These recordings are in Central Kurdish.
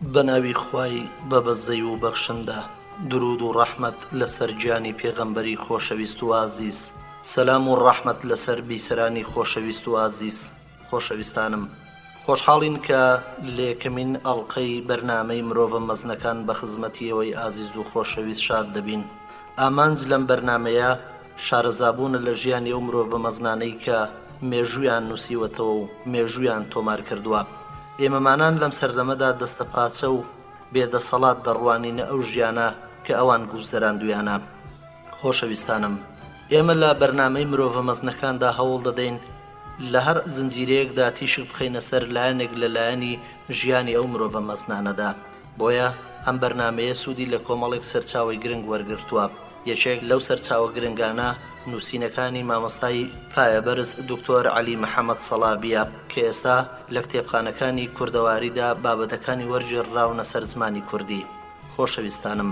بەناوی خوای بەبەزەی و بەخشندە. درود و ڕەحمەت لەسەر گیانی پێغەمبەری خۆشەویست و ئازیز. سەلام و ڕەحمەت لەسەر بیسەرانی خۆشەویست و ئازیز. خۆشەویستانم، خۆشحاڵین کە لە یەکەمین ئەڵقەی بەرنامەی مرۆڤە مەزنەکان بە خزمەتی ئەوەی ئازیز و خۆشەویست شاد دەبین. ئامانج لەم بەرنمەیە شارەزابوونە لە ژیانی ئەو مرۆڤە مەزنانەی کە مێژوویان نووسیوەتەوە و مێژوویان تۆمار کردووە. ئێمەمانان لەم سەردەمەدا دەستە پاچە و بێدەسەڵات دەڕوانینە ئەو ژیانە کە ئەوان گوزەراندویانە. خۆشەویستانم، ئێمە لە بەرنامەی مرۆڤە مەزنەکاندا هەوڵ دەدەین لە هەر زنجیرەیەکدا تیشک بخەینە سەر لایەنێک لە لایەنی ژیانی ئەو مرۆڤە مەزنانەدا. بۆیە ئەم بەرنامەیە سوودی لە کۆمەڵێک سەرچاوی گرنگ وەرگرتووە. یەکێک لەو سەرچاوە گرنگانە نووسینەکانی مامۆستای پایەبەرز دکتۆر عەلی محەممەد سەڵابیە کە ئێستا لە کتێبخانەکانی کوردەواریدا بابەتەکانی وەرگێڕراونە سەر زمانی کوردی. خۆشەویستانم،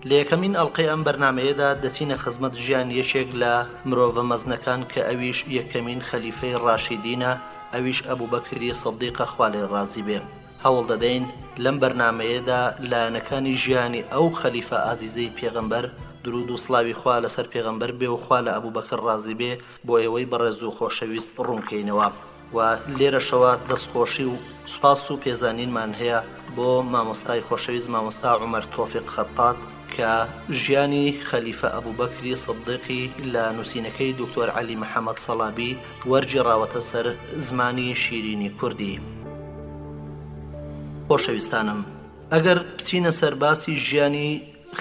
لە یەکەمین ئەڵقەی ئەم بەرنامەیەدا دەچینە خزمەت ژیان یەکێک لە مرۆڤە مەزنەکان کە ئەویش یەکەمین خەلیفەی ڕاشیدینە، ئەویش ئەبوبەکری سەدیقە خوا لێی ڕازی بێ. هەوڵ دەدەین لەم بەرنامەیەدا لایەنەکانی ژیانی ئەو خەلیفە ئازیزەی پێغەمبەر، درود و سڵاوی خوا لەسەر پێغەمبەر بێ و خوا لە ئەبوبەکر ڕازی بێ، بۆ ئێوەی بەڕێز و خۆشەویست ڕوونکەینەوە. و لێرەشەوە دەستخۆشی و سوپاس و پێزانینمان هەیە بۆ مامۆستای خۆشەویست مامۆستا عومەر تۆفیق خەتات کە ژیانی خەلیفە ئەبوبەکری سەدیقی لە نووسینەکەی دکتۆر عەلی محەممەد سەڵابی وەرگێڕاوەتە سەر زمانی شیرینی کوردی. خۆشەویستانم، ئەگەر بچینە سەر باسی ژیانی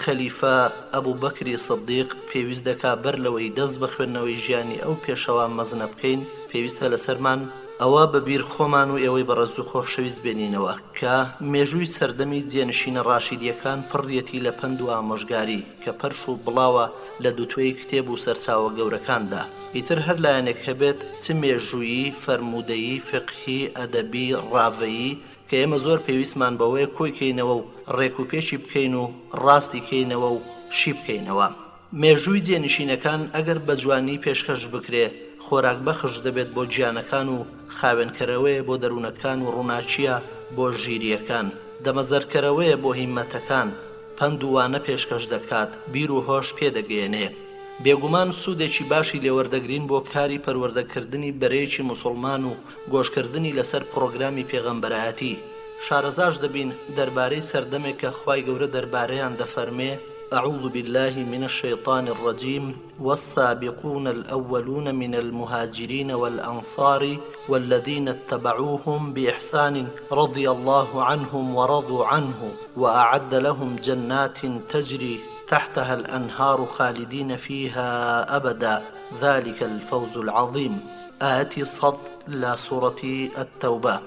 خەلیفە ئەبوبەکری سەدیق، پێویست دەکا بەر لەوەی دەست بە خوێندنەوەی ژیانی ئەو پێشەوا مەزنە بکەین، پێویستە لەسەرمان ئەوە بەبیر خۆمان و ئێوەی بەڕێز و خۆشەویست بێنینەوە کە مێژووی سەردەمی جێنشینە ڕاشیدیەکان پڕیەتی لە پند و ئامۆژگاری کە پەرش و بڵاوە لە دووتوێی کتێب و سەرچاوە گەورەکاندا. ئیتر هەر لایەنێک هەبێت چ مێژوویی، فەرموودەیی، فقهی، ئەدەبی، ڕاوەیی کە ئێمە زۆر پێویستمان بەوەیە کۆی کەینەوە و ڕێک و پێشی بکەین و ڕاستی کەینەوە و شی بکەینەوە. مێژووی جێنشینەکان ئەگەر بە جوانی پێشکەش بکرێ، خۆراک بەخش دەبێت بۆ گیانەکان و خاوێنکەرەوەیە بۆ دەروونەکان و ڕووناچیە بۆ ژیریەکان، دەمەزەرکەرەوەیە بۆ هیمەتەکان، پند و وانە پێشکەش دەکات، بیر و هۆش پێدەگەێنێ. بێگومان سوودێکی باشی لێوەردەگرین بۆ کاری پەروەردەکردنی بەرەیەکی موسڵمان و گۆشکردنی لەسەر پرۆگرامی پێغەمبەرایەتی. شارەزاش دەبین دەربارەی سەردەمێک کە خوای گەورە دەربارەیان دەفەرمێ: أعوذ بالله من الشيطان الرجيم والسابقون الأولون من المهاجرين والأنصار والذين اتبعوهم بإحسان رضي الله عنهم ورضوا عنه وأعد لهم جنات تجري تحتها الأنهار خالدين فيها أبدا ذلك الفوز العظيم. آية صد لا سورة التوبة.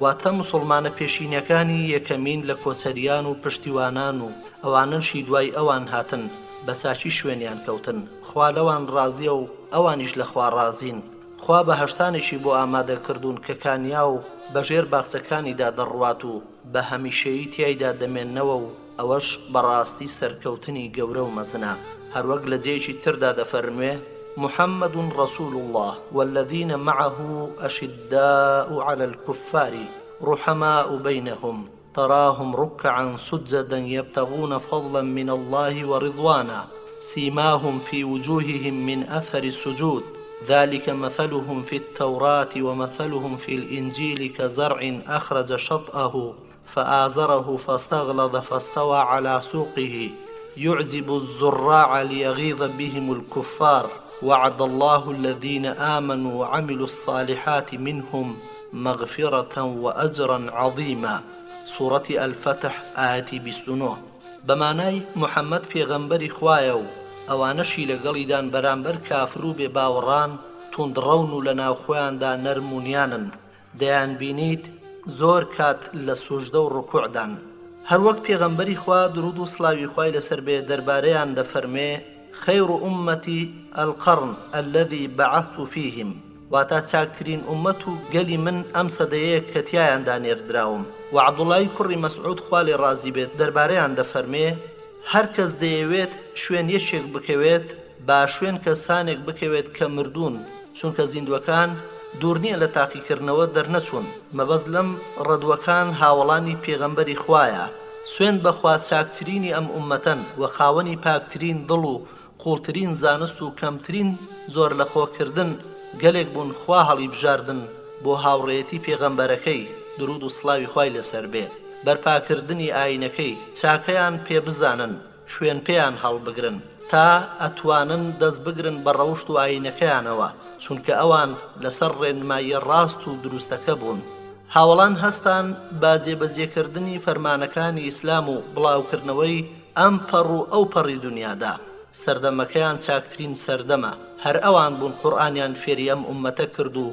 واتە مسلمانە پێشینەکانی یەکەمین لە کۆچەریان و پشتیوانان و ئەواننشی دوای ئەوان هاتن بە چاچی شوێنیان کەوتن. خوا لەوان ڕازیە و ئەوانیش لە خوا ڕازین. خوا بەهەشتانێکی بۆ ئامادەکردوون کە کانیا و بەژێر باخچەکانیدا دەڕوات و بە هەمیشەیی تیایدا دەمێننەوە و ئەوەش بەڕاستی سەرکەوتنی گەورە و مەزنە. هەروەک لە جێیەکی تردا دەفەرموێ: محمد رسول الله والذين معه أشداء على الكفار رحماء بينهم تراهم ركعا سجدا يبتغون فضلا من الله ورضوانا سيماهم في وجوههم من أثر السجود ذلك مثلهم في التوراة ومثلهم في الإنجيل كزرع أخرج شطأه فآزره فاستغلظ فاستوى على سوقه يعجب الزراع ليغيظ بهم الكفار وعد الله الذين آمنوا وعملوا الصالحات منهم مغفرة وأجرا عظيما. سورة الفتح آية 29. بمانای محەممەد پێغەمبەری خوایە و ئەوانەشی لەگەڵیدان بەرامبەر کافر و بێباوەڕان توندڕەون و لە ناوخۆیاندا نەرمونیانن، دەیان بینیت زۆر کات لە سوژدە و ڕکوعدان. هەروەک پێغەمبەری خوا درود و سڵاوی خوای لەسەر بێ دەربارەیان دەفەرمێ: خير أمتي القرن الذي بعثت فيهم. واتا چاکترین ئومەت و گەلی من ئەم سەدەیەک کە تیایاندا نێردراوم. و عەبدوڵای کوڕی مەسعود خوا لێی ڕازی بێت دەربارەیان دەفەرمێ: هەر کەس دەیەوێت شوێن یەکێک بکەوێت با شوێن کەسانێک بکەوێت کە مردوون، چونکە زیندوەکان دوور نییە لە تاقیکردنەوە دەرنەچوون مەبەست لەم ڕەدوەکان هاوڵانی پێغەمبەری خوایە سوێند بەخوا چاکترینی ئەم ئومەتەن و خاوەنی پاکترین دڵ و قوڵترین زانست و کەمترین زۆر لە خۆکردن گەلێک بوون خوا هەڵی بژاردن بۆ هاوڕێیەتی پێغەمبەرەکەی درود و سڵاوی خوای لەسەر بێ بەرپاکردنی ئاینەکەی چاکەیان پێ بزانن شوێن پێیان هەڵبگرن تا ئەتوانن دەست بگرن بە ڕەوشت و ئاینەکەیانەوە چونکە ئەوان لەسەر ڕێنمایی ڕاست و دروستەکە بوون هاوڵان هەستان با جێبەجێکردنی فەرمانەکانی ئیسلام و بڵاوکردنەوەی ئەم پەڕ و ئەو پەڕی دنیادا سەردەمەکەیان چاکترین سەردەمە هەر ئەوان بوون قورئانیان فێری ئەم ئومەتە کرد و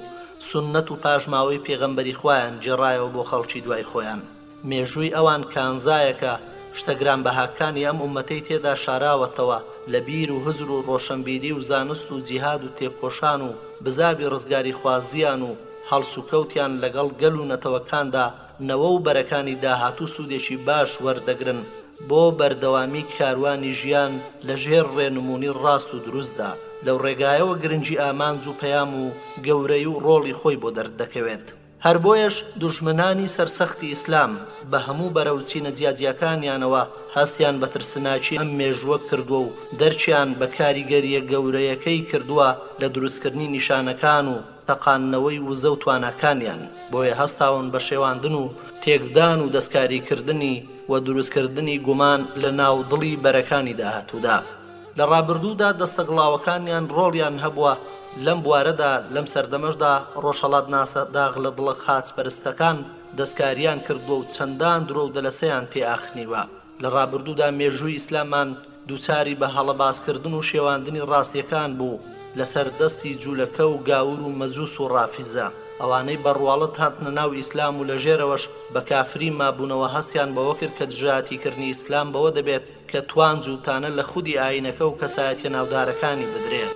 سنەت و پاژماوەی پێغەمبەری خوایان جێڕایەوە بۆ خەڵکی دوای خۆیان مێژووی ئەوان کانزایەکە شتە گرانبەهاکانی ئەم ئومەتەی تێدا شاراوەتەوە لە بیر و هزر و ڕۆشنبیری و زانست و جیهاد و تێکۆشان و بزابی ڕزگاری خوازیان و هەڵس و کەوتیان لەگەڵ گەل و نەتەوەکاندا نەوە و بەرەکانی داهاتوو سوودێکی باش وەردەگرن بۆ بەردەوامی کاروانی ژیان لە ژێر ڕێنمونی ڕاست و دروستدا لەو ڕێگایەوە گرنگی ئامانج و پەیام و گەورەی و ڕۆڵی خۆی بۆ دەردەکەوێت هەر بۆیەش دوژمنانی سەرسەختی ئیسلام بە هەموو بەرەوچینە جیاجیەکانیانەوە هەستیان بە ترسناچی ئەم مێژووە کردووە و دەرچیان بە کاریگەریە گەورەیەکەی کردووە لە دروستکردنی نیشانەکان و تەقانەوەی وزە و توانەکانیان بۆیە هەستاون بە شێواندن و تێکدان و دەستکاریکردنی و دروستکردنی گومان لە ناودڵی بەرەکانی داهاتوودا لە ڕابردوودا دەستەگڵاوەکانیان ڕۆڵیان هەبووە لەم بوارەدا لەم سەردەمەشدا ڕۆژهەڵات ناسە داغ لە دڵە خاچپەرستەکان دەستکاریان کردووە و چەندان درۆ و دەلەسەیان تێئاخنیوە لە ڕابردوودا مێژووی ئیسلامان دووچاری بە هەڵەباسکردن و شێواندنی ڕاستیەکان بوو لەسەر دەستی جوولەکە و گاور و مەجووس و ڕافیزە ئەوانەی بەڕواڵەت هاتنە ناو ئیسلام و لەژێرەوەش بە کافری مابوونەوە هەستیان بەوە کرد کە دژاتیکردنی ئیسلام بەوە دەبێت کە توان جووتانە لە خودی ئاینەکە و کەسایەتیە ناودارەکانی بدرێت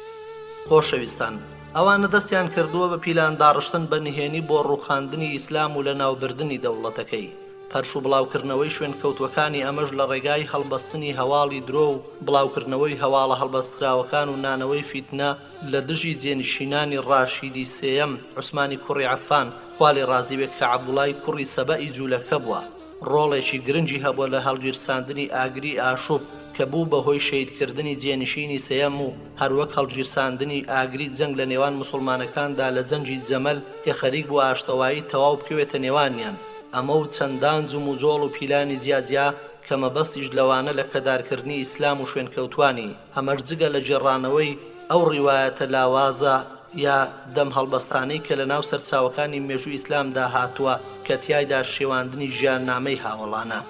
خۆشەویستان ئەوانە دەستیان کردووە بە پیلان داڕشتن بە نهێنی بۆ ڕووخاندنی ئیسلام و لە ناوبردنی دەوڵەتەکەی پەرش و بڵاوکردنەوەی شوێن کەوتوەکانی ئەمەش لە ڕێگای هەڵبەستنی هەواڵی درۆ و بڵاوکردنەوەی هەواڵە هەڵبەستراوەکان و نانەوەی فیتنە لە دژی جێنشینانی ڕاشیدی سێیەم عوسمانی کوڕی عەفان خوالی ڕازی بێت کە عەبدوڵای کوڕی سەبەئی جوولەکە بووە ڕۆڵێکی گرنگی هەبووە لە هەڵگیرساندنی ئاگری ئاشوب کە بوو بەهۆی شەیدکردنی جێنشینی سێیەم و هەروەک هەڵگیرساندنی ئاگری جەنگ لە نێوان مسلمانەکاندا لە جەنگی جەمەل کە خەریک بوو ئاشتەوایی تەواو بکەوێتە نێوانیان ئەمە و چەندان جم و جۆڵ و پیلانی جیاجیا کە مەبەستیش لەوانە لە کەدارکردنی ئیسلام و شوێنکەوتوانی ئەمەش جگە لە جێڕانەوەی ئەو ڕیوایەتە لاوازە یا دەم هەڵبەستانەی کە لە ناو سەرچاوەکانی مێژووی ئیسلامدا هاتووە کە تیایدا شێواندنی ژیاننامەی هاوڵانە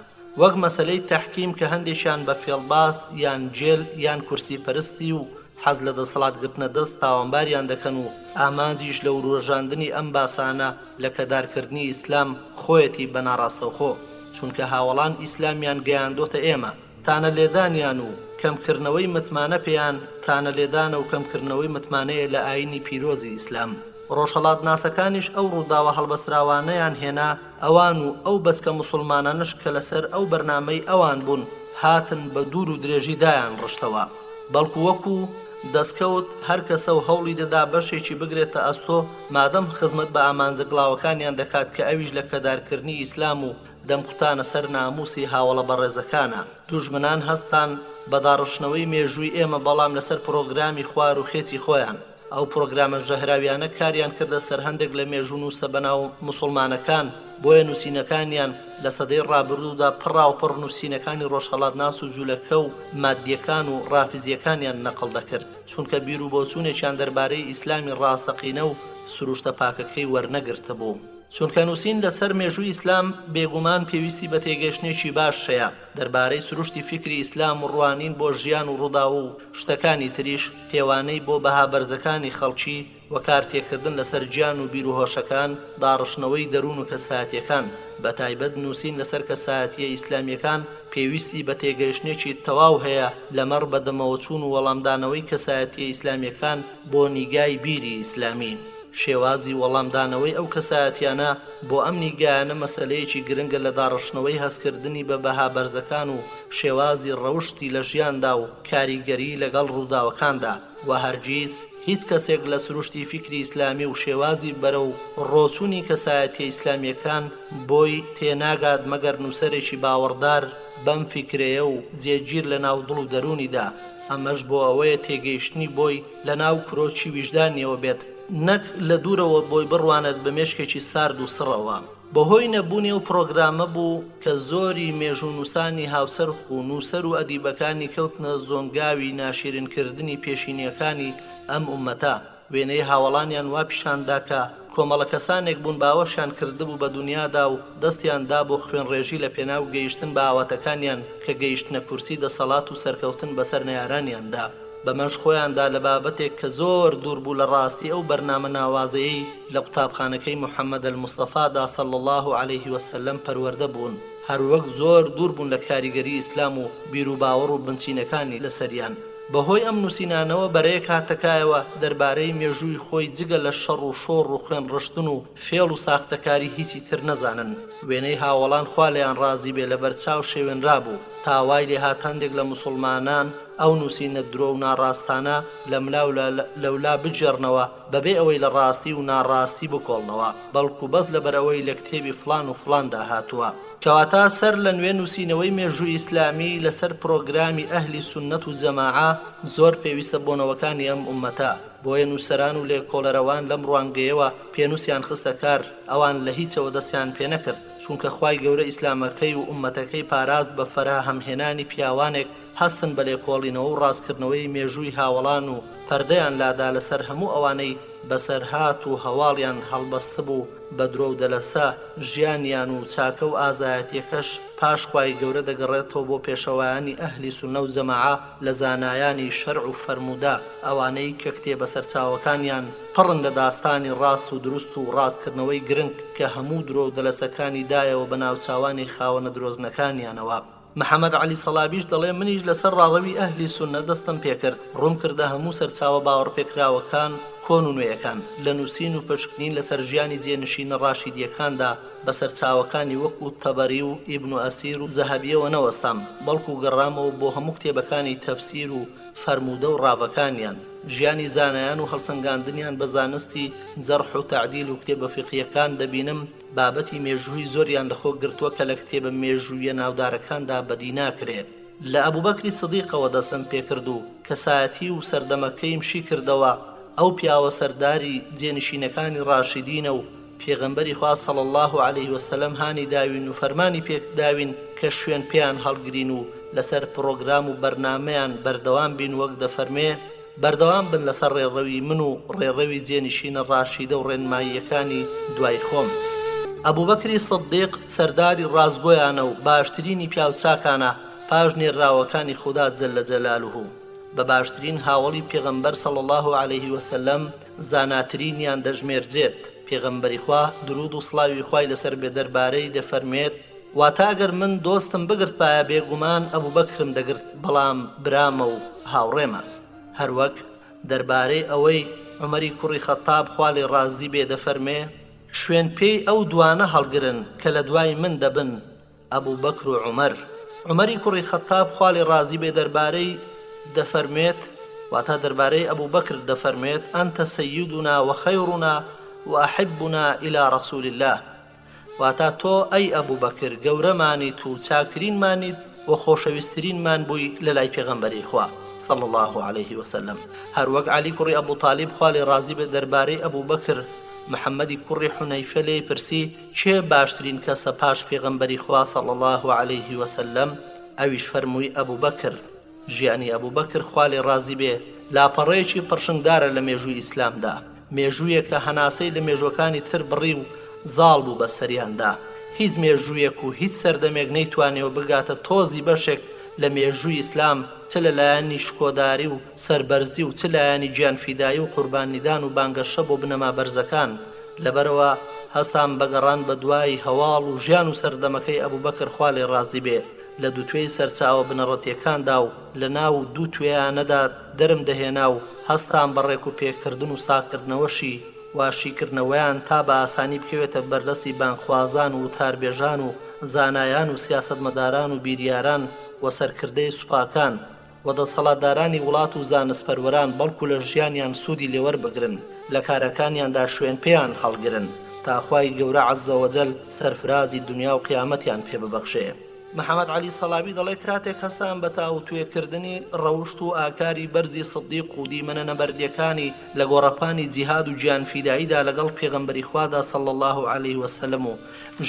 وەک مەسەلەی تەحکیم کە هەندێکیان بە فێڵباس یان جێل یان کورسی پەرستی و حەز لە دەسەڵاتگرتنە دەست تاوانباریان دەکەن و ئامانجیش لە وروژاندنی ئەم باسانە لە کەدارکردنی ئیسلام خۆیەتی بەناڕاستەوخۆ چونکە هاوڵان ئیسلامیان گەیاندۆتە ئێمە تانە لێدانیان و کەمکردنەوەی متمانە پێیان تانە لێدانە و کەمکردنەوەی متمانەیە لە ئاینی پیرۆزی ئیسلام ڕۆژهەڵات ناسەکانیش ئەو ڕووداوە هەڵبەستراوانەیان هێنا ئەوان و ئەو بەسکە موسڵمانانش کە لەسەر ئەو بەرنامەی ئەوان بوون هاتن بە دوور و درێژی دایان ڕشتەوە بەڵکو وەکو دەستکەوت هەر کەسە و هەوڵی دەدا بەشێکی بگرێتە ئەستۆ مادەم خزمەت بە ئامانجە گڵاوەکانیان دەکات کە ئەویش لە کەدارکردنی ئیسلام و دەمقوتانە سەر ناموسی هاوڵە بەڕێزەکانە دوژمنان هەستان بە داڕشتنەوەی مێژووی ئێمە بەڵام لەسەر پرۆگرامی خوار و خێتی خۆیان ئەو پرۆگرامە ژەهراویانە کاریان کردە سەر هەندێک لە مێژوو نووسە بەناو موسڵمانەکان بۆیە نووسینەکانیان لە سەدەی ڕابردوودا پڕ نووسینەکانی ڕۆژهەڵات ناس و جوولەکە و مادیەکان و ڕافیزیەکانیان نەقڵ دەکرد چونکە بیر و بۆچوونێکیان دەربارەی ئیسلامی ڕاستەقینە و سروشتە پاکەکەی وەرنەگرتە بوو چونکە نووسین لەسەر مێژووی ئیسلام بێگومان پێویستی بە تێگەشتێکی باش هەیە دەربارەی سروشتی فکری ئیسلام و ڕوانین بۆ ژیان و ڕوودا و شتەکانی تریش پێوانەی بۆ بەها بەرزەکانی خەڵکی و کارتێکردن لەسەر گیان و بیر و هۆشەکان داڕشتنەوەی دەروون و کەسایەتیەکان بە تایبەت نووسین لەسەر کەسایەتیە ئیسلامیەکان پێویستی بە تێگەیشتێکی تەواو هەیە لەمەڕ بەدەمەوە چوون و وەڵامدانەوەی کەسایەتیە ئیسلامیەکان بۆ نیگای بیری ئیسلامی شێوازی وەڵامدانەوەی ئەو کەسایەتیانە بۆ ئەم نیگایانە مەسەلەیەکی گرنگە لە داڕشتنەوەی هەستکردنی بە بەها بەرزەکان و شێوازی ڕەوشتی لە ژیاندا و کاریگەری لەگەڵ ڕووداوەکاندا و هەرگیز هیچ کەسێک لە سروشتی فیکری ئیسلامی و شێوازی بەرەو ڕۆچوونی کەسایەتیە ئیسلامیەکان بۆی تێناگات مەگەر نووسەرێکی باوەڕدار بەم فیکرەیە و جێگیر لە ناو دڵ و دەرونیدا. ئەمەش بۆ ئەوەیە تێگەیشتنی بۆی لە ناو کرۆکی ویژدانیەوە بێت، نەک لە دوورەوە بۆی بڕوانێت بە مێشکێکی سارد و سڕەوە. بەهۆی نەبوونی و پرۆگرامە بوو کە زۆری مێژوونووسانی هاوسەرخ و نووسەر و ئەدیبەکانی کەوتنە زۆنگاوی ناشرینکردنی پێشینیەکانی ئەم ئومەتە. وێنەی هاوڵانیان وا پیشاندا کە کۆمەڵە کەسانێک بوون باوەشیان کردبوو بە دنیادا و دەستیاندا بۆ خوێنڕێژی لە پێناو گەیشتن بە ئاواتەکانیان کە گەیشتنە کورسی دەسەڵات و سەرکەوتن بەسەر نەیارانیاندا. بەمەش خۆیاندا لە بابەتێک کە زۆر دوور بوو لە ڕاستی ئەو بەرنامە ناوازەیەی لە قوتابخانەکەی محەممەد المستەفادا صلی الله عليه وسلم پەروەردە بوون، هەروەک زۆر دوور بوون لە کاریگەری ئیسلام و بیر و باوەڕ و بنچینەکانی لەسەریان. بەهۆی ئەم نووسینانەوە بەرەیەک هاتەکایەوە دەربارەی مێژووی خۆی جگە لە شەڕ و شۆڕ و خوێن ڕشتن و فێڵ و ساختەکاری هیچی تر نەزانن. وێنەی هاوڵان خوا لێیان ڕازی بێ لە بەرچاو شێوێنرا بوو، تاوای لێ هاتەندێک لە موسڵمانان ئەو نووسینە درۆ و ناڕاستانە لە ملاو لەولا بجێڕنەوە بەبێ ئەوەی لە ڕاستی و ناڕاستی بکۆڵنەوە، بەڵکو بەس لەبەرەوەی لە کتێبی فلان و فلاندا هاتووە. کەواتە سەر لە نوێ نووسینەوەی مێژووی ئیسلامی لەسەر پرۆگرامی ئەهلی سونەت و جەماعە زۆر پێویستە بۆنەوەکانی ئەم ئومەتە. بۆیە نووسەران و لێکۆڵەرەوان لەم ڕوانگەیەوە پێنووسیان خستە کار، ئەوان لە هیچەوە دەستیان پێ نەکرد، چونکە خوای گەورە ئیسلامەکەی و ئومەتەکەی پاراست بە فەراهەمهێنانی پیاوانێک هەستن بە لێکۆڵینەوە و ڕاستکردنەوەی مێژووی هاوڵان و پەردەیان لادا لەسەر هەموو ئەوانەی بەسەرهات و هەواڵیان هەڵبەستە بوو بە درۆ و دەلەسە ژیانیان و چاکە و ئازایەتیەکەش پاش خوای گەورە دەگەڕێتەوە بۆ پێشەوایانی ئەهلی سونە و جەماعە لە زانایانی شەرع و فەرمودا، ئەوانەی کە کتێبە سەرچاوەکانیان پڕن لە داستانی ڕاست و دروست و ڕاستکردنەوەی گرنگ کە هەموو درۆ و دەلەسەکانی دایەوە بە ناوچاوانی خاوەنە درۆزنەکانیانەوە. محەممەد عەلی سەڵابیش دەڵێ منیش لەسەر ڕاڕەوی ئەهلی سونە دەستم پێکرد، ڕوون کردە هەموو سەرچاوە باوەڕپێکراوەکان کۆن و نوێیەکان لە نووسین و پشکنین لەسەر ژیانی جێنشینە ڕاشیدیەکاندا بە سەرچاوەکانی وەکو تەبەری و ئیبن و ئەسیر و زەهەبیەوە نەوەستام، بەڵکو گەڕامەوە بۆ هەموو کتێبەکانی تەفسیر و فەرموودە و ڕاوەکانیان، ژیانی زانایان و هەڵسەنگاندنیان بە زانستی جەرح و تەعدیل و کتێبە فقیەکان دەبینم بابەتی مێژووی زۆریان لەخۆ گرتووە کە لە کتێبە مێژوویە ناودارەکاندا بەدی ناکرێت. لە ئەبوبەکری سدیقەوە دەستم پێکرد و کەسایەتی و سەردەمەکەیم شی کردەوە، ئەو پیاوە سەرداری جێنشینەکانی ڕاشیدینە و پێغەمبەری خوا صلی الله عليه وسلم هانی داوین و فەرمانی پێداوین کە شوێن پێیان هەڵگرین و لەسەر پرۆگرام و بەرنامەیان بەردەوام بین، وەک دەفەرمێ بەردەوام بن لەسەر ڕێڕەوی من و ڕێڕەوی جێنشینە ڕاشیدە و ڕێنماییەکانی دوای خۆم. ئەبوبەکری سدیق سەرداری ڕازگۆیانە و باشترینی پیاوچاکانە پاش نێراوەکانی خودا جەل جەلالوه، بە باشترین هاوڵی پێغەمبەر صلی الله عليه وسلم زاناترینیان دەژمێردرێت. پێغەمبەری خوا درود و سڵاوی خوای لەسەر بێ دەربارەی دەفەرمێت واتە ئەگەر من دۆستم بگرت پایە بێگومان ئەبوبەکرم دەگرت، بەڵام برامە و هاوڕێمە. هەروەک دەربارەی ئەوەی عومەری کوڕی خەتاب خوا لێ ڕازی بێ دەفەرمێ شوێن پێی ئەو دوانە هەڵگرن کە لە دوای من دەبن، ئەبوبەکر و عومەر. عومەری کوڕی خەتاب خوا لێ ڕازی بێ دەربارەی دەفەرمێت واتە دەربارەی ئەبوبەکر دەفەرمێت ئەنتە سەیدنا وەخەیڕنا وأحبنا إلى رسول الله، واتە تۆ ئەی ئەبوبەکر گەورەمانیت و چاکرینمانیت و خۆشەویستترینمان بووی لە لای پێغەمبەری خوا صلى الله عليه وسلم. هەروەک علی کوڕی ئەبوو تالیب خوا لێ ڕازی بێ دەربارەی ئەبوبەکر محەممەدی کوڕی حونەیفە لێی پرسی چێ باشترین کەسە پاش پێغەمبەری خوا صلى الله عليه وسلم؟ ئەویش فەرمووی ئەبوبەکر. ژیانی ئەبوبەکر خوا لێ ڕازی بێ لاپەڕەیەکی پڕشنگدارە لە مێژووی ئیسلامدا، مێژوویەک کە هەناسەی لە مێژوەکانی تر بڕی و زاڵ بوو بە سەریاندا. هیچ مێژوویەک و هیچ سەردەمێک نەیتوانێەوە بگاتە تۆزی بەشێک لە مێژووی ئیسلام، چ لە لایەنی شکۆداری و سەربەرزی و چ لایەنی گیانفیدایی و قوربانیدان و بانگەشە بۆ بنەما بەرزەکان. لەبەرەوە هەستان بەگەڕان بە دوای هەواڵ و ژیان و سەردەمەکەی ئەبوبەکر خوا لێ ڕازی بێ لە دووتوێی سەرچاوە بنەڕەتیەکاندا و لە ناو دوو توێیانەدا دەرم دەهێنا و هەستان بەڕێک و پێکردن و ساکردنەوەشی واشیکردنەوەیان تا بە ئاسانی بکەوێتە بەردەستی بانخوازان و تاربێژان و زانایان و سیاسەتمەداران و بیریاران و سەرکردەی سوپاکان. و دەسەڵاتدارانی وڵات و زانستپەروەران بەڵکو لە ژیانیان سوودی لێوەربگرن، لە کارەکانیاندا شوێن پێیان هەڵگرن تا خوای گەورە عەزەوەجەل سەرفرازی دنیا و قیامەتیان پێ ببەخشێ. محەممەد عەلی سەڵاوی دەڵێ کاتێک هەستان بە تاوتوێکردنی ڕەوشت و ئاکاری بەرزی سدیق و دیمەنە نەبەردیەکانی لە گۆڕەپانی جیهاد و گیانفیداییدا لەگەڵ پێغەمبەری خوادا صلی الله علیه وسلم و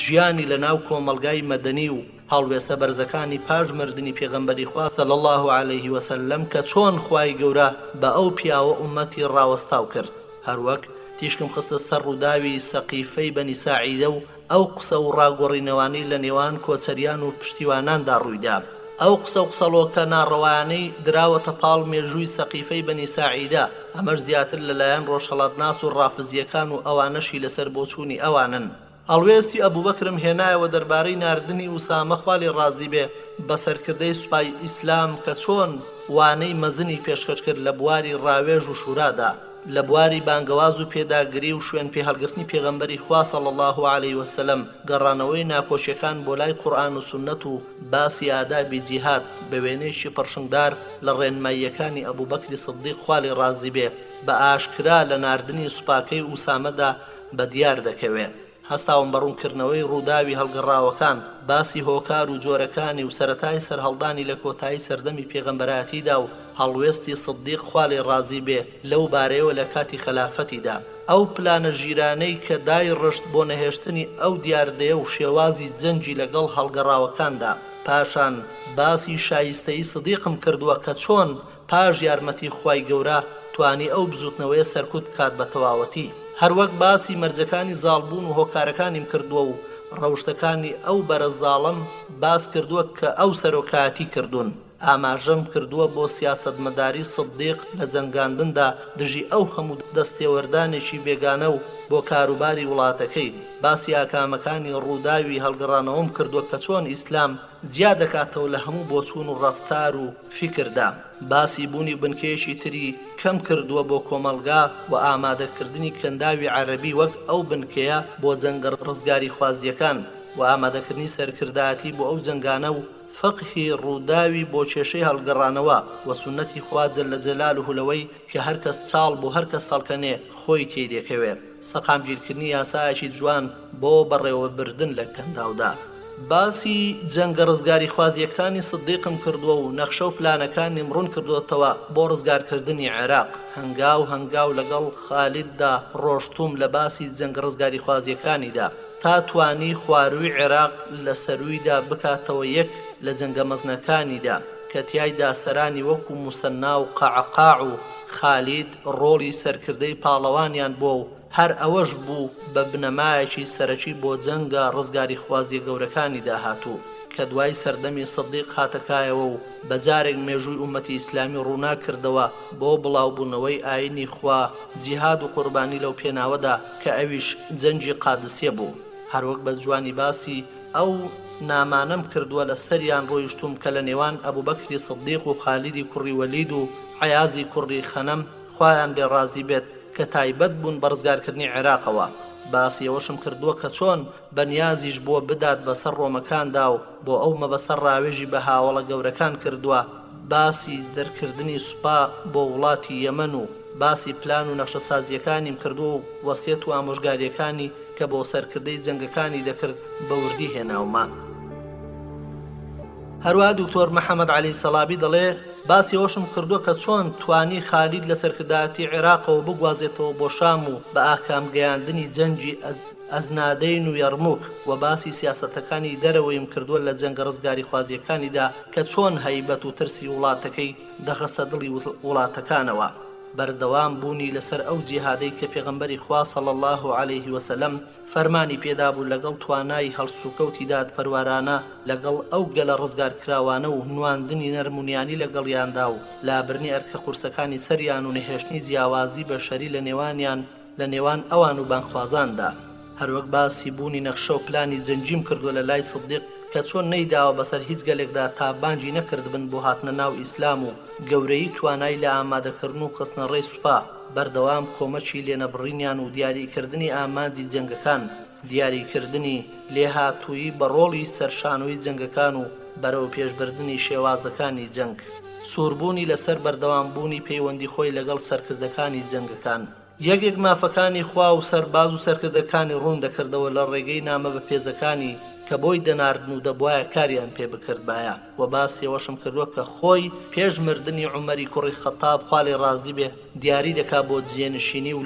ژیانی لەناو کۆمەڵگای مەدەنی و هەڵوێستە بەرزەکانی پاش مردنی پێغەمبەری خوا صلی الله علیه وسلم کە چۆن خوای گەورە بە ئەو پیاوە ئومەتی ڕاوەستاو کرد. هەروەک تیشکم خستە سەر ڕووداوی سەقیفەی بەنی ساعیدە و ئەو قسە و ڕاگۆڕینەوانی لە نێوان کۆچەریان و پشتیواناندا ڕوویدا. ئەو قسە و قسەڵۆکە ناڕەوانەی دراوەتە پاڵ مێژووی سەقیفەی بەنی ساعیدە، ئەمەش زیاتر لەلایەن ڕۆژهەڵاتناس و ڕافزیەکان و ئەوانەشی لەسەر بۆچوونی ئەوانن. هەڵوێستی ئەبوبەکرم هێنایەوە دەربارەی ناردنی ئوسامە خوا لێ ڕازی بێ بە سەرکردەی سوپای ئیسلام کە چۆن وانەی مەزنی پێشکەش کرد لە بواری ڕاوێژ و شورادا، لە بواری بانگەواز و پێداگری و شوێن پێهەڵگرتنی پێغەمبەری خوا صلی الله علیه وسلم، گەڕانەوەی ناکۆشیەکان بۆ لای قورئان و سونەت و باسی ئادابی جیهاد بە وێنەیەکی پڕشنگدار لە ڕێنماییەکانی ئەبوبەکری سدیق خوا لێ ڕازی بێ بە ئاشکرا لە ناردنی سوپاکەی ئوسامەدا بە دیار دەکەوێت. هەستاوم بەڕوونکردنەوەی ڕووداوی هەڵگەڕاوەکان، باسی هۆکار و جۆرەکانی و سەرەتای سەرهەڵدانی لە کۆتایی سەردەمی پێغەمبەراتیدا و هەڵوێستی سدیق خوا لێ ڕازی بێ لەو بارەیەوە لە کاتی خەلافەتیدا. ئەو پلانە ژیرانەی کە دای ڕشت بۆ نەهێشتنی ئەو دیاردەیە و شێوازی جەنجی لەگەڵ هەڵگەڕاوەکاندا. پاشان باسی شایستەی سدیقم کردووە کە چۆن پاش یارمەتی خوای گەورە توانی ئەو بزوتنەوەی سەرکوت کات بە تەواوەتی. هەروەک باسی مەرجەکانی زاڵبوون و هۆکارەکانیم کردووە و ڕەوشتەکانی ئەو بەرە زاڵم باس کردووە کە ئەو سەرۆکاتی کردوون. ئاماژەم کردووە بۆ سیاسەتمەداری سدیق لە جەنگاندندا دژی ئەو هەموو دەستێوەردانێکی بێگانە و بۆ کاروباری وڵاتەکەی. باسی ئاکامەکانی ڕووداوی هەڵگەڕانەوەم کردووە کە چۆن ئیسلام جیا دەکاتەوە لە هەموو بۆچوون و ڕەفتار و فیکردا. باسی بوونی بنکەیەکی تری کەم کردووە بۆ کۆمەلگا و ئامادەکردنی کەنداوی عەرەبی وەک ئەو بنکەیە بۆ جەنگە ڕزگاری خوازیەکان و ئامادەکردنی سەرکردایەتی بۆ ئەو جەنگانە و فقهی ڕووداوی بۆ کێشەی هەڵگەڕانەوە و سونەتی خوا جەلە جەلالوه لەوەی کە هەرکەس چاڵ بۆ هەرکەس سەڵکەنێ خۆی تێدێکەوێت. سەقامگیرکردنی یاسایەکی جوان بۆ بەڕێوەبردن لە کەنداودا. باسی جەنگە ڕزگاری خوازیەکانی سدیقم کردووە و نەخشە و پلانەکانی ڕوون کردوێتەوە بۆ ڕزگارکردنی عێراق. هەنگاو لەگەڵ خالیددا ڕۆشتوم لە باسی جەنگە ڕزگاری خوازیەکانیدا تا توانی خواروی عێراق لە سەرویدا بکاتەوە یەک لە جەنگە مەزنەکانیدا کە تیایدا سەرانی وەکو موسەنا و قەعقاع و خالید ڕۆڵی سەرکردەی پاڵەوانیان بۆ و هەر ئەوەش بوو بە بنەمایەکی سەرەکی بۆ جەنگە ڕزگاری خوازیە گەورەکانی داهاتوو کە دوای سەردەمی سدیق هاتەکایەوە و بەجارێک مێژووی ئومەتی ئیسلامی ڕوونا کردەوە بۆ بڵاوبوونەوەی ئاینی خوا، جیهاد و قوربانی لەو پێناوەدا کە ئەویش جەنگی قادسیە بوو. هەروەک بە جوانی باسی ئەو نامانەم کردووە لە سەریان ڕۆیشتوم کە لە نێوان ئەبوبەکری سدیق و خالیدی کوڕی وەلید و عەیازی کوڕی خەنەم خوایان لێ ڕازی بێت کە تایبەت بوون بە ڕزگارکردنی عێراقەوە. باسی ئەوەشم کردووە کە چۆن بەنیازیش بۆ بدات بەسەر ڕۆمەکاندا و بۆ ئەو مەبەسەر ڕاوێژی بە هاوڵە گەورەکان کردووە. باسی دەرکردنی سوپا بۆ وڵاتی یەمەن و باسی پلان و نەخشە سازیەکانیم کردووە و وەسیەت و ئامۆژگاریەکانی کە بۆ سەرکردەی جەنگەکانی دەکرد بە وردی هێناومە. هەروە دکتۆر محەممەد عەلی سەڵابی دەڵێ باسی ئەوشم کردووە کە چۆن توانی خالید لە سەرکردایەتی عێراقەوە بگوازێتەوە بۆ شام و بە ئاکام گەیاندنی جەنگی ئەزنادەین و یەرموک و باسی سیاسەتەکانی دەرەوەیم کردووە لە جەنگە ڕزگاری خوازیەکانیدا کە چۆن هەیبەت و ترسی وڵاتەکەی دەخستە دڵی وڵاتەکانەوە. بەردەوام بوونی لەسەر ئەو جیهادەی کە پێغەمبەری خوا صلی الله علیه وسلم فەرمانی پێدا بوو لەگەڵ توانای هەڵسوکەوتی دادپەروارانە لەگەڵ ئەو گەلە ڕزگارکراوانە و نواندنی نەرمونیانی لەگەڵیاندا و لابرنی ئەرکە قورسەکانی سەریان و نەهێشتنی جیاوازی بەشەری لە نێوان ئەوان و بانخوازاندا. هەروەک باسی بوونی نەخشە و پلانی جەنجیم کردووە لە لای سدیق کە چۆن نەیداوە بەسەر هیچ گەلێکدا تا بانجی نەکردبن بۆ هاتنە ناو ئیسلام و گەورەی توانای لە ئامادەکردن و خستنە ڕێی سوپا. بەردەوام کۆمەچی لێنەبڕینیان و دیاریکردنی ئامانجی جەنگەکان، دیاریکردنی لێهاتووی بە ڕۆڵی سەرشانووی جەنگەکان و بەرەو پێشبردننی شێوازەکانی جەنگ، سووربوونی لەسەر بەردەوامبوونی پەیوەندی خۆی لەگەڵ سەرکردەکانی جەنگەکان. یەکێک مافەکانی خوا و سەرباز و سەرکردەکانی ڕوون دەکردەوە لە ڕێگەی نامە بە پێزەکانی کە بۆی دەناردن و دەبوایە کاریان پێ بکردبایە. و باسیەوەشم کردووە کە خۆی پێش مردنی عومەری کوڕی خەتاب خوا لێ ڕازی بێ دیاری دەکا بۆ جێنشینی و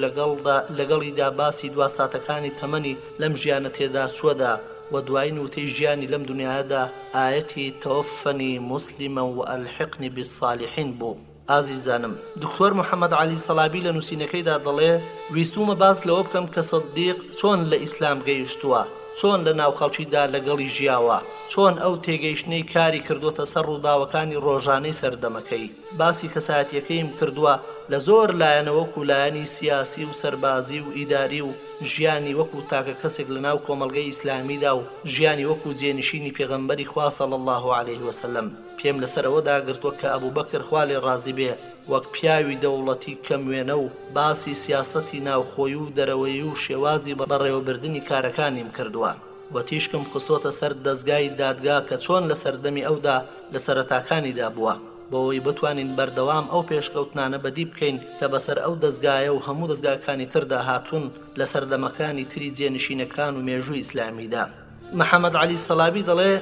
لەگەڵیدا باسی دواساتەکانی تەمەنی لەم ژیانە تێدا چووەدا و دوای نوتەی ژیانی لەم دنیادا ئاەتی تەوەفەنی موسلیمە و ئەلحقنی بالصالحین بوو. ئازیزانم، دکتۆر محەممەد عەلی سەڵابی لە نووسینەکەیدا دەڵێ ویستومە باس لەوە بکەم کە سەدیق چۆن لە ئیسلام گەیشتووە، چۆن لە ناو خەڵکیدا لەگەڵی ژیاوە، چۆن ئەو تێگەیشتنەی کاری کردوتە سەر ڕووداوەکانی ڕۆژانەی سەردەمەکەی. باسی کەسایەتیەکەیم کردووە لە زۆر لایەنەوە وەکو لایەنی سیاسی و سەربازی و ئیداری و ژیانی وەکو تاکە کەسێک لە ناو کۆمەڵگەی ئیسلامیدا و ژیانی وەکو جێنشینی پێغەمبەری خوا صلی الله علیه وسلم. پێم لەسەرەوەدا گرتووە کە ئەبوبەکر خوا لێ ڕازی بێ وەک پیاوی دەوڵەتی کەموێنە و باسی سیاسەتی ناوخۆی و دەرەوەی و شێوازی بەڕێوەبردننی کارەکانیم کردووە. و تیشکم خستۆتە سەر دەستگای دادگا کە چۆن لە سەردەمی ئەودا لە سەرەتاکانیدا بووە بۆەوەی بتوانین بەردەوام ئەو پێشکەوتنانە بەدی بکەین کە بەسەر ئەو دەستگایە و هەموو دەستگاکانی تردا هاتوون لە سەردەمەکانی تری جێنشینەکان و مێژووی ئیسلامیدا. محەممەد عەلی سەڵابی دەڵێ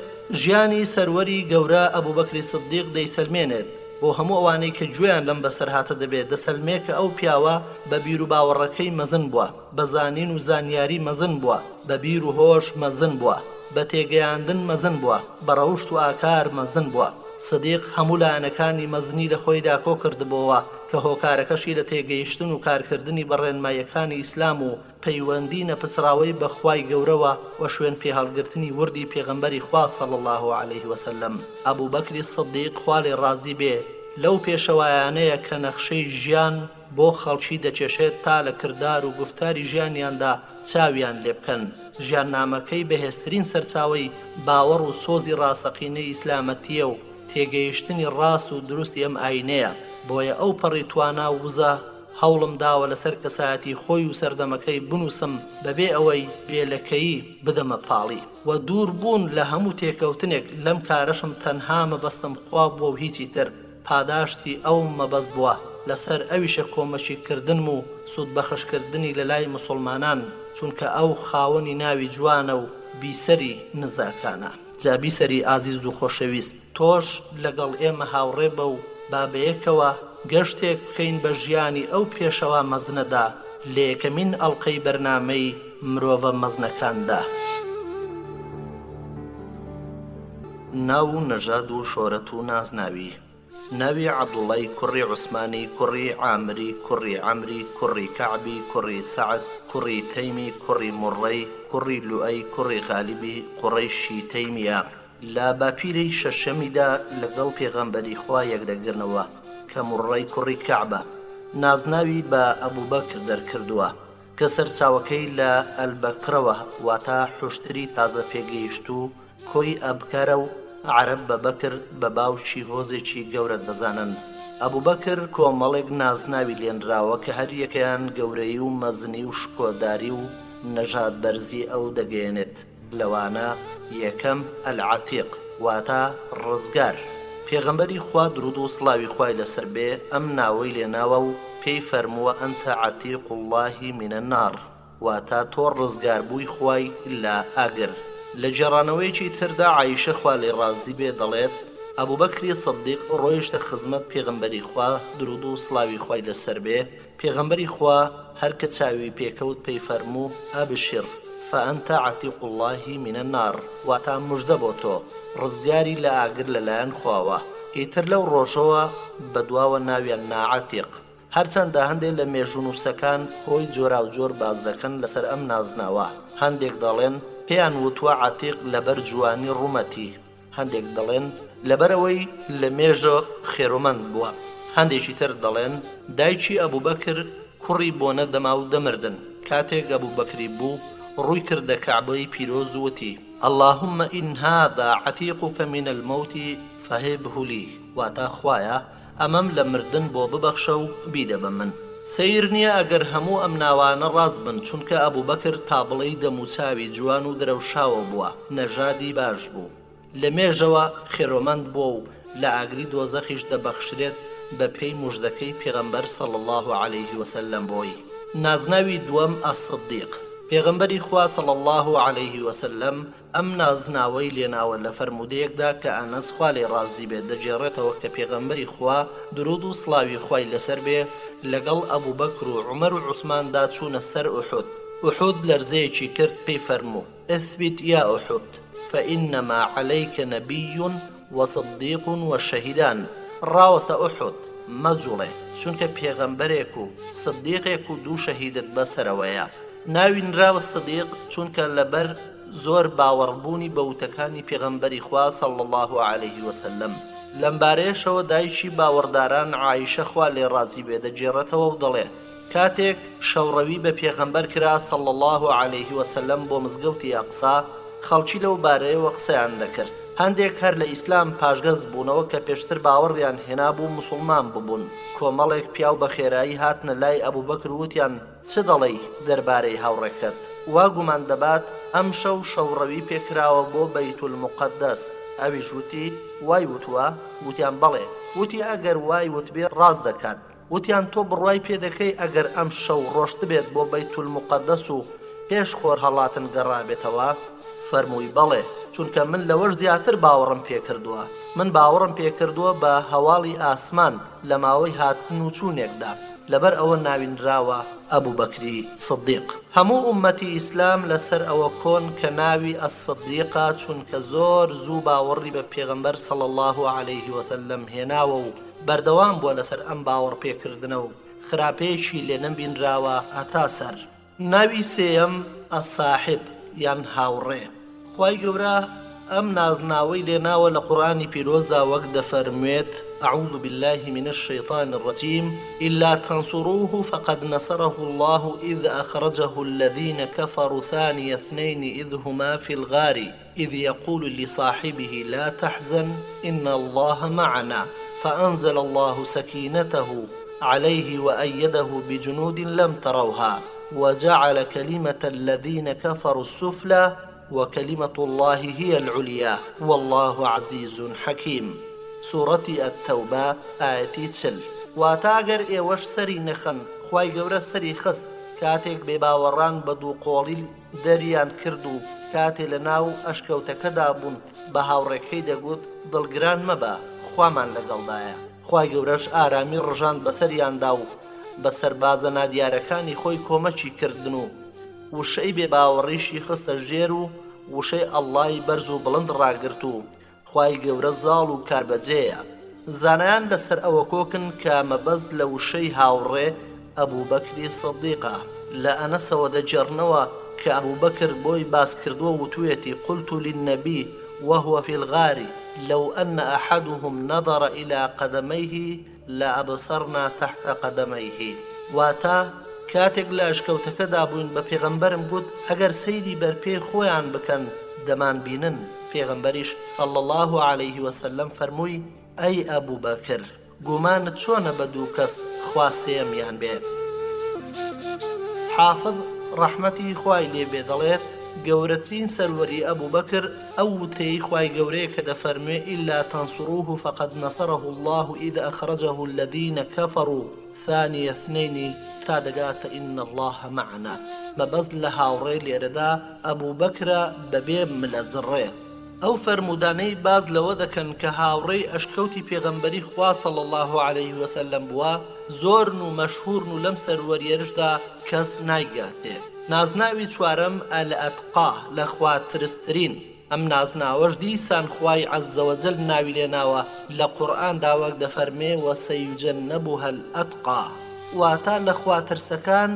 ژیانی سەروەری گەورە ئەبوبەکری سدیق دەیسەلمێنێت بۆ هەموو ئەوانەی کە گوێیان لەم بەسەر هاتە دەبێت دەسەلمێ کە ئەو پیاوە بە بیر و باوەڕەکەی مەزن بووە، بە زانین و زانیاری مەزن بووە، بە بیر و هۆش مەزن بووە، بە تێگەیاندن مەزن بووە، بە ڕەوشت و ئاکار مەزن بووە. سدیق هەموو لایەنەکانی مەزنی لە خۆیدا کۆ کردبەوە کە هۆکارەکەشی لە تێگەیشتن و کارکردنی بە ڕێنمایەکانی ئیسلام و پەیوەندی نەپسراوەی بە خوای گەورەوە و شوێن پێهەڵگرتنی وردی پێغەمبەری خوا صلی الله علیه وسلم. ئەبوبەکری سدیق خوا لێ ڕازی بێ لەو پێشەوایانەیە کە نەخشەی ژیان بۆ خەڵکی دەچێشێت تا لە کردار و گفتاری ژیانیاندا چاویان لێ بکەن. ژیاننامەکەی بەهێزترین سەرچاوەی باوەڕ و سۆزی ڕاستەقینەی ئیسلامەتیە و تێگەیشتنی ڕاست و دروستی ئەم ئاینەیە. بۆیە ئەو پەڕی توانا وزە هەوڵم داوە لەسەر کەسایەتی خۆی و سەردەمەکەی بنووسم بەبێ ئەوەی بێلەکەیی بدەمە پاڵی و دوور بوون لە هەموو تێکەوتنێک لەم کارەشم تەنها مەبەستم خوا بووە و هیچی تر. پاداشتی ئەو مەبەست بووە لەسەر ئەویشە کۆمەچی کردنم و سوود بەخشکردنی لە لای مسلمانان چونکە ئەو خاوەنی ناوی جوانە و بیسەری نزاکانە. جا بیسەری ئازیز و خۆشەویست، تۆش لەگەڵ ئێمە هاوڕێ بە و بابەیەکەوە گەشتێک بکەین بە ژیانی ئەو پێشەوا مەزنەدا لە یەکەمین ئەڵقەی بەرنامەی مرۆڤە مەزنەکاندا. ناو و نەژاد و شۆرەت و نازناوی. ناوی عەبدوڵای کوڕی عوسمانی کوڕی عامری کوڕی عەمری کوڕی کەعبی کوڕی سەعد کوڕی تەیمی کوڕی موڕەی کوڕی لوئەی کوڕی غالیبی قوڕەیشی تەیمیە. لە باپیرەی شەشەمیدا لەگەڵ پێغەمبەری خوا یەکدەگرنەوە کە موڕەی کوڕی کەعبە. نازناوی بە ئەبوبەکر دەرکردووە کە سەرچاوەکەی لە ئەلبەکرەوە واتە حوشتری تازە پێگەیشت و کۆی ئەبکەرە و عەرەب بە بەکر بە باوکی هۆزێکی گەورە دەزانن. ئەبوبەکر کۆمەڵێک نازناوی لێنراوە کە هەر یەکەیان گەورەی و مەزنی و شکۆداری و نەژاد بەرزی ئەو دەگەێنێت. لەوانە یەکەم ئەلعەتیق واتە ڕزگار. پێغەمبەری خوا درود و سڵاوی خوای لەسەر بێ ئەم ناوەی لێناوە و پێی فەرمووە ئەنتە عەتیق اللهی من النار واتە تۆ ڕزگار بووی خوای لە ئاگر. لە جێڕانەوەیەکی تردا عایشە خوا لێ ڕازی بێ دەڵێت ئەبوبەکری سدیق ڕۆیشتە خزمەت پێغەمبەری خوا درود و سڵاوی خوای لەسەر بێ. پێغەمبەری خوا هەر کە چاوی پێکەوت پێی فەرموو ئەبشر فأنت عتیق الله من النار واتە موژدە بۆ تۆ ڕزگاری لە ئاگر لەلایەن خواوە. ئیتر لەو ڕۆژەوە بەدواوە ناویان ناعەتیق. هەرچەندە هەندێک لە مێژوونووسەکان هۆی جۆرا و جۆر باز دەکەن لەسەر ئەم نازناوە. هەندێک دەڵێن پێیان وتووە عەتیق لەبەر جوانی ڕوومەتی، هەندێک دەڵێن لەبەرەوەی لە مێژە خێرومەند بووە، هەندێکی تر دەڵێن دایکی ئەبوبەکر کوڕی بۆنە دەما و دەمردن. کاتێک ئەبوبەکری بوو ڕووی کردە کەعبەی پیرۆز وتی اللهم إن هذا عتيقك من الموت فهبه لي واتە خوایە ئەمەم لە مردن بۆ ببەخشە و بیدە بە من. سەیر نییە ئەگەر هەموو ئەم ناوانە ڕاست بن چونکە ئەبوبەکر تابڵەی دەموچاوی جوان و درەوشاوە بووە، نەژادی باش بوو. لە مێژەوە خێرۆمەند بووە و لە ئاگری دۆزەخیش دەبەخشرێت بە پێی موژدەکەی پێغەمبەر صلی الله عليه وسلم بۆی. نازناوی دووەم ئەسدیق. پێغەمبەری خوا صلی الله عليه وسلم ئەم نازناوەی لێناوە لە فەرمودەیەکدا کە ئەنەس خوا لێ ڕازی بێت دەجێڕێتەوە کە پێغەمبەری خوا درود و سڵاوی خوای لەسەر بێ لەگەڵ ئەبوو بەکر و عومەر و عوسماندا چوونە سەر ئوحود. ئوحود لەرزەیەکی کرد پێی فەرموو: اثبت يا أحد فإنما عليك نبي وصديق وشهيدان. ڕاوەستە ئوحود مەجوڵێ، چونکە پێغەمبەرێک و سدیقێک و دوو شەهیدت بەسەرەوەیە. ناوی نراوە سدیق چونکە لەبەر زۆر باوەڕبوونی بە وتەکانی پێغەمبەری خوا صلی الله عليه وسلم. لەمبارەیەشەوە دایکی باوەڕداران عایشە خوا لێ ڕازی بێ دەجێڕێتەوە و دەڵێ کاتێک شەوڕەوی بە پێغەمبەر کرا صلی الله عليه وسلم بۆ مزگەوتی ئەقسا، خەڵکی لەو بارەیەوە قسەیان دەکرد. هەندێک هەر لە ئیسلام پاشگەز بوونەوە کە پێشتر باوەڕیان هێنابوو مسلمان ببوون. کۆمەڵێک پیاو بە خێرایی هاتنە لای ئەبوو بەکر وتیان چ دەڵێی دەربارەی هاوڕێکەت؟ وا گومان دەبات ئەم شەو شەوڕەوی پێکراوە بۆ بەیت المقەدەس. ئەویش وتی وای وتووە؟ وتیان بەڵێ. وتی ئەگەر وای وتبێ ڕاست دەکات. وتیان تۆ بڕوای پێ دەکەی ئەگەر ئەم شەو ڕۆشت بێت بۆ بەیت المقەدەس و پێش خۆر هەڵاتن گەڕابێتەوە؟ فەرمووی بەڵێ، چونکە من لەوەش زیاتر باوەڕم پێکردووە. من باوەڕم پێکردووە بە هەواڵی ئاسمان لە ماوەی هاتن و چوونێکدا. لەبەر ئەوە ناوینراوە ئەبوو بەکری سدیق. هەموو ئومەتی ئیسلام لەسەر ئەوە کۆن کە ناوی ئەسدیقا، چونکە زۆر زوو باوەڕی بە پێغەمبەر صلی الله عليه وسلم هێناوە و بەردەوام بووە لەسەر ئەم باوەڕ پێکردنە و خراپەیەکی لێ نەبینراوە هەتا سەر. ناوی سێیەم ئەساحب یان هاوڕێ. خوای گەورە ئەم نازناوەی لێناوە لە قورئانی پیرۆزدا وەک دەفەرموێت: أعوذ بالله من الشيطان الرجيم إلا تنصروه فقد نصره الله إذ أخرجه الذين كفروا ثاني اثنين إذ هما في الغار إذ يقول لصاحبه لا تحزن إن الله معنا فأنزل الله سكينته عليه وأيده بجنود لم تروها وجعل كلمة الذين كفروا السفلى وكلمة الله هي العليا والله عزيز حكيم. سورة التوبة آية 40. واتاگر ئێوەش سەری نەخەن، خوای گەورە سەری خست کاتێک بێباوەڕان بە دووقۆڵی دەریان کرد و کاتێ لە ناو ئەشکەوتەکەدا بوون بە هاوڕێکەکەی دەگوت دڵگران مەبە، خوامان لەگەڵدایە. خوای گەورەش ئارامی ڕژاند بەسەریاندا و بە سەربازە نادیارەکانی خۆی کۆمەکی کردن و وشەی بێباوەڕیشی خستە ژێر و وشەی ئەڵڵای بەرز و بڵند ڕاگرت و خوای گەورە زاڵ و کاربەجێیە. زانایان لەسەر ئەوە کۆکن کە مەبەست لە وشەی هاوڕێ ئەبوو بەکری سدیقە. لە ئەنەسەوە دەجێڕنەوە کە ئەبوو بەکر بۆی باس کردووە وتوێتی قلت للنبي وهو في الغار لو أن أحدهم نظر إلى قدميه لأبصرنا تحت قدميه. واتا کاتێک لە ئەشکەوتەکەدا بووین بە پێغەمبەرم گوت ئەگەر سەیری بەرپێ خۆیان بکەن دەمان بینن. پێغەمبەریش صلی الله عليه وسلم فەرمووی ئەی ئەبوو بەکر، گومانت چۆنە بە دوو کەس خوا سێمیان بێ؟ حافظ ڕەحمەتی خوای لێبێ دەڵێت گەورەترین سەروەری ئەبوو بەکر ئەو وتەی خوای گەورەیە کە دەفەرموێ إلا تنصروه فقد نصره الله إذ أخرجه الذين كفروا ثاني اثنين تا دەگاتە إن الله معنا. مەبەست لە هاوڕێ لێرەدا ئەبوو بەکرە بەبێ ملەجڕێ. ئەو فەرمودانەی باز لەوە دەکەن کە هاوڕێی ئەشکەوتی پێغەمبەری خوا صلی الله عليه وسلم بووە، زۆرن و مەشهورن و لەم سەروەریەشدا کەس نایگاتێ. نازناوی چوارەم ئەلئەتقا لە خواترسترین. ئەم نازناوەش دیسان خوای عەزەوەجەل ناوی لێناوە لە قورئاندا وەک دەفەرمێ وەسەیجەنەبوها الئەتقا، واتە لە خواترسەکان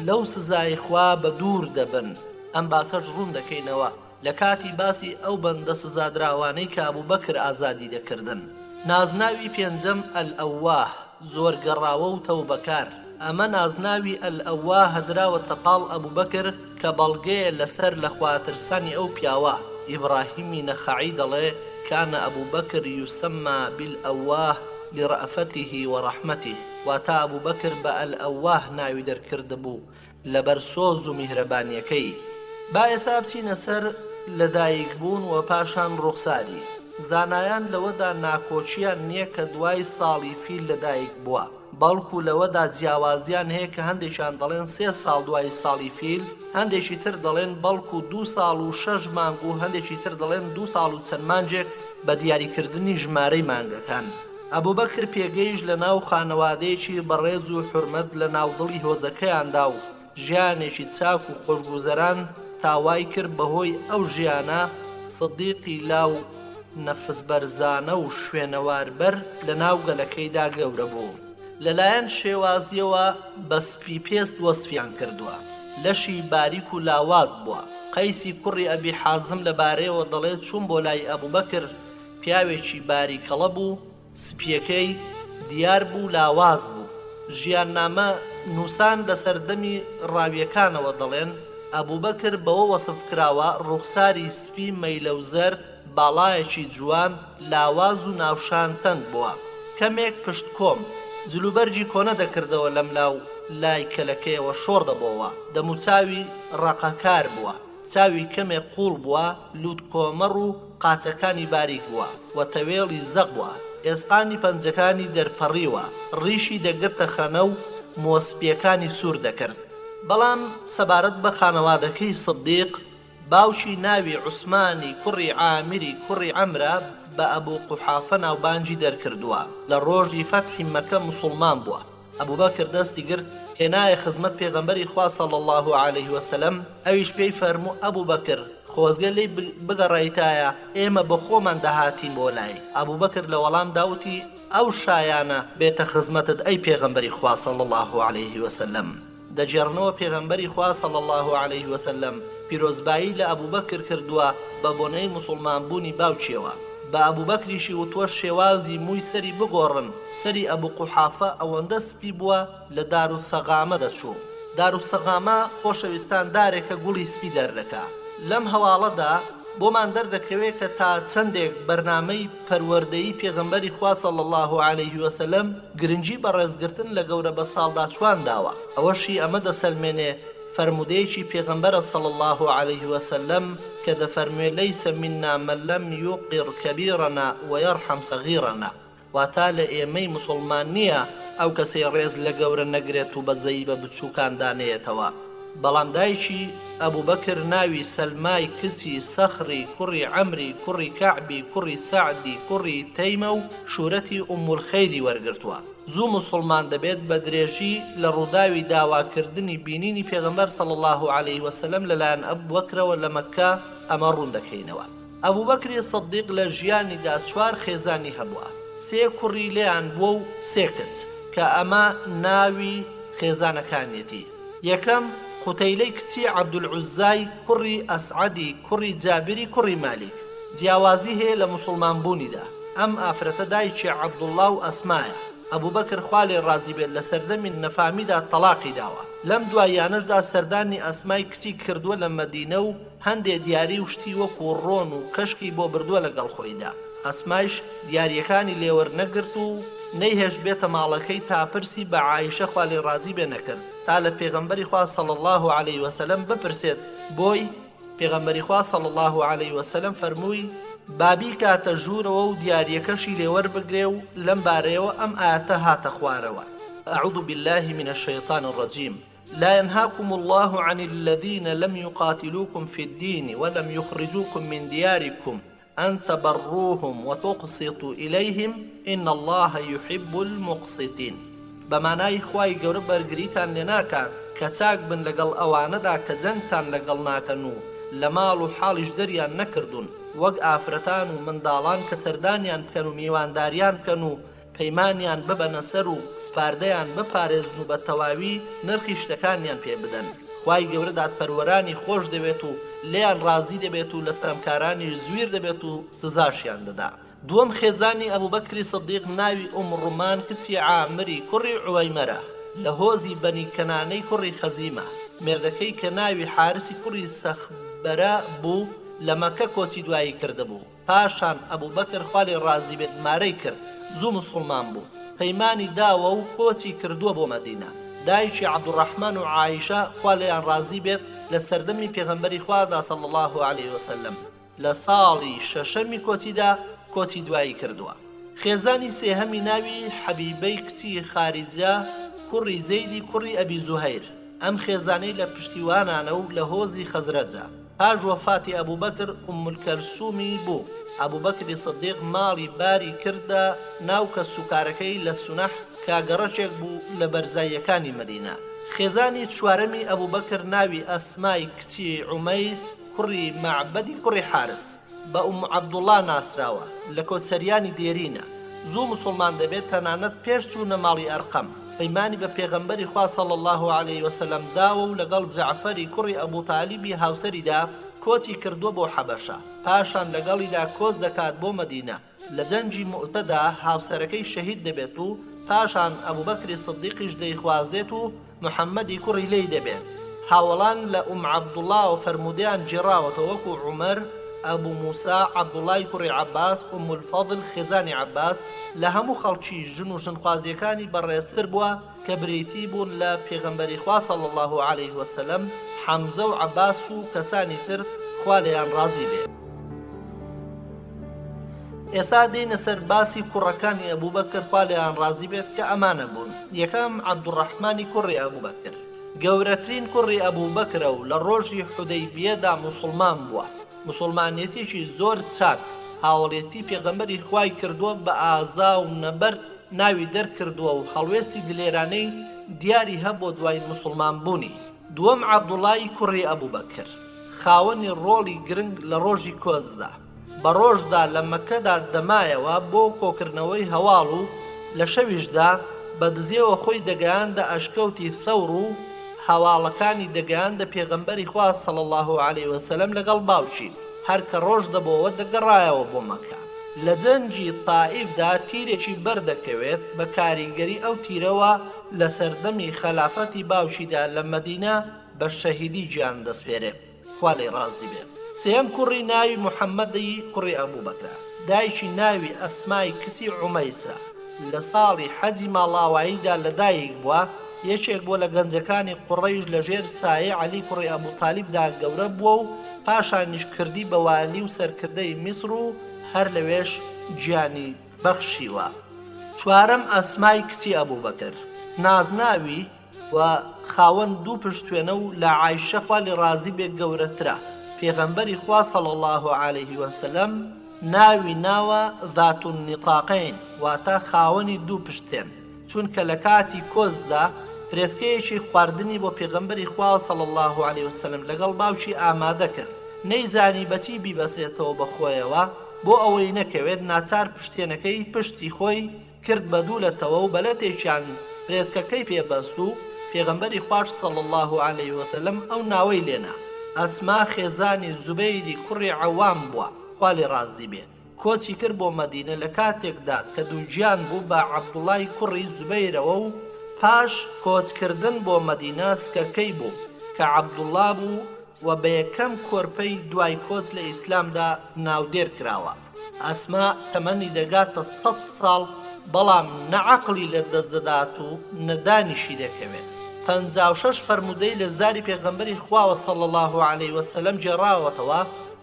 لەو سزای خوا بە دوور دەبن. ئەم باسەش ڕوون دەکەینەوە لە کاتی باسی ئەو بەندە سزادراوانەی کە ئەبوو بەکر ئازادی دەکردن. نازناوی پێنجەم ئەلئەواه، زۆر گەڕاوە و تەوبەکار. ئەمە نازناوی ئەلئەواه هەدراوەتە پاڵ ئەبوو بەکر کە بەڵگەیە لەسەر لە خواترسانی ئەو پیاوە. ئیبراهیمی نەخەعی دەڵێ کانە ئەبوو بەکر یوسەما بالئەواه لرأفته ورحمته، واتا ئەبوو بەکر بە ئەلئەواه ناوی دەرکرد بوو لەبەر سۆز و میهرەبانیەکەی. با ئێستا بچینە سەر لەدایک بوون و پاشان ڕوخساری. زانایان لەوەدا ناکۆچیان نییە کە دوای ساڵی فیل لەدایک بووە، بەڵکو لەوەدا جیاوازیان هەیە کە هەندێکیان دەڵێن 3 ساڵ دوای ساڵی فیل، هەندێکی تر دەڵێن بەڵکو 2 ساڵ و 6 مانگ و هەندێکی تر دەڵێن 2 ساڵ و چەند مانجێک بە دیاریکردنی ژمارەی مانگەکان. ئەبوبەکر پێگەیش لە ناو خانەوادەیەکی بەڕێز و حورمەت لە ناودڵی هۆزەکەیاندا و ژیانێکی چاک و خۆشگوزەران تاوای کرد بەهۆی ئەو ژیانە. سدیقی لاو نەفس بەرزانە و شوێنەواربەر لە ناو گەلەکەیدا گەورە بوو. لەلایەن شێوازیەوە بە سپی پێست وەسفیان کردووە، لەشی باریک و لاواز بووە. قەیسی کوڕی ئەبی حازم لەبارەیەوە دەڵێت چوون بۆ لای ئەبوبەکر، پیاوێکی باریکەڵە بوو، سپیەکەی دیار بوو لاواز بوو. ژیاننامە نووسان لە سەردەمی ڕاویەکانەوە دەڵێن ئەبوبەکر بەوە وەسف کراوە ڕوخساری سپی مەیلەوزەر، باڵایەکی جوان، لاواز و ناوشان تەنگ بووە، کەمێک پشت کۆم، جلوبەرجی کۆنە دەکردەوە لەم لاو لای کەلەکەیەوە شۆڕ دەبەوە، دەموچاوی ڕەقەکار بووە، چاوی کەمێک قوڵ بووە، لووت کۆمەڕ و قاچەکانی باریک بووە و تەوێڵی زەق بووە، ئێسقانی پەنجەکانی دەرپەڕیوە، ڕیشی دەگرتە خەنە و مۆسپیەکانی سوور دەکرد. بەڵام سەبارەت بە خانەوادەکەی سدیق، باوکی ناوی عوسمانی کوڕی عامری کوڕی عەمرە بە ئەبوو قوحافە ناوبانجی دەرکردووە، لە ڕۆژی فەتحی مەکە موسڵمان بووە. ئەبوبەکر دەستی گرت هێنایە خزمەت پێغەمبەری خوا صلی الله علیه وسلم. ئەویش پێی فەرموو ئەبوبەکر خۆزگە لێی بگەڕێیتایە، ئێمە بە خۆمان دەهاتین بۆ لای. ئەبوبەکر لە وەڵام داوتی ئەو شایانە بێتە خزمەتت ئەی پێغەمبەری خوا صلی الله علیه وسلم. دەجێڕنەوە پێغەمبەری خوا صلی الله علیه وسلم پیرۆزبایی لە ئەبوبەکر کردووە بە بۆنەی موسڵمانبوونی باوکیەوە. بە ئەبوبەکریشی وتوە شێوازی مووی سەری بگۆڕن. سەری ئەبوو قوحافە ئەوەندە سپی بووە لە دارولسەغامە دەچوو. دارولسەغامە خۆشەویستان دارێکە گوڵی سپی دەردەکا. لەم هەواڵەدا بۆمان دەردەکەوێت کە تا چەندێک بەرنامەی پەروەردەیی پێغەمبەری خوا صلی الله علیه وسلم گرنگی بە ڕێزگرتن لە گەورە بە ساڵدا چوان داوە. ئەوەشی ئەمە دەسەلمێنێ فەرمودەیەکی پێغەمبەر صلی الله علیه وسلم کە دەفەرموێ لەیسە منا من لەم یوقر کەبیرەنا وەیەرحەم سەغیرەنا، واتە لە ئێمەی موسڵمان نییە ئەو کەسەی ڕێز لە گەورە نەگرێت و بەزەی بە بچووکان دانێتەوە. بەڵام دایکی ئەبوبەکر ناوی سەلمای کچی سەخری کوڕی عەمری کوڕی کەعبی کوڕی سەعدی کوڕی تەیمە و شوورەتی ئومولخەیری وەرگرتووە. زوو موسڵمان دەبێت بە درێژی لە ڕووداوی داواکردنی بینینی پێغەمبەر صلی الله علیه وسلم لەلایەن ئەبوبەکرەوە لە مەککە ئەمە ڕوون دەکەینەوە. ئەبوبەکری سدیق لە ژیانیدا 4 خێزانی هەبووە، 3 کوڕی لێیان بووە و 3 کچ، کە ئەمە ناوی خێزانەکانیەتی. یەکەم قوتەیلەی کچی عەبدولعوزای کوڕی ئەسعەدی کوڕی جابری کوڕی مالیک، جیاوازی هەیە لە موسڵمانبوونیدا. ئەم ئافرەتە دایکی عەبدوڵڵا و ئەسمایە. ئەبوبەکر خوا لێ ڕازی بێت لە سەردەمی نەفامیدا تەلاقی داوە. لەم دوایانەشدا سەردانی ئەسمای کچی کردووە لە مەدینە و هەندێک دیاری و شتی وەکو ڕۆن و کەشکی بۆ بردووە لەگەڵ خۆیدا. ئەسمایش دیاریەکانی لێوەرنەگرت و نەیهێش بێتە ماڵەکەی تاپرسی بە عایشە خوا لێ ڕازی بێ نەکرد تا لە پێغەمبەری خوا صلی الله علیه وسلم بپرسێت. بۆی پێغەمبەری خوا صلی الله علیه وسلم فەرمووی بابی کاتە ژوورەوە و دیاریەکەشی لێوەربگرێ و لەم بارەیەوە ئەم ئاەتە هاتە خوارەوە. أعوذ بالله من الشيطان الرجيم لا ينهاكم الله عن الذين لم يقاتلوكم في الدين ولم يخرجوكم من دياركم أن تبروهم وتقسطوا إليهم إن الله يحب المقسطين. بمعنای خوای گەورە بەرگریتان لێ ناکات کە چاک بن لەگەڵ ئەوانەدا کە جەنگتان لەگەڵ ناکەن و لە ماڵ و حاڵیش دەریان نەکردوون، وەک ئافرەتان و منداڵان کە سەردانیان بکەن و میوانداریان بکەن و پەیمانیان ببەنە سەر و سپاردەیان بپارێزن و بە تەواوی نرخی شتەکانیان پێ بدەن. خوای گەورە دادپەروەرانی خۆش دەبێت و لێیان ڕازی دەبێت و لە ستەمکارانی زویر دەبێت و سزاشیان دەدا. دووەم خێزانی ئەبوبەکری سدیق ناوی ڕومان کچی عامری کوڕی عوەیمەرە لە هۆزی بەنی کەنانەی کوڕی خەزیمە. مێردەکەی کە ناوی حارسی کوڕی سەخبەرە بوو لە مەکە کۆچی دوایی کردهبوو. پاشان ئەبوبەکر خوا لێ ڕازی بێت مارەی کرد، زوو موسڵمان بوو، پەیمانی داوە و کۆچی کردووە بۆ مەدینە. دایکی عەبدوڕەحمان و عایشە خوا لێیان ڕازی بێت لە سەردەمی پێغەمبەری خوادا صلی الله علیه وسلم لە ساڵی شەشەمی کۆچیدا کۆچی دوایی کردووە. خێزانی سێهەمی ناوی حەبیبەی کچی خارجە کوڕی زەیدی کوڕی ئەبی زوهەیر. ئەم خێزانەی لە پشتیوانانە و لە هۆزی خەزرەجە. پاش وەفاتی ئەبوبەکر ئومولکەلسومی بوو. ئەبوبەکری سەدیق ماڵی باری کردە ناو کە سوکارەکەی لە سونەح کاگەڕەشێک بوو لە بەرزاییەکانی مەدینە. خێزانی چوارەمی ئەبوبەکر ناوی ئەسمای کچی عومەیس کوڕی مەعبەدی کوڕی حارس بە عەبدوڵڵا ناسراوە لە کۆچەریانی دێرینە. زوو مسلمان دەبێت تەنانەت پێش چوونە ماڵی ئەرقەم پەیمانی بە پێغەمبەری خوا صلی الله علیه وسلم داوە و لەگەڵ جەعفەری کوڕی ئەبوو تالیبی هاوسەریدا کۆچی کردووە بۆ حەبەشە. پاشان لەگەڵیدا کۆچ دەکات بۆ مەدینە. لە جەنگی مؤتەدا هاوسەرەکەی شەهید دەبێت و پاشان ئەبوبەکری سدیقیش دەیخوازێت و محەممەدی کوڕی لێی دەبێت. هاوڵان لە عەبدوڵڵا و فەرمودیان جێراوەتەوە وەکو عومەر، ئەبوو موسا، عەبدوڵڵای کوڕی عەباس، ئومولفەضل خێزانی عەباس لە هەموو خەڵکی ژن و ژنخوازیەکانی بەڕێزتر بووە کە بریتی بوون لە پێغەمبەری خوا صلی الله علیه وسلم، حەمزە و عەباس و کەسانی تر خوا لێیان ڕازی بێت. ئێستا دێنە سەر باسی کوڕەکانی ئەبوبەکر خوا لێیان ڕازی بێت کە ئەمانە بوون. یەکەم عەبدوڕەحمانی کوڕی ئەبوبەکر، گەورەترین کوڕی ئەبوبەکرە و لە ڕۆژی حودەیبیەدا موسڵمان بووە. مسلمانێتیشی زۆر چاک هاوڵێتی پێغەمبەری خوای کردووە بە ئازا و نەبەر ناوی دەرکردووە و هەڵوێستی دلێرانەی دیاری هەبوو دوای مسلمان بوونی. دووەم عەبدوڵڵای کوڕی ئەبوبەکر، خاوەنی ڕۆڵی گرنگ لە ڕۆژی کۆزدا. بە ڕۆژدا لە مەکەدا دەمایەوە بۆ کۆکردنەوەی هەواڵ و لە شەویشدا بە دزیەوە خۆی دەگەیاندە ئەشکەوتی ثەور و هەواڵەکانی دەگەیاندە پێغەمبەری خوا صلی الله علیه وسلم لەگەڵ باوکی، هەر کە ڕۆژ دەبەوە دەگەڕایەوە بۆ مەکە. لە جەنگی تائیفدا تیرێکی بەردەکەوێت بە کاریگەری ئەو تیرەوە لە سەردەمی خەلافەتی باوکیدا لە مەدینە بە شەهیدی گیان دەسپێرێت، خوا لێی ڕازی بێت. سێم کوڕی ناوی محەممەدی کوڕی ئەبوبەکرە، دایکی ناوی ئەسمای کچی عومەیسە. لە ساڵی حەجی ماڵاواییدا لەدایک بووە. یەکێک بۆ لە گەنجەکانی قوڕەیش لە ژێر سایە عەلی کوڕی ئەبوو تالیبدا گەورە بووە و پاشانیش کردی بە والی و سەرکردەی میسر و هەر لەوێش گیانی بەخشیوە. چوارەم ئەسمای کچی ئەبوبەکر، نازناوی و خاوەن دوو پشتوێنە و لە عایشە خوا لێی ڕازی بێ گەورەترە. پێغەمبەری خوا صلی الله علیه وسلم ناوی ناوە ذات النطاقین، واتە خاوەنی دوو پشتێن، چونکە لە کاتی کۆزدا فرێسکەیەکی خواردنی بۆ پێغەمبەری خوا صلی الله علیه وسلم لەگەڵ باوکی ئامادە کرد. نەیزانی بەچی بیبەستێتەوە بەخۆیەوە، بۆ ئەوەی نەکەوێت ناچار پشتێنەکەی پشتی خۆی کرد بە دوولەتەوە و بەلەتێکیان فرێسکەکەی پێبەست و پێغەمبەری خوای صلی الله علیه وسلم ئەو ناوەی لێنا. ئەسما خێزانی زوبەیری کوڕی عەوام بووە، خوا لێی ڕازی بێت. کۆچی کرد بۆ مەدینە لە کاتێکدا کە دووگیان بوو بە عەبدوڵڵای کوڕی زوبەیرەوە و پاش کۆچکردن بۆ مەدینە سکەکەی بوو کە عەبدوڵڵا بوو و بە یەکەم کۆرپەی دوای کۆچ لە ئیسلامدا ناودێر کراوە. ئەسما تەمەنی دەگاتە 100 ساڵ، بەڵام نەعەقڵی لە دەست دەدات و نەدانیشی دەکەوێت. 56 فەرمودەی لە زاری پێغەمبەری خواوە صلی الله علیه وسلم جێڕاوەتەوە.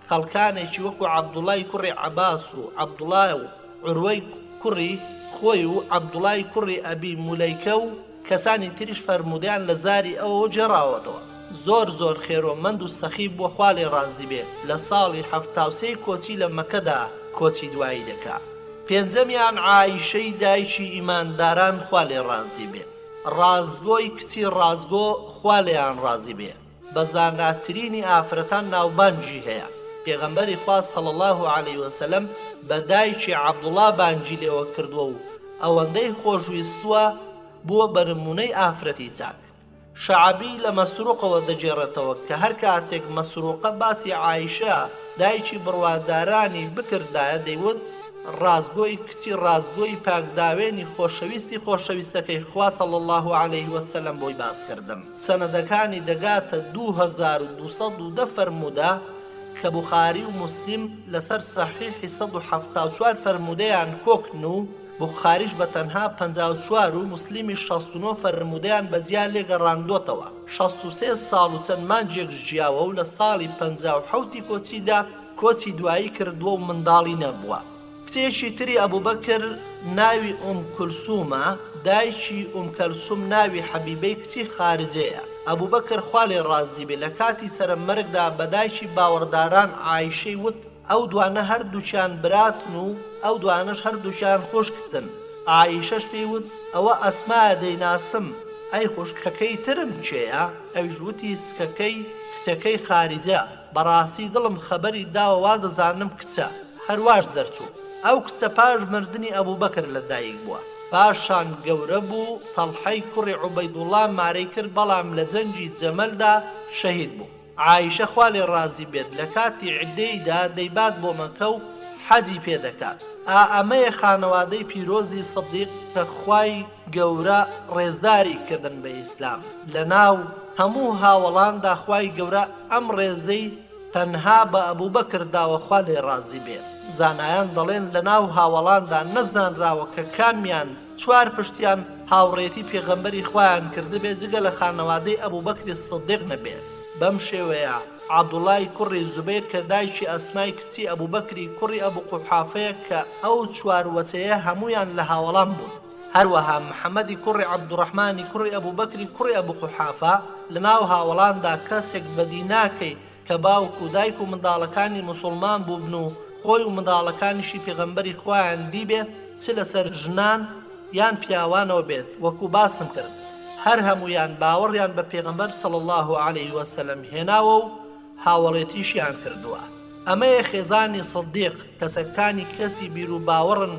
خەڵکانێکی وەکو عەبدوڵای کوڕی عەباس و عەبدوڵای و عوروەی کوڕی خۆی و عەبدوڵای کوڕی ئەبی مولەیکە و کەسانی تریش فەرمودیان لە زاری ئەوە جێڕاوەتەوە. زۆر خێرۆمەند و سەخی بووە، خوا لێی ڕازی بێت. لە ساڵی 73 کۆچی لە مەکەدا کۆچی دوایی دەکات. پێنجەمیان عایشەی دایکی ئیمانداران خوا لێی ڕازی بێت. ڕازگۆی کچی ڕازگۆ خوا لێیان ڕازی بێت. بە زاناترینی ئافرەتان ناوبانجی هەیە. پێغەمبەری خوا صلی الله علیه وسلم بە دایکی عەبدوڵڵا بانجی لێوە کردووە و ئەوەندەی خۆشویستووە بووە بە نمونەی ئافرەتی چاک. شەعبی لە مەسروقەوە دەجێڕێتەوە کە هەر کاتێک مەسروقە باسی عایشە دایکی بڕوادارانی بکردایە دەیوت ڕازگۆی کچی ڕازگۆی پاکداوێنی خۆشەویستی خۆشەویستەکەی خوا صلی الله علیه وسلم بۆی باس کردم. سەنەدەکانی دەگاتە 2210 فەرموودە کە بوخاری و موسلیم لەسەر سەحیحی 174 فەرمودەیان کۆکن و بوخاریش بە تەنها 54 و مسلیمی 69 فەرمودەیان بەجیان لێگەڕاندۆتەوە. 63 ساڵ و چەند مانجێک ژیاوە و لە ساڵی 57 کۆچیدا کۆچی دوایی کردووە و منداڵی نەبووە. کچێکی تری ئەبوبەکر ناوی کولسومە، دایکی کەلسوم ناوی حەبیبەی کچی خارجەیە. ئەبوبەکر خوا لێ ڕازی بێ لە کاتی سەرمەرگدا بە دایکی باوەڕداران عایشەی وت ئەو دوانە هەردووچیان براتن و ئەو دوانەش هەردووچیان خوشکتن. عایشەش پێی وت ئەوە ئەسمایە دەیناسم، ئەی خوشکەکەی ترم کێیە؟ ئەویش وتی سکەکەی کچەکەی خارجە، بەڕاستی دڵم خەبەری داوە وا دەزانم کچە. هەرواش دەرچوو. ئەو کچە پاش مردنی ئەبوبەکر لەدایک بووە. پاشان گەورە بوو، تەڵحەی کوڕی عوبەیدوڵڵا مارەی کرد، بەڵام لە جەنگی جەمەلدا شەهید بوو. عایشە خوا لێ ڕازی بێت لە کاتی عیدەیدا دەیبات بۆ مەکە و حەجی پێدەکات. ئەمەیە خانەوادەی پیرۆزی سەدیق کە خوای گەورە ڕێزداری کردن بە ئیسلام. لە ناو هەموو هاوڵاندا خوای گەورە ئەم ڕێزەی تەنها بە ئەبوبەکر داوە، خوا لێ ڕازی بێت. زانایان دەڵێن لە ناو هاوڵاندا نەزانراوە کە کامیان چوار پشتیان هاوڕێتی پێغەمبەری خوایان کردبێت جگە لە خانەوادەی ئەبوبەکری سەدیق نەبێت. بەم شێوەیە عەبدوڵای کوڕی زوبەیر کە دایکی ئەسمای کچی ئەبوبەکری کوڕی ئەبو قوحافەیە کە ئەو چوار وەچەیە هەمویان لە هاوڵان بوون. هەروەها محەممەدی کوڕی عەبدوڕەحمانی کوڕی ئەبوبەکری کوڕی ئەبو قوحافە لە ناو هاوڵاندا کەسێک بەدی ناکەی کە باوک و دایک و منداڵەکانی موسڵمان بووبن و خۆی و منداڵەکانیشی پێغەمبەری خوایان دیبێ چ لەسەر ژنان یان پیاوانەوە بێت. وەکو باسم کرد هەر هەمویان باوەڕیان بە پێغەمبەر صلی الله علیه وسلم هێناوە و هاوڵێتیشیان کردووە. ئەمەیە خێزانی سەدیق، کەسەکانی کەسی بیر و باوەڕن،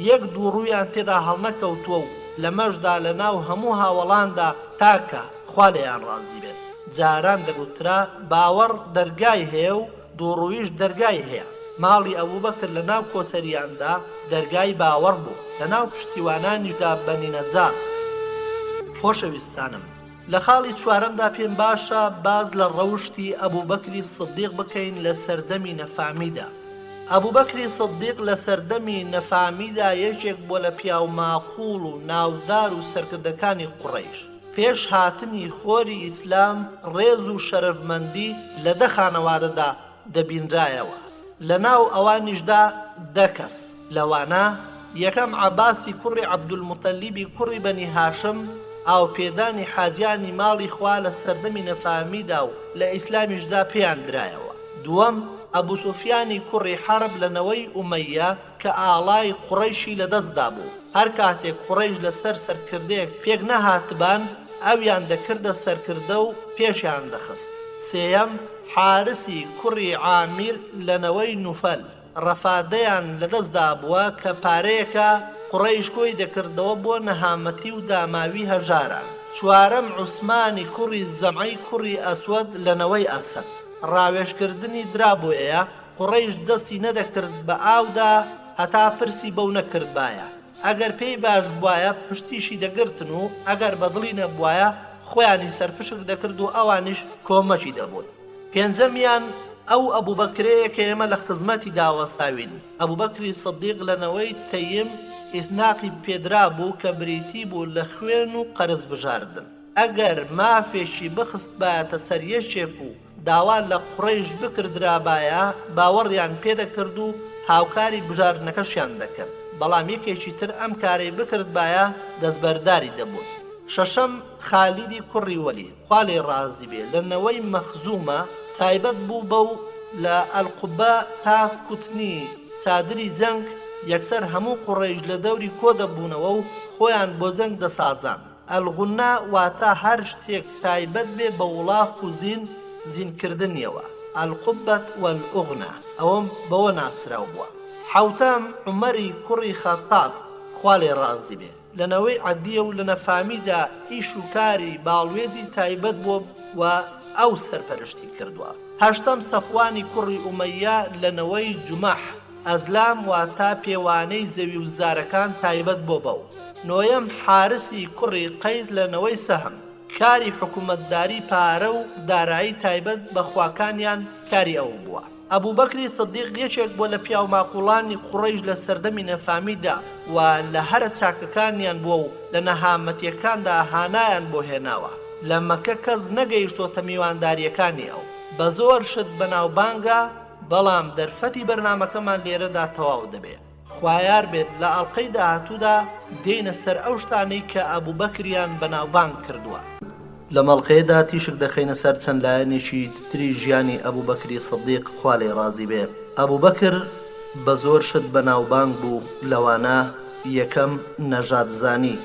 یەک دووڕوویان تێدا هەڵنەکەوتووە و لەمەشدا لە ناو هەموو هاوڵاندا تاکە خوا لێیان ڕازی بێت. جاران دەگوترا باوەڕ دەرگای هەیە و دووڕوویش دەرگای هەیە. ماڵی ئەبوبەکر لە ناو کۆچەریاندا دەرگای باوەڕ بوو، لە ناو پشتیوانانیشدا بەنی نەجار. خۆشەویستانم، لە خاڵی چوارەمدا پێم باشە باز لە ڕەوشتی ئەبوبەکری سەدیق بکەین لە سەردەمی نەفامیدا. ئەبوبەکری سەدیق لە سەردەمی نەفامیدا یەکێک بۆ لە پیاو ماقوڵ و ناودار و سەرکردەکانی قوڕەیش. پێش هاتنی خۆری ئیسلام ڕێز و شەرەفمەندی لە دە خانەوادەدا دەبینرایەوە. لە ناو ئەوانیشدا دە کەس لەوانە یەکەم عەباسی کوڕی عەبدولموتەلیبی کوڕی بەنی هاشم ئاو پێدانی حاجیانی ماڵی خوا لە سەردەمی نەفامیدا و لە ئیسلامیشدا پێیان درایەوە. دووەم ئەبوو سوفیانی کوڕی حەرب لەنەوەی ئومەیە کە ئاڵای قوڕەیشی لەدەستدا بوو. هەر کاتێک قوڕەیش لەسەر سەرکردەیەک پێک نەهاتبان ئەویان دەکردە سەرکردە و پێشیان دەخست. سێیەم حارسی کوڕی عامیر لەنەوەی نوفەل ڕەفادەیان لەدەستدا بووە کە پارەیەکە قوڕەیش کۆی دەکردەوە بۆ نەهامەتی و داماوی هەژاران. چوارەم عوسمانی کوڕی زەمعی کوڕی ئەسوەد لەنەوەی ئەسەد. ڕاوێژکردنی درا بۆ ئێە قوڕەیش دەستی نەدەکرد بە ئاودا هەتا پرسی بەو نەکردبایە. ئەگەر پێی باش بواە پشتیشی دەگرتن و ئەگەر بەدڵی نەبوایە خۆیانی سەرپشک دەکرد و ئەوانیش کۆمەچی دەبوون. پێنجەمیان ئەو ئەبوبەکرەیە کە ئێمە لە خزمەتی داوەستاوین. ئەبوبەکری سەدیق لەنەوەی تەیم ئیثناقی پێدرا بوو کە بریتی بوو لە خوێن و قەرز بژاردن. ئەگەر مافێکی بخست بایەتە سەر یەکێک و داوا لە قوڕەیش بکردرابایە باوەڕیان پێدەکرد و هاوکاری بژاردنەکەشیان دەکرد. بەڵام یەکێکی تر ئەم کارەی بکردبایە دەستبەرداری دەبوون. شەشەم خالیدی کوڕی وەلید خوا لێ ڕازی بێ لەنەوەی مەخزومە تایبەت بوو بەو لە ئەلقوبە تا کوتنی چادری جەنگ یەکسەر هەموو قوڕەیش لە دەوری کۆ دەبوونەوە و خۆیان بۆ جەنگ دەسازان. ئەلغونا واتە هەر شتێک تایبەت بێ بە وڵاق و زینکردنیەوە. ئەلقوبەت وەلئوغنا ئەوەم بەوە ناسراو بووە. حەوتەم عومەری کوڕی خەتاب خوا لێ ڕازی بێ لەنەوەی عەدیە و لە نەفامیدا ئیش و کاری باڵوێزی تایبەت بووە و ئەو سەرپەرشتی کردووە. هەشتەم سەفوانی کوڕی ئومەیە لەنەوەی جومەح ئەزلام واتە پێوانەی زەوی و زارەکان تایبەت بۆ بەو. نۆیەم حارسی کوڕی قەیز لەنەوەی سەهم کاری حکومەتداری پارە و دارایی تایبەت بە خواکانیان کاری ئەو بووە. ئەبوو بەکری سدیق یەکێک بۆ لە پیاو ماقوڵانی قوڕەیش لە سەردەمی نەفامیدا و لە هەرە چاکەکانیان بووە و لە نەهامەتیەکاندا هانایان بۆ هێناوە. لە مەکە کەس نەگەیشتۆتە میوانداریەکانی ئەو. بە زۆر شت بەناوبانگە، بەڵام دەرفەتی بەرنامەکەمان لێرەدا تەواو دەبێت. خوایار بێت لە ئەڵقەی داهاتوودا دێنە سەر ئەو شتانەی کە ئەبوو بەکریان بەناوبانگ کردووە. لە مەڵقەیەدا تیشک دەخەینە سەر چەند لایەنێکی تری ژیانی ئەبوو بەکری سدیق خوا لێی ڕازی بێ. ئەبوو بەکر بە زۆر شت بەناوبانگ بوو، لەوانە یەکەم نەژادزانی.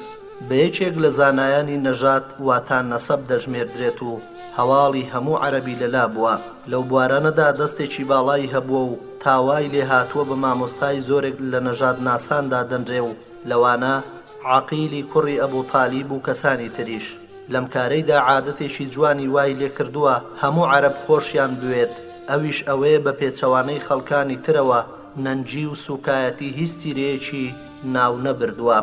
بە یەکێک لە زانایانی نەژاد واتان نەسەب دەژمێردرێت و هەواڵی هەموو عەرەبی لەلا بووە. لەو بوارانەدا دەستێکی باڵای هەبووە و تاوای لێ هاتووە بە مامۆستای زۆرێک لە نەژاد ناساندا دەنرێ و لەوانە عەقیلی کوڕی ئەبوو تالیب و کەسانی تریش. لەم کارەیدا عادەتێکی جوانی وای لێ کردووە هەموو عەرەب خۆشیان بوێت، ئەویش ئەوەیە بە پێچەوانەی خەڵکانی ترەوە نەنجی و سوکایەتی هیچ تیرەیەکی ناو نەبردووە.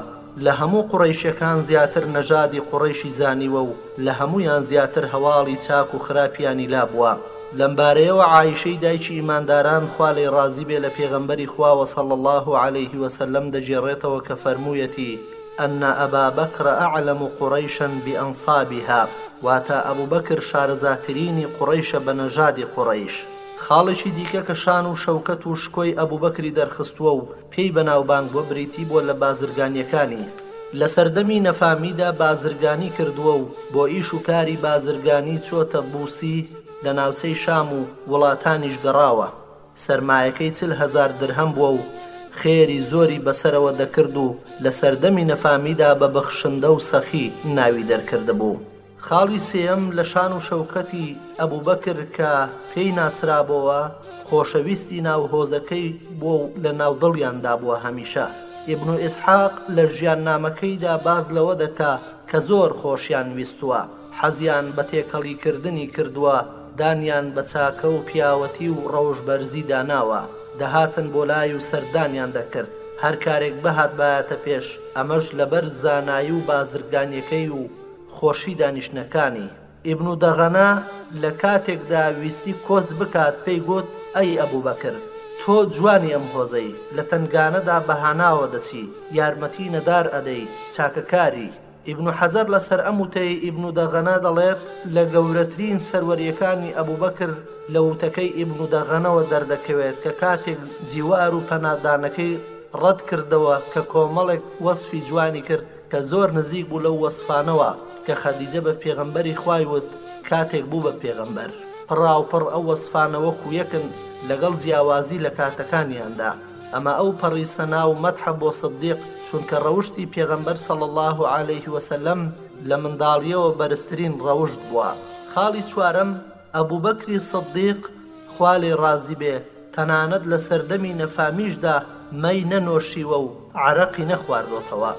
لە هەموو قوڕەیشەکان زیاتر نەژادی قوڕەیشی زانیوە و لە هەمویان زیاتر هەواڵی چاک و خراپیانی لابووە. لەم بارەیەوە عایشەی دایکی ئیمانداران خوا لێی ڕازی بێ لە پێغەمبەری خواوە صەڵی الله عەلەیه وسەلەم دەجێڕێتەوە کە فەرموویەتی أن أبا بكر أعلم قريشا بأنصابها، واتا أبو بكر شارزاتريني قريش بنجاد قريش. خاڵێکی دیکە کە شان و شەوکەت و شکۆی ئەبوو بەکری دەرخستووە و پێی بەناوبانگ بۆ بریتی بۆ لە بازرگانیەکانی. لە سەردەمی نەفامیدا بازرگانی کردووە و بۆ ئیش و کاری بازرگانی چۆتە بووسی لە ناوچەی شام و وڵاتانیش گەڕاوە. سەرمایەکەی 40,000 درهەم بووە و خێری زۆری بەسەرەوە دەکرد و لە سەردەمی نەفامیدا بە بەخشندە و سەخی ناوی دەرکردبوو. خاڵی سێەم لە شان و شەوکەتی ئەبوو بەکر کە پێی ناسرابەوە خۆشەویستی ناوهۆزەکەی بۆ لە ناودڵیاندا بووە هەمیشە. ئیبن ئیسحاق لە ژیاننامەکەیدا باز لەوە دەکا کە زۆر خۆشیان ویستووە، حەزیان بە تێکەڵیکردنی کردووە، دانیان بە چاکە و پیاوەتی و ڕەوشبەرزی داناوە، دەهاتن بۆ لای و سەردانیان دەکرد، هەر کارێک بەهات بایەتە پێش. ئەمەش لەبەر زانایی و بازرگانیەکەی و خۆشی دانیشتنەکانی. ئیبن دەغەنا لە کاتێکدا ویستی کۆچ بکات پێی گوت ئەی ئەبوو بەکر، تۆ جوانی ئەم هۆزەی، لە تنگانەدا بەهاناوە دەچی، یارمەتی نەدار ئەدەی، چاکەکاری. ئیبن حەجەر لەسەر ئەم وتەی ئیبن دەغەنا دەڵێت لە گەورەترین سەروەریەکانی ئەبوو بەکر لە وتەکەی ئیبن دەغەنەوە دەردەکەوێت کە کاتێک جیوار و پەنادانەکەی ڕەت کردەوە کە کۆمەڵێک وەسفی جوانی کرد کە زۆر نزیک بوو لەو وەسفانەوە کە خەدیجە بە پێغەمبەری خوای وت کاتێک بوو بە پێغەمبەر. پڕاوپڕ ئەو وەسفانە وەکو یەکن لەگەڵ جیاوازی لە کاتەکانیاندا. ئەمە ئەو پەڕیسەنا و مەدحە بۆ سدیق چونکە ڕەوشتی پێغەمبەر صەڵی الله عەلەیه وسەلەم لە منداڵیەوە بەرزترین ڕەوشت بووە. خاڵی چوارەم ئەبوو بەکری سدیق خوا لێی ڕازی بێ تەنانەت لە سەردەمی نەفامیشدا مەی نەنۆشیوە و عەرەقی نەخواردۆتەوە.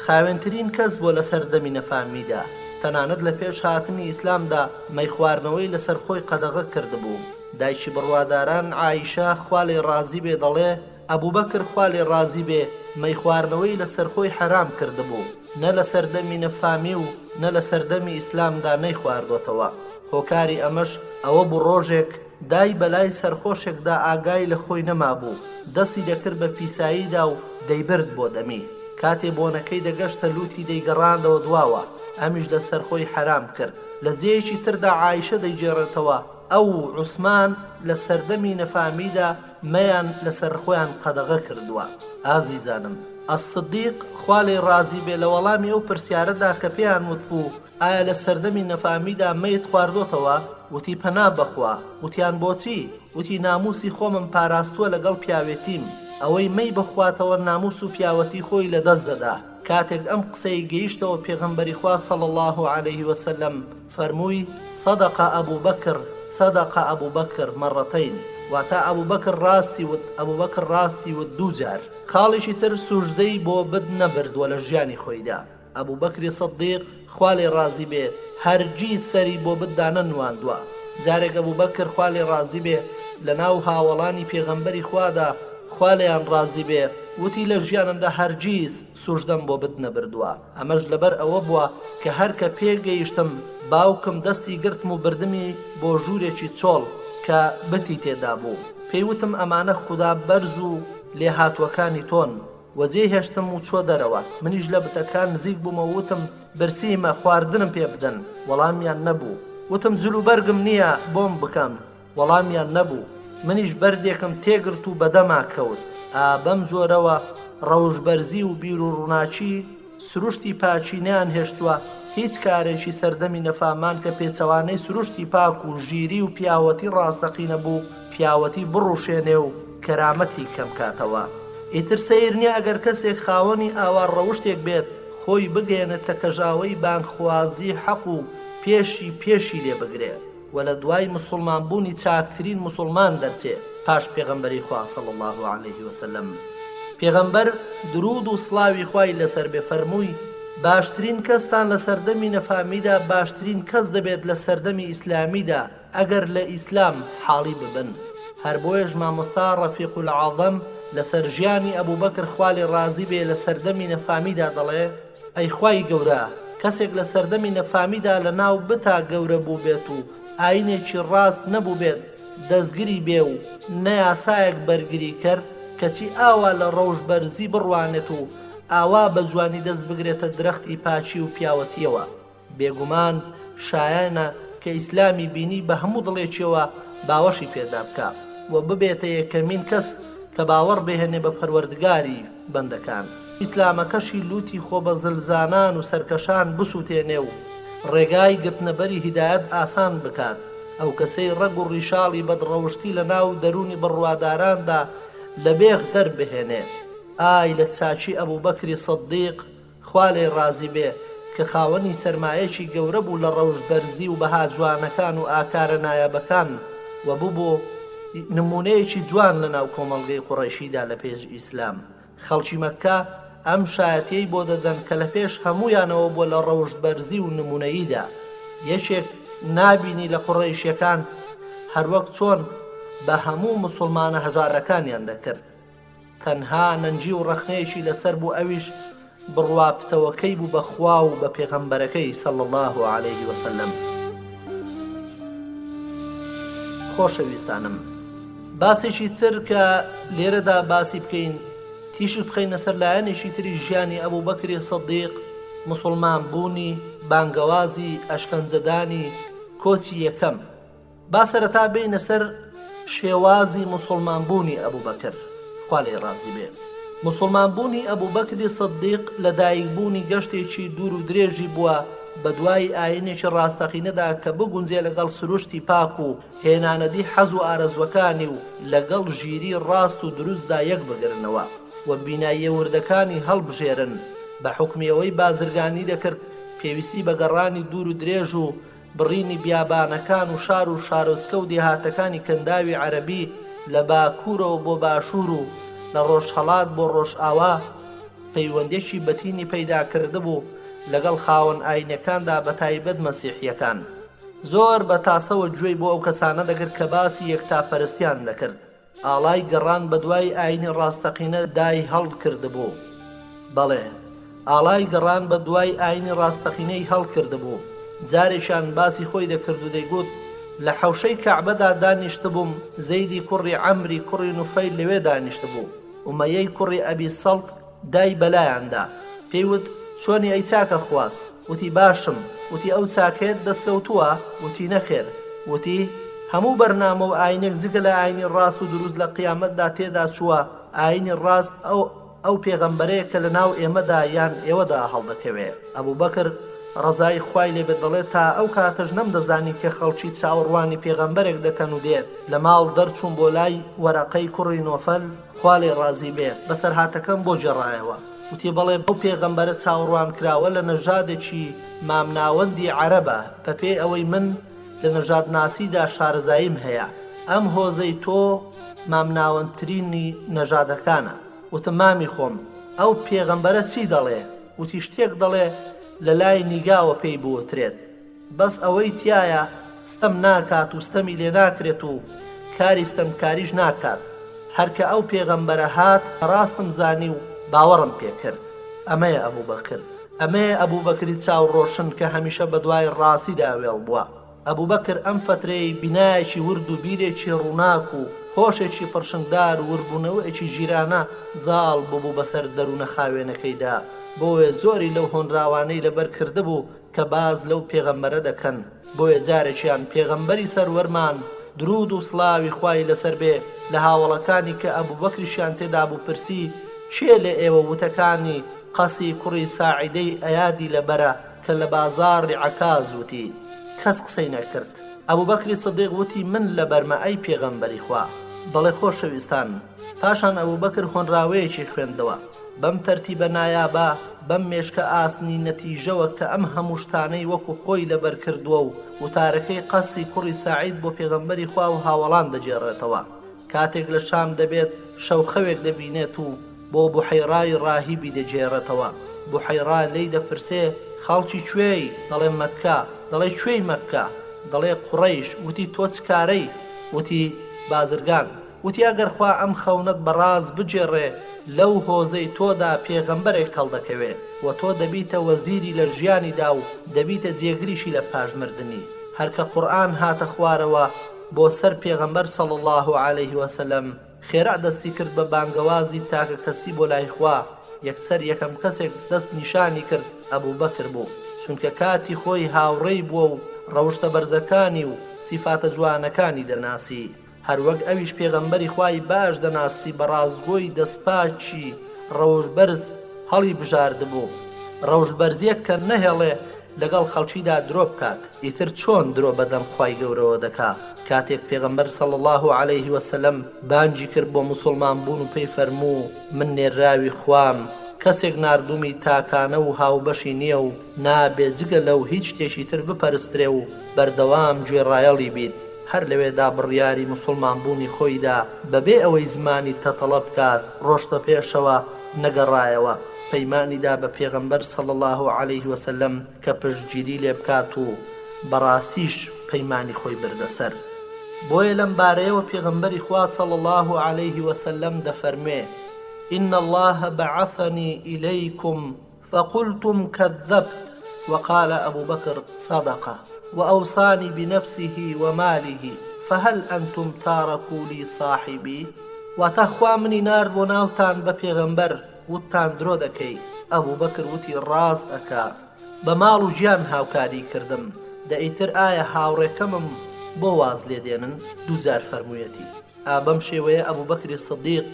خاوێنترین کەس بۆ لە سەردەمی نەفامیدا، تەنانەت لە پێش هاتنی ئیسلامدا مەی خواردنەوەی لەسەر خۆی قەدەغە کردبوو. دایکی بڕواداران عایشە خوا لێی ڕازی بێ دەڵێ ئەبوو بەکر خوا لێی ڕازی بێ مەی خواردنەوەی لەسەر خۆی حەرام کردبوو، نە لە سەردەمی نەفامی و نە لە سەردەمی ئیسلامدا نەیخواردۆتەوە. هۆکاری ئەمەش ئەوە بوو ڕۆژێک دای بەلای سەرخۆشێکدا ئاگای لە خۆی نەمابوو، دەستی دەکرد بە پیساییدا و دەیبرد بۆ دەمی. کاتێ بۆنەکەی دەگەشتە لوتی دەیگەڕاندەوە دواوە، ئەمیش لەسەر خۆی حەرام کرد. لە جێیەکی تردا عایشە دەیگێڕێتەوە ئەو عوسمان لە سەردەمی نەفامیدا مەیان لەسەر خۆیان قەدەغە کردووە. ئازیزانم، ئەسدیق خوا لێی ڕازی بێ لە وەڵامی ئەو پرسیارەدا کە پێیان وتبوو ئایا لە سەردەمی نەفامیدا مەیت خواردۆتەوە، وتی پەنا بەخوا. وتیان بۆچی؟ وتی ناموسی خۆمم پاراستووە لەگەڵ پیاوێتیم، ئەوەی مەی بخواتەوە ناموس و پیاوەتی خۆی لەدەست دەدا. کاتێک ئەم قسەی گەیشتەوە پێغەمبەری خوا صەڵی الله عەلەیه وسەلەم فەرمووی صەدەق ئەبوو بەکر صەدەق ئەبوو بەکر مەڕەتەین، واتە ئەبوو بەکر ڕاستی وت، ئەبوو بەکر ڕاستی وت دوو جار. خاڵێکی تر سوژدەی بۆ بد نەبردووە لە ژیانی خۆیدا. ئەبوو بەکری سدیق خوا لێی ڕازی بێ هەرگیز سەری بۆ بددا نەنواندووە. جارێک ئەبوو بەکر خوا لێی ڕازی بێ لە ناو هاوڵانی پێغەمبەری خوادا خوا لێیان ڕازی بێ وتی لە ژیانمدا هەرگیز سوژدەم بۆ بت نەبردووە. ئەمەش لەبەر ئەوە بووە کە هەر کە پێگەیشتم باوکم دەستی گرتم و بردمی بۆ ژوورێکی چۆڵ کە بتی تێدا بوو. پێیوتم ئەمانە خوددا بەرز و لێهاتووەکانی تۆن وەجێ هێشتم و چۆ دەرەوە. منیش لە بتەکان نزیک بوومە وتم برسیمە خواردنم پێ بدەن، وەڵامیان نەبوو. وتم جلوبەرگم نییە بۆم بکەم، وەڵامیان نەبوو. منیش بەردێکم تێگرت و بەدەما کەوت. بەم جۆرەوە ڕەوژبەرزی و بیر و ڕووناچی سروشتی پاچینیان هێشتووە. هیچ کارێکی سەردەمی نەفامان کە پێچەوانەی سروشتی پاک و ژیری و پیاوەتی ڕاستەقینە بوو پیاوەتی بڕوشێنێ و کەرامەتی کەم کاتەوە. ئیتر سەیر نییە ئەگەر کەسێک خاوەنی ئاوار ڕەوشتێک بێت خۆی بگەێنێتە کەژاوەی بانگخوازی حەق و پێشی لێ بگرێت و لە دوای مسلمان بوونی چاکترین مسلمان دەرچێت پاش پێغەمبەری خوا صلی الله عليه وسلم. پێغەمبەر درود و سڵاوی خوای لەسەر بێ فەرمووی باشترین کەستان لە سەردەمی نەفامیدا باشترین کەس دەبێت لە سەردەمی ئیسلامیدا ئەگەر لە ئیسلام حاڵی ببن. هەر بۆیەش مامۆستا ڕەفیق العەظەم لەسەر ژیانی ئەبوو بەکر خوا لێ ڕازی بێ لە سەردەمی نەفامیدا دەڵێ ئەی خوای گەورە کەسێک لە سەردەمی نەفامیدا لە ناو بتا گەورە بوو بێت و ئاینێکی ڕاست نەبوو بێت دەستگیری بێ و نەیاسایەک بەرگری کرد کەچی ئاوا لە ڕەوژبەرزی بڕوانێت و ئاوا بە جوانی دەست بگرێتە درەختی پاچی و پیاوەتیەوە. بێگومان شایانە کە ئیسلامی بینی بە هەموو دڵێکیەوە باوەشی پێدا بکە و ببێتە یەکەمین کەس کە باوەڕ بهێنێ بە پەروەردگاری بەندەکان. ئیسلامەکەشی لوتی خۆ بە زلزانان و سەرکەشان بسووتێنێ و ڕێگای گرتنەبەری هیدایەت ئاسان بکات. ئەو کەسەی ڕەگ و ڕیشاڵی بەدڕەوشتی لە ناو دەرونی بڕواداراندا لە بێغ دەربهێنێ. ئای لە چاچی ئەبوو بەکری سەدیق خوا لێ ڕازی بێ کە خاوەنی سەرمایەکی گەورە بوو لە ڕەوژبەرزی و بەها جوانەکان و ئاکارە نایابەکان و بوو نمونەیەکی جوان لە ناو کۆمەڵگەی قوڕەیشیدا لە پێش ئیسلام. خەڵکی مەککە ئەم شایەتیەی بۆ دەدەن کە لە پێش هەمویانەوە بۆ لە ڕەوژبەرزی و نمونەییدا یەکێک نابینی لە قوڕەیشیەکان هەروەک چۆن بە هەموو مسلمانە هەژارەکانیان دەکرد. تەنها نەنجی و ڕەخنەیەکی لەسەر بوو ئەویش بڕوابتەوەکەی بوو بە خوا و بە پێغەمبەرەکەی صلی الله عليه وسلم. خۆشەویستانم باسێکی تر کە لێرەدا باسی بکەین تیشت بخەینە سەر لایەنێکی تری ژیانی ئەبوو بەکری سەدیق مسلمان بوونی بانگەوازی ئەشکەنجەدانی کۆچی یەکەم. با سەرەتا بینە سەر شێوازی مسلمان بوونی ئەبوو بەکر خوا لێ ڕازی بێ. مسلمان بوونی ئەبوو بەکری سەدیق لە دایکبوونی گەشتێکی دوور و درێژی بووە بە دوای ئاینێکی ڕاستەقینەدا کە بگونجێ لەگەڵ سروشتی پاک و هێنانەدی حەز و ئارەزوەکانی و لەگەڵ ژیری ڕاست و دروستدا یەک بگرنەوە و بیناییە وردەکانی هەڵبژێرن. بە حکمیەوەی بازرگانی دەکرد پێویستی بە گەڕانی دوور و درێژ و بڕینی بیابانەکان و شار و شارۆچکە و دێهاتەکانی کەنداوی عەرەبی لە باکوورەوە بۆ باشوور و لە ڕۆژهەڵات بۆ ڕۆژئاوا پەیوەندێکی بەتینی پەیدا کردبوو لەگەڵ خاوەن ئاینەکاندا بە تایبەت مەسیحیەکان. زۆر بە تاسەوە گوێی بۆ ئەو کەسانە دەگرت کە باسی یەکتاپەرستیان دەکرد. ئاڵای گەڕان بە دوای ئاینی ڕاستەقینە دای هەڵ کردبوو. بەڵێ ئاڵای گەڕان بە دوای ئاینی ڕاستەقینەی هەڵ کردبوو. جارێکیان باسی خۆی دەکرد و دەیگوت لە حەوشەی کەعبەدا دانیشت بووم زەیدی کوڕی عەمری کوڕی نوفەیل لەوێ دانیشت بوو. ئومەیەی کوڕی ئەبی سەڵت دای بەلایاندا پێیوت چۆنی ئەی چاکە خواست؟ وتی باشم. وتی ئەو چاکێت دەستکەوتووە؟ وتی نەخێر. وتی هەموو بەرنامە و ئاینێک جگە لە ئاینی ڕاست و دروست لە قیامەتدا تێدا چووە ئاینی ڕاست ئەو پێغەمبەرەیە کە لە ناو ئێمەدا یان ئێوەدا هەڵدەکەوێت. ئەبوو بەکر ڕزای خوای لێ بێت دەڵێت تا ئەو کاتەش نەمدەزانی کە خەڵکی چاوەڕوانی پێغەمبەرێک دەکەن و دێت. لە ماڵ دەرچوون بۆ لای وەرەقەی کوڕی نۆفەل خوا لێ ڕازی بێت بەسەر هاتەکەم بۆ جێڕایەوە. وتی بەڵێ بەو پێغەمبەرە چاوەڕوان کراوە لە نەژادێکی مامناوەندی عەرەبە بە پێی ئەوەی من لە نەژاد ناسیدا شارەزاییم هەیە. ئەم هۆزەی تۆ مامناوەندترینی نەژادەکانە. وتم مامی خۆم ئەو پێغەمبەرە چی دەڵێ؟ وتی شتێک دەڵێ لە لای نیگاوە پێی بوترێت بەس ئەوەی تایە ستەم ناکات و ستەمی لێ ناکرێت و کاری ستەمکاریش ناکات. هەرکە ئەو پێغەمبەرە هات ڕاستم زانی و باوەڕم پێ کرد. ئەمەیە ئەبوو بەکر. ئەمەیە ئەبوو بەکری چاو ڕۆشن کە هەمیشە بە دوای ڕاستیدا وێڵ بووە. ئەبوو بەکر ئەم فترەی بینایەکی ورد و بیرێکی ڕووناک و هۆشێکی پڕشنگدار و وربوونەوەیەکی ژیرانە زاڵ بوو بەسەر دەروونە خاوێنەکەیدا. بۆیە زۆری لەو هۆنراوانەی لەبەر کردبوو کە باز لەو پێغەمبەرە دەکەن. بۆیە جارێکیان پێغەمبەری سەروەرمان درود و سڵاوی خوای لەسەر بێ لە هاوڵەکانی کە ئەبوبەکریشیان تێدا بوو پرسی چێ لە ئێوە وتەکانی قەسی کوڕی ساعیدەی ئەیادی لەبەرە کە لە بازاڕی عەکاز وتی. کەس قسەی نەکرد. ئەبوبەکری سدیق وتی من لە بەرمە ئەی پێغەمبەری خوا. بەڵێ خۆشەویستان، پاشان ئەبوبەکر هۆنراوەیەکی خوێندەوە بەم تەرتیبە نایابە بەم مێشکە ئاسنی نەتیژەوە کە ئەم هەموو شتانەی وەکو خۆی لەبەر کردووە و وتارەکەی قەسی کوڕی ساعید بۆ پێغەمبەری خوا و هاوڵان دەجێڕێتەوە. کاتێک لە شام دەبێت شەوخەوێک دەبینێت و بۆ بوحەیرای ڕاهیبی دەجێڕێتەوە. بوحەیرا لێی دەپرسێ خەڵکی کوێی؟ دەڵێ مەککە. دەڵێ کوێی مەککە؟ دەڵێ قوڕەیش. وتی تۆ چ کارەی؟ وتی بازرگان. وتی ئەگەر خوا ئەم خەونەت بەڕاز بجێڕێ لەو هۆزەی تۆدا پێغەمبەرێک هەڵدەکەوێ و تۆ دەبیتە وەزیری لە ژیانیدا و دەبیتە جێگریشی لە پاشمردنی. هەرکە قورئان هاتە خوارەوە بۆ سەر پێغەمبەر صلی الله عليه وسلم خێرا دەستی کرد بە بانگەوازی تاکە کەسی بۆ لای خوا. یەکسەر یەکەم کەسێک دەست نیشانی کرد ئەبوبەکر بوو، چونکە کاتی خۆی هاوڕێی بووە و ڕەوشتە بەرزەکانی و سیفاتە جوانەکانی دەناسی. هەروەک ئەویش پێغەمبەری خوای باش دەناسی بە ڕازگۆی دەستپاچی ڕەوشبەرز هەڵی بژاردبوو. ڕەوشبەرزیەک کە نەهێڵێ لەگەڵ خەڵکیدا درۆ بکات، ئیتر چۆن درۆ بەدەم خوای گەورەوە دەکا. کاتێک پێغەمبەر صلی الله عليه وسلم بانگی کرد بۆ موسڵمان بوون و پێی فەرموو من نێراوی خوام، کەسێک ناردومی تاکانە و هاوبەشی نییە و نابێ جگە لەو هیچ شتێکی تر بپەرسترێ و بەردەوام گوێڕایەڵی بیت. هەر لەوێدا بڕیاری موسڵمان بوونی خۆیدا بەبێ ئەوەی زمانی تەتەڵە بکات ڕۆشتە پێشەوە نەگەڕایەوە. پەیمانیدا بە پێغەمبەر صلی الله عليه وسلم کە پشتگیری لێ بکات و بەڕاستیش پەیمانی خۆی بردەسەر. بۆیە لەم بارەیەوە پێغەمبەری خوا صلی الله عليه وسلم دەفەرمێ إن الله بعثني إليكم فقلتم كذبت وقال أبو بكر صدقه وأوصاني بنفسه وماله فهل أنتم تاركوا لي صاحبي. وتخوا مني نار بناوتان بپیغمبر وتان درۆ دەکەی. ئەبوو بەکر وتی ڕاست ئەکا، بە ماڵ و گیان هاوکاری کردم. دەئیتر ئایا هاوڕێکەمم بۆ واز لێ دێنن؟ دووجار فەرموویەتی. بەم شێوەیە ئەبوو بەکری سدیق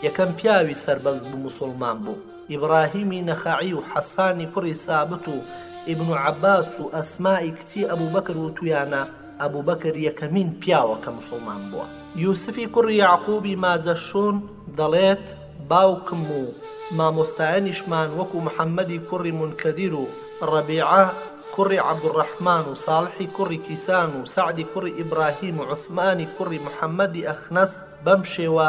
یەکەم پیاوی سەربەز بوو موسڵمان بوو. ئیبراهیمی نەخەعی و حەسانی کوڕی سابت و ئیبن عەباس و ئەسمای کچی ئەبوو بەکر و تویانە ئەبوو بەکر یەکەمین پیاوە کە موسڵمان بووە. یوسفی کوڕی یعقوبی ماجەشون دەڵێت باوکم و مامۆستایەنیشمان وەکو محەممەدی کوڕی منکەدیر و ڕەبیعە کوڕی عەبدوڕەحمان و ساڵحی کوڕی کیسان و سەعدی کوڕی ئیبراهیم و عوثمانی کوڕی محەممەدی ئەخنەس بەم شێوە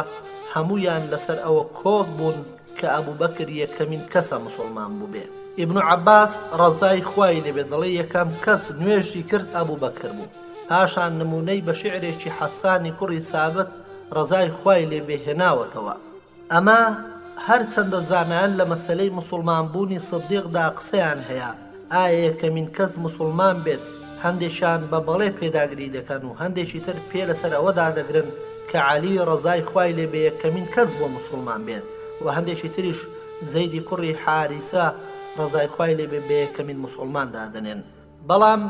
هەمویان لەسەر ئەوە کۆک بوون کە ئەبوو بەکر یەکەمین کەسە موسڵمان بوو بێ. ئیبن عەباس ڕەزای خوای لێبێ دەڵێ یەکەم کەس نوێژی کرد ئەبوو بەکر بوو. پاشان نمونەی بە شیعرێکی حەسانی کوڕی سابت ڕەزای خوای لێبێ هێناوەتەوە. ئەمە هەرچەندە زانایان لە مەسەلەی موسڵمان بوونی سدیقدا قسەیان هەیە، ئایا یەکەمین کەس موسڵمان بێت. هەندێکیان بە بەڵێ پێداگری دەکەن و هەندێکی تر پێ لەسەر ئەوەدا دەگرن کە عەلی ڕەزای خوای لێبێ یەکەمین کەس بۆ موسڵمان بێت، و هەندێکی تریش زەیدی کوڕی حاریسە ڕەزای خوای لێبێ بە یەکەمین موسڵمان دادنێن. بەڵام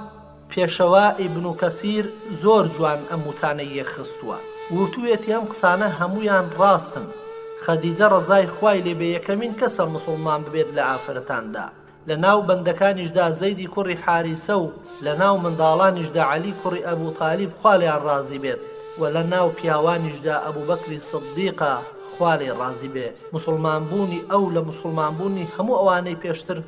پێشەوا ئیبن کەسیر زۆر جوان ئەم وتانەی یەخستووە، وتوێتی ئەم قسانە هەمویان ڕاستن. خەدیجە ڕەزای خوای لێبێ یەکەمین کەسە موسڵمان ببێت لە ئافرەتاندا. لە ناو بەندەکانیشدا زەیدی کوڕی حاریسە و لە ناو منداڵانیشدا عەلی کوڕی ئەبوو تالیب خوا لێیان ڕازی بێت، و لە ناو پیاوانیشدا ئەبوو بەکری سدیقە خوا لێی ڕازی بێ. موسڵمان بوونی ئەو لە موسڵمان بوونی هەموو ئەوانەی پێشتر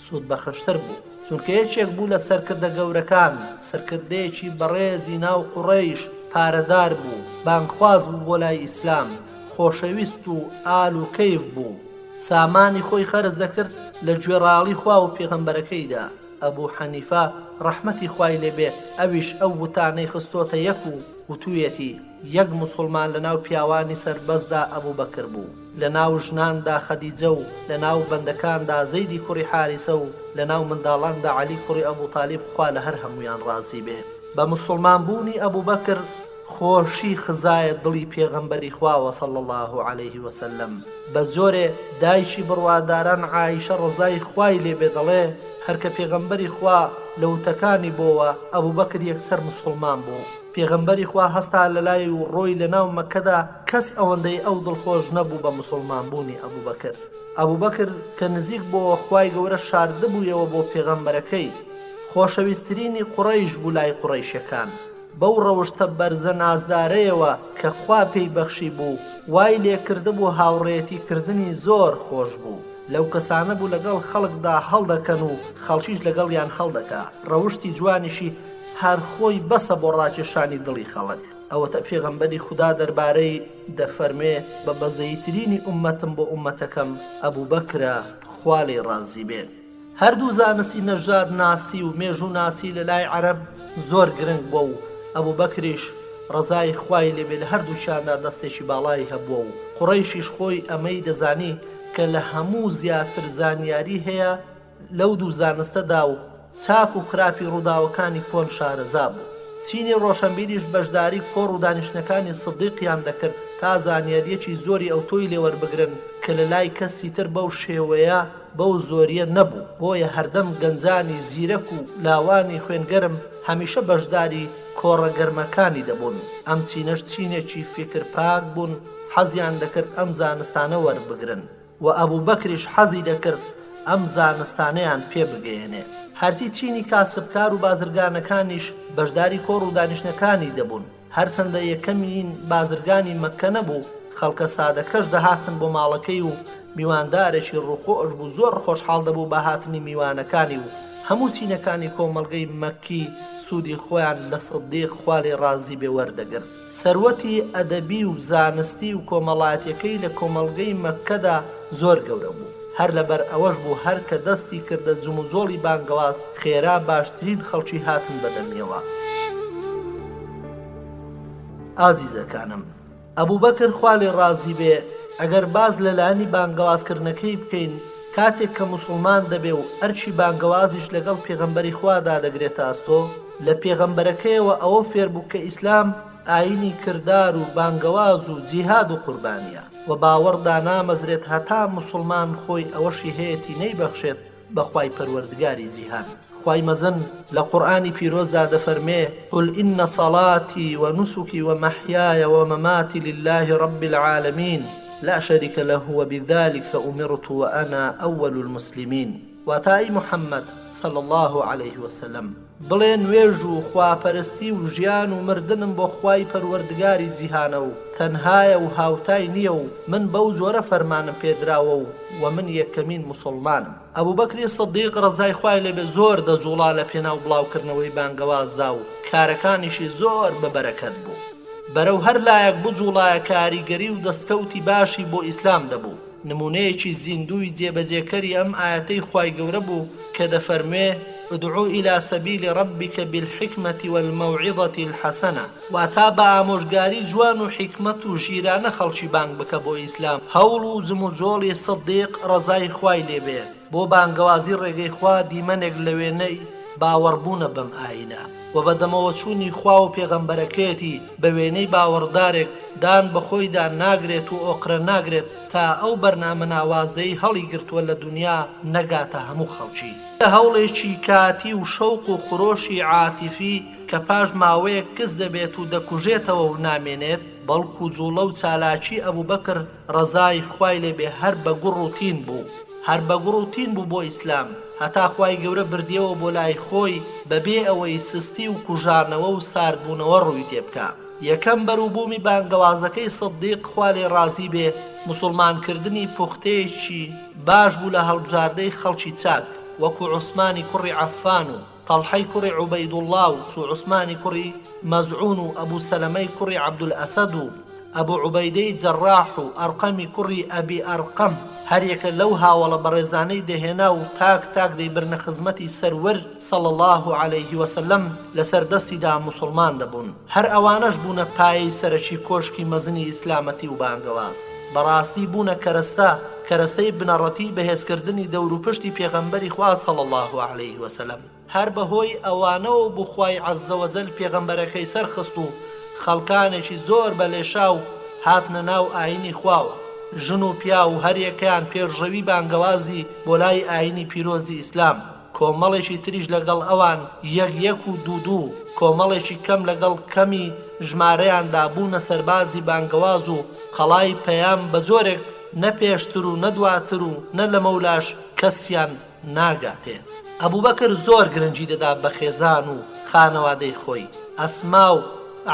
سوود بەخشتر بوو، چونکە یەکێک بوو لە سەرکردە گەورەکان، سەرکردەیەکی بەڕێزی ناو قوڕەیش، پارەدار بوو، بانگخواز بوو بۆ لای ئیسلام، خۆشەویست و ئال و کەیف بوو، سامانی خۆی خەرج دەکرد لە گوێڕاڵی خوا و پێغەمبەرەکەیدا. ئەبوو حەنیفە ڕەحمەتی خوای لێبێ ئەویش ئەو وتانەی خستۆتە یەک و وتوویەتی یەک موسڵمان لە ناو پیاوانی سەربەزدا ئەبوو بەکر بوو، لە ناو ژناندا خەدیجە و لە ناو بەندەکاندا زەیدی کوڕی حاریسە و لە ناو منداڵاندا عەلی کوڕی ئەبوو تالیب خوا لە هەر هەمویان ڕازی بێ. بە موسڵمان بوونی ئەبوو بەکر خۆشی خزایە دڵی پێغەمبەری خواوە صلی الله عليه وسلم. بە زۆرێ دایکی بڕواداران عایشە ڕزای خوای لێبێ دەڵێ هەرکە پێغەمبەری خوا لە وتەکانی بۆوە ئەبوبەکر یەکسەر مسلمان بوو. پێغەمبەری خوا هەستا لە لای و ڕۆی لە ناو مەکەدا کەس ئەوەندەی ئەو دڵخۆش نەبوو بە مسلمان بوونی ئەبوبەکر. ئەبوبەکر کە نزیک بۆوە خوای گەورە شاردە بوویەوە بۆ پێغەمبەرەکەی، خۆشەویستترینی قوڕەیش بوو لای قوڕەیشەکان. بەو ڕەوشتە بەرزە نازدارەیەوە کە خوا پێی بەخشی بوو، وای لێکردە بوو هاوڕێتیکردنی زۆر خۆش بوو. لەو کەسانە بوو لەگەڵ خەڵکدا هەڵدەکەن و خەڵکیش لەگەڵیان هەڵدەکا. ڕەوشتی جوانیشی هەر خۆی بەسە بۆ ڕاکێشانی دڵی خەڵک. ئەوەتە پێغەمبەری خوددا دەربارەی دەفەرمێ بە بەزەیترینی ئومەتم بۆ ئومەتەکەم ئەبوبەکرە، خوا لێی ڕازی بێ. هەردوو زانستی نەژاد ناسی و مێژ و ناسی لە لای عەرەب زۆر گرنگ بووە و ئەبوبەکریش ڕزای خوای لێبێ لە هەردووچیاندا دەستێکی باڵای هەبووە و قوڕەیشیش خۆی ئەمەی دەزانی کە لە هەموو زیاتر زانیاری هەیە لەو دوو زانستەدا و چاک و خراپی ڕووداوەکانی کۆن شارەزا بوو. چینی ڕۆشنبیریش بەشداری کۆڕ و دانیشتەکانی سدیقیان دەکرد تا زانیاریەکی زۆری ئەو تۆی لێوەربگرن کە لە لای کەسی تر بەو شێوەیە بەو زۆریە نەبوو. بۆیە هەردەم گەنجانی زیرەک و لاوانی خوێنگەرم هەمیشە بەشداری کۆڕە گەرمەکانی دەبوون. ئەم چینەش چینێکی فکرپاک بوون، حەزیان دەکرد ئەم زانستانە وەربگرن و ئەبوبەکریش حەزی دەکرد ئەم زانستانەیان پێ بگەێنێ. هەرچی چینی کاسبکار و بازرگانەکانیش بەشداری کۆڕ و دانیشتەکانی دەبوون. هەرچەندە یەکەمین بازرگانی مەککە نەبوو، خەڵکە سادەکەش دەهاتن بۆ ماڵەکەی و میواندارێکی ڕووخۆش بوو زۆر خۆشحاڵ دەبوو بە هاتنی میوانەکانی و هەموو چینەکانی کۆمەڵگەی مەککی سوودی خۆیان لە سدیق خوا لێی ڕازی بێ وەردەگرت. سەروەتی ئەدەبی و زانستی و کۆمەڵایەتیەکەی لە کۆمەڵگەی مەککەدا زۆر گەورە بوو. هەر لەبەر ئەوەش بوو هەر کە دەستی کردە جوموجۆڵی بانگەواز خێرا باشترین خەڵکی هاتن بەدەمیەوە. ئازیزەکانم، ئەبوبەکر خوا لێی ڕازی بێ ئەگەر باز لەلایەنی بانگەوازکردنەکەی بکەین، کاتێک کە موسڵمان دەبێ و ئەرچی بانگەوازیش لەگەڵ پێغەمبەری خوادا دەگرێتە ئاستۆ، لە پێغەمبەرەکەیەوە ئەوە فێر بوو کە ئیسلام ئاینی کردار و بانگەواز و جیهاد و قوربانیە و باوەڕدا نامەزرێت هەتا موسڵمان خۆی ئەوەشی هەیەی نەیبەخشێت بەخوای پەروەردگاری جیهان. خوای مەزن لە قورئانی پیرۆزدا دەفەرمێ قل إن صلاتي ونسكي ومحياي ومماتي لله رب العالمين لا شريك له وبذلك أمرت وأنا أول المسلمين. واتای محەممەد صلى الله عليه وسلم بڵێ نوێژ و خواپەرستی و ژیان و مردنم بۆ خوای پەروەردگاری جیهانە و تەنهایە و هاوتای نییە و من بەو زۆرە فەرمانم پێدراوە و من یەکەمین موسڵمانم. ئەبوبەکری سدیق ڕزای خوای لێبێ زۆر دەجوڵا لە پێناو بڵاوکردنەوەی بانگەوازدا و کارەکانیشی زۆر بەبەرەکەت بوو. بەرەو هەر لایەک بجوڵایە کاریگەری و دەستکەوتی باشی بۆ ئیسلام دەبوو. نمونەیەکی زیندوی جێبەجێکەری ئەم ئاەتەی خوای گەورە بوو کە دەفەرمێ ادعو إلى سبيل ربك بالحكمة والموعظة الحسنة. واتا با ئامۆژگاری جوان و حکمت و ژیرانە خەڵکی بانگ بکە بۆ ئیسلام. هەوڵ و جموجۆڵی سدیق ڕزای خوای لێبێ بۆ بانگەوازی ڕێگەی خوا دیمەنێک لە وێنەی باوەڕبوونە بەم ئاینە و بەدەمەوە چوونی خوا و پێغەمبەرەکەیەتی بە وێنەی باوەڕدارێک دان بەخۆیدا ناگرێت و ئۆقرە ناگرێت تا ئەو بەرنامە ناوازەی هەڵی گرتووە لە دنیا نەگاتە هەموو خەڵکی. هەوڵێکی کاتی و شەوق و خۆشی عاتیفی کە پاش ماوەیەک کەس دەبێت و دەکوژێتەوە و نامێنێت، بەڵکو جوڵە و چالاکی ئەبوبەکر ڕزای خوای لێبێ هەر بە گوڕ و تین بوو، هەر بە گوڕ و تین بوو بۆ ئیسلام، هەتا خوای گەورە بردیەوە بۆ لای خۆی بەبێ ئەوەی سستی و کوژانەوە و ساردبوونەوە ڕووی تێبکە. یەکەم بەرووبوومی بانگەوازەکەی سدیق خوا لێی ڕازی بێ موسڵمانکردنی پوختەیەکی باش بوو لە هەڵبژاردەی خەڵکی چاک وەکو عوسمانی کوڕی عەفان و طەلحەی کوڕی عوبەیدوڵڵا و عوسمانی کوڕی مەزعون و ئەبوو سەلەمەی کوڕی عەبدولئەسەد و ئەبوو عوبەیدەی جەڕاح و ئەرقەمی کوڕی ئەبی ئەرقەم هەریەکە لەو هاوڵە بەڕێزانەی دەهێنا و تاک تاک دەیبرنە خزمەتی سەروەر صلی الله عليه وسلم لەسەر دەستیدا موسڵمان دەبوون. هەر ئەوانەش بوونە پایەی سەرەکی کۆشکی مەزنی ئیسلامەتی و بانگەواز. بەڕاستی بوونە کەرەستەی بنەڕەتی بەهێزکردنی دەور و پشتی پێغەمبەری خوا صلی الله عليه وسلم. هەر بەهۆی ئەوانەوە بوو خوای عەزە وەجەل پێغەمبەرەکەی سەرخست و خەڵکانێکی زۆر بە لێشاو هاتنە ناو ئاینی خواوە. ژن و پیا و هەریەکەیان پێشڕەوی بانگەوازی بۆ لای ئاینی پیرۆزی ئیسلام. کۆمەڵێکی تریش لەگەڵ ئەوان یەک و دوو کۆمەڵێکی کەم لەگەڵ کەمی ژمارەیاندا بوونە سەربازی بانگەواز و قەڵای پەیام بە جۆرێک نە پێشتر و نەدواتر و نە لە مەولاش کەسیان ناگاتێ. ئەبوبەکر زۆر گرنگی دەدا بە خێزان و خانەوادەی خۆی. ئەسما و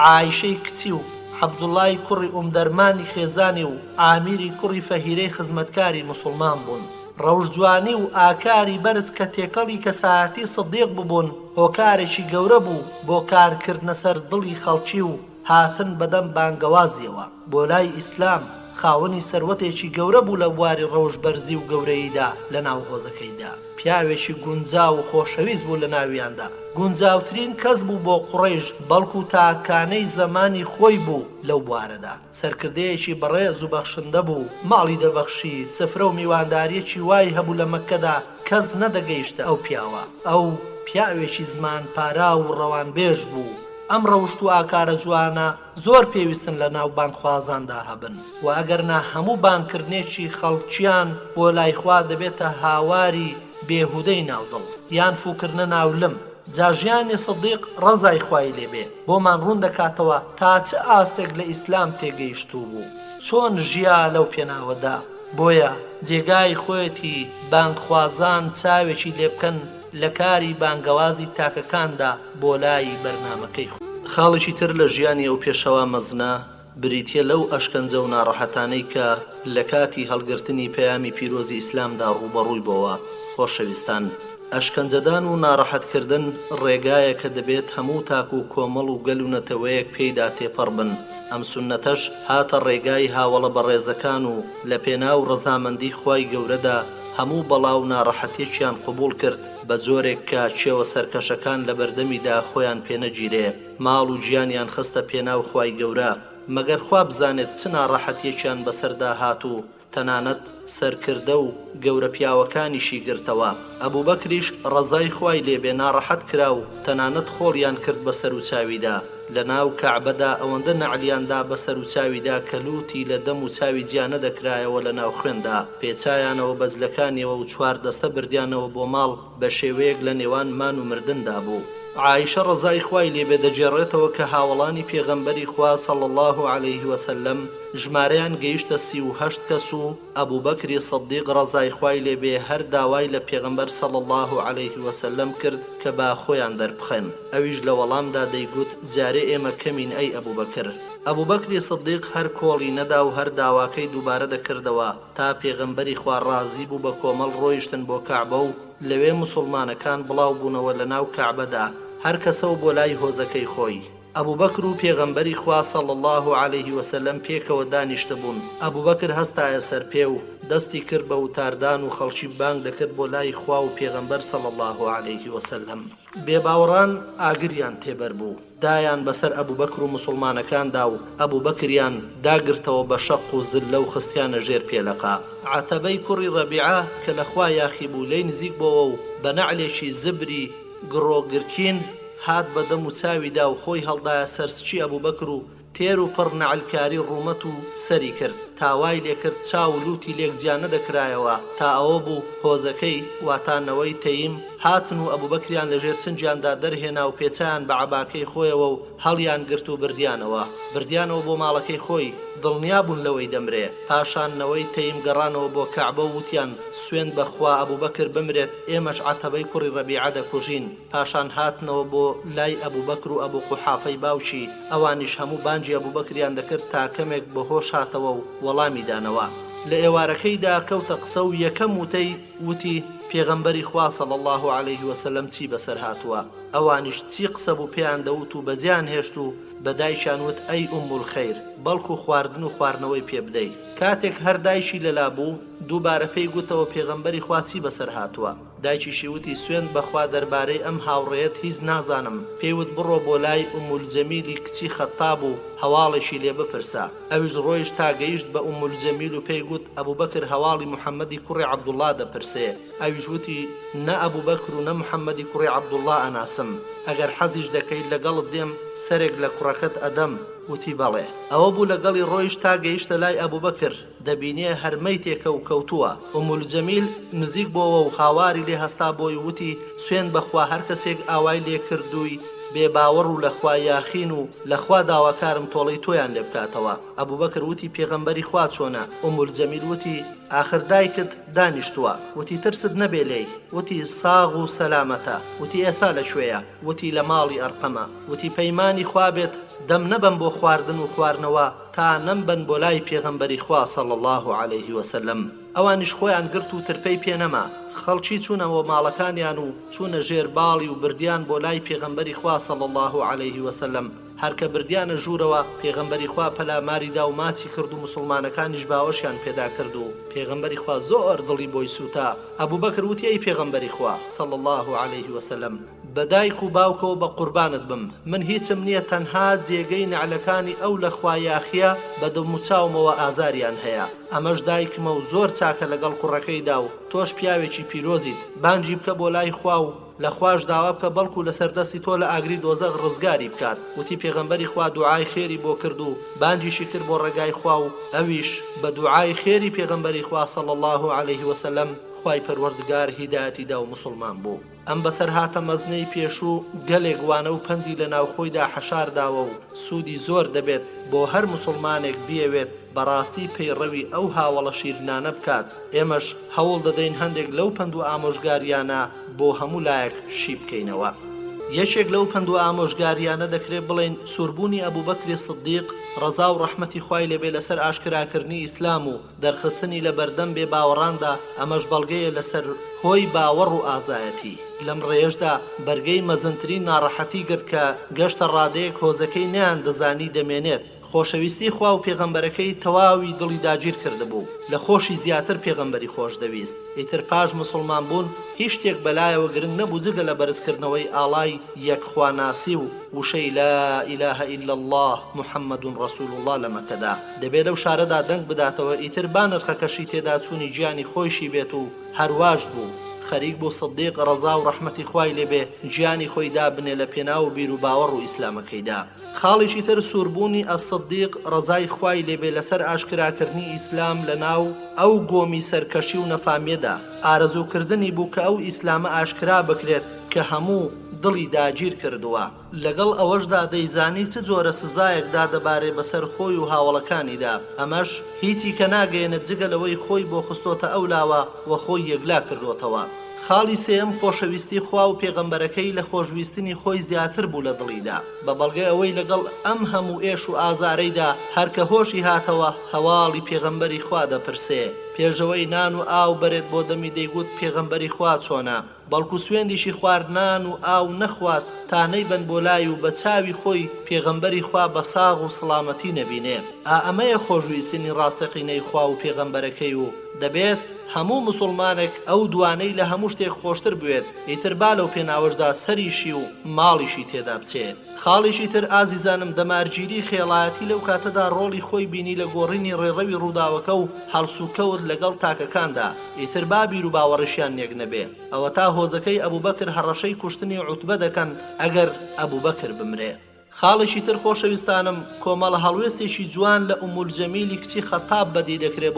عایشەی کچی و عەبدوڵای کوڕی ئومدەرمانی خێزانی و ئامیری کوڕی فەهیرەی خزمەتکاری موسڵمان بوون. ڕەوشجوانی و ئاکاری بەرز کە تێکەڵی کەسایەتی سدیق ببوون هۆکارێکی گەورە بوو بۆ کارکردنە سەر دڵی خەڵکی و هاتن بەدەم بانگەوازیەوە بۆ لای ئیسلام. خاوەنی سەروەتێکی گەورە بوو لە بواری ڕەوشبەرزی و گەورەییدا لە ناو هۆزەکەیدا. پیاوێکی گونجاو و خۆشەویست بوو لە ناویاندا. گونجاوترین کەس بوو بۆ قوڕەیش بەڵکو تاکانەی زەمانی خۆی بوو لەو بوارەدا. سەرکردەیەکی بەڕێز و بەخشندە بوو، ماڵی دەبەخشی، سفرە و میوانداریەکی وای هەبوو لە مەککەدا کەس نەدەگەیشتە ئەو پیاوە. ئەو پیاوێکی زمان پارا و ڕەوانبێژ بوو. ئەم ڕەوشت و ئاکارە جوانە زۆر پێویستن لە ناو بانگخوازاندا هەبن و ئەگەرنا هەموو بانکردنێکی خەڵکیان بۆ لای خوا دەبێتە هاواری بێهودەی ناودڵ یان فوکردنە ناولم. جاژیانی سدیق ڕەزای خوای لێبێ بۆمان ڕوون دەکاتەوە تا چه ئاستێک لە ئیسلام تێگەیشتوو بوو، چۆن ژیا لەو پێناوەدا. بۆیە جێگای خۆیەتی بانگخوازان چاوێکی لێ بکەن لە کاری بانگەوازی تاکەکاندا بۆ لای بەرنامەکەی. خاڵێکی تر لە ژیانی ئەو پێشەوا مەزنە بریتیە لەو ئەشکەنجە و ناڕەحەتانەی کە لە کاتی هەڵگرتنی پەیامی پیرۆزی ئیسلامدا ڕوبەڕووی بۆەوە. خۆشەویستان، ئەشکەنجەدان و ناڕەحەتکردن ڕێگایە کە دەبێت هەموو تاک و کۆمەڵ و گەل و نەتەوەیەک پێیدا تێپەڕ بن. ئەم سونەتەش هاتە ڕێگای هاوڵە بەڕێزەکان و لە پێناو ڕەزامەندی خوای گەورەدا هەموو بەڵاو ناڕەحەتێکیان قبول کرد بە جۆرێک کە چێوە سەرکەشەکان لە بەردەمیدا خۆیان پێنەگیرێ، ماڵ و گیانیان خستە پێناو خوای گەورە مەگەر خوا بزانێت چ ناڕەحەتێکیان بەسەردا هات و تەنانەت سەرکردە و گەورە پیاوەکانیشی گرتەوە. ئەبوبەکریش ڕەزای خوای لێبێ ناڕەحەت کرا و تەنانەت خۆڵیان کرد بەسەر و چاویدا. لە ناو کەعبەدا ئەوەندە نەعلیاندا بەسەر و چاویدا کە لوتی لە دەم و چاوی جیانە دەکرایەوە لە ناو خوێندا. پێچایانەوە بەزلەکانیەوە و چوار دەستە بردیانەوە بۆ ماڵ بە شێوەیەک لە نێوان مان و مردندا بوو. عایشە ڕەزای خوای لێبێ دەجێڕێتەوە کە هاوڵانی پێغەمبەری خوا صلی الله علیه وسلم ژمارەیان گەیشتە 38 کەس و ئەبوبەکری سدیق ڕەزای خوای لێبێ هەر داوای لە پێغەمبەر صلی الله علیه وسلم کرد کە با خۆیان دەربخەن. ئەویش لە وەڵامدا دەیگوت جارێ ئێمە کەمین ئەی ئەبوبەکر. ئەبوبەکری سدیق هەر کۆڵی نەدا و هەر داواکەی دووبارە دەکردەوە تا پێغەمبەری خوا ڕازی بوو بە کۆمەڵ ڕۆیشتن بۆ کەعبە و لەوێ موسڵمانەکان بڵاو بوونەوە لە ناو کەعبەدا هەر کەسە و بۆ لای هۆزەکەی خۆی. ئەبوبەکر و پێغەمبەری خوا صلی الله علیه وسلم پێکەوە دانیشتە بوون. ئەبوبەکر هەستایە سەر پێ و دەستی کرد بە وتاردان و خەڵکی بانگ دەکرد بۆ لای خوا و پێغەمبەر صلی الله علیه وسلم. بێباوەڕان ئاگریان تێبەر بوو، دایان بەسەر ئەبوبەکر و موسڵمانەکاندا و ئەبوبەکریان داگرتەوە بە شەق و زلە و خستیانە ژێر پێلەقا. عەتەبەی کوڕی ڕەبیعە کە لەخوا یاخی بوو لێی نزیک بۆەوە و بە نەعلێکی زبری گڕۆگرکین هات بەدەم و چاویدا و خۆی هەڵدایە سەرسچی ئەبوبەکر و تێر و پڕ نەعلکاری ڕوومەت و سەری کرد. تاوای لێکرد چاو لوتی لێک جیانە دەکرایەوە تا ئەوە بوو هۆزەکەی واتانەوەی تەیم هاتن و ئەبوبەکریان لەژێر چنجیاندا دەرهێنا و پێچیان بە عەباکەی خۆیەوە و هەڵیان گرت و بردیانەوە بۆ ماڵەکەی خۆی. دڵنیا بوون لەوەی دەمرێ. پاشانەوەی تەیم گەڕانەوە بۆ کەعبە و وتیان سوێن بەخوا ئەبوبەکر بمرێت ئێمەش عەتەبەی کوڕی ڕەبیعە دەکوژین. پاشان هاتنەوە بۆ لای ئەبوبەکر و ئەبوو قوحافەی باوکی، ئەوانیش هەموو بانجی ئەبوبەکریان دەکرد تا کەمێک بەهۆش هاتەوە و وەڵامی دانەوە. لە ئێوارەکەیدا کەوتە قسە و یەکەم وتی پێغەمبەری خوا صلی الله علیه وسلم چی بەسەر هاتووە. ئەوانیش چی قسە بوو پێیان دەوت و بەجیان هێشت و بەدایکیان وت ئەی ئوم الخەیر بەڵکو خواردن و خواردنەوەی پێ بدەیت. کاتێک هەر دایشی لەلا بوو دووبارە پێی گوتەوە پێغەمبەری خوا چی بەسەر هاتووە. دایکیشی وتی سوێند بەخوا دەربارەی ئەم هاوڕێیەت هیچ نازانم، پێیوت بڕۆ بۆ لای ئومولجەمیلی کچی خەتاب و هەواڵێکی لێ بپرسە. ئەویش ڕۆیش تا گەیشت بە ئومولجەمیل و پێی گوت ئەبوبەکر هەواڵی محەممەدی کوڕی عەبدوڵڵا دەپرسێ. ئەویش وتی نە ئەبوبەکر و نە محەممەدی کوڕی عەبدوڵڵا ئەناسم، ئەگەر حەزیش دەکەیت لەگەڵت دێم سەرێک لە کوڕەکەت ئەدەم. وتی بەڵێ. ئەوە بوو لەگەڵی ڕۆیش تا گەیشتە لای ئەبوبەکر، دەبینێ هەرمەی تێکە و کەوتووە. ئومولجەمیل نزیک بۆەوە و هاواری لێ هەستا بۆی وتی سوێن بەخوا هەر کەسێک ئاوای لێ کردووی بێباوەڕ و لەخوا یاخین و لەخوا داواکارم تۆڵەی تۆیان لێ بکاتەوە. ئەبوبەکر وتی پێغەمبەری خوا چۆنە؟ ئومولجەمیل وتی ئاخر دایکت دانیشتووە. وتی ترست نەبێ لێی. وتی ساغ و سەلامەتە. وتی ئێستا لەکوێیە؟ وتی لە ماڵی ئەرقەمە. وتی پەیمانی خوا بێت دەم نەبەم بۆ خواردن و خواردنەوە تا نەمبەن بۆ لای پێغەمبەری خوا صلی الله عليه وسلم. ئەوانیش خۆیان گرت و ترپەی پێنەما، خەڵکی چوونەوە ماڵەکانیان و چوونە ژێر باڵی و بردیان بۆ لای پێغەمبەری خوا صلی الله عليه وسلم. هەرکە بردیانە ژوورەوە پێغەمبەری خوا پەلاماریدا و ماچی کرد و مسلمانەکانیش باوەشیان پێدا کرد و پێغەمبەری خوا زۆر دڵی بۆی سووتا. ئەبوبەکر وتی ئەی پێغەمبەری خوا صلی الله عليه وسلم بەدایک و باوکەوە بە قوربانت بم، من هیچم نییە تەنها جێگەی نەعلەکانی ئەو لە خوایاخیە بە دڵموچاومەوە ئازاریان هەیە. ئەمەش دایکمە و زۆر چاکە لەگەڵ کوڕەکەیدا و تۆش پیاوێکی پیرۆزیت، بانجی بکە بۆ لای خوا و لە خوش داوا بکە بەڵکو لەسەر دەستی تۆ لە ئاگری دۆزەق ڕزگاری بکات. وتی پێغەمبەری خوا دوعای خێری بۆ کرد و بانجیشی کرد بۆ ڕێگای خوا و ئەویش بە دوعای خێری پێغەمبەری خوا صلی الله عليه وسلم خوای پەروەردگار هیدایەتیدا و مسلمان بوو. ئەم بەسەر هاتە مەزنەی پێشوو گەلێک وانە و پەندی لە ناوخۆیدا حەشارداوە و سوودی زۆر دەبێت بۆ هەر مسلمانێک بیەوێت بەڕاستی پەیڕەوی ئەو هاوڵە شیرنانە بکات. ئێمەش هەوڵ دەدەین هەندێک لەو پند و ئامۆژگاریانە بۆ هەموو لایەک شی بکەینەوە. یەکێک لەو پند و ئامۆژگاریانە دەکرێت بڵێن سووربوونی ئەبوبەکری سدیق ڕەزا و ڕەحمەتی خوای لێبێ لەسەر ئاشکراکردنی ئیسلام و دەرخستنی لە بەردەم بێ باوەڕاندا، ئەمەش بەڵگەیە لەسەر هۆی باوەڕ و ئازایەتی. لەم ڕێژدا بەرگەی مەزنترین ناڕەحەتی گرت کە گەشتە ڕادەیەک هۆزەکەی نیان دەزانی دەمێنێت. خۆشەویستی خوا و پێغەمبەرەکەی تەواوی دڵی داگیر کردبوو، لە خۆشی زیاتر پێغەمبەری خۆش دەویست. ئیتر پاش مسلمان بوون هیچ شتێک بەلایەوە گرنگ نەبوو جگە لە بەرزکردنەوەی ئاڵای یەکخواناسی و وشەی لا ئیلاهە ئیلا الله محەممەد ڕەسوول الله لە مەکەدا. دەبێت لەو شارەدا دەنگ بداتەوە ئیتر با نرخەکەشی تێدا چوونی گیانی خۆیشی بێت و هەرواش بوو. خەریک بۆ سدیق ڕەزا و ڕەحمەتی خوای لێبێ گیانی خۆیدا بنێ لە پێنا و بیر و باوەڕ و ئیسلامەکەیدا. خاڵێکی تر سووربوونی ئەسدیق ڕەزای خوای لێبێ لەسەر ئاشکراکردنی ئیسلام لە ناو ئەو گۆمی سەرکەشی و نەفامێدا ئارەزووکردنی بوو کە ئەو ئیسلامە ئاشکرا بکرێت کە هەموو دڵی داگیر کردووە. لەگەڵ ئەوەشدا دەیزانی چ جۆرە سزایەکدا دەبارێ بەسەر خۆی و هاوڵەکانیدا. ئەمەش هیچی کە ناگەێنێت جگە لەوەی خۆی بۆ خستۆتە ئەولاوە و خۆی یەکلا کردوتەوە. خاڵی سێم خۆشەویستی خوا و پێغەمبەرەکەی لە خۆشویستنی خۆی زیاتر بوو لە دڵیدا، بە بەڵگەی ئەوەی لەگەڵ ئەم هەموو ئێش و ئازارەیدا هەرکە هۆشی هاتەوە هەواڵی پێغەمبەری خوا دەپرسێ. پێشەوەی نان و ئاو بەرێت بۆ دەمی دەیگوت پێغەمبەری خوا چۆنە، بەڵکو سوێندیشی خواردنان و ئاو نەخوات تا نەیبەن بۆ لای و بە چاوی خۆی پێغەمبەری خوا بە ساغ و سڵامەتی نەبینێ. ئەمەیە خۆشویستنی ڕاستەقینەی خوا و پێغەمبەرەکەی و دەبێت هەموو مسلمانێک ئەو دوانەی لە هەموو شتێک خۆشتر بوێت، ئیتر با لەو پێناوەشدا سەریشی و ماڵیشی تێدا بچێت. خاڵیشی تر ئازیزانم دەمارگیری خێڵایەتی لەو کاتەدا ڕۆڵی خۆی بینی لە گۆڕینی ڕێڕەوی ڕووداوەکە و هەڵسوکەوت لەگەڵ تاکەکاندا، ئیتر با بیر و باوەڕشیان نێک نەبێ. ئەوە تا هۆزەکەی ئەبوبەکر هەڕەشەی کوشتنی عوتبە دەکەن ئەگەر ئەبوبەکر بمرێ. خاڵێکی تر خۆشەویستانم کۆمەڵە هەڵوێستێکی جوان لە ئومولجەمیلی کچی خەتاب بەدی دەکرێت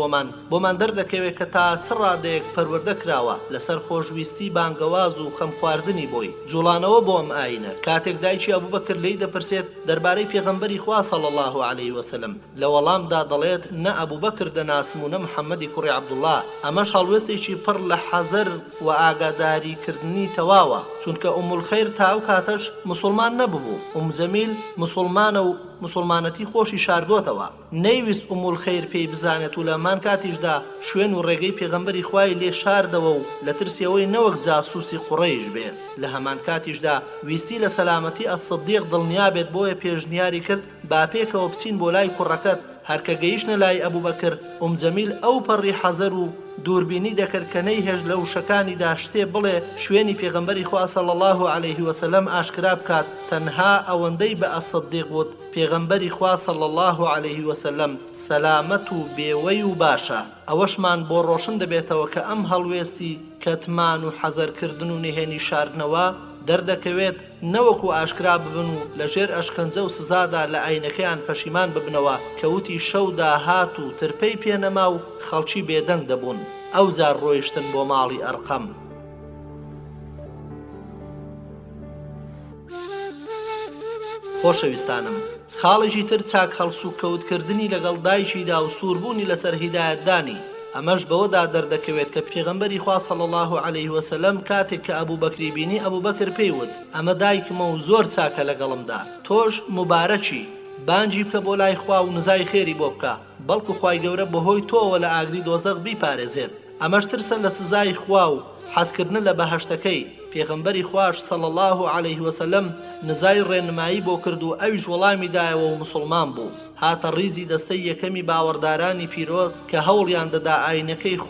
بۆمان دەردەکەوێت کە تا چ ڕادەیەک پەروەردە کراوە لەسەر خۆشویستی بانگەواز و خەم خواردنی بۆی. جوڵانەوە بۆ ئەم ئاینە کاتێک دایکی ئەبوبەکر لێی دەپرسێت دەربارەی پێغەمبەری خوا صلی الله عليه وسلم، لە وەڵامدا دەڵێت نە ئەبوبەکر دەناسم و نە محەممەدی کوڕی عەبدوڵڵا. ئەمەش هەڵوێستێکی پڕ لە حەزەر و ئاگاداریکردنی تەواوە، چونکە ئومولخەیر تا ئەو کاتەش مسلمان نەبوو. ئومجەمیل مسلمانە و مسلمانەتی خۆشی شاردۆتەوە، نەیویست ئومولخەیر پێی بزانێت و لەمان کاتیشدا شوێن و ڕێگەی پێغەمبەری خوای لێ شاردەوە و لە ترسیەوەی نەوەک جاسووسی قوڕەیش بێت. لە هەمان کاتیشدا ویستی لە سەلامەتی ئەسدیق دڵنیا بێت، بۆیە پێشنیاری کرد با پێکەوە بچین بۆ لای کوڕەکەت. هەرکە گەیشتنە لای ئەبوو بەکر جەمیل ئەو پەڕی حەزەر و دووربینی دەکرد کە نەیهێش لە وشەکانیدا شتێ بڵێ شوێنی پێغەمبەری خوا صلی الله علیه وسلم ئاشکرا بکات. تەنها ئەوەندەی بە ئەسەدیق وت پێغەمبەری خوا صلی الله علیه وسلم سەلامەت و بێوەی و باشە. ئەوەشمان بۆ ڕۆشن دەبێتەوە کە ئەم هەڵوێستی کەتمان و حەزەرکردن و نهێنی شاردنەوە دەردەکەوێت نەوەکو ئاشکرا ببن و لەژێر ئەشکەنجە و سزادا لە ئاینەکەیان پەشیمان ببنەوە کەوتی شەودا هات و ترپەی پێنەما و خەڵکی بێدەنگ دەبوون. ئەو جار ڕۆیشتن بۆ ماڵی ئەرقەم. خۆشەویستانم، خاڵێکی تر چاک هەڵسو کەوتکردنی لەگەڵ دایکیدا و سووربوونی لەسەر هیدایەتدانی. ئەمەش بەوەدا دەردەکەوێت کە پێغەمبەری خوا صلی الله علیه وسلم کاتێک کە ئەبوو بەکری بینی ئەبوو بەکر پێیوت ئەمە دایکمە و زۆر چاکە لەگەڵمدا، تۆش مبارەکی، بانجی بکە بۆ لای خوا و نزای خێری بۆ بکە، بەڵکو خوای گەورە بەهۆی تۆوە لە ئاگری دۆزەق بیپارێزێت. ئەمەش ترسە لە سزای خوا و حەزکردن لە بەهەشتەکەی. پێغەمبەری خوش صلی الله علیه وسلم نزای ڕێنمایی بۆ کرد و ئەویش وەڵامی دایەوە و مسلمان بوو. هاتە ڕیزی دەستەی یەکەمی باوەڕدارانی پیرۆز کە هەوڵیان دەدا ئاینەکەی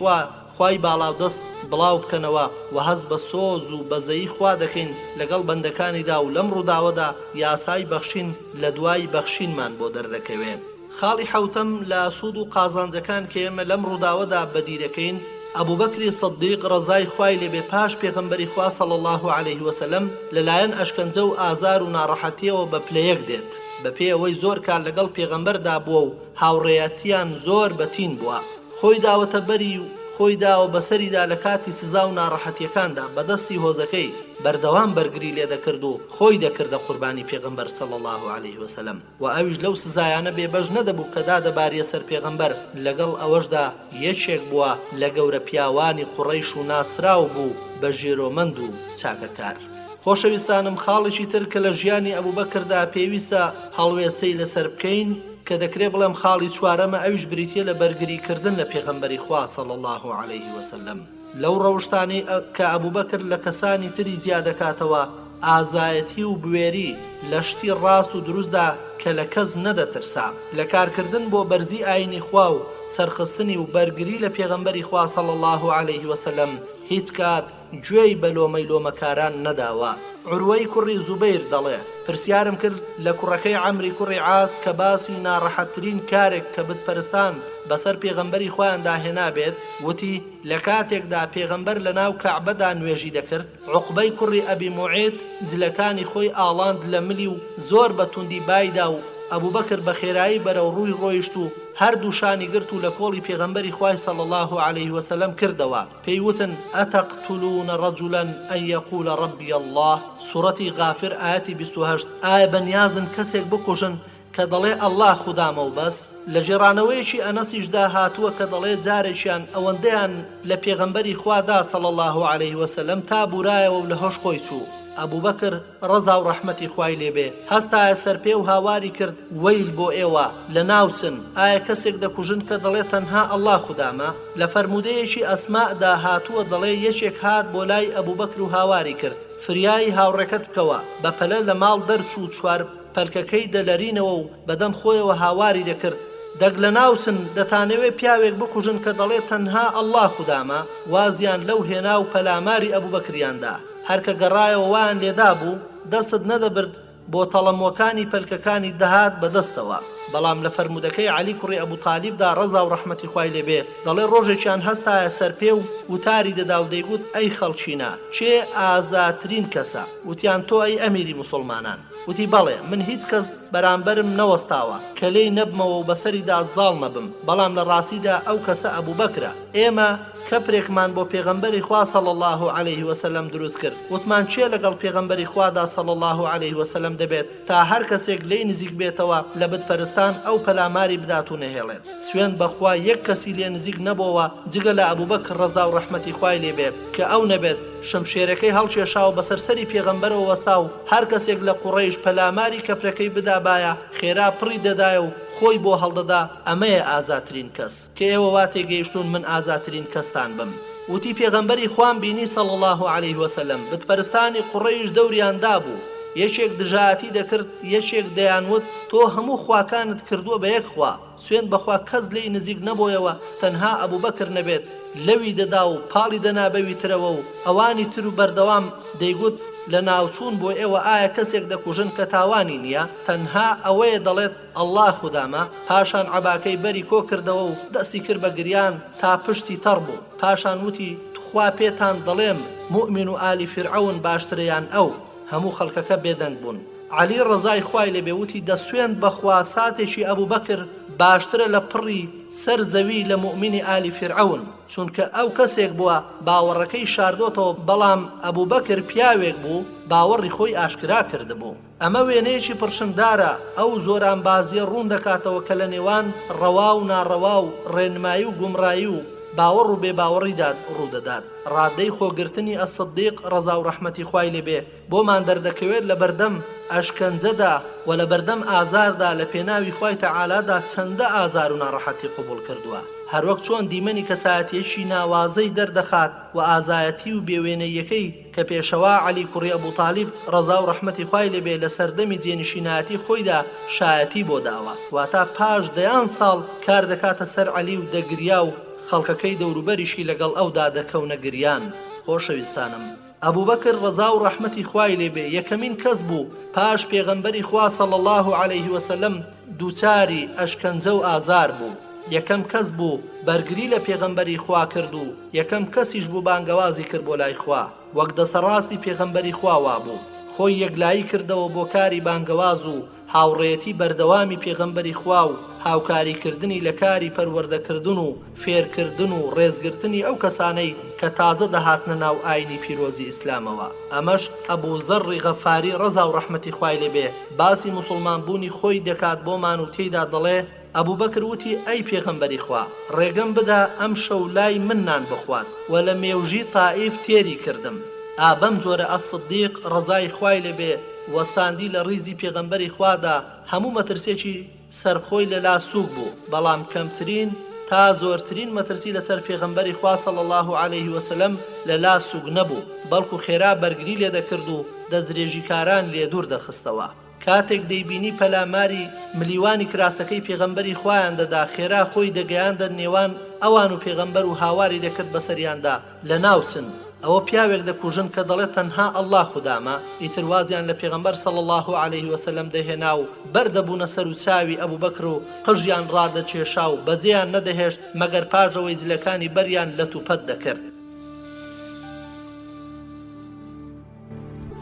خوای باڵاودەست بڵاو بکەنەوە و هەز بە سۆز و بەزەیی خوا دەکەین لەگەڵ بەندەکانیدا و لەم ڕووداوەدا یاسای بەخشین لە دوای بەخشینمان بۆ دەردەکەوێت. خاڵی حەوتەم لە سوود و قازانجەکان کە ئێمە لەم ڕووداوەدا بەدی دەکەین ئەبوو بەکری سەدیق ڕەزای خوای لێبێ پاش پێغەمبەری خوا صلی الله علیه وسلم لەلایەن ئەشکەنجە و ئازار و ناڕەحەتیەوە بە پلەیەک دێت بەپێ ئەوەی زۆر کار لەگەڵ پێغەمبەردا بووە و هاوڕێیەتیان زۆر بەتین بووە. خۆی داوەتە بەری و خۆی داوە بەسەریدا لە کاتی سزا و ناڕەحەتیەکاندا بەدەستی هۆزەکەی بەردەوام بەرگری لێ دەکرد و خۆی دەکردە قوربانی پێغەمبەر صلی الله علیه وسلم و ئەویش لەو سزایانە بێبەش نەدەبوو کە دادەباریە سەر پێغەمبەر. لەگەڵ ئەوەشدا یەکێک بووە لە گەورە پیاوانی قوڕەیش و ناسراو بوو بە ژێرۆمەند و چاکەکار. خۆشەویستانم، خاڵێکی تر کە لە ژیانی ئەبوو بەکردا پێویستە هەڵوێستەی لەسەر بکەین کە دەکرێت بڵێم خاڵی چوارەمە ئەویش بریتیە لە بەرگریکردن لە پێغەمبەری خوا صلی الله علیه وسلم. لەو ڕەوشتانی کە ئەبوو بەکر لە کەسانی تری زیاد دەکاتەوە ئازایەتی و بوێری لە شتی ڕاست و دروستدا کە لە کەس نەدەترسا، لە کارکردن بۆ بەرزی ئاینی خوا و سەرخستنی و بەرگری لە پێغەمبەری خوا صلی الله علیه وسلم هیچ کات گوێی بە لۆمەی لۆمەکاران نەداوە. عروەی کوڕی زوبەیر دەڵێ پرسیارم کرد لە کوڕەکەی عەمری کوڕی عاس کە باسی ناڕەحەتترین کارێک کە بتپەرستان بەسەر پێغەمبەری خۆیان داهێنا بێت، وتی لە کاتێکدا پێغەمبەر لە ناو کەعبەدا نوێژی دەکرد عوقبەی کوڕی ئەبی موعید جلەکانی خۆی ئاڵاند لە ملی و زۆر بە توندی بایدا و ئەبوو بەکر بە خێرایی بەرەو ڕووی ڕۆیشت و هەردوو شانی گرت و لە کۆڵی پێغەمبەری خوای صلی الله علیه وسلم کردەوە. پێی وتن ئەتەقتولون رەجولا ئەن یەقول رەبی الله، سوڕەتی غافر ئاەتی 28. ئایا بەنیازن کەسێک بکوژن کە دەڵێ ئەڵڵا خودامە و بەس؟ لە ژێڕانەوەیەکی ئەنەسیشدا هاتووە کە دەڵێ جارێکیان ئەوەندەیان لە پێغەمبەری خوادا صلی الله علیه وسلم تا بورایەوە و لە هۆش خۆی چوو. ئەبوو بەکر ڕەزا و ڕەحمەتی خوای لێبێ هەستایە سەرپێ و هاواری کرد وەیل بۆ ئێوە لە ناوچن، ئایا کەسێک دەکوژن کە دەڵێ تەنها ئەڵڵا خودامە؟ لە فەرموودەیەکی ئەسماءدا هاتووە دەڵێ یەکێک هات بۆ لای ئەبوو بەکر و هاواری کرد فریایی هاوڕێکەت بکەوە. بە پەلە لە ماڵ دەرچوو چوار پەلکەکەی دەلەرینەوە و بەدەم خۆیەوە هاواری دەکرد دەگ لە ناوچن دەتانەوێت پیاوێک بکوژن کە دەڵێ تەنها ئەڵڵا خودامە؟ وازیان لەو هێنا و پەلاماری ئەبوو بەکریاندا. هەرکە گەڕایەوە وایان لێدا بوو دەستت نەدەبرد بۆ تەڵەمۆکانی پەلکەکانی دەهات بەدەستەوە. بەڵام لە فەرمودەکەی عەلی کوڕی ئەبوو تالیبدا ڕەزا و ڕەحمەتی خوای لێبێ دەڵێ ڕۆژێکیان هەستایە سەرپێ و وتاری دەدا و دەیگوت ئەی خەڵچینە چێ ئازاترین کەسە؟ وتیان تۆ ئەی ئەمیری موسڵمانان؟ وتی بەڵێ من هیچ کەس بەرامبەرم نەوەستاوە کە لێی نەبمەوە و بەسەریدا زاڵ نەبم، بەڵام لە ڕاستیدا ئەو کەسە ئەبوو بەکرە. ئێمە کەپرێکمان بۆ پێغەمبەری خوا صلی الله علیه وسلم دروست کرد، وتمان چێ لەگەڵ پێغەمبەری خوادا صلی الله علیه وسلم دەبێت تا هەر کەسێک لێی نزیک بێتەوە لە بتپەرستان ئەو پەلاماری بدات و نەهێڵێت. سوێن بەخوا یەک کەسی لێ نزیک نەبووە جگە لە ئەبوو بەکر ڕەزا و ڕەحمەتی خوای لێبێ کە ئەو نەبێت شمشێرەکەی هەڵکێشا و بەسەر سەری پێغەمبەرەوە وەستا و هەر کەسێک لە قوڕەیش پەلاماری کەپرەکەی بدابایە خێرا پڕی دەدایە و خۆی بۆ هەڵدەدا ئەمەیە ئازاترین کەس کە ئێوە وا تێگەیشتون من ئازاترین کەستان بم. وتی پێغەمبەری خوان بینی صلی الله علیه وسلم بتپەرستانی قوڕەیش دەوریان دابوو یەکێک دژایەتی دەکرد یەکێک دەیانوت تۆ هەموو خواکانت کردووە بە یەک خوا سوێن بەخوا کەس لێی نزیک نەبۆیەوە تەنها ئەبوبەکر نەبێت لەوی دەدا و پاڵی دەنابەوی ترەوە و ئەوانی تر و بەردەوام دەیگوت لە ناوچوون بۆ ئێوە ئایا کەسێک دەکوژن کە تاوانی نییە تەنها ئەوەیە دەڵێت ئەڵڵا خودامە پاشان عەباکەی بەری کۆ کردەوە و دەستی کرد بە گریان تا پشتی تەڕ بوو پاشان وتی خوا پێتان دەڵێم موئمن و ئالی فیرعەون باشتریان ئەو هەموو خەڵکەکە بێدەنگ بوون عەلی ڕەزای خوای لێبێ وتی دەسوێن بەخوا ساتێکی ئەبوبەکر باشترە لە پڕی سەر زەوی لە موئمنی ئالی فیرعەون چونکە ئەو کەسێک بووە باوەڕەکەی شاردۆتەوە بەڵام ئەبوبەکر پیاوێک بوو باوەڕی خۆی ئاشکرا کردبوو ئەمە وێنەیەکی پرشنگدارە ئەو زۆرانبازیە ڕوون دەکاتەوە کە لە نێوان ڕەوا و ناڕەوا و ڕێنمایی و گومڕایی و باوەڕ و بێباوەڕیدا ڕوودەدات ڕادەی خۆگرتنی ئەسەدیق ڕەزا و ڕەحمەتی خوای لێبێ بۆمان دەردەکەوێت لە بەردەم ئەشکەنجەدا و لە بەردەم ئازاردا لە پێناوی خوای تەعالادا چەندە ئازار و ناڕەحەتی قبول کردووە هەروەک چۆن دیمەنی کەسایەتیەکی ناوازەی دەردەخات و ئازایەتی و بێوێنەیەکەی کە پێشەوا عەلی کوڕی ئەبوو تاڵیب ڕەزا و ڕەحمەتی خوای لێبێ لە سەردەمی جێنشینایەتی خۆیدا شایەتی بۆ داوە واتە پاش دەیان ساڵ کار دەکاتە سەر عەلی و دەگریا و خەڵکەکەی دەوروبەریشی لەگەڵ ئەودا دەکەونە گریان خۆشەویستانم ئەبوبەکر ڕەزا و ڕەحمەتی خوای لێبێ یەکەمین کەس بوو پاش پێغەمبەری خوا صلی الله علیه وسلم دووچاری ئەشکەنجە و ئازار بوو یەکەم کەس بوو بەرگری لە پێغەمبەری خوا کرد و یەکەم کەسیش بوو بانگەوازی کرد بۆ لای خوا وەک دەسەڕاستی پێغەمبەری خوا وا بوو خۆی یەکلایی کردەوە بۆ کاری بانگەواز و هاوڕێتی بەردەوامی پێغەمبەری خوا و هاوکاریکردنی لە کاری پەروەردەکردن و فێرکردن و ڕێزگرتنی ئەو کەسانەی کە تازە دەهاتنە ناو ئاینی پیرۆزی ئیسلامەوە ئەمەش ئەبوو زەڕی غەفاری ڕەزا و ڕەحمەتی خوای لێبێ باسی موسڵمانبوونی خۆی دەکات بۆمان و تێیدا دەڵێ ئەبوبەکر وتی ئەی پێغەمبەری خوا ڕێگەم بدا ئەم شەو لای من نان بخوات و لە مێوژی تائیف تێری کردم ئابەم جۆرە ئەسەدیق ڕەزای خوای لێبێ وەستاندی لە ڕیزی پێغەمبەری خوادا هەموو مەترسێکی سەرخۆی لەلا سووک بوو بەڵام کەمترین تا زۆرترین مەترسی لەسەر پێغەمبەری خوا صلی الله علیه وسلم لەلا سووک نەبوو بەڵکو خێرا بەرگری لێ دەکرد و دەستدرێژیکاران لێ دوور دەخستەوە کاتێک دەیبینی پەلاماری ملیوانی کراسەکەی پێغەمبەری خوایان دەدا خێرا خۆی دەگەیاندە نێوان ئەوان و پێغەمبەر و هاواری دەکرد بەسەریاندا لە ناوچن ئەوە پیاوێک دەکوژن کە دەڵێت تەنها ئەڵڵا خودامە ئیتر وازیان لە پێغەمبەر صلی الله علیه وسلم دەهێنا و بەردەبوونە سەر و چاوی ئەبوبەکر و قژیان ڕادەکێشا و بەجێیان نەدەهێشت مەگەر پاژەوەی جلەکانی بەریان لە توپەت دەکرد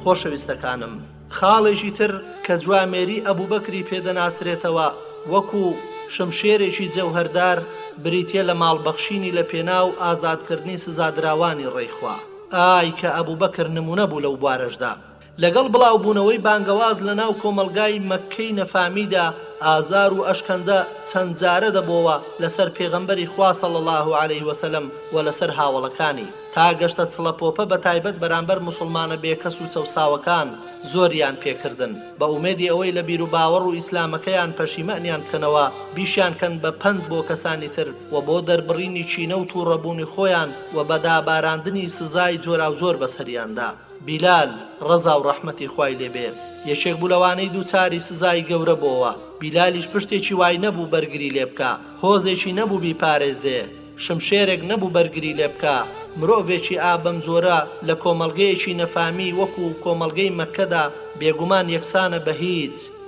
خۆشەویستەکانم خاڵێکی تر کە جوامێری ئەبوبەکری پێدەناسرێتەوە وەکو شمشێرێکی جەوهەردار بریتیە لە ماڵبەخشینی لە پێناو ئازادکردنی سزادراوانی ڕێیخوا ئای کە ئەبوبەکر نمونە بوو لەو بوارەشدا لەگەڵ بڵاوبوونەوەی بانگەواز لە ناو کۆمەلگای مەککەی نەفامیدا ئازار و ئەشکەندە چەند جارە دەبۆوە لەسەر پێغەمبەری خوا صلی الله علیه وسلم و لەسەر هاوڵەکانی تا گەشتە چڵەپۆپە بە تایبەت بەرامبەر موسڵمانە بێکەس و چەوساوەکان زۆریان پێکردن بە ئومێدی ئەوەی لە بیر و باوەڕ و ئیسلامەکەیان پەشیمەنیان بکەنەوە بیشیان کەن بە پەند بۆ کەسانی تر و بۆ دەربڕینی چینە و تووڕەبوونی خۆیان و بەداباراندنی سزای جۆرا و جۆر بەسەریاندا بیلال ڕەزا و ڕەحمەتی خوای لێبێ یەکێک بوو لەوانەی دووچاری سزای گەورە بۆوە بیلالیش پشتێکی وای نەبوو بەرگری لێ بکە هۆزێکی نەبوو بیپارێزێ شمشێرێک نەبوو بەرگری لێ بکە مرۆڤێکی ئابەم جۆرە لە کۆمەڵگەیەکی نەفامی وەکو کۆمەڵگەی مەککەدا بێگومان یەکسانە بە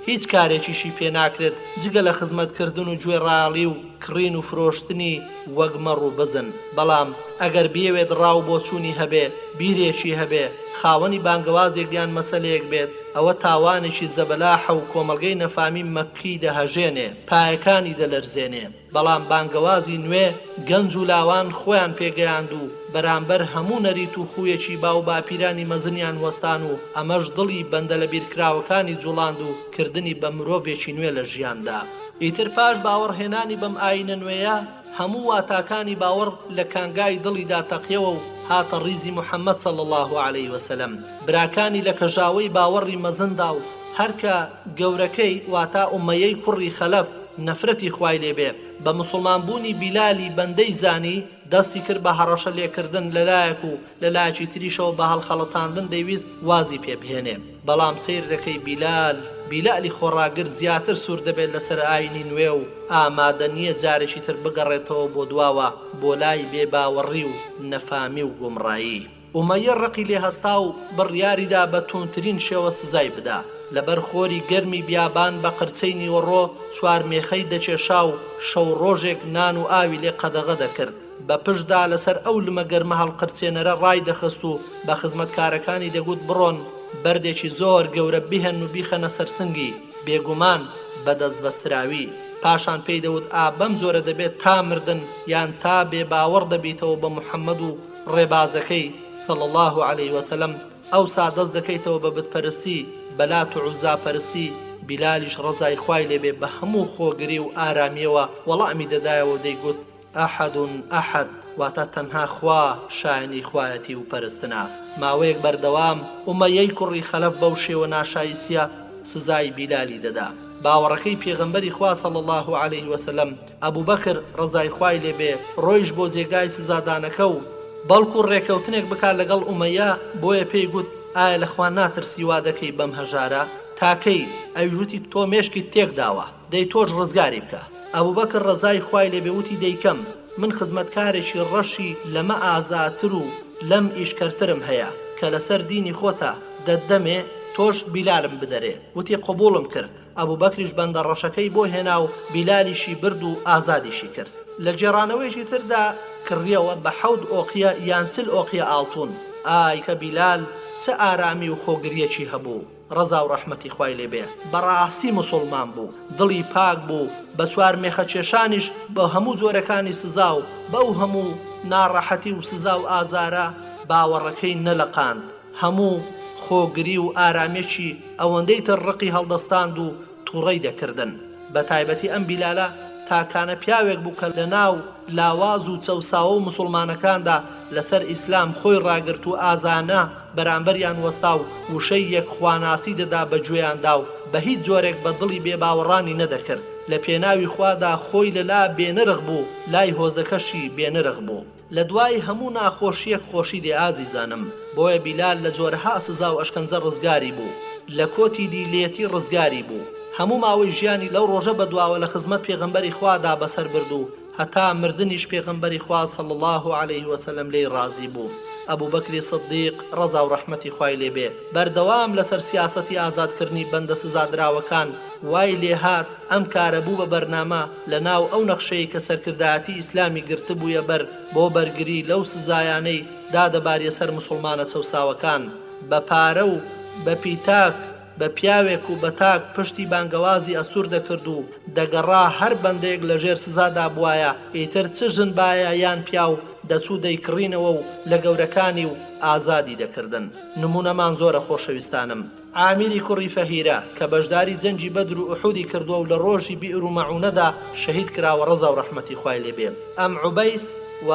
هیچ کارێکیشی پێ ناکرێت جگە لە خزمەتکردن و گوێڕاڵی و کڕین و فرۆشتنی وەگمەڕ و بزن بەڵام ئەگەر بێوێت ڕاو بۆ چوونی هەبێ بیرێکی هەبێ خاوەنی بانگەوازێک یان مەسەلەیەک بێت ئەوە تاوانێکی زەبەلاحە و کۆمەڵگەی نەفامی مەککی دەهەژێنێ پایەکانی دەلەرزێنێ بەڵام بانگەوازی نوێ گەنج و لاوان خۆیان پێگەیاند و بەرامبەر هەموو نەریت و خویەکی باو باپیرانی مەزنیان وەستان و ئەمەش دڵی بەندە لە بیرکراوەکانی جوڵاند و کردنی بە مرۆڤێکی نوێ لە ژیاندا ئیتر پاش باوەڕهێنانی بەم ئاینە نوێیە هەموو واتاکانی باوەڕ لە کانگای دڵیدا تەقیەوە و هاتە ڕیزی محەممەد صلی الله علیه وسلم براکانی لە کەژاوەی باوەڕی مەزندا و هەرکە گەورەکەی واتا ئومەیەی کوڕی خەلەف نەفرەتی خوای لێبێ بە موسڵمانبوونی بیلالی بەندەی زانی دەستی کرد بە هەڕەشە لێکردن لەلایەک و لەلایەکی تریشەوە بە هەڵخەڵەتاندن دەیویست وازی پێبهێنێ بەڵام سیر دەکەی بیلالی خۆڕاگر زیاتر سوور دەبێت لەسەر ئاینی نوێ و ئامادە نییە جارێکی تر بگەڕێتەوە بۆ دواوە بۆ لای بێباوەڕی و نەفامی و گومڕایی. ئومەیە ڕقی لێ هەستا و بڕیاریدا بە توندترین شێوە سزای بدا. لەبەر خۆری گەرمی بیابان بە قرچەی نیوەڕۆ چوار مێخەی دەچێشا و شەو ڕۆژێک نان و ئاوی لێ قەدەغە دەکرد. بە پشتدا لەسەر ئەو لمە گەرمە هەڵقرچێنەرە ڕای دەخست و بە خزمەتکارەکانی دەگوت بڕۆن بەردێکی زۆر گەورە بیهەن و بیخەنە سەرسنگی بێگومان بەدەست بەستراوی. پاشان پێی دەوت بەم زۆرە دەبێت تا مردن یان تا بێباوەڕ دەبیتەوە بە محەممەد و ڕێبازەکەی صلى الله عليه وسلم ئەو سادەست دەکەیتەوە بە بتپەرستی بەلات و عوزاپەرستی. بیلالیش ڕزای خوای لێبێ بە هەموو خۆگری و ئارامیەوە وەڵامی دەدایەوە دەیگوت ئەحەد ئەحەد واتە تەنها خوا شایەنی خوایەتی و پەرستنە. ماوەیەک بەردەوام ئومەیەی کوڕی خەلەف بەو شێوە ناشایستیە سزای بیلالی دەدا. باوەڕەکەی پێغەمبەری خوا صلی الله عليه وسلم ئەبوو بەکر ڕزای خوای لێبێ ڕۆیش بۆ جێگای سزادانەکە و بەڵکو ڕێکەوتنێک بکات لەگەڵ ئومەیە بۆیە پێی گوت ئایا لەخوا ناترسی وا دەکەی بەم هەژارە تاکەی ئەوژوتی تۆ مێشکی تێک داوە دەی تۆش ڕزگاری بکە. ئەبوو بەکر ڕزای خوای لێبێ وتی دەیکەم من خزمەتکارێکی ڕەشی لەمە ئازاتر و لەم ئیشکەرترم هەیە کە لەسەر دینی خۆتە دەدەمێ تۆش بیلالم بدەرێ. وتی قبوڵم کرد. ئەبوو بەکریش بەندە ڕەشەکەی بۆ هێنا و بیلالیشی برد و ئازادیشی کرد. لە جێڕانەوەیشی تردا کڕیەوە بە 7 ئۆقیە یان 40 ئۆقیە ئاڵتون. ئای کە بیلال چه ئارامی و خۆگریەکی هەبوو ڕەزا و ڕەحمەتی خوای لێبێ. بەڕاستی موسڵمان بوو، دڵی پاک بوو، بە چوار مێخە کێشانیش بە هەموو جۆرەکانی سزا و بەو هەموو ناڕەحەتی و سزا و ئازارە باوەڕەکەی نەلەقاند. هەموو خۆگری و ئارامێکی ئەوەندەی تر ڕقی هەڵدەستاند و تووڕەی دەکردن. بە تایبەتی ئەم بیلالە تاکانە پیاوێک بوو کە لە ناو لاواز و چەوساوە و مسلمانەکاندا لەسەر ئیسلام خۆی ڕاگرت و ئازانە بەرامبەریان وەستا و وشەی یەک خواناسی دەدا بە گوێیاندا و بە هیچ جۆرێک بە دڵی بێباوەڕانی نەدەکرد. لە پێناوی خوادا خۆی لەلا بێنرخ بوو، لای هۆزەکەشی بێنرخ بوو. لە دوای هەموو ناخۆشیەک خۆشی دێ ئازیزانم. بۆیە بیلال لە جۆرەها سزا و ئەشکەنجە ڕزگاری بوو، لە کۆتی دیلێتی ڕزگاری بوو. هەموو ماوەی ژیانی لەو ڕۆژە بەدواوە لە خزمەت پێغەمبەری خوادا بەسەر برد و هەتا مردنیش پێغەمبەری خوا صلی الله عليه وسلم لێی ڕازی بوو. ئەبوو بەکری سدیق ڕەزا و ڕەحمەتی خوای لێبێ بەردەوام لەسەر سیاسەتی ئازادکردنی بەندە سزادراوەکان وای لێهات ئەم کارە بوو بە بەرنامە لە ناو ئەو نەخشەیە کە سەرکردایەتی ئیسلامی گرتبوویە بەر بۆ بەرگری لەو سزایانەی دادەبارێ سەر موسڵمانە چەوساوەکان. بە پارە و بە پیتاک بە پیاوێک و بە تاک پشتی بانگەوازی ئەسوور دەکرد و دەگەڕا هەر بەندێک لە ژێر سزادا بوایە ئیتر چ ژنبایە یان پیاو دەچوو دەیکڕینەوە و لە گەورەکانی و ئازادی دەکردن. نمونەمان زۆرە خۆشەویستانم. عامیری کوڕی فەهیرە کە بەشداری جەنگی بەدر و ئوحودی کردووە و لە ڕۆژی بیئر و مەعونەدا شەهید کراوە ڕەزا و ڕەحمەتی خوای لێبێ. ئەم عوبەیس و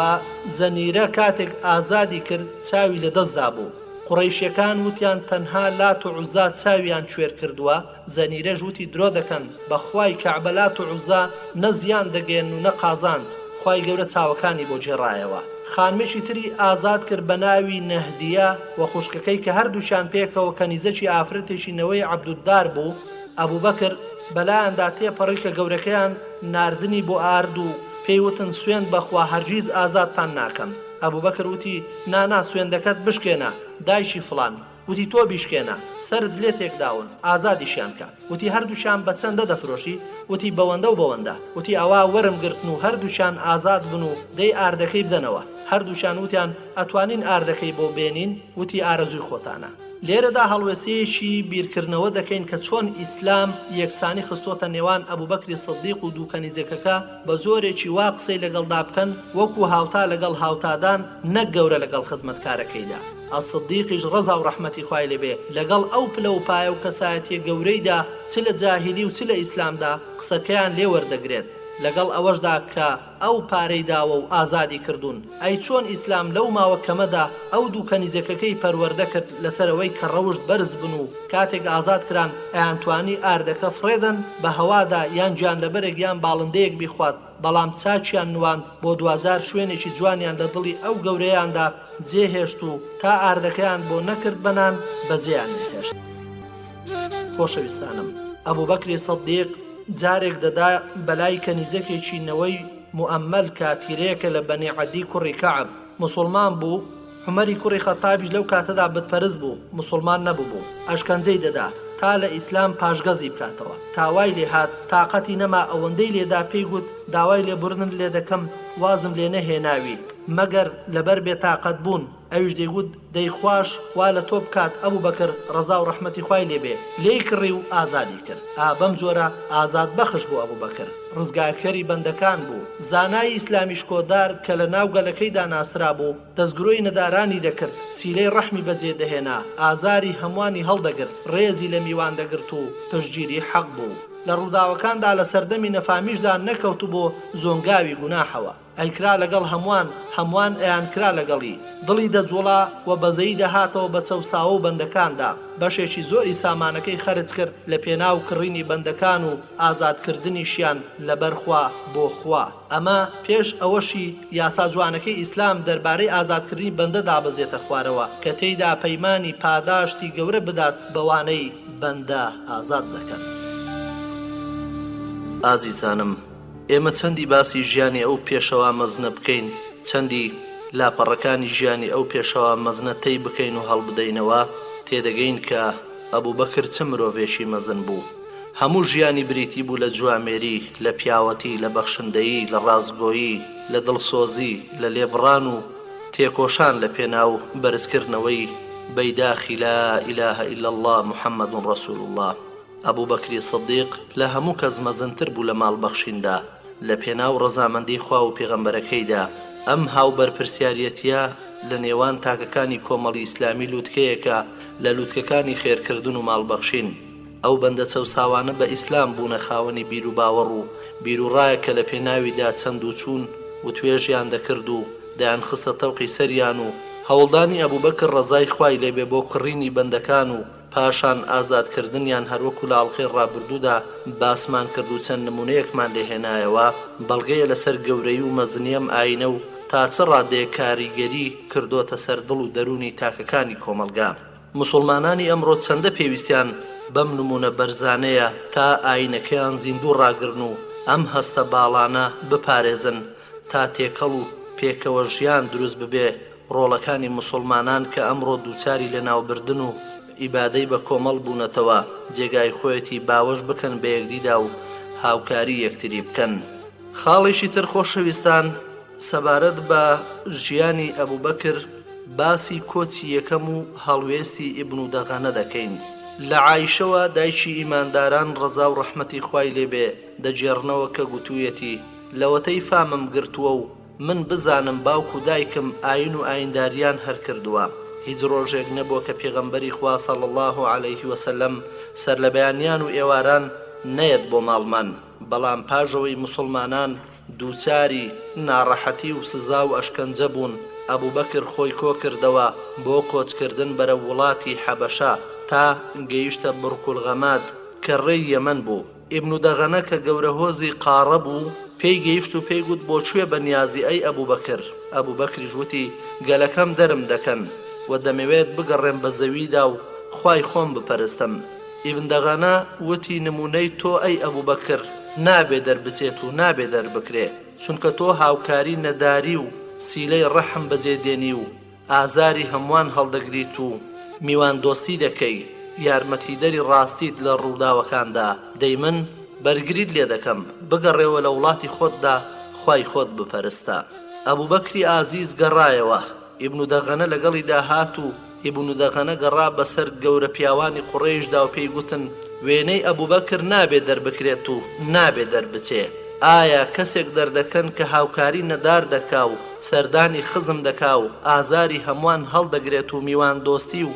زەنیرە کاتێک ئازادی کرد چاوی لە دەستدا بوو. قوڕەیشیەکان وتیان تەنها لات و عوزا چاویان کوێر کردووە. زەنیرەش وتی درۆ دەکەن بەخوای کەعبە لات و عوزا نە زیان دەگەێن و نە قازاند. خوای گەورە چاوەکانی بۆ جێڕایەوە. خانمێکی تری ئازاد کرد بە ناوی نەهدیە و خوشکەکەی کە هەردووشان پێکەوە کەنیزەکی ئافرەتێکی نەوەی عەبدودار بوو. ئەبوو بەکر بەلایاندا تێپەڕی کە گەورەکەیان ناردنی بۆ ئارد و پێیوتن سوێن بەخوا هەرگیز ئازادتان ناکەم. ئەبوو بەکر وتی نانا سوێندەکەت بشکێنە دایشی فڵان. وتی تۆ بیشکێنە سرد لێ تێکداون ئازادیشیان کە. وتی هەردووشان بە چەندە دەفرۆشی؟ وتی بەوەندە و بەوەندە. وتی ئەوە وەرم گرتن و هەردووشان ئازاد بن و دەی ئاردەکەی بدەنەوە. هەردووشان وتیان ئەتوانین ئاردەکەی بۆ بێنین. وتی ئارەزوی خۆتانە. لێرەدا هەڵوێستەیەکی بیرکردنەوە دەکەین کە چۆن ئیسلام یەکسانی خستۆتە نێوان ئەبوو بەکری سدیق و دوو کەنیزەکەکە بە زۆرێکی وا قسەی لەگەڵدا بکەن وەکو هاوتا لەگەڵ هاوتادان نەک گەورە لەگەڵ خزمەتکارەکەیدا. ئەسدیقیش ڕەزا و ڕەحمەتی خوای لێبێ لەگەڵ ئەو پلە و پایە و کەسایەتیە گەورەیدا چ لە جاهیلی و چ لە ئیسلامدا قسەکەیان لێ وەردەگرێت. لەگەڵ ئەوەشدا کە ئەو پارەی داوە و ئازادی کردوون. ئەی چۆن ئیسلام لەو ماوە کەمەدا ئەو دوو کەنیزەکەکەی پەروەردە کرد لەسەرەوەی کە ڕەوشت بەرز بن و کاتێک ئازاد کران ئەیانتوانی ئاردەکە فڕێدن بە هەوادا یان گیان لەبەرێک یان باڵندەیەک بیخوات. بەڵام چاچیان نوان بۆ 2000 شوێنێکی جوانیان لە دڵی ئەو گەورەیاندا جێهێشت و تا ئاردەکەیان بۆ نەکرد بەنان بەجێیان نهێشت. خۆشەویستانم ئەبوو بەکری سەدیق جارێک دەدا بەلای کەنیزەکێکی نەوەی موئەمەل کاتیرەیەکە لە بەنی عەدی کوڕی کەعب موسڵمان بوو. عومەری کوڕی خەتابیش لەو کاتەدا بتپەرست بوو، موسڵمان نەبوو، ئەشکەنجەی دەدا تا لە ئیسلام پاشگەزی بکاتەوە. تاوای لێ هات، تااقەتی نەما ئەوەندەی لێدا پێی گوت داوای لێبوردن لێ دەکەم، وازم لێ نەهێناوی مەگەر لەبەر بێتاقەت بوون. ئەویش دەیگوت دەیخواش وا لە تۆ بکات ئەبوو بەکر ڕەزا و ڕەحمەتی خوای لێبێ، لێی کڕی و ئازادی کرد. بەم جۆرە ئازاد بەخش بوو ئەبوو بەکر، ڕزگارکەری بەندەکان بوو، زانای ئیسلامیش کۆدار کە لە ناو گەلەکەیدا ناسرا بوو، دەستگرۆی نەدارانی دەکرد، سیلەی ڕەحمی بەجێ دەهێنا، ئازاری هەموانی هەڵدەگرت، ڕێزی لە میوان دەگرت و پشتگیری حەق بوو. لە ڕووداوەکاندا لە سەردەمی نەفامیشدا نەکەوت بۆ زۆنگاوی گوناحەوە، ئەیکرا لەگەڵ هەموان ئەیان کرا لەگەڵی، دڵی دەجوڵا و بەزەی دەهاتەوە بە چەوساوە و بەندەکاندا. بەشێکی زۆری سامانەکەی خەرج کرد لە پێناو کڕینی بەندەکان و ئازادکردنیشیان لەبەرخوا بۆ خوا. ئەمە پێش ئەوەشی یاسا جوانەکەی ئیسلام دەربارەی ئازادکردنی بەندە دابەزێتە خوارەوە کە تێیدا پەیمانی پاداشتی گەورە بدات بەوانەی بەندە ئازاد دەکەن. ئازیزانم، ئێمە چەندی باسی ژیانی ئەو پێشەوا مەزنە بکەین، چەندی لاپەڕەکانی ژیانی ئەو پێشەوا مەزنە تێی بکەین و هەڵبدەینەوە، تێدەگەین کە ئەبوو بەکر چ مرۆڤێکی مەزن بوو. هەموو ژیانی بریتی بوو لە جوامێری، لە پیاوەتی، لە بەخشندەیی، لە ڕازگۆیی، لە دڵسۆزی، لە لێبڕان و تێکۆشان لە پێناو بەرزکردنەوەی بەیداخی لا ئیلاهە ئیلا الله محەممەد ڕەسوول الله. ئەبوو بەکری سەدیق لە هەموو کەس مەزنتر بوو لە ماڵبەخشیندا، لە پێناو ڕەزامەندی خوا و پێغەمبەرەکەیدا. ئەم هاوبەرپرسیارەتیە لە نێوان تاکەکانی کۆمەڵی ئیسلامی لووتکەیەکە لە لووتکەکانی خێرکردن و ماڵبەخشین. ئەو بەندە چەوساوانە بە ئیسلام بوونە خاوەنی بیر و باوەڕ و بیرروڕایە کە لە پێناویدا چەند و چوون و توێژیان دەکرد و دەیان خستە تەوقی سەریان و هەوڵدانی ئەبوو بەکر ڕەزای خوای لێبێ بۆ کڕینی بەندەکان و پاشان ئازادکردنیان هەروەکو لە ئاڵقەی ڕابردوودا باسمان کرد و چەند نمونەیەکمان لێهێنایەوە. بەڵگەیە لەسەر گەورەی و مەزنیەم ئاینە و تا چ ڕادێ کاریگەری کردوتە سەر دڵ و دەرونی تاکەکانی کۆمەلگا. موسڵمانانی ئەمڕۆ چەندە پێویستیان بەم نمونە بەرزانەیە تا ئاینەکەیان زیندوو ڕاگرن و ئەم هەستە باڵانە بپارێزن تا تێکەڵ و پێکەوە ژیان دروست ببێ. ڕۆڵەکانی موسڵمانان کە ئەمڕۆ دووچاری لە ناوبردن و ئیبادەی بە کۆمەڵ بوونەتەوە جێگای خۆیەتی باوەش بکەن بە یەکدیدا و هاوکاری یەکتری بکەن. خاڵێکی تر خۆشەویستان، سەبارەت بە ژیانی ئەبوو بەکر باسی کۆچی یەکەم و هەڵوێستی ئیبن و دەغەنە دەکەین. لە عایشەوە دایکی ئیمانداران ڕەزا و ڕەحمەتی خوای لێبێ دەجێڕنەوە کە گوتوویەتی لەوەتەی فامم گرتووە و من بزانم باوکو دایکم ئاین و ئاینداریان هەر کردووە. هیچ ڕۆژێک نەبووە کە پێغەمبەری خوا صلی الله علیه وسلم سەر لە بەیانیان و ئێواران نەیەت بۆ ماڵمان، بەڵام پاژەوەی موسڵمانان دووچاری ناڕەحەتی و سزا و ئەشکەنجە بوون. ئەبوو بەکر خۆی کۆ کردەوە بۆ کۆچکردن بەرە وڵاتی حەبەشە تا گەیشتە بڕکولغەماد کە ڕێی یەمەن بوو. ئیبن و دەغەنە کە گەورە هۆزی قاڕە بوو پێی گەیشت و پێی گوت بۆ کوێ بەنیازی ئەی ئەبوو بەکر. ئەبوو بەکریش وتی گەلەکەم دەرم دەکەن و دەمەوێت بگەڕێم بە زەویدا و خوای خۆم بپەرستم. ئیبن دەغەنە وتی نمونەی تۆ ئەی ئەبوو بەکر نابێ دەربچێت و نابێ دەربکرێ، چونکە تۆ هاوکاری نەداری و سیلەی ڕەحم بەجێدێنی و ئازاری هەمووان هەڵدەگریت و میوان دۆستی دەکەی، یارمەتیدەری ڕاستیت لە ڕووداوەکاندا. دەی من بەرگریت لێ دەکەم بگەڕێەوە لە وڵاتی خۆتدا خوای خۆت بپەرستە. ئەبوو بەکری ئازیز گەڕایەوە. ئیبن و دەغەنە لەگەڵی داهات و ئیبن و دەغەنە گەڕا بەسەر گەورە پیاوانی قوڕێیشدا و پێی گوتن وێنەی ئەبوو بەکر نابێ دەربکرێت و نابێ دەربچێ. ئایا کەسێک دەردەکەن کە هاوکاری نەدار دەکا و سەردانی خزم دەکا و ئازاری هەمووان هەڵدەگرێت و میوان دۆستی و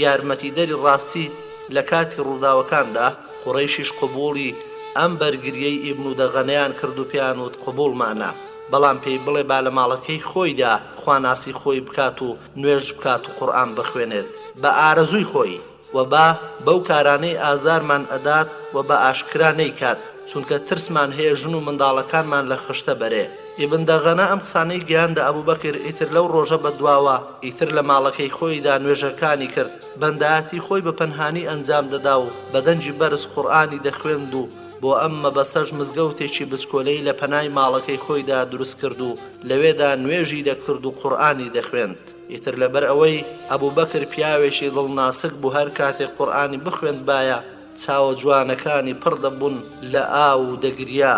یارمەتیدەری ڕاستی لە کاتی ڕووداوەکاندا؟ قوڕەیشیش قبوڵی ئەم بەرگریەی ئیبن و دەغەنەیان کرد و پێیان وت قبوڵمانە، بەڵام پێی بڵێ با لە ماڵەکەی خۆیدا خواناسی خۆی بکات و نوێژ بکات و قورئان بخوێنێت بە ئارەزووی خۆی و با بەو کارانەی ئازارمان ئەدات و بە ئاشکرا نەیکات، چونکە ترسمان هەیە ژن و منداڵەکانمان لە خشتە بەرێ. ئیبن دەغەنە ئەم قسانەی گەیاندە ئەبوبەکر ئیتر لەو ڕۆژە بەدواوە ئیتر لە ماڵەکەی خۆیدا نوێژەکانی کرد بەندایەتی خۆی بە پەنهانی ئەنجام دەدا و بەدەنجی بەرز قورئانی دەخوێند و بۆ ئەم مەبەستەش مزگەوتێکی بچکۆلەی لە پەنای ماڵەکەی خۆیدا دروست کرد و لەوێدا نوێژی دەکرد و قورئانی دەخوێند. ئیتر لەبەر ئەوەی ئەبوبەکر پیاوێکی دڵناسک بوو هەر کاتێک قورئانی بخوێندبایە چاوە جوانەکانی پڕ دەبوون لە ئاو و دەگریا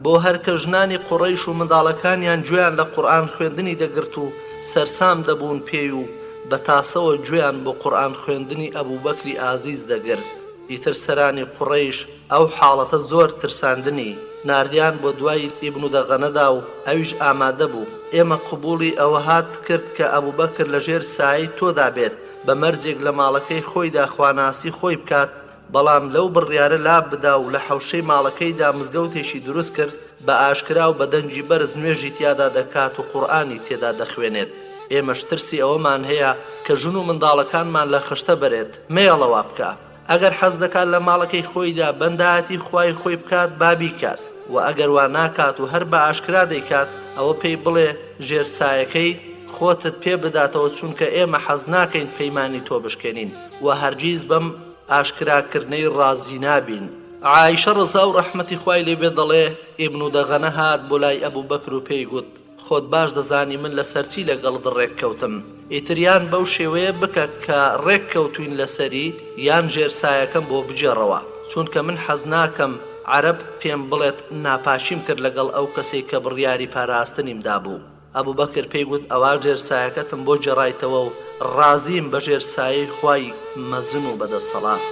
بۆ هەرکە ژنانی قوڕەیش و منداڵەکانیان گوێیان لە قورئان خوێندنی دەگرت و سەرسام دەبوون پێی و بە تاسەوە گوێیان بۆ قورئان خوێندنی ئەبوبەکری ئازیز دەگرت. ئیتر سەرانی قوڕەیش ئەو حاڵەتە زۆر ترساندنی ناردیان بۆ دوای ئیبن دەغەنەدا و ئەویش ئامادە بوو. ئێمە قبوڵی ئەوە هات کرد کە ئەبوبەکر لەژێر سایەی تۆدا بێت بە مەرجێک لە ماڵەکەی خۆیدا خواناسی خۆی بکات بەڵام لەو بڕیارە لاب بدا و لە حەوشەی ماڵەکەیدا مزگەوتێکی دروست کرد بە ئاشکرا و بەدەنجی بەرز نوێژی تیادا دەکات و قورئانی تێدا دەخوێنێت. ئێمەش ترسی ئەوەمان هەیە کە ژن و منداڵەکانمان لە خشتە بەرێت مێڵەوە بکە. ئەگەر حەز دەکات لە ماڵەکەی خۆیدا بەندایەتی خوای خۆی بکات بابی کات و ئەگەر وا ناکات و هەر بە ئاشکرا دەیکات ئەوە پێی بڵێ ژێر سایەکەی خۆتت پێ بداتەوە چونکە ئێمە حەز ناکەین پەیمانی تۆ بشکێنین و هەرگیز بەم ئاشکراکردنەی ڕازی نابین. عایشە ڕزا و ڕەحمەتی خوای لێبێ دەڵێ ئیبن دەغەنە هات بۆ لای ئەبوبەکر و پێی گوت خۆت باش دەزانی من لەسەرچی لەگەڵت ڕێککەوتم ئیتریان بەو شێوەیە بکە کە ڕێککەوتوین لەسەری یان ژێرسایەکەم بۆ بجێڕەوە چونکە من حەز ناکەم عەرەب پێم بڵێت ناپاشیم کرد لەگەڵ ئەو کەسێک کە بڕیاری پاراستنیمدا بوو. ئەبوبەکر پێی گوت ئەوا ژێرسایەکەتم بۆ جێڕایتەوە و ڕازیم بە ژێرسایەی خوای مەزن و بەدەسەڵات.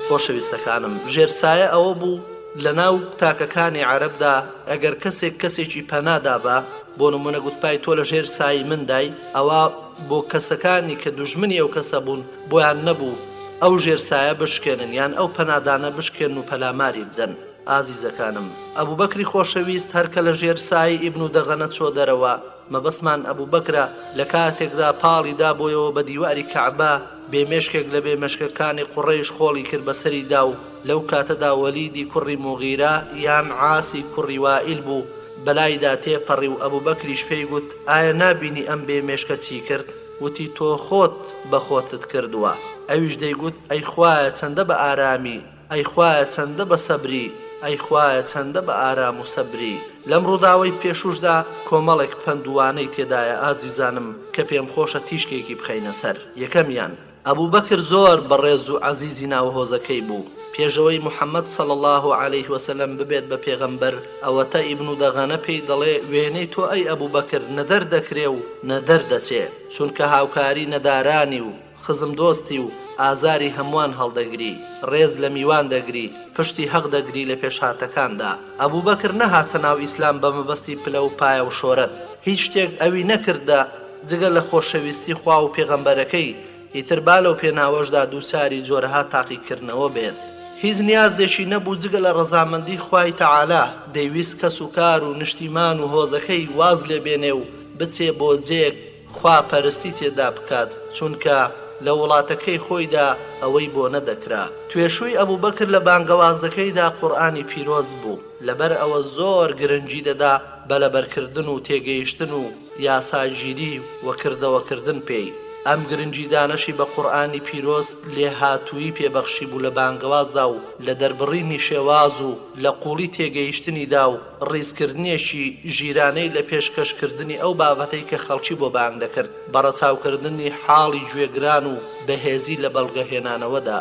خۆشەویستەکانم ژێرسایە ئەوە بوو لە ناو تاکەکانی عەرەبدا ئەگەر کەسێکی پەنادابا بۆ نمونە گوتپای تۆ لە ژێر سایی مندای ئەوە بۆ کەسەکانی کە دوژمنی ئەو کەسە بوون بۆیان نەبوو ئەو ژێرسایە بشکێنن یان ئەو پەنادانە بشکێن و پەلاماری بدەن. ئازیزەکانم ئەبوبەکری خۆشەویست هەرکە لە ژێر سایی ئیبن دەغەنە چۆ دەرەوە مەبەستمان ئەبوبەکرە لە کاتێکدا پاڵی دابۆیەوە بە دیواری کەعبە بێمێشکێک لە بێمێشکەکانی قوڕەیش خۆڵی کرد بەسەریدا و لەو کاتەدا وەلیدی کوڕی موغیرە یان عاسی کوڕی وائیل بوو بەلایدا تێپەڕی و ئەبوبەکریش پێی گوت ئایا نابینی ئەم بێمێشکە چی کرد؟ وتی تۆ خۆت بە خۆتت کردووە. ئەویش دەیگوت ئەی خوایە چەندە بە ئارامی، ئەی خوایە چەندە بە سەبری، ئەی خوایە چەندە بە ئارام و سەبری. لەم ڕووداوەی پێشوشدا کۆمەڵێک پندوانەی تێدایە ئازیزانم کە پێم خۆشە تیشکێکی بخەینە سەر. یەکەمیان ئەبوبەکر زۆر بەڕێز و عەزیزی ناوهۆزەکەی بوو. پێشەوەی محەممەد صلی الله عليه وسلم ببێت بە پێغەمبەر ئەوەتە ئیبن دەغەنە پێی دەڵێ وێنەی تۆ ئەی ئەبوبەکر نەدەر دەکرێ و نەدەر دەچێ چونکە هاوکاری نەدارانی و خزم دۆستی و ئازاری هەمووان هەڵدەگری ڕێز لە میوان دەگری پشتی حەق دەگری لە پێشهاتەکاندا. ئەبوبەکر نەهاتە ناو ئیسلام بە مەبەستی پلە و پایە و شۆرەت هیچ شتێک ئەوی نەکردە جگە لە خۆشەویستی خوا و پێغەمبەرەکەی ئیتر با لەو پێناوەشدا دووچاری جۆرەها تاقیکردنەوە بێت. هیچ نیازێکی نەبوو جگە لە ڕەزامەندی خوای تەعالا دەیویست کەس و کار و نیشتیمان و هۆزەکەی واز لێ بێنێ و بچێ بۆ جێک خوا پەرستی تێدا بکات چونکە لە وڵاتەکەی خۆیدا ئەوەی بۆ نەدەکرا. توێشووی ئەبوبەکر لە بانگەوازەکەیدا قورئانی پیرۆز بوو لەبەر ئەوە زۆر گرنگی دەدا بە لەبەرکردن و تێگەیشتن و یاساگیری و کردەوەکردن پێی. ئەم گرنگی دانەشی بە قورئانی پیرۆز لێهاتووی پێبەخشی بوو لە بانگەوازدا و لە دەربڕینی شێواز و لە قوڵی تێگەیشتنیدا و ڕیزکردنیەشی ژیرانەی لە پێشکەشکردنی ئەو بابەتەی کە خەڵکی بۆ بانگ دەکرد بەڕەچاوکردنی حاڵی گوێگران و بەهێزی لە بەڵگەهێنانەوەدا.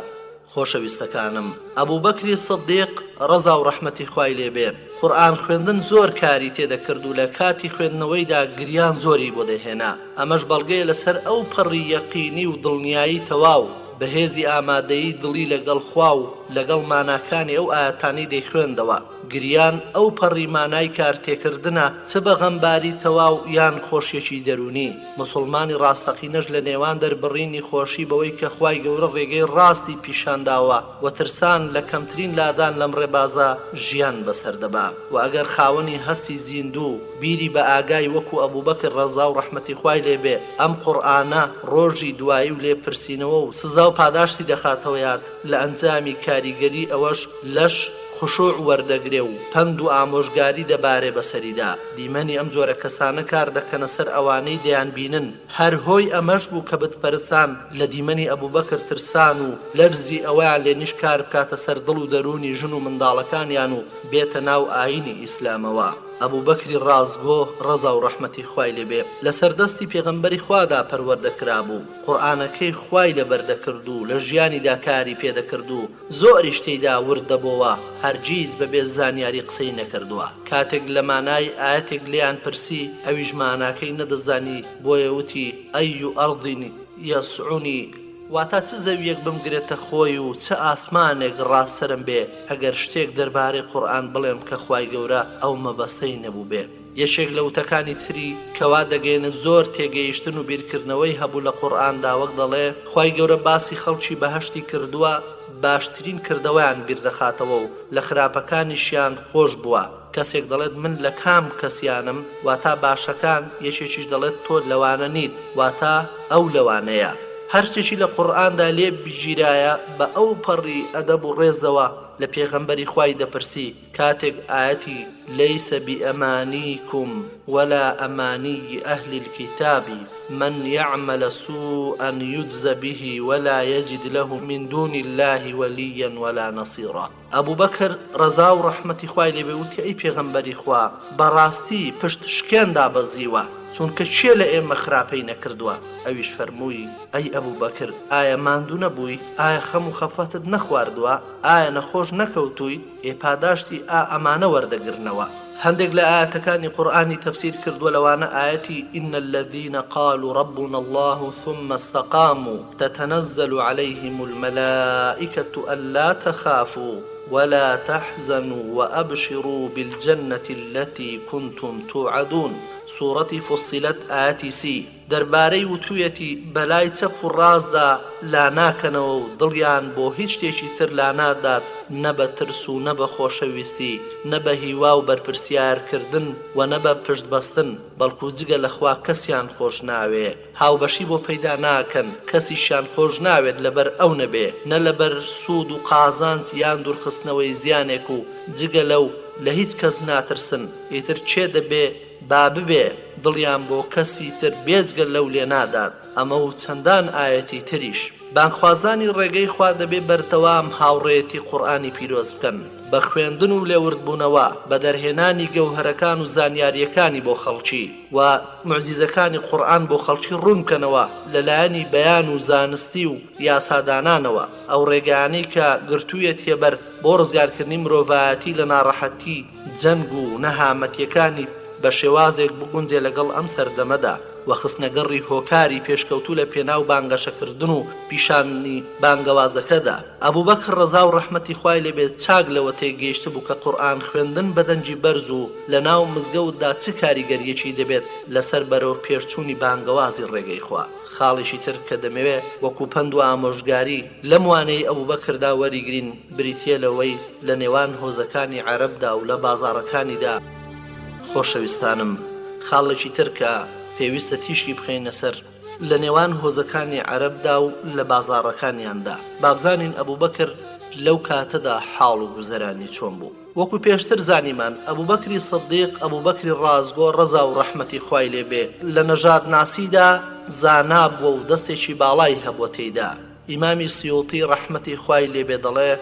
خۆشەویستەکانم ئەبوبەکری سەدیق ڕەزا و ڕەحمەتی خوای لێبێ قورئان خوێندن زۆر کاری تێدەکرد و لە کاتی خوێندنەوەیدا گریان زۆری بۆ دەهێنا. ئەمەش بەڵگەیە لەسەر ئەو پەڕی یەقینی و دڵنیایی تەواو بەهێزی ئامادەیی دڵی لەگەڵ خوا و لەگەڵ ماناکانی ئەو ئاەتانی دەیخوێندەوە. گریان ئەو پەڕی مانای کارتێکردنە چ بە غەمباری تەواو یان خۆشیەکی دەرونی. موسڵمانی ڕاستەقینەش لە نێوان دەربڕینی خۆشی بەوەی کە خوای گەورە ڕێگەی ڕاستی پیشانداوە و ترسان لە کەمترین لادان لەم ڕێبازە ژیان بەسەردەبا و ئەگەر خاوەنی هەستی زیندوو بیری بە ئاگای وەکو ئەبوبەکر ڕەزا و ڕەحمەتی خوای لێبێ ئەم قورئانە ڕۆژی دوایی و لێپرسینەوە و سزا و پاداشتی دەخاتەوە یاد لە ئەنجامی کاریگەری ئەوەش لەش خشوع وەردەگرێ و پند و ئامۆژگاری دەبارێ بەسەریدا. دیمەنی ئەم جۆرە کەسانە کار دەکەنە سەر ئەوانەی دەیان بینن. هەر هۆی ئەمەش بوو کە بتپەرستان لە دیمەنی ئەبوبەکر ترسان و لەرزی ئەوەیان لێنیش کار بکاتە سەر دڵ و دەرونی ژن و منداڵەکانیان و بێتە ناو ئاینی ئیسلامەوە. ئەبوبەکری ڕازگۆ ڕەزا و ڕەحمەتی خوای لێبێ لە سەردەستی پێغەمبەری خوادا پەروەردەکرا بوو. قورئانەکەی خوای لەبەردەکرد و لە ژیانیدا کاری پێدەکرد و زۆریش تێیدا ورد دەبۆوە، هەرگیز بەبێ زانیاری قسەی نەکردووە. کاتێک لە مانای ئاەتێک لێیان پرسی ئەویش ماناکەی نەدەزانی، بۆیە وتی ئەیو ئەڕضینی یەسعونی، واتە چ زەویەک بمگرێتە خۆی و چه ئاسمانێک ڕاستەرم بێ ئەگەر شتێک دەربارەی قورئان بڵێم کە خوای گەورە ئەو مەبەستەی نەبوو بێ. یەکێک لە وتەکانی تری کەوا دەگەێنێت زۆر تێگەیشتن و بیرکردنەوەی هەبوو لە قورئاندا، وەک دەڵێ خوای گەورە باسی خەڵکی بەهەشتی کردووە، باشترین کردەوەیان بیردەخاتەوە و لە خراپەکانیشیان خۆش بووە. کەسێک دەڵێت من لە کام کەسیانم، واتە باشەکان، یەکێکیش دەڵێت تۆ لەوانە نیت، واتە ئەو لەوانەیە. هەر شتێکی لە قورئاندا لێ بگیرایە بە ئەو پەڕی ئەدەب و ڕێزەوە لە پێغەمبەری خوای دەپرسی کاتێک ئاەتی لەیسە بئەمانیکم ولا ئەمانی ئەهلی الكتاب من يعمل سوءا يجز به ولا يجد له من دون الله وليا ولا نصيرا. ئەبوبەکر ڕەزا و ڕەحمەتی خوای لێبێ وتی ئەی پێغەمبەری خوا، بەڕاستی پشت شکێندا بەزیوە، چونکە چێ لە ئێمە خراپەی نەکردووە. ئەویش فەرمووی ئەی ئەبوبەکر، ئایا ماندوو نەبووی؟ ئایا خەم و خەفەتت نەخواردووە؟ ئایا نەخۆش نەکەوتووی؟ ئێپاداشتی ئەمانە وەردەگرنەوە. هەندێک لە ئاەتەکانی قورئانی تەفسیر کردووە، لەوانە ئاەتی إن الذين قالوا ربنا الله ثم استقاموا تتنزل عليهم الملائكة ألا تخافوا ولا تحزنوا وأبشروا بالجنة التي كنتم توعدون. سوورەتی فوسیلەت ئاەتی سی دەربارەی وتوویەتی بەلای چەپ و ڕاستدا لا ناکەنەوە و دڵیان بۆ هیچ شتێکی تر لا نادات، نە بە ترس و نە بە خۆشەویستی، نە بە هیوا و بەرپرسیارکردن و نە بە پشت بەستن، بەڵکو جگە لەخوا کەسیان خۆش ناوێ. هاوبەشی بۆ پەیدا ناکەن، کەسیشیان خۆش ناوێت لەبەر ئەو نەبێ، نە لەبەر سوود و قازانج یان دوورخستنەوەی زیانێک و جگە لەو لە هیچ کەس ناترسن. ئیتر چێ دەبێ با ببێ دڵیان بۆ کەسی تر بێجگە لەو لێ نادات. ئەمە و چەندان ئاەتی تریش. بانخوازانی ڕێگەی خوا دەبێ بەردەوام هاوڕێیەتی قورئانی پیرۆز بکەن، بە خوێندن و لێوردبوونەوە، بە دەرهێنانی گەوهرەکان و زانیاریەکانی بۆ خەڵکی و معجیزەکانی قورئان بۆ خەڵکی ڕوونکەنەوە لەلایەنی بەیان و زانستی و یاسادانانەوە. ئەو ڕێگانەی کە گرتوویەتیە بەر بۆ ڕزگارکردنی مرۆڤایەتی لە ناڕەحەتی جەنگ و نەهامەتیەکانی بە شێوازێک بگونجێ لەگەڵ ئەم سەردەمەدا و خستنەگەڕی هۆکاری پێشکەوتوو لە پێناو بانگەشەکردن و پیشانی بانگەوازەکەدا. ئەبوبەکر ڕەزا و ڕەحمەتی خوای لێبێت چاک لەوە تێگەیشت بوو کە قورئان خوێندن بەدەنجی بەرز و لە ناو مزگەوتدا چ کاریگەریەکی دەبێت لەسەر بەرەو پێشچوونی بانگەوازی ڕێگەی خوا. خاڵێکی تر کە دەمەوێت وەکو پند و ئامۆژگاری لەم وانەی ئەبوبەکردا وەریگرین بریتیە لەوەی لە نێوان هۆزەکانی عەرەبدا و لە بازاڕەکانیدا. خۆشەویستانم، خاڵێکی تر کە پێویستە تیشکی بخەینە سەر لە نێوان هۆزەکانی عەرەبدا و لە بازاڕەکانیاندا. بابزانین ئەبوبەکر لەو کاتەدا حاڵ و گوزەرانی چۆن بوو. وەکو پێشتر زانیمان، ئەبوبەکری سەدیق، ئەبوبەکری ڕازگۆ ڕەزا و ڕەحمەتی خوای لێبێ، لە نەژاد ناسیدا زانا بووە و دەستێکی باڵای هەبووە تێیدا. ئیمامی سیوطی ڕەحمەتی خوای لێبێ دەڵێ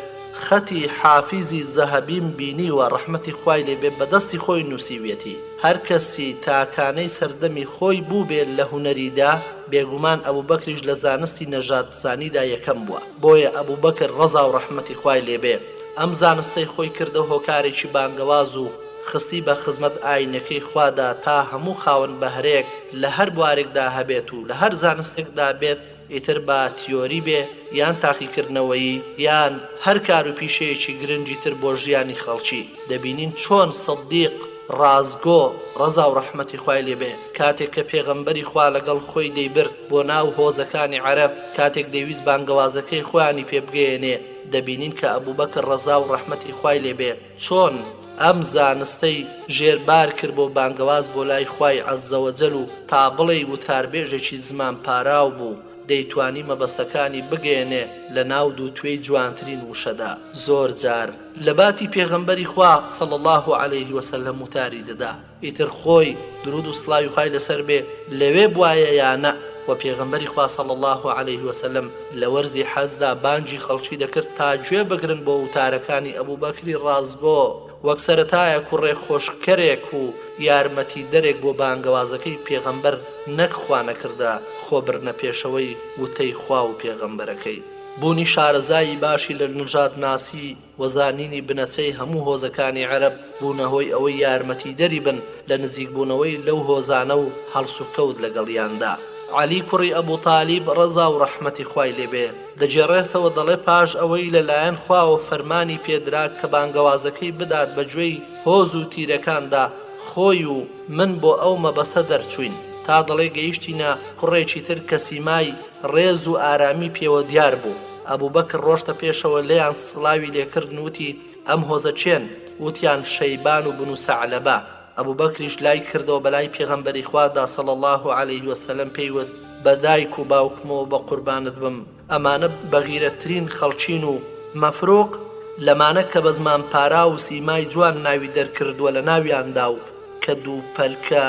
خەتی حافیزی زەهەبیم بینی و ڕەحمەتی خوای لێبێ بەدەستی خۆی نووسیوێتی. هەر کەسی تاکانەی سەردەمی خۆی بوو بێت لە هونەریدا، بێگومان ئەبوبەکریش لە زانستی نەژادزانیدا یەکەم بووە. بۆیە ئەبوبەکر ڕەزا و ڕەحمەتی خوای لێبێ ئەم زانستەی خۆی کردە هۆکارێکی بانگەواز و خستی بە خزمەت ئاینەکەی خوادا تا هەموو خاوەن بەهرەیەک لە هەر بوارێکدا هەبێت و لە هەر زانستێکدا بێت، ئیتر بە تیۆری بێ یان تاقیکردنەوەی یان هەر کار و پیشەیەکی گرنگی تر بۆ ژیانی خەڵکی. دەبینین چۆن سەدیق ڕازگۆ ڕەزا و ڕەحمەتی خوای لێبێ کاتێک کە پێغەمبەری خوا لەگەڵ خۆی دەیبرد بۆ ناو هۆزەکانی عەرەب، کاتێک دەیویست بانگەوازەکەی خۆیانی پێ بگەێنێ، دەبینین کە ئەبوبەکر ڕەزا و ڕەحمەتی خوای لێبێ چۆن ئەم زانستەی ژێربار کرد بۆ بانگەواز بۆ لای خوای عەزەوەجەل و تا بڵێ وتاربێژێکی زمان پاراو بوو دەیتوانی مەبەستەکانی بگەێنێ لە ناو دووتوێی جوانترین وشەدا. زۆر جار لە باتی پێغەمبەری خوا صلی الله علیه وسلم وتاری دەدا. ئیتر خۆی درود و سڵاوی خوای لەسەر بێ لەوێ بوایە یانە و پێغەمبەری خوا صلی الله علیه وسلم لە وەرزی حەزدا بانگی خەڵکی دەکرد تا گوێ بگرن بۆ وتارەکانی ئەبوو بەکری ڕازگۆ وەک سەرەتایە کوڕێ خۆشکەرێک و یارمەتی دەرێک بۆ بانگەوازەکەی پێغەمبەر نەک خوا نەکردا خۆ برنە پێشەوەی وتەی خوا و پێغەمبەرەکەی. بوونی شارەزایی باشی لە نژاد ناسی وەزانینی بنەچەی هەموو هۆزەکانی عەرەب بوونەهۆی ئەوەی یارمەتی دەری بن لە نزیکبوونەوەی لەو هۆزانە و هەڵسوکەوت لەگەڵیاندا. علی کوڕی ئەبوو تالیب ڕەزا و ڕەحمەتی خوای لێبێ دەجێڕێتەوە دەڵێ پاش ئەوەی لەلایەن خواوە فەرمانی پێدرا کە بانگەوازەکەی بدات بەگوێی هۆز و تیرەکاندا خۆی و من بۆ ئەو مەبەستە دەرچوین تا دەڵێ گەیشتینە کوڕێکی تر کە سیمای ڕێز و ئارامی پێوە دیار بوو. ئەبوو بەکر ڕۆشتە پێشەوە لێیان سڵاوی لێکردن وتی ئەم هۆزە چێن؟ وتیان شەیبان و بنو سەعلەبە. ئەبوو بەکریش لای کردەوە بەلای پێغەمبەری خوادا صلی الله علیه وسلم پێیوت بە دایک و باوکمەوە بە قوربانت بم ئەمانە بەغیرەترین خەڵچین و مەفرۆق لەمانە کە بە زمان پارا و سیمای جوان ناوی دەرکردووە لە ناویاندا و کە دوو پەلکە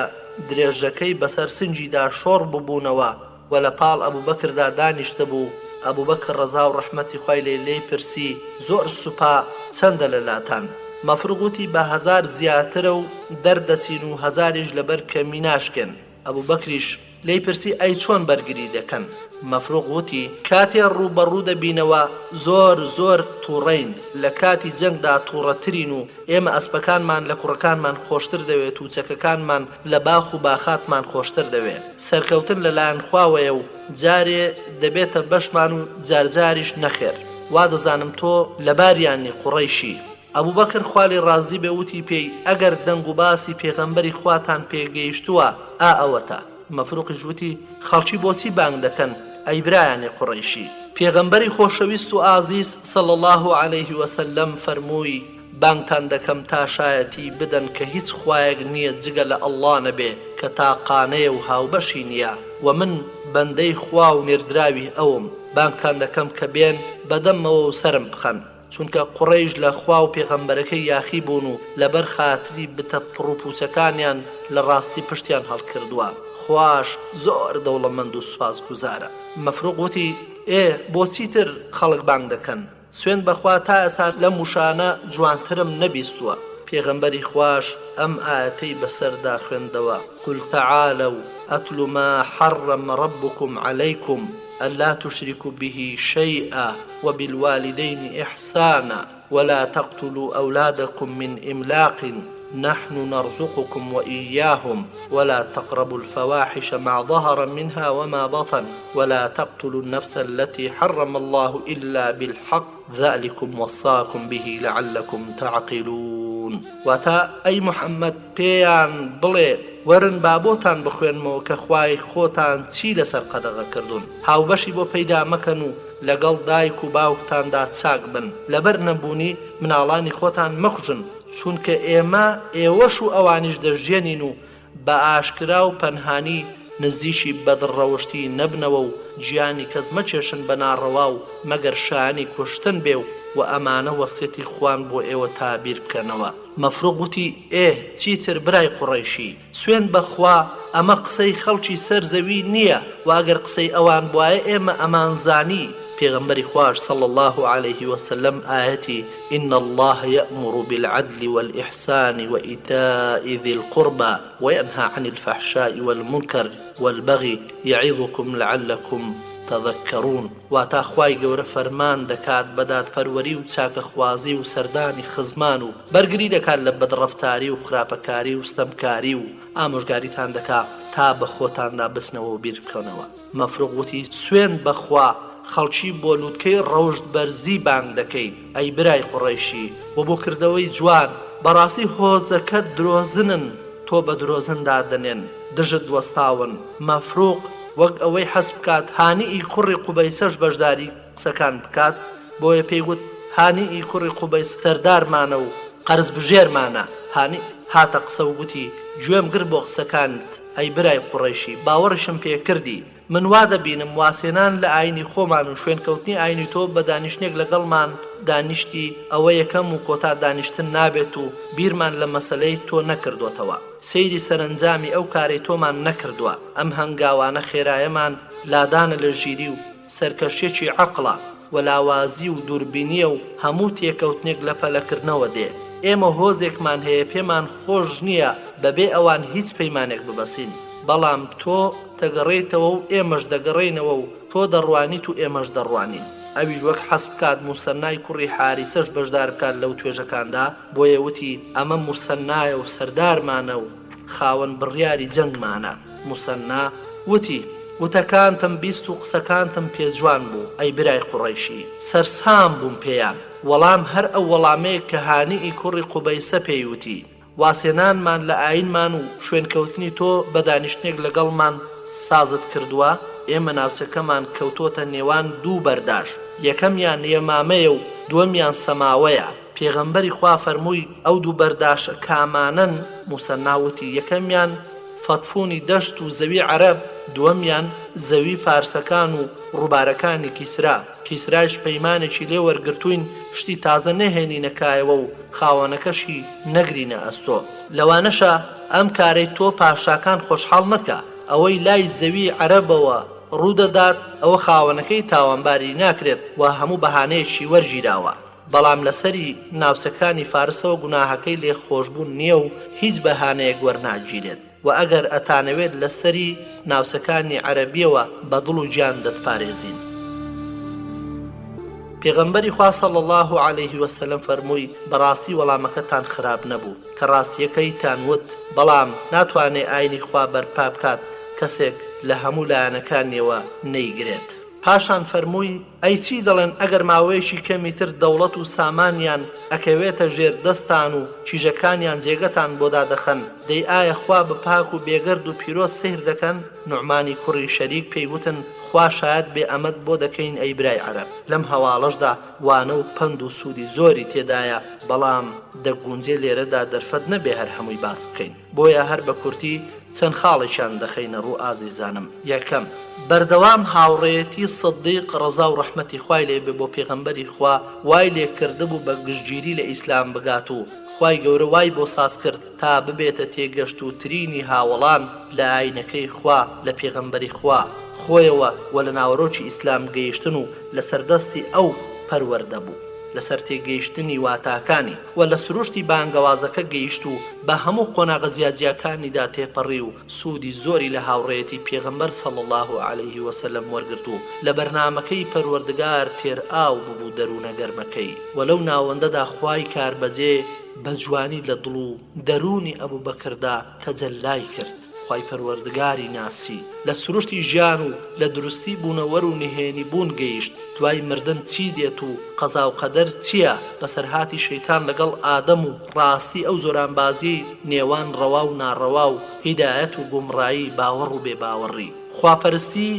درێژەکەی بەسەر سنجیدا شۆڕ ببوونەوە و لە پاڵ ئەبوو بەکردا دانیشتە بوو. ئەبوو بەکر ڕەزا و ڕەحمەتی خوای لێی پرسی زۆر سوپا چەندە لە لاتان؟ مەفروغوتی بە هەزار زیاترە و دەردەچین و هەزاریش لەبەر کەمی ناشکێن. ئەبوو بەکریش لی پرسی ئەی چۆن بەرگری دەکەن؟ مەفروغ وتی کاتێ ڕوبەڕوو دەبینەوە زۆر زۆر تووڕین لە کاتی جەنگدا تووڕەترین و ئێمە ئەسپەکانمان لە کوڕەکانمان خۆشتر دەوێت و چەکەکانمان لە باخ و باخاتمان خۆشتر دەوێت. سەرکەوتن لەلایەن خواوەیە و جارێ دەبێتە بەشمان و جارجاریش نەخێر. وا دەزانم تۆ لە باریانی قوڕەیشی. ئەبوو بەکر خوا لێی ڕازی بێ وتی پێی ئەگەر دەنگ و باسی پێغەمبەری خواتان پێگەیشتووە ئەوەتە. مەفروقیش وتی خەڵکی بۆچی بانگ دەکەن ئەی برایانی قوڕەیشی؟ پێغەمبەری خۆشەویست و ئازیز صلی الله علیه وسلم فەرمووی بانگتان دەکەم تا شایەتی بدەن کە هیچ خوایەک نییە جگە لە ئەڵڵا نەبێ کە تاقانەیە و هاوبەشی نییە و من بەندەی خوا و نێردراوی ئەوم. بانگتان دەکەم کە بێن بەدەمەوە و سرم بخەن چونکە قوڕەیش لە خوا و پێغەمبەرەکەی یاخی بوون و لەبەر خاتری بتە پڕوپوچەکانیان لە ڕاستی پشتیان هەڵکردووە. خواش زۆر دەوڵەمەند و سوپاسگوزارە. مەفروغ وتی بۆچی تر خەڵک بانگ دەکەن؟ سوێن بەخوا تا ئێستا لەم وشانە جوانترم نەبیستووە. پێغەمبەری خوش ئەم ئاەتەی بەسەردا خوێندەوە قل تعالوا أتل ما حرم ربكم عليكم ألا تشركوا به شيئا وبالوالدين إحسانا ولا تقتلوا أولادكم من إملاق نحن نرزقكم وإياهم ولا تقربوا الفواحش ما ظهر منها وما بطن ولا تقتلوا النفس التي حرم الله إلا بالحق ذلكم وصاكم به لعلكم تعقلون. واتا أي محمد بيان بڵێ وەرن بابۆتان بخوێنمەوە کە خوای خۆتان چی لەسەر قەدەغە کردوون. هاوبەشی بۆ پەیدا مەکەن و لەگەڵ دایک و باوکتاندا چاک بن. لەبەر نەبوونی مناڵانی خۆتان مەخوژن چونکە ئێوەش و ئەوانیش دەژێنین و بە ئاشکرا و پەنهانی نزیشی بەدڕەوشتی نەبنەوە و گیانی کەس مەچێشن بە ناڕەوا و مەگەر شانی کوشتن بێ و ئەمانە وەسیەتی خوان بۆ ئێوە تابیر بکەنەوە. مەفروغ وتی چیتر برای قوڕەیشی سوێن بەخوا ئەمە قسەی خەڵکی سەر زەوی نییە و ئەگەر قسەی ئەوان بواە ئێمە ئەمانزانی. پێغەمبەری خوش صلى الله عليه وسلم آياتي إن الله يأمر بالعدل والإحسان وإيتاء ذي القربى وينهى عن الفحشاء والمنكر والبغي يعظكم لعلكم تذكرون. واتا خوای گەورە فەرمان دەکات بەداد پەروەری و چاکەخوازی و سەردانی خزمان و بەرگری دەکات لە بەدڕەفتاری و خراپەکاری و ستەمکاری و ئامۆژگاریتان دەکات تا بە خۆتاندا بچنەوە و بیر بکەونەوە. مەفروغ وتی سوێن بەخوا خەڵکی بۆ لووتکەی ڕەوشت بەرزی بانگ دەکەین ئەی برای قوڕەیشی و بۆ کردەوەی جوان بەڕاستی هۆزەکەت درۆزنن تۆ بە درۆزندا دەنێن دژت وەستاون. مەفروغ وەک ئەوەی حەز بکات هانیئی کوڕی قوبەیسەش بەشداری قسەکان بکات بۆیە پێیگوت هانیئی کوڕی قوبەیس سەردارمانە و قەرز بژێرمانە. هانی هاتە قسە و گوتی گوێم گر بۆ قسەکانت ئەی برای قوڕەیشی باوەڕشم پێ کردی من وا دەبینم واسێنان لە ئاینی خۆمان و شوێنکەوتنی ئاینی تۆ بە دانیشتێک لەگەڵمان دانیشتی ئەوە یەکەم و کۆتا دانیشتن نابێت و بیرمان لە مەسەلەی تۆ نەکردوتەوە سەیری سەرنجامی ئەو کارەی تۆمان نەکردووە ئەم هەنگاوانە خێرایەمان لادانە لە ژیری و سەرکەشێکی عەقڵە و لاوازی و دووربینیە و هەموو تێکەوتنێک لە پەلەکردنەوە دێ ئێمە هۆزێکمان هەیە پێمان خۆش نییە بەبێ ئەوان هیچ پەیمانێک ببەسین بەڵام تۆ دەگەڕێیتەوە و ئێمەش دەگەڕێینەوە و تۆ دەڕوانیت و ئێمەش دەڕوانین ئەویش وەک حەز بکات موسەنای کوڕی حاریسەش بەشدار بکات لەو توێژەکاندا بۆیە وتی ئەمە موسەنایە و سەردارمانە و خاوەن بڕیاری جەنگمانە موسەنا وتی وتەکانتم بیست و قسەکانتم پێجوان بوو ئەی برای قوڕەیشی سەرسام بووم پێیان وەڵام هەر ئەو وەڵامەیە کە هانیئی کوڕی قوبەیسە پێیوتی واسێنانمان لە ئاینمان و شوێنکەوتنی تۆ بە دانیشتێک لەگەڵمان سازت کردووە ئێمە ناوچەکەمان کەوتۆتە نێوان دوو بەرداش یەکەمیان یەمامەیە و دووەمیان سەماوەیە پێغەمبەری خوا فەرمووی ئەو دوو بەرداشە کامانن موسەناوتی یەکەمیان فەتفوونی دەشت و زەوی عەرەب دووەمیان زەوی فارسەکان و ڕووبارەکانی کیسرا کیسراش پەیمانێکی لێ وەرگرتوین شتی تازە نەهێنینەکایەوە و خاوەنەکەشی نەگرینە ئەستۆ لەوانەشە ئەم کارەی تۆ پاشاکان خۆشحاڵ نەکە ئەوەی لای زەوی عەرەبەوە ڕوودەدات ئەوە خاوەنەکەی تاوانباری ناکرێت و هەموو بەهانەیەکی وەرگیراوە بەڵام لەسەری ناوچەکانی فارسەوە گوناهەکەی لێ خۆشبوون نییە و هیچ بەهانەیەک وەرناگیرێت و ئەگەر ئەتانەوێت لەسەری ناوچەکانی عەرەبیەوە بە دڵ و گیان دەتپارێزین پێغەمبەری خوا صلی الله علیه وسلم فەرمووی بەڕاستی وەڵامەکەتان خراپ نەبوو کە ڕاستیەکەیتان وت بەڵام ناتوانێ ئاینی خوا بەرپا بکات کەسێک لە هەموو لایەنەکانیەوە نەیگرێت پاشان فەرمووی ئەی چی دەڵێن ئەگەر ماوەیەکی کەمی تر دەوڵەت و سامانیان ئەکەوێتە ژێر دەستان و چیژەکانیان جێگەتان بۆ دادەخەن دەی ئایا خوا بە پاک و بێگەرد و پیرۆز سەیر دەکەن نوعمانی کوڕی شەریک پێی وتن خوا شاید بێ ئەمەد بۆ دەکەین ئەی برای عەرەب لەم هەواڵەشدا وانە و پند و سوودی زۆری تێدایە بەڵام دەگونجێ لێرەدا دەرفەت نەبێ هەر هەمووی باس بکەین بۆیە هەر بە کورتی چەند خاڵێکیان دەخەینە ڕوو ئازیزانم یەکەم بەردەوام هاوڕێیەتی سەدیق ڕەزا و ڕەحمەتی خوای لێ بێ بۆ پێغەمبەری خوا وای لێ کردبوو بە گشتگیری لە ئیسلام بگات و خوای گەورە وای بۆ ساز کرد تا ببێتە تێگەشت و ترینی هاوڵان لە ئاینەکەی خوا لە پێغەمبەری خوا خۆیەوە و لە ناوەڕۆکی ئیسلام گەیشتن و لە سەردەستی ئەو پەروەردە بوو لەسەر تێگەیشتنی واتاکانی و لە سروشتی بانگەوازەکە گەیشت و بە هەموو قۆناغە جیاجیاکانیدا تێپەڕی و سوودی زۆری لە هاوڕێیەتی پێغەمبەر صلی الله علیه وسلم وەرگرت و لە بەرنامەکەی پەروەردگار تێر ئاو ببوو دەروونە گەرمەکەی وەلەو ناوەندەدا خوای کاربەجێ بە جوانی لە دڵ و دەرونی ئەبوو بەکردا تەجەلای کرد خوای پەروەردگاری ناسی لە سروشتی ژیان و لە دروستی بوونەوەر و نهێنی بوون گەیشت دوای مردن چی دێت و قەزا و قەدەر چییە بەسەرهاتی شەیتان لەگەڵ ئادەم و ڕاستی ئەو زۆرانبازی نێوان ڕەوا و ناڕەوا و هیدایەت و گومڕایی باوەڕ و بێباوەڕی خواپەرستی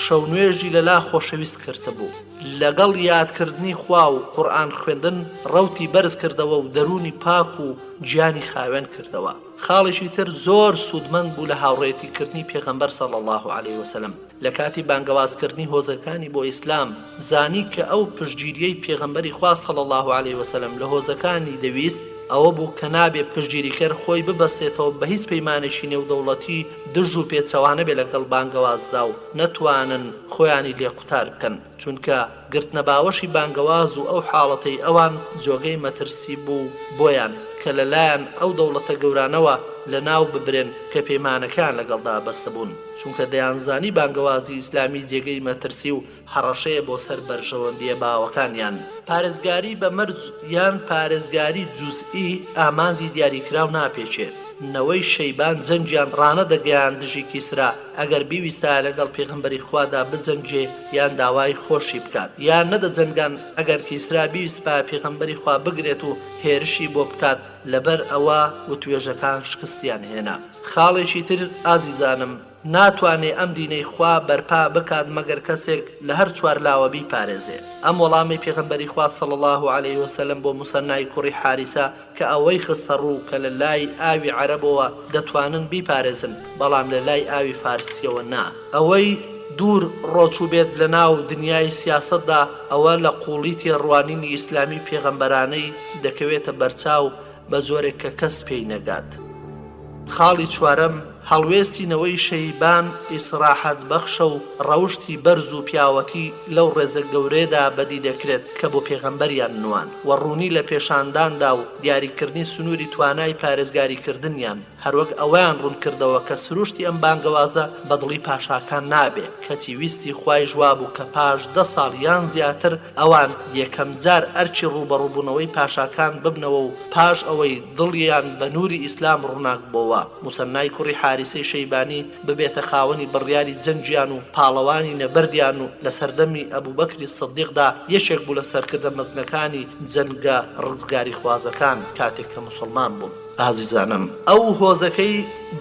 شەونوێژی لەلا خۆشەویست کردبوو لەگەڵ یادکردنی خوا و قورئان خوێندن ڕەوتی بەرز کردەوە و دەرونی پاک و گیانی خاوێن کردەوە خاڵێکی تر زۆر سوودمەند بوو لە هاوڕێتیکردنی پێغەمبەر صلی الله علیه وسلم لە کاتی بانگەوازکردنی هۆزەکانی بۆ ئیسلام زانی کە ئەو پشتگیریەی پێغەمبەری خوا صلی الله علیه وسلم لە هۆزەکانی دەویست ئەوە بوو کە نابێ پشتگیریکەر خۆی ببەستێتەوە بە هیچ پەیمانێکی نێودەوڵەتی دژ و پێچەوانە بێ لەگەڵ بانگەوازدا و نەتوانن خۆیانی لێ قوتار بکەن چونکە گرتنەباوەشی بانگەواز و ئەو حاڵەتەی ئەوان جۆگەی مەترسی بوو بۆیان کە لەلایەن ئەو دەوڵەتە گەورانەوە لە ناو ببرێن کە پەیمانەکان لەگەڵدا بەستە بوون چونکە دەیانزانی بانگەوازی ئیسلامی جێگەی مەترسی و حەڕەشەیە بۆ سەر بەرژەوەندیە باوەکانیان پارێزگاری بە مەرج یان پارێزگاری جوزئی ئامانزی دیاریکراو ناپێچێت نەوەی شەیبان جەنگیان ڕانە دەگەیان دژی کیسرا ئەگەر بیویستە لەگەڵ پێغەمبەری خوادا بجەنگێ یان داوای خۆشی بکات یان نەدەجەنگان ئەگەر کیسرا بیویست بە پێغەمبەری خوا بگرێت و هێرشی بۆ بکات لەبەر ئەوە و توێژەکان شکستیان هێنا خاڵێکی تر ئازیزانم ناتوانێ ئەم دینەی خوا بەرپا بکات مەگەر کەسێک لە هەر چوار لاوە بیپارێزێ ئەم وەڵامی پێغەمبەری خوا صلی الله علیه وسلم بۆ موسەنای کوڕی حاریسە کە ئەوەی خستە ڕوو کە لە لای ئاوی عەرەبەوە دەتوانن بیپارێزن بەڵام لە لای ئاوی فارسیەوە نا ئەوەی دوور ڕۆچوو بێت لە ناو دنیای سیاسەتدا ئەوە لە قوڵیتی ڕوانینی ئیسلامی پێغەمبەرانەی دەکەوێتە بەرچاو بە جۆرێک کە کەس پێی نەگات. خاڵی چوارەم هەڵوێستینەوەی شەیبان ئیسراحەت بەخشە و ڕەوشتی بەرز و پیاوەتی لەو ڕێزە گەورەیەدا بەدی دەکرێت کە بۆ پێغەمبەریان نوان و ڕوونی لە پێشانداندا و دیاریکردنی سنووری توانای پارێزگاریکردنیان هەروەک ئەوەیان ڕوون کردەوە کە سروشتی ئەم بانگەوازە بەدڵی پاشاکان نابێ کەچی ویستی خوای ژوابوو کە پاش 10 ساڵ یان زیاتر ئەوان یەکەم جار ئەرچی ڕوبەڕووبوونەوەی پاشاکان ببنەوە و پاش ئەوەی دڵیان بە نووری ئیسلام ڕووناک بۆوە موسەنای کوڕی حارسەی شەیبانی ببێتە خاوەنی بڕیاری جەنگیان و پاڵەوانی نەبەردیان و لە سەردەمی ئەبوبەکری سەدیقدا یەکێک بوو لە سەرکردە مەزنەکانی جەنگە ڕزگاری خوازەکان کاتێک کە موسڵمان بوون. ئازیزانم ئەو هۆزەکەی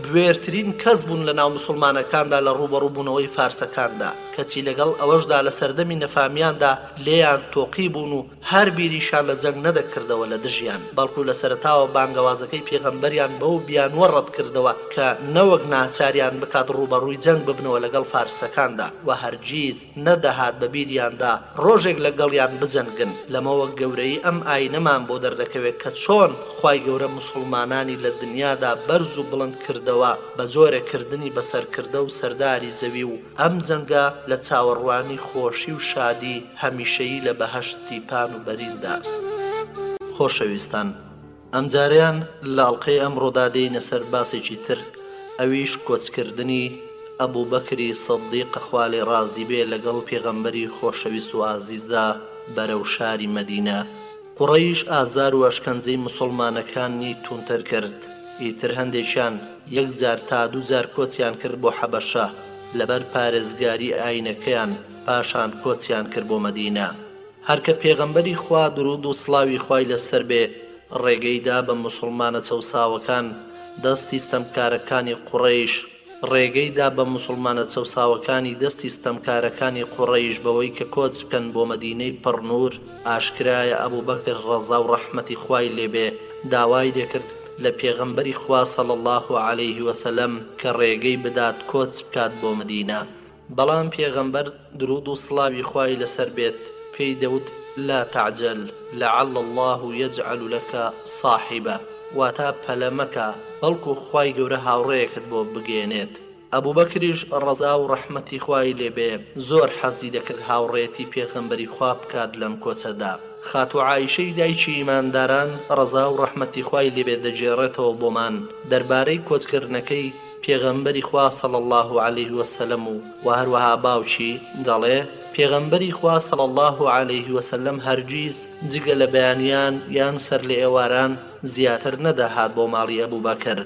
بوێرترین کەس بوون لە ناو مسلمانەکاندا لە ڕوبەڕووبوونەوەی فارسەکاندا کەچی لەگەڵ ئەوەشدا لە سەردەمی نەفامیاندا لێیان تۆقی بوون و هەر بیریشان لە جەنگ نەدەکردەوە لە دژیان بەڵکو لە سەرەتاوە بانگەوازەکەی پێغەمبەریان بەو بیانوە ڕەت کردەوە کە نەوەک ناچاریان بکات ڕوبەڕووی جەنگ ببنەوە لەگەڵ فارسەکاندا و هەرگیز نەدەهات بە بیریاندا ڕۆژێک لەگەڵیان بجەنگن لەمەوە گەورەی ئەم ئاینەمان بۆ دەردەکەوێت کە چۆن خوای گەورە مسلمانانی لە دنیادا بەرز و بڵند کردەوە بە جۆرەکردنی بەسەرکردە و سەرداری زەوی و ئەم جەنگە لە چاوەڕوانی خۆشی و شادی هەمیشەیی لە بەهەشتی پان و بەریندا. خۆشەویستان ئەمجاریان لاڵقەی ئەمڕۆدا دێینە سەر باسێکی تر ئەویش کۆچکردنی ئەبوبەکری سەدیق خوا لێ ڕازی بێ لەگەڵ پێغەمبەری خۆشەویست و ئازیزدا بەرەو شاری مەدینە. قوڕەیش ئازار و ئەشکەنجەی مسلمانەکانی تونتر کرد ئیتر هەندێکیان 1 جار تا 2 جار کۆچیان کرد بۆ حەبەشە لەبەر پارێزگاری ئاینەکەیان پاشان کۆچیان کرد بۆ مەدینە. هەرکە پێغەمبەری خوا درود و سڵاوی خوای لەسەر بێ ڕێگەیدا بە مسلمانە چەوساوەکان دەستی ستەمکارەکانی قوڕەیش ڕێگەیدا بە مسلمانە چەوساوەکانی دەستی ستەمکارەکانی قوڕەیش بەوەی کە کۆچ بکەن بۆ مەدینەی پڕنور ئاشکرایە ئەبوبەکر ڕەزا و ڕەحمەتی خوای لێبێ داوای دەکرد لە پێغەمبەری خوا صلی الله علیه وسلم کە ڕێگەی بدات کۆچ بکات بۆ مەدینە بەڵام پێغەمبەر درود و سڵاوی خوای لەسەر بێت پێی دەوت لا تعجل لعل الله يجعل لك صاحبة واتا پەلەمەکە بەڵکو خوای گەورە هاوڕێیەکت بۆ بگێنێت. ئەبوبەکریش ڕەزا و ڕەحمەتی خوای لێبێ زۆر حەزی دەکرد هاوڕێتی پێغەمبەری خوا بکات لەم کۆچەدا. خاتو عایشەی دایکی ئیمانداران ڕەزا و ڕەحمەتی خوای لێبێ دەجێڕێتەوە بۆمان دەربارەی کۆچکردنەکەی پێغەمبەری خوا صلی الله علیه وسلم و هەروەها باوکی دەڵێ پێغەمبەری خوا صلی الله علیه وسلم هەرگیز جگە لە بەیانیان یان سەر لە ئێواران زیاتر نەداهات بۆ ماڵی ئەبوبەکر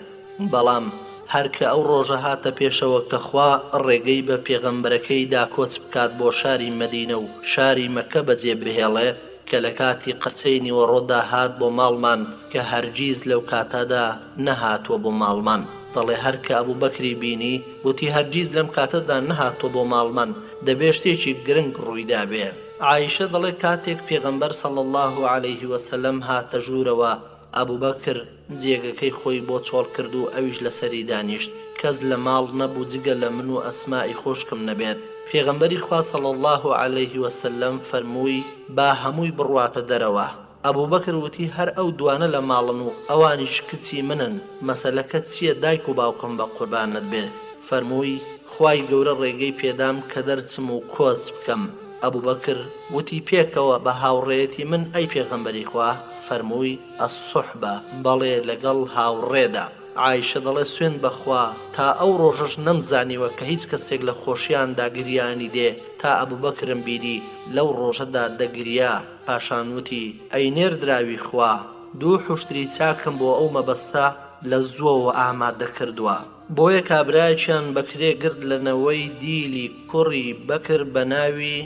بەڵام هەرکە ئەو ڕۆژە هاتە پێشەوە کە خوا ڕێگەی بە پێغەمبەرەکەیدا کۆچ بکات بۆ شاری مەدینە و شاری مەکە بەجێ بهێڵێ کە لە کاتی قەچەی نیوەڕۆدا هات بۆ ماڵمان کە هەرگیز لەو کاتەدا نەهاتووە بۆ ماڵمان دەڵێ هەرکە ئەبوبەکری بینی وتی هەرگیز لەم کاتەدا نەهاتووە بۆ ماڵمان دەبێ شتێکی گرنگ ڕوویدا بێ. عایشە دەڵێ کاتێک پێغەمبەر صلی الله علیه وسلم هاتە ژوورەوە ئەبوبەکر جێگەکەی خۆی بۆ چۆڵ کرد و ئەویش لەسەری دانیشت کەس لە ماڵ نەبوو جگە لە من و ئەسمائی خۆشکم نەبێت. پێغەمبەری خوا صلی الله علیه وسلم فەرمووی با هەمووی بڕواتە دەرەوە. ئەبوبەکر وتی هەر ئەو دوانە لە ماڵن و ئەوانیش کچی منن مەسەلەکە چییە دایک و باوکم بە قوربانت بێ. فەرمووی خوای گەورە ڕێگەی پێدام کە دەرچم و کۆچ بکەم. ئەبوبەکر وتی پێکەوە بە هاوڕێیەتی من ئەی پێغەمبەری خوا فەرمووی ئەسوحبە بەڵێ لەگەڵ هاوڕێدا. عایشە دەڵێ سوێن بەخوا تا ئەو ڕۆژەش نەمزانیوە کە هیچ کەسێک لە خۆشیاندا گریانی دێ تا ئەبوبەکرم بیری لەو ڕۆژەدا دەگریا پاشان وتی ئەی نێردراوی خوا دوو حوشتری چاکم بۆ ئەو مەبەستە لە زووەوە ئامادە کردووە. بۆیە کابراایان بەکرێ گرت لەنەوەی دیلی کوڕی بەکر بە ناوی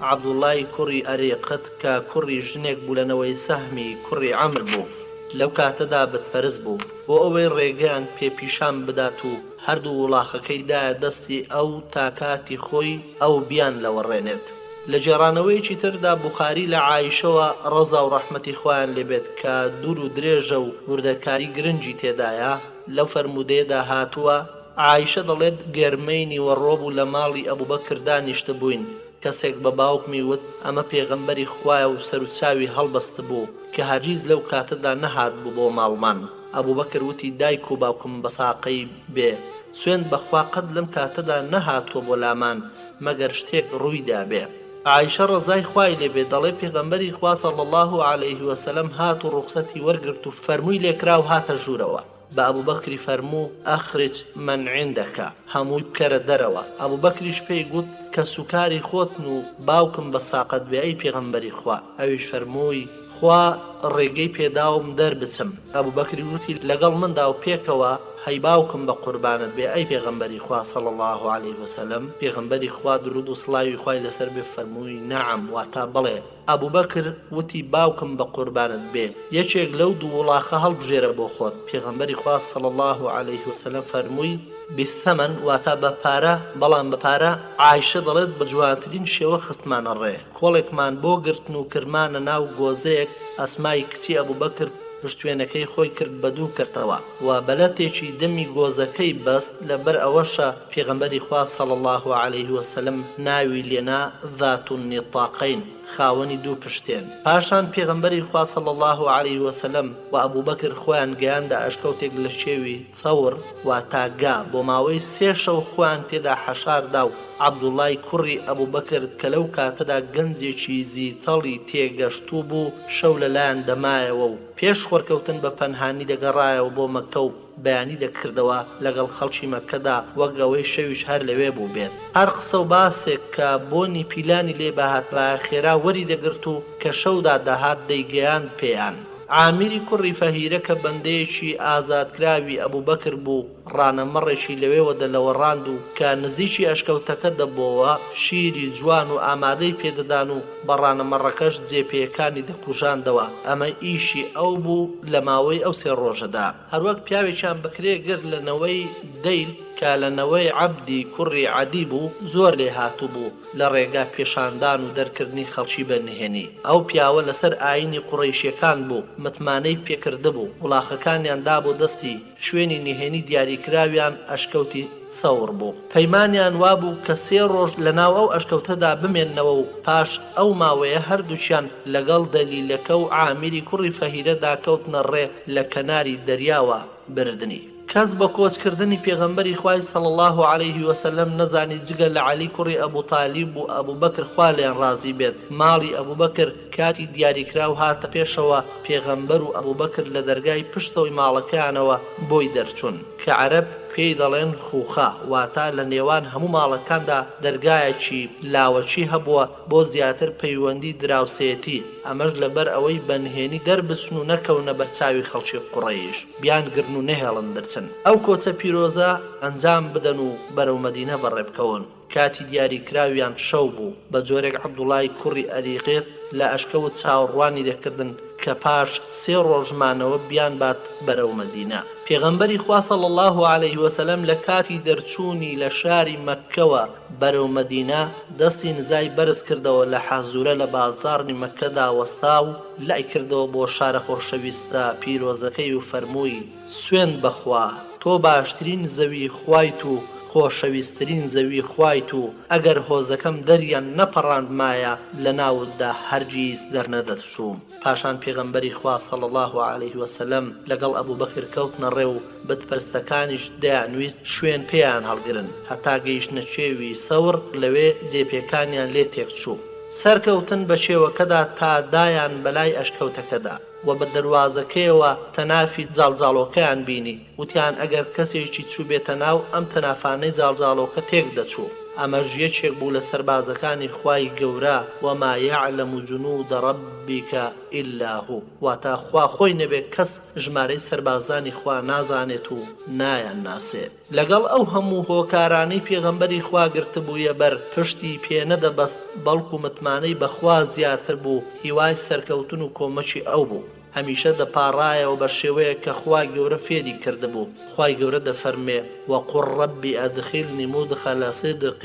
عەبدوڵای کوڕی ئەرێقەت کە کوڕی ژنێک بوو لەنەوەی سەهمی کوڕی عەمر بوو لەو کاتەدا بتپەرست بوو بۆ ئەوەی ڕێگەیان پێپیشان بدات و هەردوو وڵاخەکەیدایە دەستی ئەو تا کاتی خۆی ئەو بیان لەوەڕێنێت. لە جێڕانەوەیەکی تردا بوخاری لە عایشەوە ڕەزا و ڕەحمەتی خوایان لێبێت کە دوور و درێژە و وردەکاری گرنگی تێدایە لەو فەرمودەیەدا هاتووە عایشە دەڵێت گەرمەینی وەڕۆ بوو لە ماڵی ئەبوبەکر دانیشتە بووین. کەسێک بە باوکمی وت ئەمە پێغەمبەری خوایە و سەر و چاوی هەڵبەست بوو کە هەرگیز لەو کاتەدا نەهات بوو بۆ ماڵمان. ئەبوبەکر وتی دایک و باوکم بە ساقەی بێ، سوێند بەخوا قەت لەم کاتەدا نەهاتووە بۆ لامان مەگەر شتێک ڕوویدا بێ. عایشە ڕەزای خوای لێبێ دەڵێ پێغەمبەری خوا صلی الله علیه وسلم هات و ڕوخسەتی وەرگرت و فەرمووی لێکرا و هاتە ژوورەوە. بە ئەبوبەکری فەرموو ئەخرج من عندەکە، هەمووی بکەرە دەرەوە. ئەبوبەکریش پێی گوت کە سوکاری خۆتن و باوکم بە ساقەت بێ ئەی پێغەمبەری خوا. ئەویش فەرمووی خوا ڕێگەی پێداوم دەربچم. ئەبوبەکری وتی لەگەڵ مندا و پێکەوە هەی باوکم بە قوربانت بێ ئەی پێغەمبەری خوا صلی الله علیه وسلم. پێغەمبەری خوا درود و سڵاوی خوای لەسەر بێ فەرمووی نەعەم، واتە بڵێ. ئەبوبەکر وتی باوکم بە قوربانت بێ یەکێک لەو دوو وڵاخە هەڵبژێرە بۆ خۆت. پێغەمبەری خوا صلی الله علیه وسلم فەرمووی بالثەمەن، واتە بە پارە، بەڵام بە پارە. عایشە دەڵێت بە جوانترین شێوە خستمانە ڕێ. کۆڵێکمان بۆ گرتن و کرمانە ناو گۆزەیەک. ئەسمای کچی ئەبوبەکر پشتوێنەکەی خۆی کرد بە دوو کردەوە و بەلەتێکی دەمی گۆزەکەی بەست. لەبەر ئەوەشە پێغەمبەری خوا صلی الله علیه وسلم ناوی لێنا ذات النطاقین، خاوەنی دوو پشتێن. پاشان پێغەمبەری خوا صلی الله علیه وسلم و ئەبوبەکر خۆیان گەیاندا ئەشکەوتێک لە شێوی ثەور واتە گا. بۆ ماوەی 3 شەو خۆیان تێدا حەشاردا و عەبدوڵای کوڕی ئەبوبەکر کە لەو کاتەدا گەنجێکی زیتەڵی تێگەشتوو بوو شەو لەلایەن دەمایەوە و پێش خۆرکەوتن بە پەنهانی دەگەڕایەوە بۆ مەککە و بەیانی دەکردەوە لەگەڵ خەڵکی مەککەدا وەک ئەوەی شەویش هەر لەوێ بوو بێت. هەر قسە و باسێک کە بۆنی پیلانی لێ بەهات بە خێرا وەری دەگرت و کە شەودا دەهات دەیگەیاند پێیان. عامیری کوڕی فەهیرە کە بەندەیەکی ئازادکراوی ئەبوبەکر بوو ڕانەمەڕێکی لەوێوەدە لەوەڕاند و کە نزیکی ئەشکەوتەکە دەبەوە شیری جوان و ئامادەی پێدەدان و بە ڕانەمەڕەکەش جێپێیەکانی دەکوژاندەوە. ئەمە ئیشی ئەو بوو لە ماوەی ئەو 3 ڕۆژەدا. هەروەک پیاوێکیان بکرێ گرت لەنەوەی دەیل کە لەنەوەی عەبدی کوڕی عەدی بوو زۆر لێ هاتوو بوو لە ڕێگا پێشاندان و دەرکردنی خەڵکی بەنهێنی. ئەو پیاوە لەسەر ئاینی قوڕەیشیەکان بوو، متمانەی پێکردە بوو، وڵاخەکانیان دابوو دەستی، شوێنی نهێنی دیاریکراویان ئەشکەوتی سەور بوو. پەیمانیان وابوو کە 3 ڕۆژ لە ناو ئەو ئەشکەوتەدا بمێننەوە و پاش ئەو ماوەیە هەردووچیان لەگەڵ دەلیلەکە و عامیری کوڕی فەهیرەدا کەوتنە ڕێ لە کەناری دەریاوە بردنی. کەس بە کۆچکردنی پێغەمبەری خوای صلی الله علیه وسلم نەزانی جگە لە عەلی کوڕی ئەبوو تالیب و ئەبوبەکر خوا لێیان ڕازی بێت. ماڵی ئەبوبەکر کاتی دیاریکراو هاتە پێشەوە. پێغەمبەر و ئەبوبەکر لە دەرگای پشتەوەی ماڵەکەیانەوە بۆی دەرچوون کە عەرەب پێی دەڵێن خوخە، واتە لە نێوان هەموو ماڵەکاندا دەرگایەکی لاوەچی هەبووە بۆ زیاتر پەیوەندی دراوسێتی. ئەمەش لەبەر ئەوەی بەنهێنی دەربچن و نەکەونە بەرچاوی خەڵکی قوڕەیش، بیان گرن و نەهێڵن دەرچن. ئەو کۆچە پیرۆزە ئەنجام بدەن و بەرەو مەدینە بەڕێبکەون. کاتی دیاریکراویان شەو بوو بە جۆرێک عەبدوڵای کوڕی ئەریقێت لە ئەشکەوت چاوەڕوانی دەکردن کە پاش 3 ڕۆژمانەوە بیان بات بەرەو مەدینە. پێغەمبەری خوا صلی الله علیه وسلم لە کاتی دەرچوونی لە شاری مەککەوە بەرەو مەدینە دەستی نزای بەرز کردەوە لە حەزورە لە بازاڕی مەککەدا وەستا و لای کردەوە بۆ شارە خۆشەویستە پیرۆزەکەی و فەرمووی سوێند بەخوا، تۆ باشترین زەوی خوایت و خۆشەویستترین زەوی خوایت و ئەگەر هۆزەکەم دەریان نەپەڕاندمایە لە ناوتدا هەرگیز دەرنەدەچووم. پاشان پێغەمبەری خوا صلی الله علیه وسلم لەگەڵ ئەبوبەکر کەوتنە ڕێ و بتپەرستەکانیش دەیانویست شوێن پێیان هەڵگرن هەتا گەیشتنە چێوی سەور، لەوێ جێپێکانیان لێ تێکچوو. سەرکەوتن بە شێوەکەدا تا دایان بەلای ئەشکەوتەکەدا و بە دەواازەکەیەوە تەنافی جاڵجاڵۆکەیان بینی. وتیان ئەگەر کەسێکی چوو بێتە ناو ئەم تەنافانەی جاڵجاڵۆکە تێک دەچوو. ئەمەش یەکێک بوو لە سەربازەکانی خوای گەورە وما يعلم جنود ربك إلا هو، واتە خوا خۆی نەبێت کەس ژمارەی سەربازانی خوا نازانێت و نایان ناسێت. لەگەڵ ئەو هەموو هۆکارانەی پێغەمبەری خوا گرتبوویە بەر پشتی پێ نەدەبەست، بەڵکو متمانەی بەخوا زیاتر بوو، هیوای سەرکەوتن و کۆمەکی ئەو بوو. هەمیشە دەپاڕایەوە بە شێوەیە کە خوای گەورە فێری کردبوو. خوای گەورە دەفەرمێ وەقل ربی ئەدخلنی مدخل صدق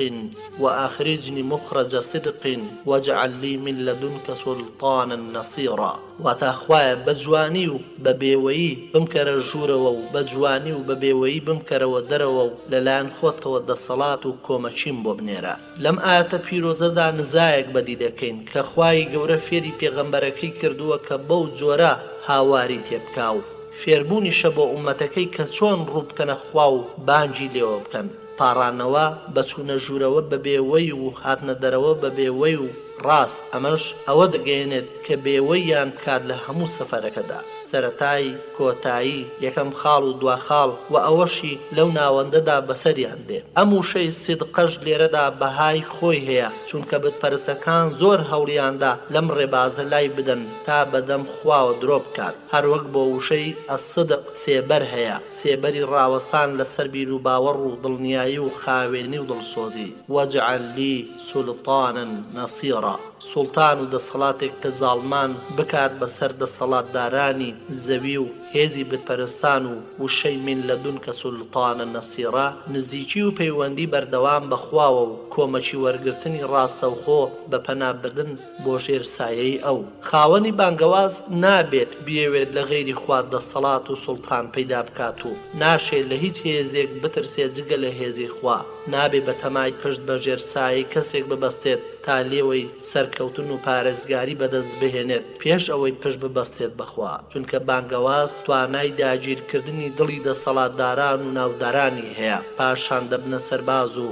وأخرجني مخرج صدق واجعل لي من لدنك سلطانا نصيرا. واتە خوایە بە جوانی و بە بێوەیی بمکەرە ژوورەوە و بە جوانی و بە بێوەیی بمکەرەوە دەرەوە و لەلایەن خۆتەوە دەسەڵات و کۆمەچیم بۆ بنێرە. لەم ئاەتە پیرۆزەدا نزایەک بەدی دەکەین کە خوای گەورە فێری پێغەمبەرەکەی کردووە کە بەو جۆرە هاواری تێبکا و فێربوونیشە بۆ ئومەتەکەی کە چۆن ڕووبکەنە خوا و بانگی لێوە بکەن. پاڕانەوە بەچوونە ژوورەوە بە بێوەی و هاتنە دەرەوە بە بێوەی و ڕاست ئەمەش ئەوە دەگەێنێت کە بێوەیان بکات لە هەموو سەفەرەکەدا، سەرەتایی، کۆتایی، یەکەم خاڵ و دوا خاڵ و ئەوەشی لەو ناوەندەدا بەسەریان دێ. ئەم وشەی سیدقەش لێرەدا بەهای خۆی هەیە، چونکە بتپەرستەکان زۆر هەوڵیاندا لەم ڕێبازە لای بدەن تا بەدەم خواوە درۆ بکات. هەروەک بۆ وشەی ئەسدق سێبەر هەیە، سێبەری ڕاوەستان لەسەر بیر و باوەڕ و دڵنیایی و خاوێنی و دڵسۆزی. وەجعل لی سولطانا نەسیرا، سوڵتان و دەسەڵاتێک کە زاڵمان بکات بەسەر دەسەڵاتدارانی زەوی و هێزی بتپەرستان و وشەی من لەدونکە سولتانە نەسیرا، نزیکی و پەیوەندی بەردەوام بەخواوە و کۆمەچی وەرگرتنی ڕاستەوخۆ بە پەنابردن بۆ ژێر سایەی ئەو. خاوەنی بانگەواز نابێت بێوێت لە غەیری خوا دەسەڵات و سوڵتان پەیدا بکات و ناشێت لە هیچ هێزێک بترسێت جگە لە هێزی خوا. نابێت بە تەمای پشت بە ژێر سایەی کەسێک ببەستێت تا لێوەی سەرکەوتن و پارێزگاری بەدەست بهێنێت پێش ئەوەی پشت ببەستێت بەخوا، چونکە بانگەواز توانای داگیرکردنی دڵی دەسەڵاتداران و ناودارانی هەیە، پاشان دەبنە سەرباز و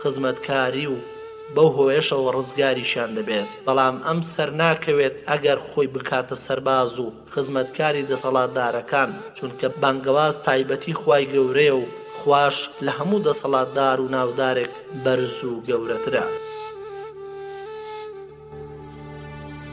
خزمەتکاری و بەو هۆیشەوە ڕزگاریشان دەبێت. بەڵام ئەم سەر ناکەوێت ئەگەر خۆی بکاتە سەرباز و خزمەتکاری دەسەڵاتدارەکان، چونکە بانگەواز تایبەتی خوای گەورەیە و خواش لە هەموو دەسەڵاتدار و ناودارێک بەرز و گەورەترە.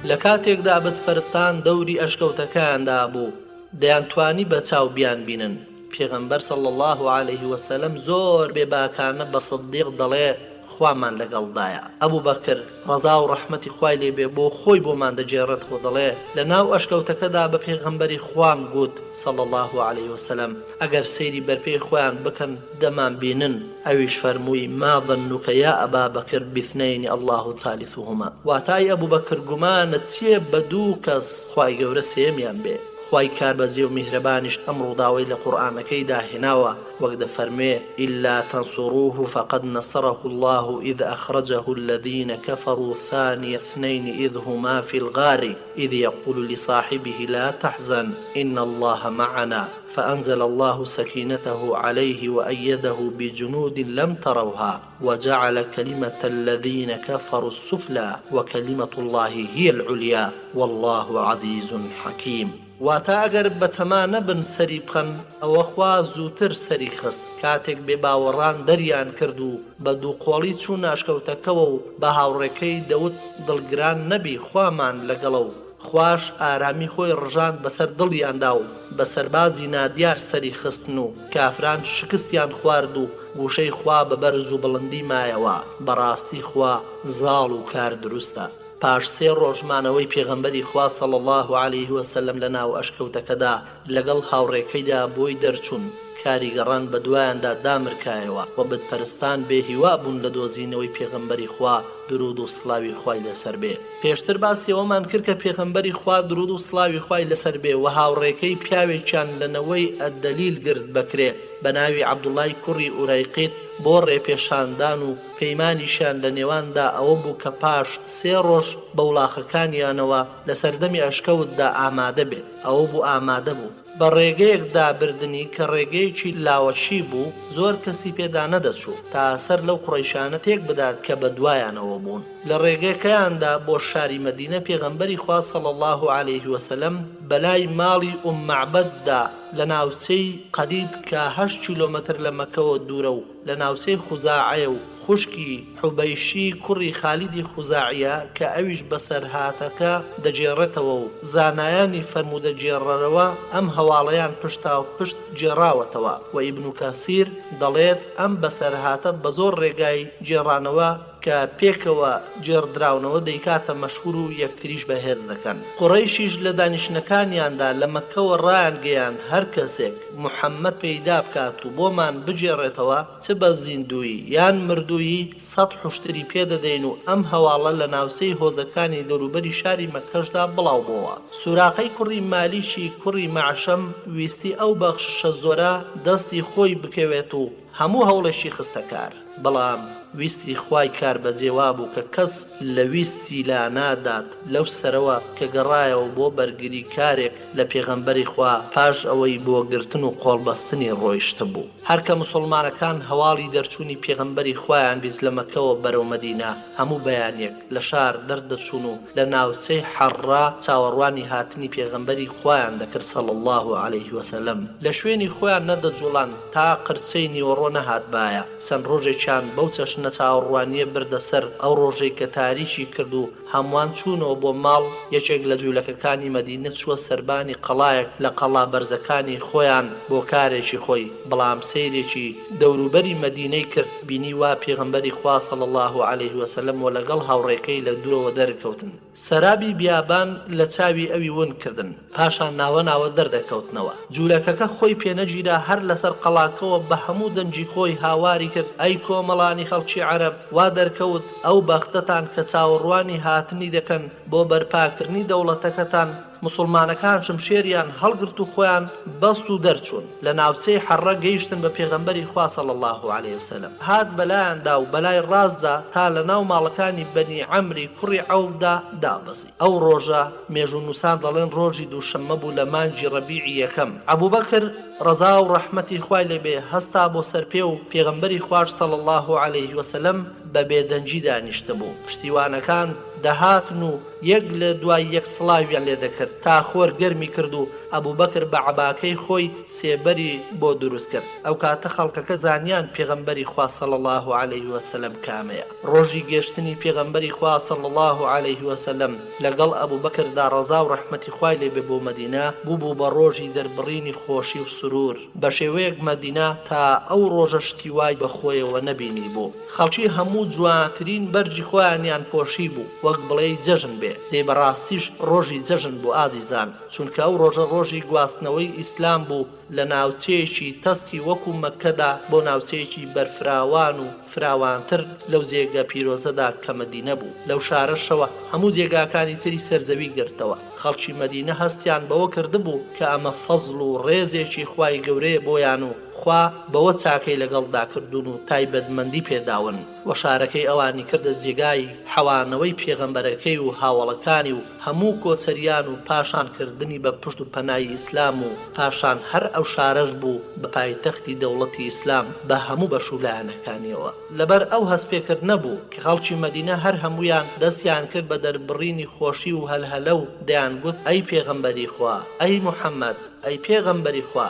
لە کاتێکدا بتپەرستان دەوری ئەشکەوتەکەیاندا بوو، دەیانتوانی بە چاو بیان بینن. پێغەمبەر صلی الله عليه وسلم زۆر بێباکانە بە سدیق دەڵێ خوامان لەگەڵدایە. ئەبوو بەکر ڕەزا و ڕەحمەتی خوای لێبێ بۆ خۆی بۆمان دەجێڕێت خۆ دەڵێ لە ناو ئەشکەوتەکەدا بە پێغەمبەری خوام گوت صلی الله عليه وسلم ئەگەر سەیری بەرپێی خۆیان بکەن دەمان بینن. ئەویش فەرمووی ما ظنك يا ئەبا بەکر باثنين الله ثالثهما، واتای ئەبوو بەکر گومانت چییە بە دوو کەس خوای گەورە سێمیان بێ؟ خوای کاربەجێ و میهرەبانیش ئەم ڕووداوەی لە قورئانەکەی داهێناوە وەک دەفەرمێ إلا تنصروه فقد نصره الله إذ أخرجه الذين كفروا ثاني اثنين إذ هما في الغار إذ يقول لصاحبه لا تحزن إن الله معنا فأنزل الله سكينته عليه وأيده بجنود لم تروها وجعل كلمة الذين كفروا السفلى وكلمة الله هي العليا والله عزيز حكيم. واتا ئەگەر بەتەما نەبن سەری بخەن ئەوە خوا زووتر سەری خست. کاتێک بێباوەڕان دەریان کرد و بە دووقۆڵی چوو ناشکەوتەکەوە و بە هاوڕێکەی دەوت دڵگران نەبی خوامان لەگەڵە و خواش ئارامی خۆی ڕژاند بەسەر دڵیاندا و بە سەربازی نادیار سەری خستن و کافران شکستیان خوارد و گوشەی خوا بە بەرز و بڵندی مایەوە. بەڕاستی خوا زاڵ و کار دروستە. پاش سێ ڕۆژمانەوەی پێغەمبەری خوا صلی الله عليه وسلم لە ناو ئەشکەوتەکەدا لەگەڵ هاوڕێکەیدا بۆی دەرچوون. کاریگەڕان بە دوایاندا دامرکایەوە و بتپەرستان بێهیوا بوون لە دۆزینەوەی پێغەمبەری خوا درود و سڵاوی خوای لەسەر بێ. پێشتر باسی ئەوەمان کرد کە پێغەمبەری خوا درود و سڵاوی خوای لەسەر بێ و هاوڕێکەی پیاوێکیان لەنەوەی ئەدەلیل گرت بکرێ بە ناوی عەبدوڵای کوڕی ئورەیقیت بۆ ڕێپێشاندان و پەیمانیشان لە نێواندا ئەوە بوو کە پاش سێ ڕۆژ بە وڵاخەکانیانەوە لە سەردەمی ئەشکەوتدا ئامادە بێت. ئەوە بوو ئامادە بوو بە ڕێگەیەکدا بردنی کە ڕێگەیەکی لاوەشی بوو، زۆر کەسی پێدا نەدەچوو تا سەر لەو قوڕەیشانە تێک بدات کە بە دوایانەوە بوون. لە ڕێگەکەیاندا بۆ شاری مەدینە پێغەمبەری خوا صلی الله عليه وسلم بەلای ماڵی معبەددا لە ناوچەی قەدید کە 8 کیلۆمەتر لە مەکەوە دوورە و لە ناوچەی خوزاعەیە و خوشکی حوبەیشی کوڕی خالیدی خوزاعیە کە ئەویش بەسەرهاتەکە دەجێڕێتەوە و زانایانی فەرموودە جێڕەرەوە ئەم هەواڵەیان پشتا و پشت جێڕاوەتەوە و ئیبن کەسیر دەڵێت ئەم بەسەرهاتە بە زۆر ڕێگای جێڕانەوە کە پێکەوە جێڕدراونەوە دەیکاتە مەشهور و یەکتریش بەهێز دەکەن. قوڕەیشیش لە دانیشتەکانیاندا لە مەککەوە ڕایان گەیاند هەر کەسێک محەممەد پەیدا بکات و بۆمان بجێڕێتەوە چ بە زیندووی یان مردووی 100 حوشتری پێدەدەین و ئەم هەواڵە لە ناوچەی هۆزەکانی دەوروبەری شاری مەککەشدا بڵاو بووە. سوراقەی کوڕی مالیکی کوڕی مەعشەم ویستی ئەو بەخشە زۆرە دەستی خۆی بکەوێت و هەموو هەوڵێکی خستە کار، بەڵام ویستی خوای کار بەجێوا بوو کە کەس لە ویستی لا نادات لەو سەرەوە کە گەڕایەوە بۆ بەرگری کارێک لە پێغەمبەری خوا پاش ئەوەی بۆ گرتن و قۆڵبەستنی ڕۆیشتە بوو. هەرکە مسلمانەکان هەواڵی دەرچوونی پێغەمبەری خوایان بیست لە مەککەوە بەرەو مەدینە هەموو بەیانێک لە شار دەردەچوون و لە ناوچەی حەڕا چاوەڕوانی هاتنی پێغەمبەری خوایان دەکرد صلی الله علیه وسلم. لە شوێنی خۆیان نەدەجوڵان تا قرچەی نیوەڕۆ نەهات بایە. چەند ڕۆژێکیان بەو چەشنە چاوەڕوانیە بردەسەر ئەو ڕۆژەی کە تاریکی کرد و هەمووان چوونەوە بۆ ماڵ. یەکێک لە جوولەکەکانی مەدینە چووە سەربانی قەڵایەک لە قەڵا بەرزەکانی خۆیان بۆ کارێکی خۆی، بەڵام سەیرێکی دەوروبەری مەدینەی کرد بینی وا پێغەمبەری خوا صلی الله علیه وسلم و لەگەڵ هاوڕێکەی لە دوورەوە دەرکەوتن. سەرابی بیابان لە چاوی ئەوی ون کردن، پاشان ناوە ناوە دەردەکەوتنەوە. جوولەکەکە خۆی پێنەگیرا هەر لەسەر قەڵاکەوە بە هەموو دەنجی خۆی هاواری کرد: ئەی کۆمەڵانی خەڵکی عەرەب، وا دەرکەوت ئەو بەختەتان کە چاوەڕوانی هاتنی دەکەن بۆ بەرپاکردنی دەوڵەتەکەتان. مسلمانەکان شمشێریان هەڵگرت و خۆیان بەست و دەرچوون. لە ناوچەی حەڕە گەیشتن بە پێغەمبەری خوا صلی الله علیه وسلم. هات بەلایاندا و بەلای ڕازدا تا لە ناو ماڵەکانی بەنی عەمری کوڕی عەوفدا دابەزی. ئەو ڕۆژە مێژوونووسان دەڵێن ڕۆژی دووشەممە بوو لە مانگی ڕەبیعی یەکەم. عەبوبەکر ڕەزا و ڕەحمەتی خوای لێبێ هەستا بۆ سەرپێ و پێغەمبەری خوار صلی الله علیه وسلم بە بێدەنجی دانیشتە بوو. پشتیوانەکان دەهاتن و یەک لە دوای یەک سڵاویان لێ دەکرد تا خۆر گەرمی کرد و ئەبوبەکر بە عەباکەی خۆی سێبەری بۆ دروست کرد. ئەو کاتە خەڵکەکە زانیان پێغەمبەری خوا صلی الله علیه وسلم کامەیە. ڕۆژی گەشتنی پێغەمبەری خوا صلی الله علیه وسلم لەگەڵ ئەبوبەکردا ڕەزا و ڕەحمەتی خوای لێبێ بۆ مەدینە بوو بە ڕۆژی دەربڕینی خۆشی و سرور. بە شێوەیەک مەدینە تا ئەو ڕۆژە شتی وای بەخۆیەوە نەبینی بوو. خەڵکی هەموو جوانترین بەرجی خۆیانیان پۆشی بوو، وەک بڵێ جەژن بێ. دێ بەڕاستیش ڕۆژی جەژن بوو ئازیزان، چونکە ئەو ڕۆژە ڕۆژی گواستنەوەی ئیسلام بوو لە ناوچەیەکی تەسکی وەکو مەککەدا بۆ ناوچەیەکی بەرفراوان و فراوانتر لەو جێگە پیرۆزەدا کە مەدینە بوو. لەو شارەشەوە هەموو جێگاکانی تری سەرزەوی گرتەوە. خەڵکی مەدینە هەستیان بەوە کردبوو کە ئەمە فەزڵ و ڕێزێکی خوای گەورەیە بۆیان و خوا بەوە چاکەی لەگەڵدا کردوون و تایبەتمەندی پێداون و شارەکەی ئەوانی کردە جێگای حەوانەوەی پێغەمبەرەکەی و هاوڵەکانی و هەموو کۆچەریان و پاشانکردنی بە پشت و پەنای ئیسلام و پاشان هەر ئەو شارەش بوو بە پایتەختی دەوڵەتی ئیسلام بە هەموو بەشولایەنەکانیەوە. لەبەر ئەو هەستپێکرد نەبوو کە خەڵکی مەدینە هەر هەمویان دەستیان کرد بە دەربڕینی خۆشی و هەلهەلە و دەیانگوت: ئەی پێغەمبەری خوا، ئەی موحەممەد، ئەی پێغەمبەری خوا.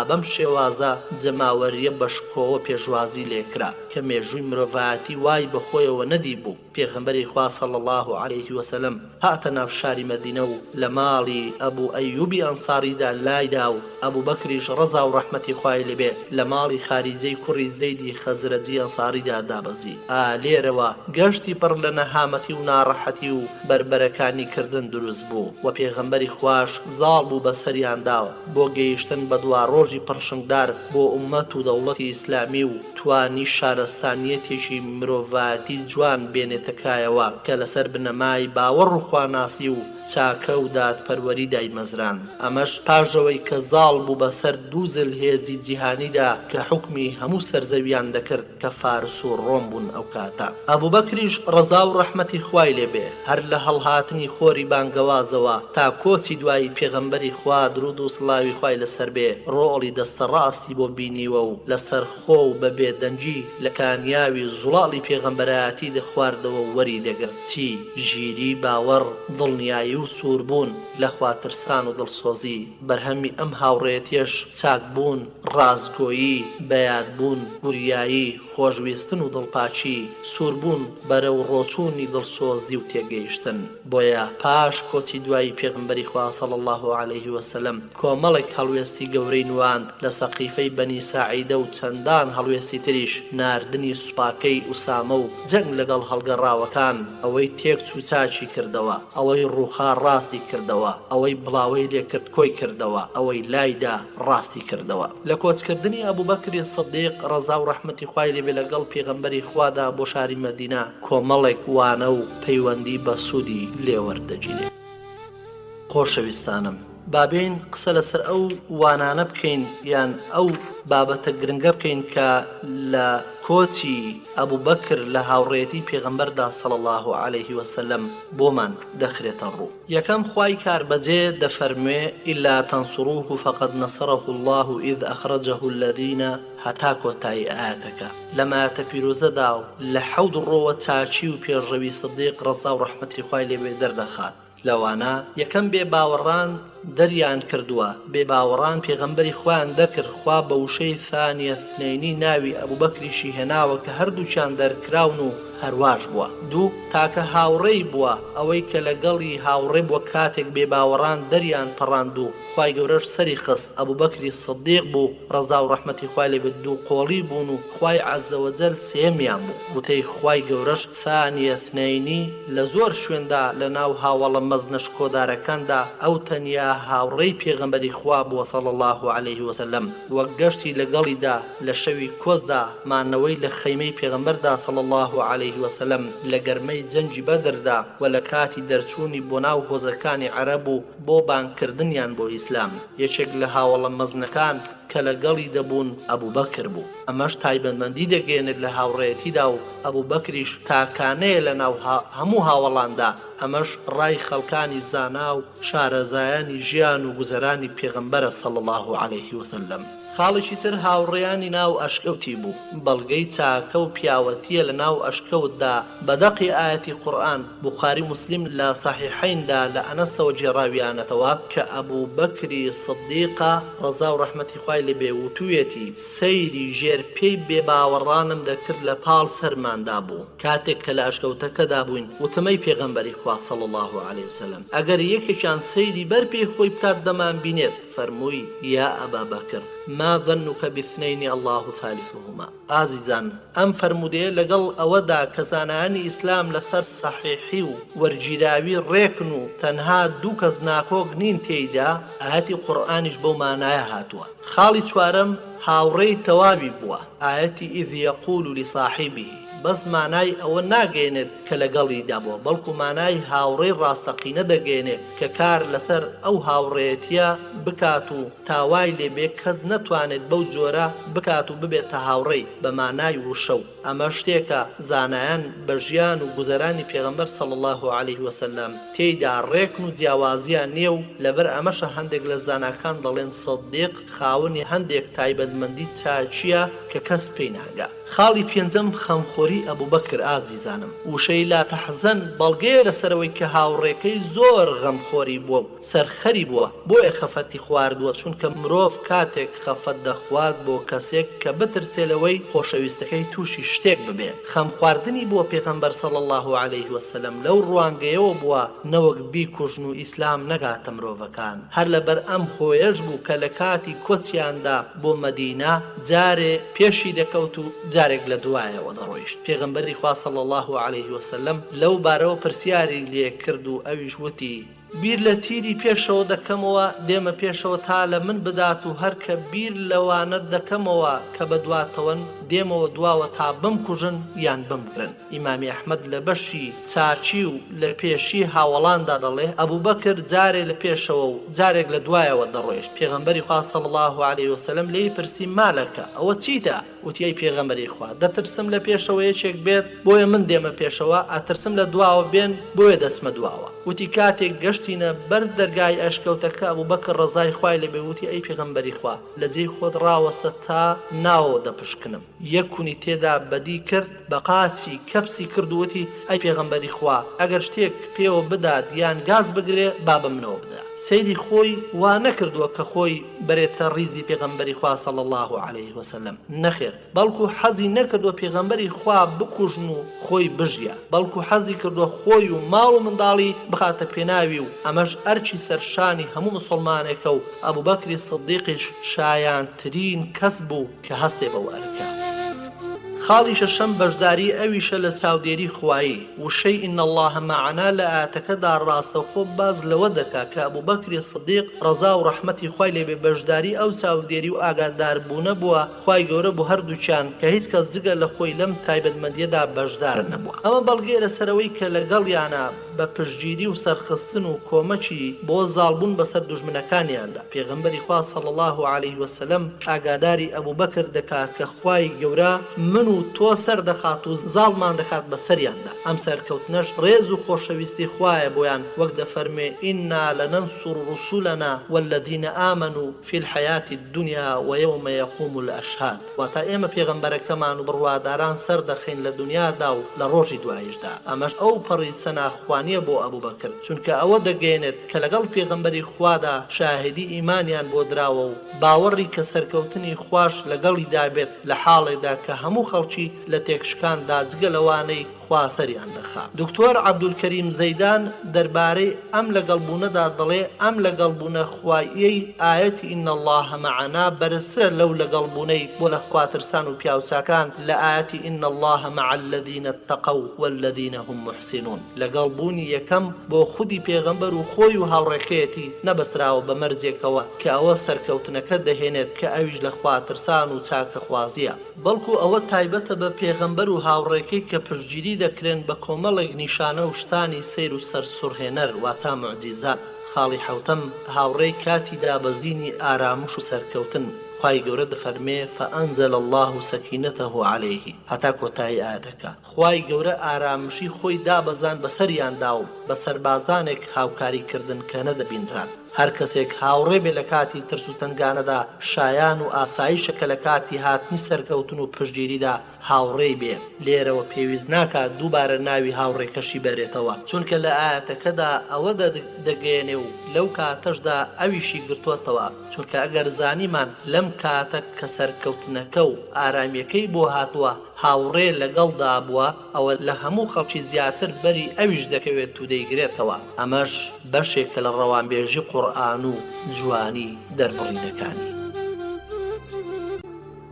بەم شێوازە جەماوەریە بەشکۆوە پێشوازی لێکرا کە مێژووی مرۆڤایەتی وای بەخۆیەوە نەدی بوو. پێغەمبەری خوا صلی الله علیه وسلم هاتە ناو شاری مەدینە و لە ماڵی ئەبوو ئەیوبی ئەنساریدا لایدا و ئەبوبەکریش ڕەزا و ڕەحمەتی خوای لێبێ لە ماڵی خاریجەی کوڕی زەیدی خەزرەجی ئەنساریدا دابەزی. لێرەوە گەشتی پڕ لە نەهامەتی و ناڕەحەتی و بربەرەکانی کردن دروست بوو و پێغەمبەری خوش زاڵ بوو بەسەریانداوە بۆ گەیشتن بە دوا ڕۆژی پڕشنگدار بۆ ئومەت و دەوڵەتی ئیسلامی و توانی شارستانیەتێکی مرۆڤایەتی جوان بێنێتەکایەوە کە لەسەر بنەمای باوەڕ و خواناسی و چاکە و دادپەروەری دایمەزران. ئەمەش پاژەوەی کە زاڵ بوو بەسەر دوو زلهێزی جیهانیدا کە حکمی هەموو سەرزەویان دەکرد کە فارس و ڕۆم بوون ئەو کاتە. ئەبوبەکریش ڕەزا و ڕەحمەتی خوای لێبێ هەر لە هەڵهاتنی خۆری بانگەوازەوە تا کۆچی دوایی پێغەمبەری خوا درود و سڵاوی خوای لەسەر بێ ڕۆڵی دەستە ڕاستی بۆ بینیوە و لەسەر خۆ و بە بێدەنجی لە کانیاوی زوڵاڵی پێغەمبەرایەتی دەخواردە و دەکەوێتەوە وەری دەگرت چی ژیری باوەڕ دڵنیایی و سووربوون لە خواترسان و دڵسۆزی بەرهەمی ئەم هاوڕێتیش چاکبوون ڕازگۆیی بەیادبوون وریایی خۆشویستن و دڵپاچی سووربوون بەرەو ڕۆچوونی دڵسۆزی و تێگەیشتن بۆیە پاش کۆچی دوایی پێغمبەری خوا صلی الله عليه وسلم کۆمەڵێک هەڵوێستی گەورەی نواند لە سەقیفەی بەنی ساعیدە و چەندان هەڵوێستی تریش ناردنی سوپاکەی ئوسامە و جەنگ لەگەڵ هەڵگەڕاوەکان ئەوەی تێک چوچاچی کردەوە ئەوەی ڕووخا ڕاستی کردەوە ئەوەی بڵاوەی لێکرد کۆی کردەوە ئەوەی لایدا ڕاستی کردەوە لە کۆچکردنی ئەبوبەکری سەدیق ڕەزا و ڕەحمەتی خوای لێبێ لەگەڵ پێغەمبەری خوادا بۆ شاری مەدینە کۆمەڵێک وانە و پەیوەندی بە سوودی لێوەردەگیرێت. خۆشەویستانم بابین قسە لەسەر ئەو وانانە بکەین یان ئەو بابەتە گرنگە بکەین کە لە کۆچی ئەبوبەکر لە هاوڕێتی پێغەمبەردا صلی الله عليه وسلم بۆمان دەخرێتە ڕوو. یەکەم خوای کاربەجێ دەفەرموێ ئیلا تەنسوروه فقد نصره الله إذ أخرجه الذين هەتا کۆتایی ئاەتەکە لەمە ئاەتە پیرۆزەدا و لە حەود ڕۆوە چاچی و پێشڕەوی سەدیق ڕەزا و ڕەحمەتی خوای لێبێ دەردەخات. لەوانە یەکەم بێ باوەڕان دەریان کردووە بێ باوەڕان پێغەمبەری خوایان دەکرد خوا بە وشەی ثانیە اثنەینی ناوی ئەبوبەکریشی هێناوە کە هەردووچیان دەرکراون و هەرواش بووە دوو تاکە هاوڕێی بووە ئەوەی کە لەگەڵی هاوڕێ بووە کاتێک بێ باوەڕان دەریان پەڕاند و خوای گەورەش سەری خست ئەبوبەکری سەدیق بوو ڕەزا و ڕەحمەتی خوای لێبێ دوو قۆڵی بوون و خوای عەزەوەجەل سێمیان بوو وتەی خوای گەورەش ثانیە اثنەینی لە زۆر شوێندا لە ناو هاوڵە مەزنەش کۆدارەکاندا ئەو تەنیا هاوڕێی پێغەمبەری خوا بووە صلی الله عليه وسلم وەک گەشتی لەگەڵیدا لە شەوی کۆزدا مانەوەی لە خەیمەی پێغەمبەردا صلی الله عليه وسلم لە گەرمەی جەنگی بەدردا و لە کاتی دەرچوونی بۆ ناو هۆزەکانی عەرەب و بۆ بانکردنیان بۆ ئیسلام یەکێک لە هاوڵە مەزنەکان کە لەگەڵی دەبوون ئەبوبەکر بوو ئەمەش تایبەتمەندی دەگەێنێت لە هاوڕێیەتیدا و ئەبوبەکریش تاکانەیە لە ناو هەموو هاوڵاندا ئەمەش ڕای خەڵکانی زانا و شارەزایانی ژیان و گوزەرانی پێغەمبەرە صلی الله عليه وسلم. خاڵێکی تر هاوڕێیانی ناو ئەشکەوتی بوو بەڵگەی چاکە و پیاوەتیە لە ناو ئەشکەوتدا بەدەقی ئاەتی قورئان بوخاری مسلم لە صحیحیندا لە ئەنەسەوە جێڕاویانەتەوە کە ئەبوبەکری سەدیقە ڕەزا و ڕەحمەتی خوای لێبێ وتوویەتی سەیری ژێرپێی بێباوەڕانم دەکرد لە پاڵ سەرماندا بوو کاتێک کە لە ئەشکەوتەکەدا بووین وتمەی پێغەمبەری خوا صلی الله عليه وسلم ئەگەر یەکێکیان سەیری بەر پێی خۆی بکات دەمان بینێت فەرمووی یا ئەبا بەکر ما ظنك باثنين الله ثالثهما ئازیزان ئەم فەرمودەیە لەگەڵ ئەوەدا کە زانایانی ئیسلام لەسەر سەحیحی و وەرگیراوی ڕێکن و تەنها دوو کەس ناکۆک نین تێیدا ئاەتی قورئانیش بەو مانایە هاتووە. خاڵی چوارەم هاوڕێی تەواوی بووە ئاەتی ئیذ یەقول لصاحبه بەس مانای ئەوە ناگەێنێت کە لەگەڵیدا بووە بەڵکو مانای هاوڕێی ڕاستەقینە دەگەێنێت کە کار لەسەر ئەو هاوڕێیەتیە بکات و تاوای لێبێ کەس نەتوانێت بەو جۆرە بکات و ببێتە هاوڕێی بە مانای وشە و ئەمە شتێکە زانایان بە ژیان و گوزەرانی پێغەمبەر صلی الله عليه وسلم تێیدا ڕێکن و جیاوازیان نییە و لەبەر ئەمەشە هەندێک لە زاناکان دەڵێن سەدیق خاوەنی هەندێک تایبەتمەندی چاچیە کە کەس پێی ناگا. خاڵی پێنجەم خەمخۆری ئەبوبەکر ئازیزانم وشەی لا تەحزەن بەڵگەیە لەسەرەوەی کە هاوڕێکەی زۆر غەمخۆری بووە و سەرخەری بووە بۆیە خەفەتی خواردووە چونکە مرۆڤ کاتێک خەفەت دەخوات بۆ کەسێک کە بترسێلەوەی خۆشەویستەکەی تووشی شتێک ببێ. خەم خواردنی بۆ پێغەمبەر صلی الله عليه وسلم لەو ڕوانگەیەوە بووە نەوەک بیکوژن و ئیسلام نەگاتە مرۆڤەکان هەر لەبەر ئەم هۆیەش بوو کە لە کاتی کۆچیاندا بۆ مەدینە جارێ پێشی دەکەوت و جارێک لە دوایەوە دەڕۆیشت. پێغەمبەری خوا صلی الله عليه وسلم لەو بارەوە پرسیاری لێ کرد و ئەویش وتی بیر لە تیری پێشەوە دەکەمەوە دێمە پێشەوە تا لە من بدات و هەر کە بیر لەوانت دەکەمەوە کە بەدواتەوەن دێمەوە دواوە تا بمکوژن یان بمگرن. ئیمامی ئەحمەد لە بەشی چاچی و لە پێشی هاوڵاندا دەڵێ ئەبوبەکر جارێ لە پێشەوە و جارێک لە دوایەوە دەڕۆیشت. پێغەمبەری خوا صلی الله عليه وسلم لێی پرسی مالەکە ئەوە چیتە؟ وتی ئەی پێغەمبەری خوا دەترسم لە پێشەوە یەکێک بێت بۆیە من دێمە پێشەوە ئەترسم لە دواوە بێن بۆیە دەسمە دواوە. وتی کاتێک گەشتینە بەر دەرگای ئەشکەوتەکە ئەبوو بەکر ڕەزای خوای لێبێ وتی ئەی پێغەمبەری خوا لە جێی خۆت ڕاوەستە تا ناوەوە دەپشکنم یەکونی تێدا بەدی کرد بە قاچی کەپسی کردووتی ئەی پێغەمبەری خوا ئەگەر شتێک پێوە بدات یان گاز بگرێ با بە منەوە بدە سەیری خۆی وا نەکردووە کە خۆی بەرێتە ڕیزی پێغەمبەری خوا صلی الله عليه وسلم نەخێر بەڵکو حەزی نەکردووە پێغەمبەری خوا بکوژن و خۆی بژیە بەڵکو حەزی کردووە خۆی و ماڵ و منداڵی بخاتە پێناوی و ئەمەش ئەرچی سەرشانی هەموو مسلمانێکە و ئەبوو بەکری سدیقیش شایانترین کەس بوو کە هەستێ بەو ئەرکە خاڵی شەشەم بەشداری ئەویشە لە چاودێری خوایی وشەی ئین الله معنا لە ئاەتەکەدا ڕاستەوخۆ باز لەوە دەکا کە ئەبوو بەکری سدیق ڕەزا و ڕەحمەتی خوای لێبێ بەشداری ئەو چاودێری و ئاگاداربوونە بووە خوای گەورە بۆ هەردووچیان کە هیچ کەس جگە لە خۆی لەم تایبەتمەندیەدا بەشدار نەبووە ئەمە بەڵگەیە لەسەرەوەی کە لەگەڵیانە بە پشتگیری و سەرخستن و کۆمەکی بۆ زاڵبوون بەسەر دوژمنەکانیاندا پێغەمبەری خوا صلی الله عليه وسلم ئاگاداری ئەبوو بەکر دەکات کە خوای گەورە من و تۆ سەر دەخات و زاڵمان دەکات بەسەریاندا ئەم سەرکەوتنەش ڕێز و خۆشەویستی خوایە بۆیان وەک دەفەرمێ ئینا لەنەنسوڕ ڕوسولەنا والذین ئامنوا في الحیاة الدنیا ويوم يقوم الأشهاد واتە ئێمە پێغەمبەرەکەمان و بڕواداران سەر دەخین لە دنیادا و لە ڕۆژی دوایشدا ئەمەش ئەو پەڕی سەناخوانیە بۆ ئەبوو بەکر چونکە ئەوە دەگەێنێت کە لەگەڵ پێغەمبەری خوادا شاهدی ئیمانیان بۆ دراوە و باوەڕی کە سەرکەوتنی خوش لەگەڵی دابێت لە حاڵێدا کە هەموو خەڵکی لە تێکشکاندا جگە لەوانەی خوا سەریان دەخات دکتۆر عەبدولکەریم زەیدان دەربارەی ئەم لەگەڵبوونەدا دەڵێ ئەم لەگەڵبوونە خواییەی ئاەتی ئین الله معنا بەرزترە لەو لەگەڵبوونەی بۆ لە خواترسان و پیاوچاکان لە ئاەتی ئین الله مع الذین اتقوا والذین هم محسنون لەگەڵبوونی یەکەم بۆ خودی پێغەمبەر و خۆی و هاوڕێکەیەتی نەبەستراوە بە مەرجێکەوە کە ئەوە سەرکەوتنەکە دەهێنێت کە ئەویش لە خواترسان و چاکەخوازیە بەڵکو ئەوە تایبەتە بە پێغەمبەر و هاوڕێکەی کە پشتگیری دەکرێن بە کۆمەڵێک نیشانە و شتانی سیر و سەرسوڕهێنەر واتە معجیزات خاڵی حەوتەم هاوڕێی کاتی دابەزینی ئارامش و سەرکەوتن خوای گەورە دەفەرمێ فأنزل الله سەکینەتەه عەلەیه هەتا کۆتایی ئاەتەکە خوای گەورە ئارامشی خۆی دابەزان بەسەریاندا و بە سەربازانێک هاوکاریکردن کە نەدەبینران هەر کەسێک هاوڕێ بێ لە کاتی ترس و تنگانەدا شایان و ئاسایشەکە لە کاتی هاتنی سەرکەوتن و پشتگیریدا هاوڕێی بێ لێرەوە پێویست ناکات دووبارە ناوی هاوڕێکەشی بێرێتەوە چونکە لە ئاەتەکەدا ئەوە دەگەێنێ و لەو کاتەشدا ئەویشی گرتووەتەوە چونکە ئەگەر زانیمان لەم کاتە کە سەرکەوتنەکە و ئارامیەکەی بۆ هاتووە هاوڕێ لەگەڵدا بووە ئەوە لە هەموو خەڵکی زیاتر بەری ئەویش دەکەوێت و دەیگرێتەوە ئەمەش بەشێکە لە ڕەوانبێژی قورئان و جوانی دەربڕینەکانی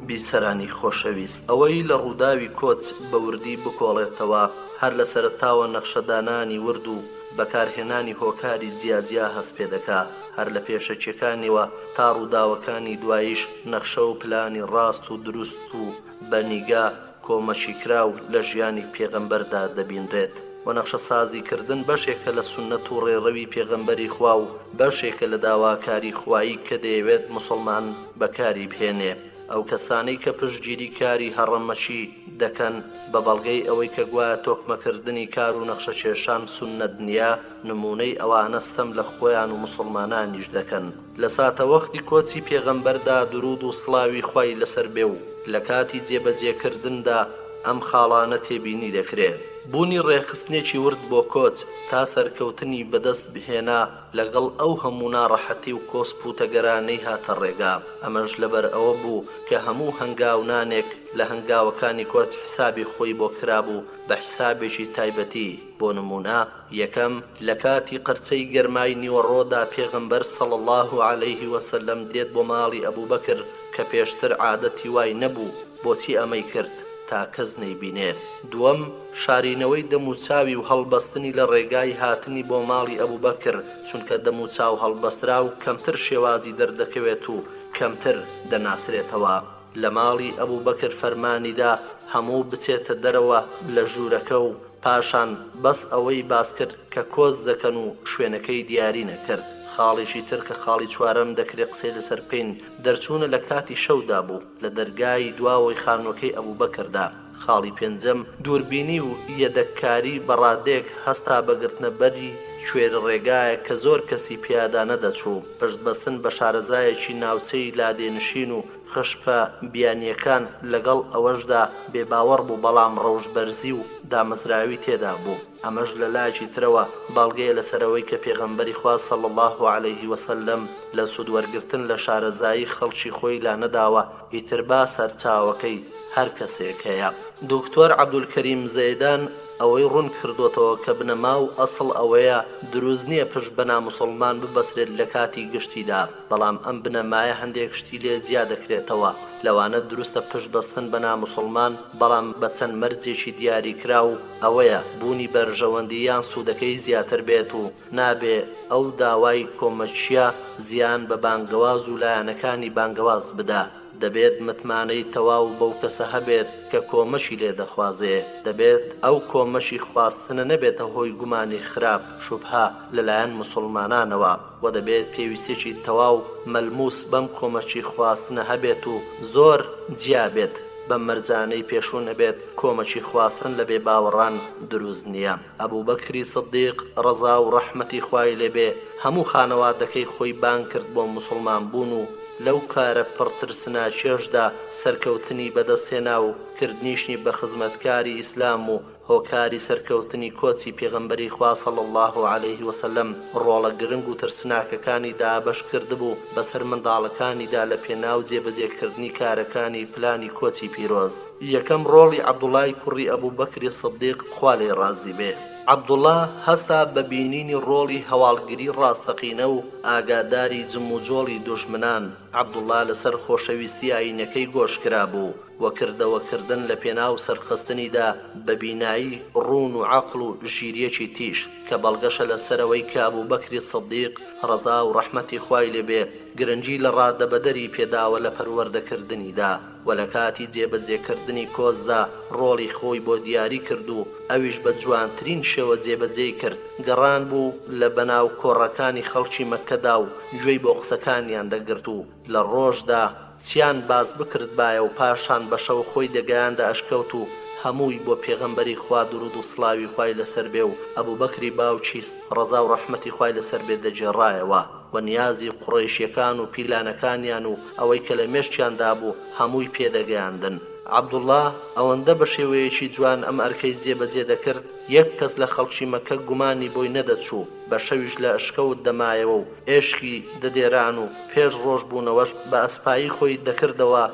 بیسەرانی خۆشەویست ئەوەی لە ڕووداوی کۆچ بە وردی بکۆڵێتەوە هەر لە سەرتاوە نەخشەدانانی ورد و بەکارهێنانی هۆکاری جیاجیا هەست پێ دەکا هەر لە پێشەکیەکانیوە تا ڕووداوەکانی دواییش نەخشە و پلانی ڕاست و دروست و بەنیگا کۆمەچی کراو لە ژیانی پێغەمبەردا دەبینرێت و نەخشە سازیکردن بەشێکە لە سونەت و ڕێڕەوی پێغەمبەری خوا و بەشێکە لە داواکاری خوایی کە دەیەوێت موسڵمان بەکاری بهێنێ ئەو کەسانەی کە پشتگیری کاری هەڕەمەچی دەکەن بە بەڵگەی ئەوەی کە گوایە تۆکمەکردنی کار و نەخشە کێشان سونەت نییە نمونەی ئەوانەستەم لە خۆیان و موسڵمانانیش دەکەن لە ساتە وەختی کۆچی پێغەمبەردا درود و سڵاوی خوای لەسەر بێ و لە کاتی جێبەجێکردندا ئەم خاڵانە تێبینی دەکرێت بوونی ڕێخستنێکی ورد بۆ کۆچ تا سەرکەوتنی بەدەست بهێنا لەگەڵ ئەو هەموو ناڕەحەتی و کۆسپوتەگەرانەی هاتە ڕێگا ئەمەش لەبەر ئەوە بوو کە هەموو هەنگاونانێک لە هەنگاوەکانی کۆچ حسابی خۆی بۆ کرابوو بە حسابێکی تایبەتی بۆ نمونە یەکەم لە کاتی قەرچەی گەرمای نیوەڕۆدا پێغەمبەر صلی الله عليه وسلم دێت بۆ ماڵی ئەبوو بەکر کە پێشتر عادەتی وای نەبوو بۆچی ئەمەی کرد تا کەس نەیبینێت دووەم شارینەوەی دەموچاوی و هەڵبەستنی لە ڕێگای هاتنی بۆ ماڵی ئەبوو بەکر چونکە دەموچاو هەڵبەسترا و کەمتر شێوازی دەردەکەوێت و کەمتر دەناسرێتەوە لە ماڵی ئەبوو بەکر فەرمانیدا هەموو بچێتە دەرەوە لە ژوورەکە و پاشان بەس ئەوەی باس کرد کە کۆز دەکەن و شوێنەکەی دیاری نەکرد خاڵێکی تر کە خاڵی چوارەم دەکرێت قسەی لەسەر بکەین دەرچوونە لە کاتی شەودا بوو لە دەرگای دواوەی خانووەکەی ئەبوو بەکردا خاڵی پێنجەم دووربینی و یەدەکاری بەڕادێک هەستا بەگرتنە بەری کوێر ڕێگایە کە زۆر کەسی پیادا نەدەچوو. پشتبەستن بە شارەزایەکی ناوچەی لادێنشین و خشپە بیانیەکان لەگەڵ ئەوەشدا بێباوەڕ بوو، بەڵام ڕەوشبەرزی و دامەزراوی تێدا بوو. ئەمەش لە لایەکی ترەوە باڵگەیە لەسەرەوەی کە پێغەمبەری خوا صلی الله علیه وسلم لە سوودوەرگرتن لە شارەزایی خەڵکی خۆی لا نەداوە، ئیتر با سەرچاوەکەی هەر کەسێک هەیە. دکتۆر عەبدولکەریم زەیدان ئەوەی ڕوون کردوتەوە کە بنەما و ئەسڵ ئەوەیە دروست نییە پشت بە ناموسڵمان ببەسرێت لە کاتی گشتیدا، بەڵام ئەم بنەمایە هەندێک شتی لێ زیاد دەکرێتەوە. لەوانە دروستە پشت بەستن بە ناموسڵمان، بەڵام بە چەند مەرجێکی دیاریکرا و ئەوەیە بوونی بەرژەوەندی یان سوودەکەی زیاتر بێت و نابێ ئەو داوای کۆمەچیە زیان بە بانگەواز و لایەنەکانی بانگەواز بدا. دەبێت متمانەی تەواو بەو کەسە هەبێت کە کۆمەشی لێ دەخوازێ. دەبێت ئەو کۆمەشی خواستنە نەبێتە هۆی گومانی خراپ شوبها لەلایەن مسلمانانەوە، و دەبێت پێویستێکی تەواو مەلموس بەم کۆمەچی خواستنە هەبێت و زۆر جیابێت بە مەرجانەی پێشوو نەبێت کۆمەچی خواستن لە بێ باوەڕان دروست نییە. ئەبوبەکری سدیق ڕەزا و ڕەحمەتی خوای لێبێ هەموو خانەوادەکەی خۆی بان کرد بۆ مسلمان بوون و لەو کارە پڕترسناچێشدا سەرکەوتنی بەدەستهێنا و کردنیشنی بە خزمەتکاری ئیسلام و هۆکاری سەرکەوتنی کۆچی پێغەمبەری خوا صلی الله علیه وسلم ڕۆڵە گرنگ و ترسناکەکانی دابەش کردبوو بەسەر منداڵەکانیدا لە پێناو جێبەجێکردنی کارەکانی پلانی کۆچی پیرۆز. یەکەم ڕۆڵی عەبدوڵای کوڕی ئەبوبەکری سدیق خوا لێی ڕازی بێ. عەبدوڵا هەستا بە بینینی ڕۆڵی هەواڵگری ڕاستەقینە و ئاگاداری جم و جۆڵی دوژمنان. عەبدوڵا لەسەر خۆشەویستی ئاینەکەی گۆشکرا بوو و کردەوەکردن لە پێناو سەرخستنیدا بە بینایی ڕوون و عەقڵ و ژیریەکی تیش کە بەڵگەشە لەسەرەوەی کە ئەبوبەکری سدیق ڕەزا و ڕەحمەتی خوای لێبێ گرنگی لە ڕادەبەدەری پێداوە لە پەروەردەکردنیدا و لە کاتی جێبەجێکردنی کۆزدا ڕۆڵی خۆی بۆ دیاری کرد و ئەویش بە جوانترین شێوە جێبەجێی کرد. گەڕان بوو لە بەناو کۆڕەکانی خەڵکی مەککەدا و گوێی بۆ قسەکانیان دەگرت و لە ڕۆژدا چیان باز بکرد بایە و پاشان بە شەو خۆی دەگەیاندە ئەشکەوت و هەمووی بۆ پێغەمبەری خوا درود و سڵاوی خوای لەسەر بێ و ئەبوبەکری باوچی ڕەزا و ڕەحمەتی خوای لەسەر بێ دەجێڕایەوە و نیازی قوڕەیشیەکان و پیلانەکانیان و ئەوەی کە لە مێشتیاندا بوو هەمووی پێدەگەیاندن. عەبدوڵا ئەوەندە بە شێوەیەکی جوان ئەم ئەرکەی جێبەجێ دەکرد یەک کەس لە خەڵکی مەککە گومانی بۆی نەدەچوو. بە شەویش لە ئەشکەوت دەمایەوە و ئێشکی دەدێران و پێش ڕۆژ بوونەوەش بە ئەسپایی خۆی دەکردەوە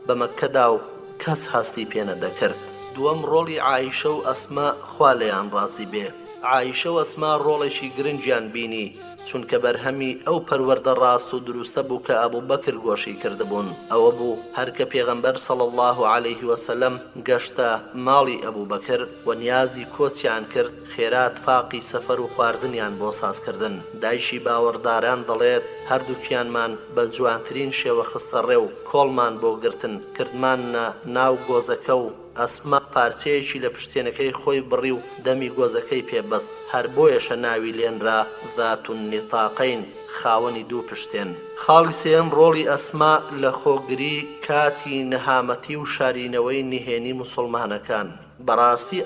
بە مەککەدا و کەس هەستی پێ نەدەکرد. دووەم ڕۆڵی عایشە و ئەسما خوا لێیان ڕازی بێ. عایشە و ئەسما ڕۆڵێکی گرنگیان بینی چونکە بەرهەمی ئەو پەروەردە ڕاست و دروستە بوو کە ئەبوبەکر گۆشی کردبوون. ئەوە بوو هەرکە پێغەمبەر صلی الله علیه وسلم گەشتە ماڵی ئەبوبەکر و نیازی کۆچیان کرد، خێرات فاقی سەفەر و خواردنیان بۆ سازکردن. دایشی باوەڕداران دەڵێت هەردووکیانمان بە جوانترین شێوە خستە ڕێ و کۆڵمان بۆ گرتن کردمانە ناو گۆزەکە و ئەسما پارچەیەکی لە پشتێنەکەی خۆی بڕی و دەمی گۆزەکەی پێبەست. هەر بۆیەشە ناوی لێنرا ذات النطاقین، خاوەنی دوو پشتێن. خاڵی سێم ڕۆڵی ئەسما لە خۆگری کاتی نەهامەتی و شارینەوەی نهێنی موسڵمانەکان. بەڕاستی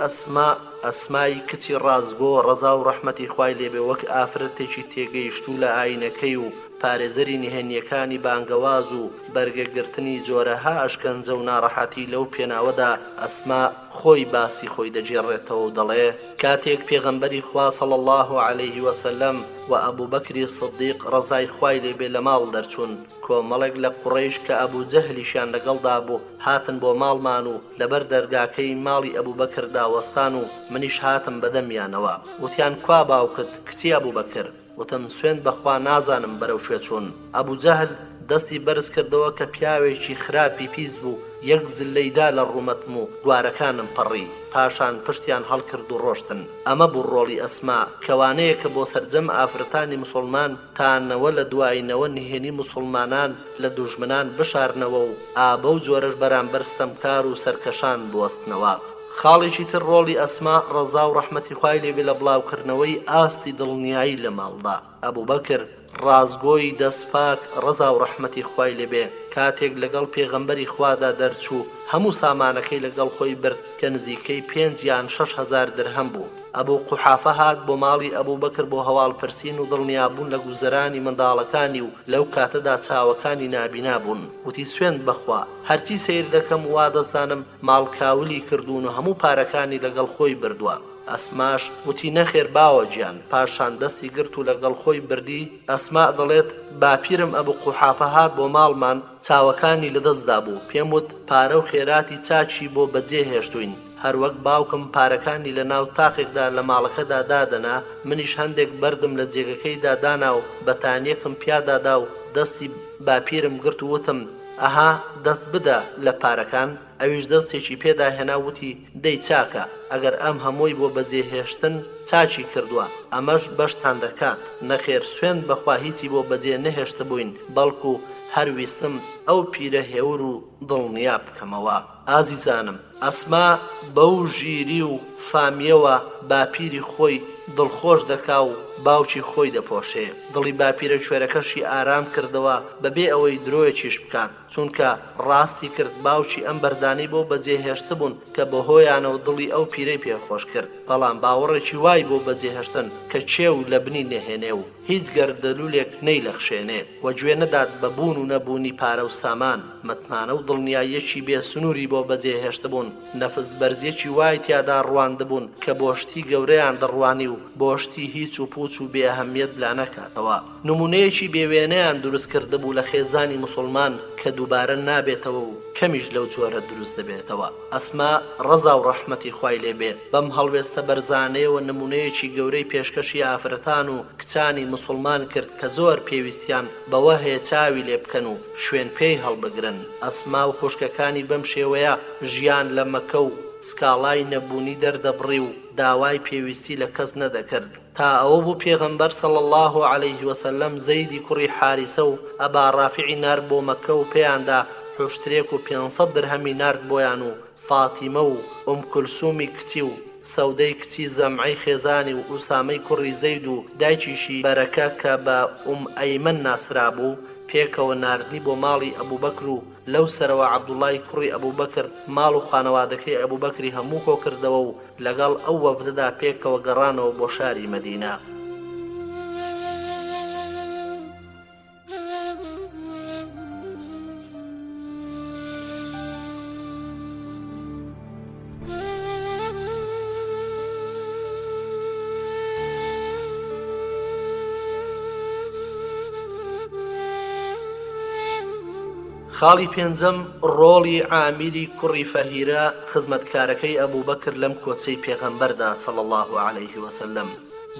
ئەسمای کچی ڕازگۆ ڕەزا و ڕەحمەتی خوای لێبێ وەک ئافرەتێکی تێگەیشتوو لە ئاینەکەی و پارێزەری نهێنیەکانی بانگەواز و بەرگەگرتنی جۆرەها ئەشکەنجە و ناڕەحەتی لەو پێناوەدا ئەسما خۆی باسی خۆی دەجێڕێتەوە و دەڵێ کاتێک پێغەمبەری خوا صلی الله علیه وسلم و ئەبوبەکری سدیق ڕەزای خوای لێبێ لە ماڵ دەرچوون، کۆمەڵێک لە قوڕەیش کە ئەبوو جەهلیشیان لەگەڵدا بوو هاتن بۆ ماڵمان و لەبەر دەرگاکەی ماڵی ئەبوبەکر داوەستان و منیش هاتم بەدەمیانەوە. وتیان کوا باوکت؟ کچی ئەبوبەکر؟ وتم سوێند بەخوا نازانم بەرەو شوێ چوون. ئەبوو جەهل دەستی بەرز کردەوە کە پیاوێکی خراپی پیس بوو، یەک زلەیدا لە ڕوومەتم و دوارەکانم پەڕی، پاشان پشتیان هەڵکرد و ڕۆشتن. ئەمە بوو ڕۆڵی ئەسما، کەوانەیە کە بۆ سەرجەم ئافرەتانی موسڵمان تانەوە لە دوایینەوە نهێنی موسڵمانان لە دوژمنان بشارنەوە و ئابە و جۆرەش بەرامبەر ستەمکار و سەرکەشان بوەستنەوە. خاڵێکی تر ڕۆڵی ئەسما ڕەزا و ڕەحمەتی خوای لێبێ لە بڵاوکردنەوەی ئاستی دڵنیایی لە ماڵدا. ئەبوبەکر ڕازگۆی دەستپاک ڕەزا و ڕەحمەتی خوای لێبێ کاتێک لەگەڵ پێغەمبەری خوادا دەرچوو هەموو سامانەکەی لەگەڵ خۆی برد کە نزیکەی 5 یان 6,000 درهم بوو. ئەبوو قوحافە هات بۆ ماڵی ئەبوو بەکر بۆ هەواڵپرسین و دڵنیابوون لە گوزەرانی منداڵەکانی و لەو کاتەدا چاوەکانی نابینا بوون. وتی سوێند بەخوا هەرچی سیر دەکەم وا دەزانم ماڵکاولی کردوون و هەموو پارەکانی لەگەڵ خۆی بردووە. ئەسماش وتی نەخێر باوە گیان پاشان دەستی گرت و لەگەڵ خۆی بردی. ئەسما دەڵێت باپیرم ئەبوو قوحافە هات بۆ ماڵمان چاوەکانی لەدەستدا بوو پێم وت پارە و خێراتی چاچی بۆ بەجێ هێشتوین هەروەک باوکم پارەکانی لە ناو تاقێکدا لە ماڵەکەدا دادەنا منیش هەندێک بەردم لە جێگەکەیدا دانا و بەتانیەکم پیادادا و دەستی باپیرم گرت و وتم ئەها دەست بدە لە پارەکان. ئەویش دەستێکی پێدا هێنا وتی دەی چاکە ئەگەر ئەم هەمووی بۆ بەجێهێشتن چاچی کردووە ئەمەش بەشتان دەکات نەخێر سوێند بەخوا هیچی بۆ بەجێ نەهێشتە بووین بەڵکو هەرویستم ئەو پیرە هێور و دڵنیا بکەمەوە. ئازیزانم ئەسما بەو ژیری و فامیەوە باپیری خۆی دڵخۆش دەکا و باوکی خۆی دەپۆشێ. دڵی باپیرە کوێرەکەشی ئارام کردەوە بەبێ ئەوەی درۆیەکیش بکات چونکە ڕاستی کرد باوکی ئەم بەردانی بۆ بەجێهێشت بوون کە بەهۆیانەوە دڵی ئەو پیرەی پێخۆش کرد بەڵام باوەڕێکی وای بۆ بەجێهێشتن کە چێ و لە بنی نەهێنێ و هیچ گەردەلوولێک نەیلەخشێنێ و گوێ نەدات بە بوون و نەبوونی پارە و سامان متمانە و دڵنیاییەکی بێ سنووری بۆ بەجێهێشت بوون نەفس بەرزێکی وای تیادا ڕواندبوون کە بۆشتی گەورەیان دەڕوانی و بۆشتی هیچ و پوچ و بێئەهەمیەت لا نەکاتەوە. نمونەیەکی بێوێنەیان دروست کردبوو لە خێزانی مسلمان کە دووبارە نابێتەوە و کەمیش لەو جۆرە دروست دەبێتەوە. ئەسما ڕەزا و ڕەحمەتی خوای لێبێ بەم هەڵوێستە بەرزانەیەوە نمونەیەکی گەورەی پێشکەشی ئافرەتان و کچانی مسلمان کرد کە زۆر پێویستیان بەوە هەیە چاوی لێ بکەن و شوێن پێی هەڵبگرن. ئەسما و خوشکەکانی بەم شێوەیە ژیان لە مەکە و سکاڵای نەبوونی دەردەبڕی و داوای پێویستی لە کەس نەدەکرد تا ئەوە بوو پێغەمبەر صلی الله عليه وسلم زەیدی کوڕی حارسە و ئەبا ڕافعی نارد بۆ مەکە و پێیاندا حوشترێک و 500 درهەمی نارد بۆیان و فاتیمە و کولسومی کچی و سەودەی کچی زەمعەی خێزانی و ئوسامەی کوڕی زەید و دایکیشی بەرەکە کە بە ئەیمەن ناسرا بوو پێکەوە ناردنی بۆ ماڵی ئەبوو بەکر و لەو سەرەوە عەبدوڵای کوڕی ئەبوو بەکر ماڵ و خانەوادەکەی ئەبوو بەکری هەموو کۆ کردەوە و لەگەڵ ئەو وەفدەدا پێکەوە گەڕانەوە بۆ شاری مەدینە. خاڵی پێنجەم ڕۆڵی عامیری کوڕی فەهیرە خزمەتکارەکەی ئەبوو بەکر لەم کۆچەی پێغەمبەردا صلی الله عليه وسلم.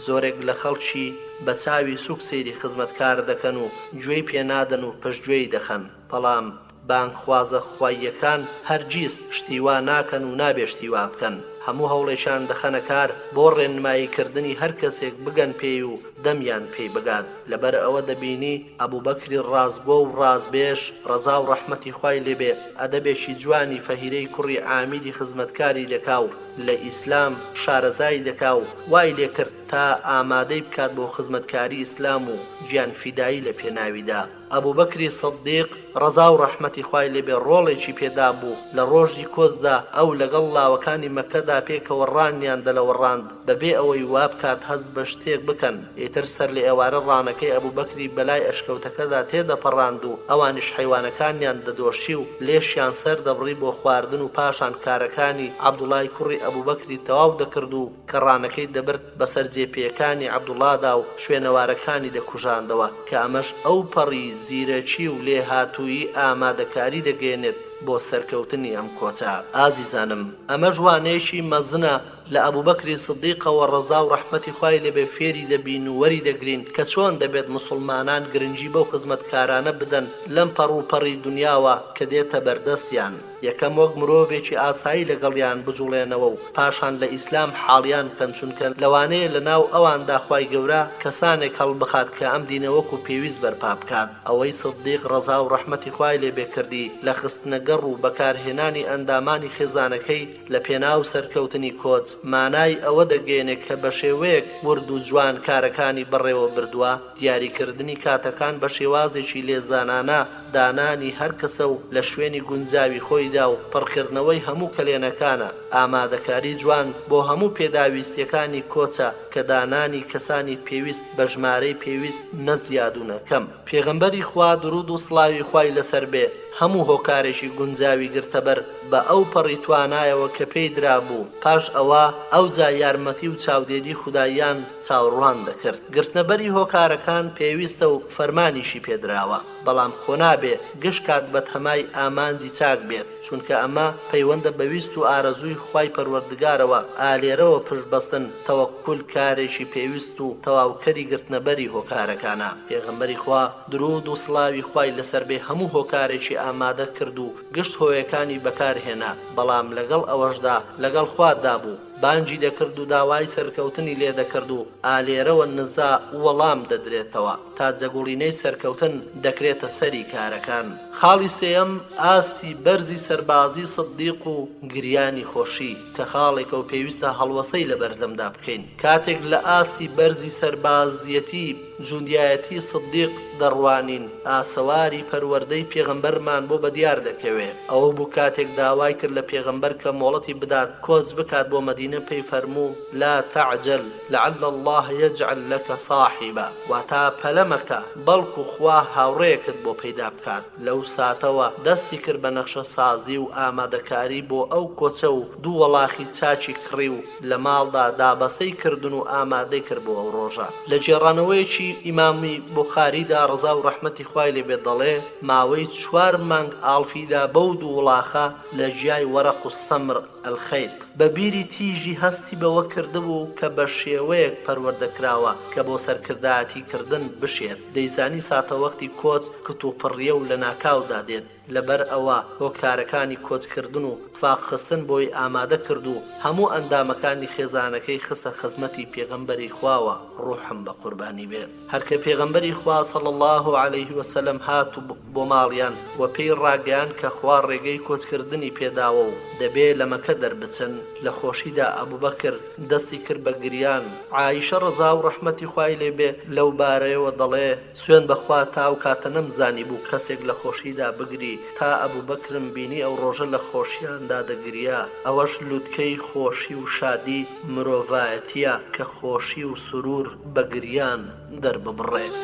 زۆرێک لە خەڵکی بە چاوی سوک سەیری خزمەتکار دەکەن و گوێی پێنادەن و پشتگوێی دەخەن بەڵام بانگخوازە خواییەکان هەرگیز شتیوا ناکەن و نابێ شتیوا بکەن. هەموو هەوڵێکیان دەخەنە کار بۆ ڕێنماییکردنی هەر کەسێک بگەن پێی و دەمیان پێی بگات. لەبەر ئەوە دەبینی ئەبوو بەکری ڕازگۆ و ڕازبێش ڕەزا و ڕەحمەتی خوای لێبێ ئەدەبێکی جوانی فەهیرەی کوڕی عامیری خزمەتکاری دەکا و لە ئیسلام شارەزای دەکا و وای لێ کرد تا ئامادەی بکات بۆ خزمەتکاری ئیسلام و گیان فیدایی لە پێناویدا. ئەبوو بەکری سەدیق ڕەزا و ڕەحمەتی خوای لێبێ ڕۆڵێکی پێدا بوو لە ڕۆژی کۆزدا ئەو لەگەڵ لاوەکانی مەکەدا پێکەوە ڕانیان دەلەوەڕاند بەبێ ئەوەی وا بکات هەز بە شتێک بکەن ئیتر سەر لە ئێوارە ڕانەکەی ئەبوو بەکری بەلای ئەشکەوتەکەدا تێدەپەڕاند و ئەوانیش حیوانەکانیان دەدۆشی و لێشیان سەر دەبڕی بۆ خواردن و پاشان کارەکانی عەبدوڵای کوڕی ئەبوو بەکری تەواو دەکرد و کە ڕانەکەی دەبرد بەسەر جێپێیەکانی عەبدوڵادا و شوێنەوارەکانی دەکوژاندەوە کە ئەمەش ئەو پەڕی زیرەکی و لێ هاتووی ئامادەکاری دەگەێنێت بۆ سەرکەوتنی ئەم کۆچە. ئازیزانم ئەمە جوانەیەکی مەزنە لە ئەبوو بەکری سدیقەوە ڕەزا و ڕەحمەتی خوای لێبێ فێری دەبین و وەری دەگرین کە چۆن دەبێت مسلمانان گرنگی بەو خزمەتکارانە بدەن لەم پەڕ و پەڕی دنیاوە کە دێتە بەردەستیان. یەکەم وەک مرۆڤێکی ئاسایی لەگەڵیان بجوڵێنەوە و پاشان لە ئیسلام حاڵیان بکەن، چونکە لەوانەیە لە ناو ئەواندا خوای گەورە کەسانێک هەڵبخات کە ئەم دینە وەکو پێویست بەرپا بکات. ئەوەی سدیق ڕەزا و ڕەحمەتی خوای لێبێ کردی لە خستنەگەڕ و بەکارهێنانی ئەندامانی خێزانەکەی لە پێناو سەرکەوتنی کۆچ مانای ئەوە دەگەێنێت کە بە شێوەیەک ورد و جوان کارەکانی بڕێوە بردووە، دیاریکردنی کاتەکان بە شێوازێکی لێزانانە، دانانی هەر کەسە و لە شوێنی گونجاوی خۆیدا و پڕکردنەوەی هەموو کلێنەکانە، ئامادەکاری جوان بۆ هەموو پێداویستیەکانی کۆچە کە دانانی کەسانی پێویست بە ژمارەی پێویست نەزیاد و نەکەم. پێغەمبەری خوا درود و سڵاوی خوای لەسەر بێ هەموو هۆکارێکی گونجاوی گرتەبەر بە ئەو پەڕی توانایەوە کە پێی درابوو، پاش ئەوە ئەوجا یارمەتی و چاودێری خوداییان چاوەڕوان دەکرد. گرتنەبەری هۆکارەکان پێویستە و فەرمانیشی پێدراوە، بەڵام خۆ نابێ گشت کات بە تەمای ئامانجی چاک بێت، چونکە ئەمە پەیوەندە بەویست و ئارەزووی خوای پەروەردگارەوە. ئالێرەوە پشتبەستن تەوەککول کارێکی پێویست و تەواوکەری گرتنەبەری هۆکارەکانە. پێغەمبەری خوا درود و سڵاوی خوای لەسەر بێ هەموو هۆکارێکی ئامادە کرد و گشت هۆیەکانی بەکارهێنا، بەڵام لەگەڵ ئەوەشدا لەگەڵ خوادا بوو، بانجی دەکرد و داوای سەرکەوتنی لێ دەکرد و ئالێرەوە نزا وەڵام دەدرێتەوە تا جەگوڵینەی سەرکەوتن دەکرێتە سەری کارەکان. خاڵی سێەم ئاستی بەرزی سەربازی سدیق و گریانی خۆشی کە خاڵێکە و پێویستە هەڵوەسەی لە بەردەمدا بکەین. کاتێک لە ئاستی بەرزی سەربازیەتی جوندیایەتی سدیق دەڕوانین، ئاسەواری پەروەردەی پێغەمبەرمان بۆ بەدیار دەکەوێت. ئەوە بوو کاتێک داوای کرد لە پێغەمبەر کە مۆڵەتی بدات کۆچ بکات بۆ مەدینە، پێی فەرموو لا تعجل لعل الله يجعل لك صاحبا، واتا پەلەمەکە بەڵکو خوا هاوڕێیەکت بۆ پەیدا بکات. لەو ساتەوە دەستی کرد بە نەخشە سازی و ئامادەکاری بۆ ئەو کۆچە و دوو وەڵاخی چاچی کڕی و لە ماڵدا دابەستەی کردن و ئامادەی کرد بۆ ئەو ڕۆژە. لە جێڕانەوەیەکی ئیمامی بوخاریدا ڕەزا و ڕەحمەتی خوای لێبێ دەڵێ ماوەی 4 مانگ ئاڵفیدا بەو دوو وڵاخە لە ژیای وەرەق و سەمر ئەلخەیت بە بیری تیژی هەستی بەوە کردبوو کە بە شێوەیەک پەروەردەکراوە کە بۆ سەرکردایەتی کردن بشێت. دەیزانی ساتە وەختی کۆچ کتوپڕیە و لە ناکاودا دێت، لەبەر ئەوە هۆکارەکانی کۆچکردن و تفاق خستن بۆی ئامادە کرد و هەموو ئەندامەکانی خێزانەکەی خستە خزمەتی پێغەمبەری خواوە، ڕوحم بە قوربانی بێ. هەرکە پێغەمبەری خوا صلی الله علیه وسلم هات بۆ ماڵیان و پێی ڕاگەیان کە خوا ڕێگەی کۆچکردنی پێداوە و دەبێ لە مەکە دەربچن، لە خۆشیدا ئەبوبەکر دەستی کرد بە گریان. عایشە ڕەزا و ڕەحمەتی خوای لێبێ لەو بارەیەوە دەڵێ سوێن بەخوا تاو کاتە نەمزانی بوو کەسێک لە خۆشیدا بگری تا ئەبوبەکرم بینی ئەو ڕۆژە لە خۆشیاندا دەگریا. ئەوەش لووتکەی خۆشی و شادی مرۆڤایەتیە کە خۆشی و سرور بە گریان دەرببڕێت.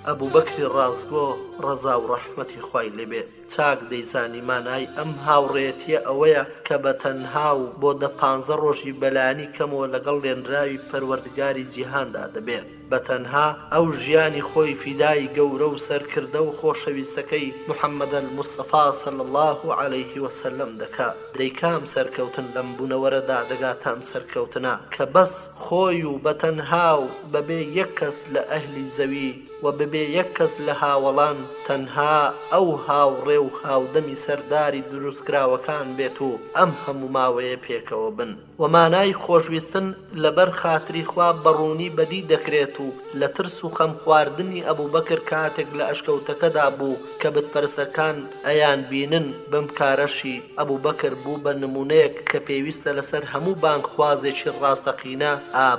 ئەبوبەکری ڕازگۆ ڕەزا و ڕەحمەتی خوای لێبێ چاک دەیزانی مانای ئەم هاوڕێیەتیە ئەوەیە کە بە تەنها و بۆ 15 ڕۆژی بەلایانی کەمەوە لەگەڵ لێنراوی پەروەردگاری جیهاندا دەبێت. بە تەنها ئەو ژیانی خۆی فیدای گەورە و سەرکردە و خۆشەویستەکەی محەممەد الموستەفا صلی الله علیه وسلم دەکات. دەیکام سەرکەوتن لەم بوونەوەرەدا دەگاتام سەرکەوتنە کە بەس خۆی و بە تەنها و بەبێ یەک کەس لە ئەهلی زەوی و ببێ یەک کەس لە هاوڵان تەنها ئەو هاوڕێ و هاودەمی سەرداری دروستکراوەکان بێت و ئەم هەموو ماوەیە پێکەوە بن. و مانای خۆشویستن لەبەر خاتری خوا بەڕوونی بەدی دەکرێت و لە ترس و خەم خواردنی ئەبوبەکر کاتێک لە ئەشکەوتەکەدا بوو کە بتپەرستەکان ئەیان بینن بم کارەشی ئەبوبەکر بوو بە نمونەیەک کە پێویستە لەسەر هەموو بانگخوازێکی ڕاستەقینە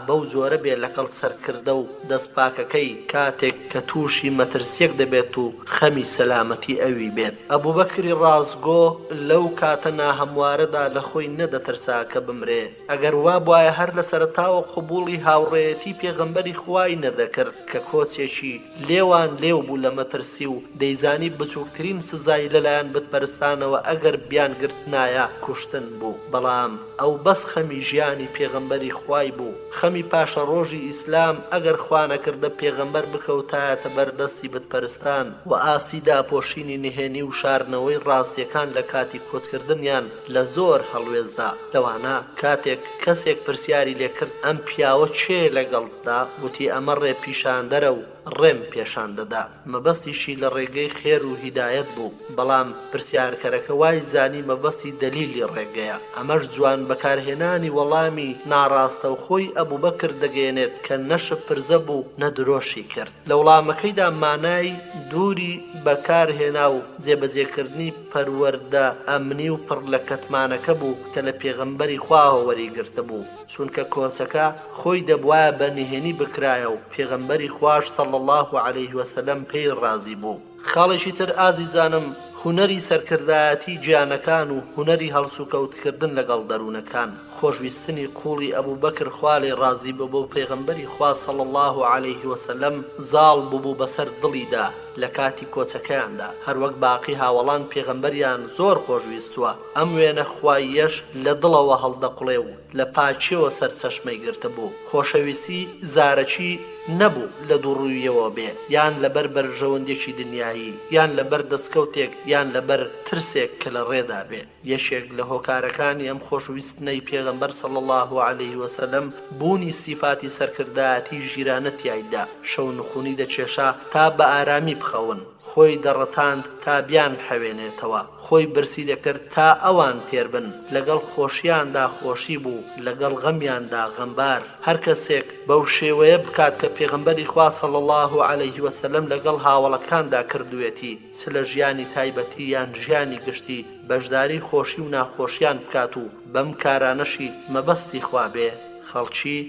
بەو جۆرە بێ لەگەڵ سەرکردە و دەستپاکەکەی کاتێک کە تووشی مەترسیەک دەبێت و خەمی سەلامەتی ئەوی بێت. ئەبوبەکری ڕازگۆ لەو کاتە ناهەموارەدا لە خۆی نەدەترسا کە بمرێ. ئەگەر وا بواە هەر لە سەرەتاوە قبوڵی هاوڕێیەتی پێغەمبەری خوای نەدەکرد کە کۆچێکی لێوان لێو بوو لە مەترسی و دەیزانی بچووکترین سزای لەلایەن بتپەرستانەوە ئەگەر بیانگرتنایە کوشتن بوو. بەڵام ئەو بەس خەمی ژیانی پێغەمبەری خوای بوو، خەمی پاشە ڕۆژی ئیسلام ئەگەر خوا نەکردە پێغەمبەر بکەوتایەتە بەردەستی بتپەرستان و ئاستی داپۆشینی نهێنی و شارنەوەی ڕاستیەکان لە کاتی کۆچکردنیان لە زۆر هەڵوێزدا. لەوانە کاتێک کەسێک پرسیاری لێکرد ئەم پیاوە چێ لەگەڵدا، گوتی ئەمە ڕێ پیشاندەرە و ڕێم پێشان دەدا. مەبەستیشی لە ڕێگەی خێر و هیدایەت بوو، بەڵام پرسیارکەرەکە وای زانی مەبەستی دەلیلی ڕێگەیە. ئەمەش جوان بەکارهێنانی وەڵامی ناڕاستە و خۆی ئەبوبەکر دەگەێنێت کە نەشە پرزە بوو نەدرۆشی کرد. لە وەڵامەکەیدا مانای دووری بەکارهێنا و جێبەجێکردنی پەروەردە ئەمنی و پڕ لە کەتمانەکە بوو کە لە پێغەمبەری خواوە وەریگرتە بوو، چونکە کۆچەکە خۆی دەبوایە بەنهێنی بکرایە و پێغەمبەری خواشت صلی الله عليه وسلم پێی ڕازی بوو. خاڵێکی تر ئازیزانم، هونەری سەرکردایەتی گیانەکان و هونەری هەڵسوکەوتکردن لەگەڵ دەروونەکان. خۆشویستنی قوڵی ئەبوبەکر خوا لێی ڕازی بوو بۆ پێغەمبەری خوا صلی الله عليه وسلم زاڵ بوو بەسەر دڵیدا لە کاتی کۆچەکەیاندا. هەروەک باقی هاوڵان پێغەمبەریان زۆر خۆشویستووە. ئەم وێنە خواییەش لە دڵەوە هەڵدەقڵێ و لە پاچیەوە سەرچەشمەی گرتە بوو. خۆشەویستی زارەکی نەبوو لە دووڕوویەوە بێ، یان لەبەر بەرژەوەندێکی دنیایی، یان لەبەر دەستکەوتێک، یان لەبەر ترسێک کە لە ڕێدا بێ. یەکێک لە هۆکارەکانی ئەم خۆشویستنەی پێغەمبەر صلی الله عليه وسلم بوونی سیفاتی سەرکردایەتی ژیرانە تیایدا. شەو نخوونی دەچێشا تا بە ئارامی بخەون، خۆی دەڕەتاند تا بیان بحەوێنێتەوە، خۆی برسی دەکرد تا ئەوان تێربن. لەگەڵ خۆشیاندا خۆشی بوو، لەگەڵ غەمیاندا غەمبار. هەر کەسێک بەو شێوەیە بکات کە پێغەمبەری خوا صلی الله عليه وسلم لەگەڵ هاوڵەکاندا کردوێتی، چ لە ژیانی تایبەتی یان ژیانی گشتی، بەشداری خۆشی و ناخۆشیان بکات و بەم کارانەشی مەبەستی خوا بێ، خەڵکی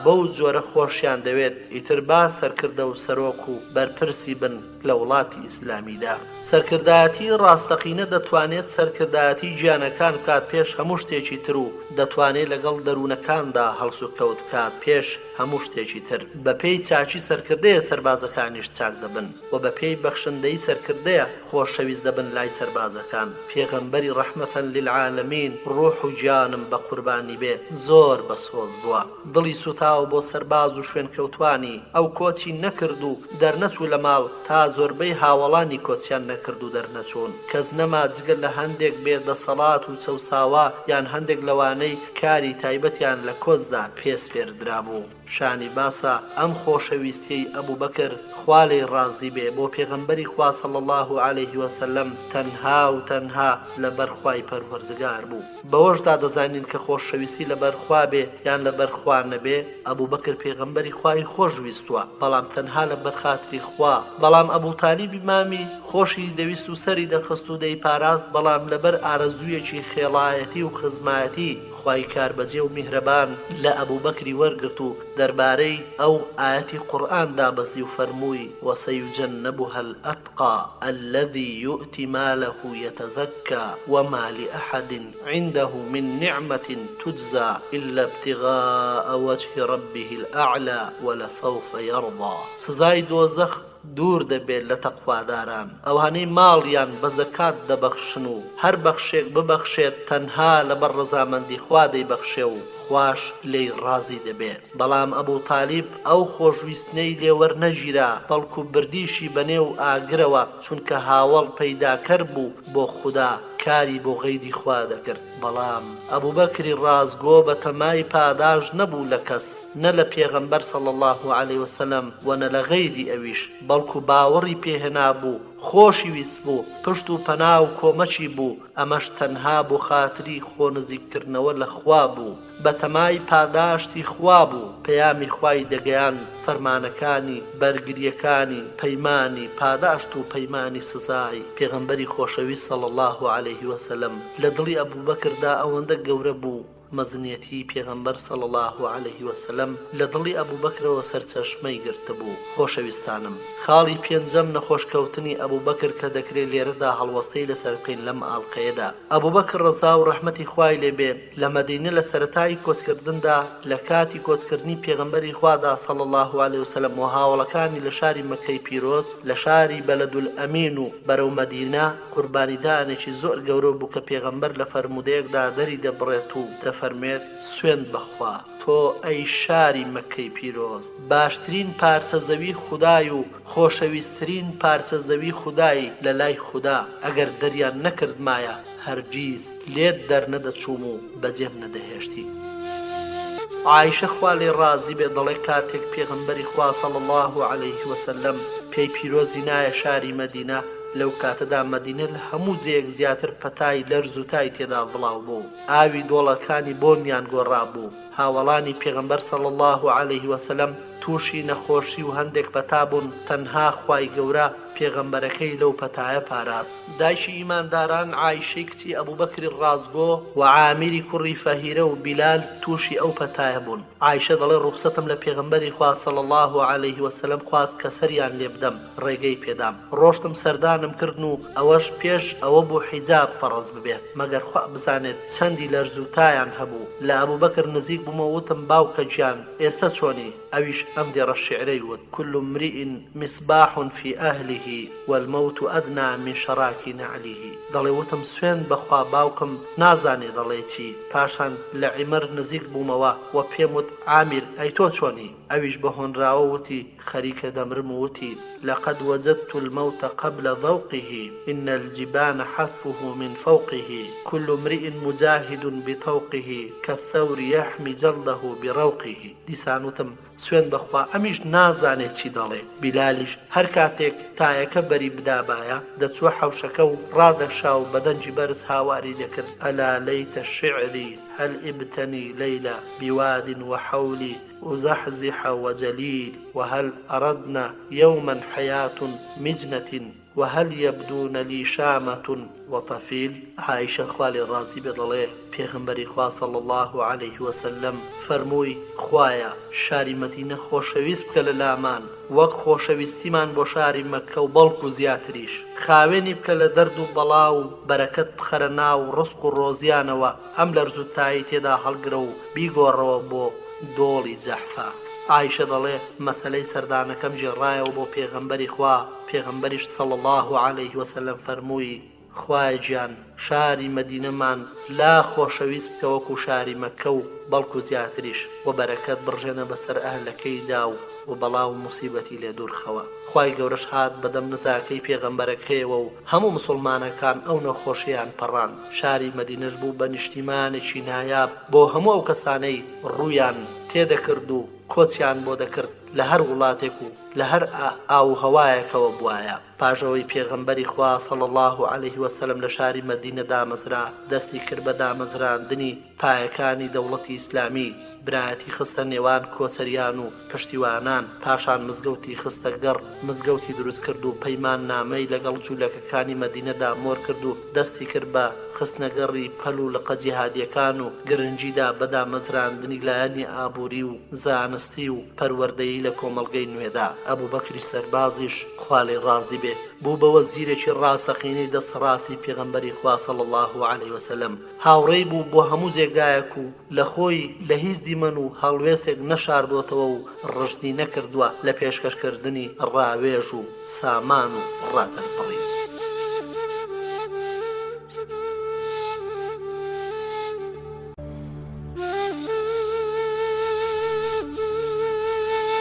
بەو جۆرە خۆشیان دەوێت ئیتر با سەرکردە و سەرۆک و بەرپرسی بن لە وڵاتی ئیسلامیدا. سەرکردایەتی ڕاستەقینە دەتوانێت سەرکردایەتی گیانەکان بکات پێش هەموو شتێکی تر و دەتوانێت لەگەڵ دەروونەکاندا هەڵسوکەوت بکات پێش هەموو شتێکی تر. بەپێی چاچی سەرکردەیە سەربازەکانیش چاک دەبن و بەپێی بەخشندەی سەرکردەیە خۆشەویست دەبن لای سەربازەکان. پێغەمبەری ڕەحمەتەن للعالەمین ڕوح و گیانم بە قوربانی بێ زۆر بەسۆز بووە. دڵی سوتاو بۆ سەرباز و شوێنکەوتوانی ئەو کۆچی نەکرد و دەرنەچوو لە ماڵ تا زۆربەی هاوڵانی کۆچیان نەکرد و دەرنەچوون. کەس نەما جگە لە هەندێک بێدەسەڵات و چەوساوا یان هەندێک لەوانەی کاری تایبەتیان لە کۆچدا پێسپێردرا بوو. شانی باسە ئەم خۆشەویستیەی ئەبوبەکر خوا لێی ڕازی بێ بۆ پێغەمبەری خوا صلی الله عليه وسلم تەنها و تەنها لەبەر خوای پەروەردگار بوو. بەوەشدا دەزانین کە خۆشەویستی لەبەر خوا بێ یان لەبەر خوا نەبێ، ئەبوبەکر پێغەمبەری خوای خۆشویستووە، بەڵام تەنها لەبەر خاتری خوا. بەڵام ئەبوو تالیبی مامی خۆشی دەویست و سەری دەخست و دەیپاراست، بەڵام لەبەر ئارەزوویەکی خێڵایەتی و خزمایەتی خوای کاربەجێ و میهرەبان لە ئەبوبەکری وەرگرت و دەربارەی ئەو ئاەتی قورئان دابەزی و فەرمووی وَسَيُجَنَّبُهَا الْأَتْقَى الَّذِي يُؤْتِي مَالَهُ يَتَزَكَّى وَمَا لِأَحَدٍ عِندَهُ مِنْ نِعْمَةٍ تُجْزَى إِلَّا ابْتِغَاءَ وَجْهِ رَبِّهِ الْأَعْلَى وَلَسَوْفَ يَرْضَى. سزای دۆزەخ دوور دەبێت لە تەقواداران، ئەوانەی ماڵیان بە زەکات دەبەخشن و هەر بەخشێک ببەخشێت تەنها لەبەر ڕەزامەندی خوا دەیبەخشێ و خوش لێی ڕازی دەبێت. بەڵام ئەبوو تالیب ئەو خۆشویستنەی لێوەرنەگیرا، بەڵکو بردیشی بەنێو ئاگرەوە، چونکە هاوڵ پەیداکەر بوو بۆ خوددا، کاری بۆ غەیری خوا دەکرد. بەڵام ئەبوبەکری ڕازگۆ بە تەمای پاداش نەبوو لە کەس، نە لە پێغەمبەر صلی الله عليه وسلم و نە لە غەیری ئەویش، بەڵکو باوەڕی پێهێنا بوو، خۆشی ویست بوو، پشت و پەنا و کۆمەچی بوو. ئەمەش تەنها بۆ خاتری خۆنزیکردنەوە لە خوا بوو، بە تەمای پاداشتی خوا بوو. پەیامی خوای دەگەیان، فەرمانەکانی، بەرگریەکانی، پەیمانی پاداشت و پەیمانی سزای پێغەمبەری خۆشەویست صلی الله عليه وسلم لە دڵی ئەبوبەکردا ئەوەندە گەورە بوو. مەزنیەتی پێغەمبەر صلی الله عليه وسلم لە دڵی ئەبوبەکرەوە سەرچەشمەی گرتە بوو. خۆشەویستانم، خاڵی پێنجەم نەخۆشکەوتنی ئەبوبەکر کە دەکرێت لێرەدا هەڵوەستەی لەسەر بکەین لەم ئاڵلقەیەدا. ئەبوبەکر ڕەزا و ڕەحمەتی خوای لێبێ لە مەدینە لە سەرەتای کۆچکردندا لە کاتی کۆچکردنی پێغەمبەری خوادا صلی الله عليه وسلم و هاوڵەکانی لە شاری مەکەی پیرۆز لە شاری بەلەدولئەمین و بەرەو مەدینە قوربانیدانێکی زۆر گەورە بوو کە پێغەمبەر لە فەرمودەیەکدا دەری دەبڕێت و دەفەرمێت سوێند بەخوا تۆ ئەی شاری مەکەی پیرۆز، باشترین پارچە زەوی خودای و خۆشەویستترین پارچە زەوی خودایی لە لای خوددا. ئەگەر دەریان نەکردمایە هەرگیز لێت دەرنەدەچووم و بەجێم نەدەهێشتی. عایشە خوا لێ ڕازی بێ دەڵێ کاتێک پێغەمبەری خوا صلی الله عليه وسلم پێی پیرۆزی نایە شاری مەدینە، لەو کاتەدا مەدینە لە هەموو جێیەک زیاتر پەتای لەرز و تای تێدا بڵاو بوو، ئاوی دۆڵەکانی بۆنیان گۆڕابوو. هاوڵانی پێغەمبەر صلی الله عليه وسلم تووشی نەخۆشی و هەندێک پەتا بوون، تەنها خوای گەورە پێغەمبەرەکەی لەو پەتایە پاراست. دایکی ئیمانداران عایشەی کچی ئەبوبەکری ڕازگۆ و عامیری کوڕی فەهیرە و بیلال تووشی ئەو پەتایە بوون. عایشە دەڵێ ڕوخسەتم لە پێغەمبەری خوا صلی الله عليه وسلم خواست کە سەریان لێ بدەم، ڕێگەی پێدام. ڕۆشتم سەردانم کردن و ئەوەش پێش ئەوە بوو حیجاب فەرز ببێت، مەگەر خوا بزانێت چەندی لەرزوتایان هەبوو. لە ئەبوبەکر نزیک بوومە وتم باوکە گیان ئێستا چۆنی؟ ئەویش ئەم دێڕە شعرەی وت: كل امرئ مصباح في أهله والموت أدنى من شراك نعله. دەڵێ وتم سوێن بەخوا باوکم نازانێ دەڵێ چی. پاشان لە عیمەر نزیک بوومەوە و پێم وت: عامیر ئەی تۆ چۆنی؟ ئەویش بە هۆنراوە وتی خەریکە دەمرم و وتی: لقد وجدت الموت قبل ذوقه إن الجبان حتفه من فوقه كل امرئ مجاهد بطوقه كالثور يحمي جلده بروقه. دیسان وتم سوێن بەخوا ئەمیش نازانێت چی دەڵێ. بیلالیش هەر کاتێک تایەکە بەری بدابایە دەچوە حەوشەکە و ڕادەشا و بەدەنجی بەرز هاواری دەکرد: ئەلا لەیتە شعری هل ابتني ليلى بواد وحولي أزحزح وجليل وهل أردنا يوما حياة مجنة وهل يبدون لي شامة وطفيل. عائشة خوالي الرازي بضليه پێغەمبەری خوا صلی الله عليه وسلم فەرمووی: خوایا شاری مەدینە خۆشەویست بکە لە لامان وەک خۆشەویستیمان بۆ شاری مەککە و بەڵک و زیاتریش. خاوێنی بکە لە دەرد و بەڵا و بەرەکەت بخەرە ناو ڕزق و ڕۆزیانەوە، ئەم لەرزوتایی تێدا هەڵگرە و بیگۆڕەوە بۆ دۆڵی جەحفا. عایشە دەڵێ مەسەلەی سەردانەکەم جێڕایەوە بۆ پێغەمبەری خوا. پێغەمبەریش صلی الله عليه وسلم فەرمووی: خوای گیان شاری مەدینەمان لا خۆشەویست بکە وەکو شاری مەککە و بەڵک و زیاتریش، و بەرەکەت بڕژێنە بەسەر ئەهلەکەیدا و بەڵا و موسیبەتی لێ دوورخەوە. خوای گەورەش هات بەدەم نزاکەی پێغەمبەرەکەیەوە و هەموو مسلمانەکان ئەو نەخۆشییان پەڕان. شاری مەدینەش بوو بە نیشتیمانێکی نایاب بۆ هەموو ئەو کەسانەی ڕوویان تێدەکرد و کۆچیان بۆ دەکرد لە هەر وڵاتێک و لە هەر ئاو هەوایەکەوە بوایە. پاژەوەی پێغەمبەری خوا صلی الله عليه وسلم لە شاری مەدینە دامەزرا، دەستی کرد بە دامەزراندنی پایەکانی دەوڵەتی ئیسلامی، برایەتی خستە نێوان کۆچەریان و پشتیوانان. پاشان مزگەوتی خستە گەڕ، مزگەوتی دروست کرد و پەیمان نامەی لەگەڵ جوولەکەکانی مەدینەدا مۆر کرد و دەستی کرد بە خستنەگەڕی پەل و لەقە جیهادیەکان و گرنگیدا بە دامەزراندنی لایەنی ئابووری و زانستی و پەروەردەیی لە کۆمەڵگەی نوێدا. ئەبوبەکری سەربازیش خوا لێی ڕازی بێ بوو بە وەزیرێکی ڕاستەقینەی دەسەڕاستی پێغەمبەری خوا صلی الله عليه وسلم. هاوڕێی بوو بۆ هەموو جێگایەک و لە خۆی لە هیچ دیمەن و هەڵوێستێک نەشاردوتەوە و ڕژنی نەکردووە لە پێشکەشکردنی ڕاوێژ و سامان و ڕادەرپەڕی.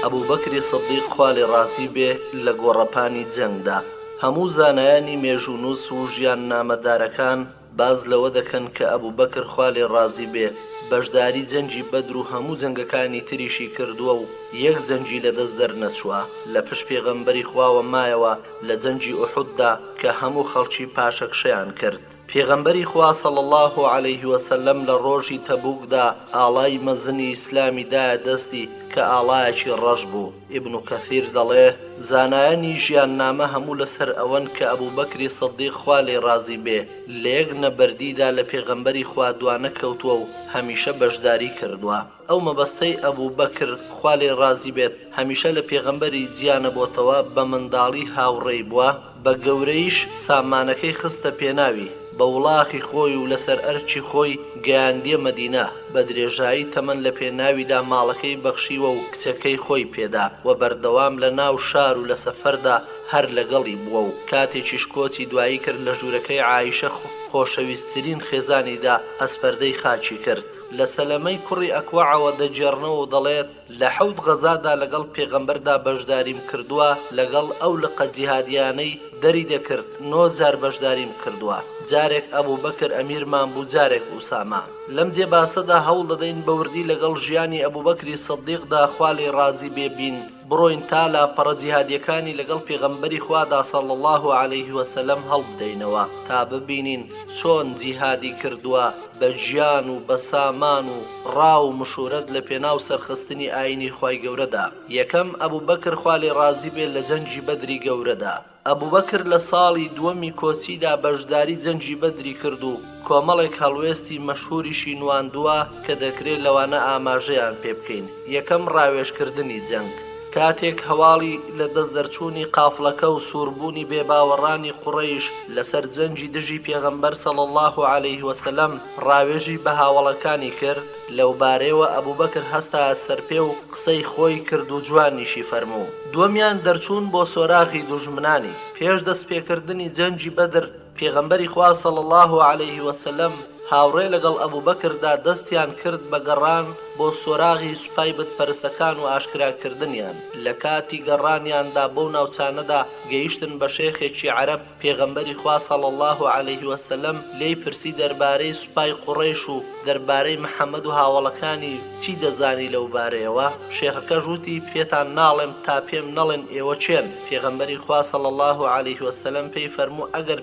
ئەبوبەکری سەدیق خوا لێی ڕازی بێ لە گۆڕەپانی جەنگدا هەموو زانایانی مێژوونووس و ژیان نامەدارەکان باز لەوە دەکەن کە ئەبوبەکر خوا لێی ڕازی بێ بەشداری جەنگی بەدر و هەموو جەنگەکانی تریشی کردووە و یەک جەنگی لەدەست دەرنەچووە. لە پشت پێغەمبەری خواوە مایەوە لە جەنگی ئوحوددا کە هەموو خەڵکی پاشەکشەیان کرد. پێغەمبەری خوا صلی الله عليه وسلم لە ڕۆژی تەبوکدا ئاڵای مەزنی ئیسلامی دایە دەستی کە ئاڵایەکی ڕەش بوو. ئیبن کەثیر دەڵێ زانایانی ژیان نامە هەموو لەسەر ئەوەن کە ئەبوبەکری سەدیق خوا لێی ڕازی بێ لە یەک نەبەردیدا لە پێغەمبەری خوا دوانە کەوتووە و هەمیشە بەشداری کردووە. ئەو مەبەستەی ئەبوبەکر خوا لێی ڕازی بێت هەمیشە لە پێغەمبەری گیانە بۆتەوە بە منداڵی هاوڕێی بووە، بە گەورەیش سامانەکەی خستە پێناوی، بە وڵاخی خۆی و لەسەر ئەرچی خۆی گەیاندیە مەدینە، بە درێژایی تەمەن لە پێناویدا ماڵەکەی بەخشیوە و کچەکەی خۆی پێدا و بەردەوام لە ناو شار و لە سەفەردا هەر لەگەڵی بووە و کاتێکیش کۆچی دوایی کرد لە ژوورەکەی عایشە خۆشەویستترین خێزانیدا ئەسپەردەی خاچی کرد. لە سەلەمەی کوڕی ئەکوعەوە دەجێڕنەوە و دەڵێت لە 7 غەزادا لەگەڵ پێغەمبەردا بەشداریم کردووە، لەگەڵ ئەو لقە جیهادیانەی دەری دەکرد 9 جار بەشداریم کردووە. جارێک ئەبوو بەکر ئەمیرمان بوو، جارێک ئوسامە. لەم جێباسەدا هەوڵ دەدەین بەوردی لەگەڵ ژیانی ئەبوو بەکری سەدیقدا خوا لێی ڕازی بێبین، بڕۆین تا لاپەڕە جیهادیەکانی لەگەڵ پێغەمبەری خوادا صلی الله علیه وسلم هەڵبدەینەوە تا ببینین چۆن جیهادی کردووە بە ژیان و بە سامان و ڕاو و مشورەت لە پێناو سەرخستنی ئاینی خوای گەورەدا. یەکەم ئەبوو بەکر خوا لێی ڕازی بێت لە جەنگی بەدری گەورەدا. ئەبوو بەکر لە ساڵی دووەمی کۆچیدا بەشداری جەنگی بەدری کرد و کۆمەڵێک هەڵوێستی مەشهوریشی نواندووە کە دەکرێت لەوانە ئاماژەیان پێ بکەین. یەکەم ڕاوێژکردنی جەنگ. کاتێک هەواڵی لە دەست دەرچوونی قافڵەکە و سووربوونی بێباوەڕانی قوڕەیش لەسەر جەنگی دژی پێغەمبەر صلی الله علیه وسلم ڕاوێژی بە هاوڵەکانی کرد، لەوبارەیەوە ئەبوو بەکر هەستا سەرپێ و قسەی خۆی کرد و جوانیشی فەرموو. دووەمیان دەرچوون بۆ سۆراغی دوژمنانی. پێش دەستپێکردنی جەنگی بەدر پێغەمبەری خوا صلی الله علیه وسلم هاوڕێ لەگەڵ ئەبوو بەکردا دەستیان کرد بە گەڕان بۆ سۆراغی سوپای بتپەرستەکان و ئاشکراکردنیان. لە کاتی گەڕانیاندا بەو ناوچانەدا گەیشتن بە شێخێکی عەرەب. پێغەمبەری خوا صلی الله علیه وسلم لێی پرسی دەربارەی سوپای قوڕەیش و دەربارەی محەممەد و هاوڵەکانی چی دەزانی لەو بارەیەوە. شێخەکە ژووتی پێتان ناڵێم تا پێم نەڵێن ئێوە چێن. پێغەمبەری خوا صلی الله علیه وسلم پێی فەرموو ئەگەر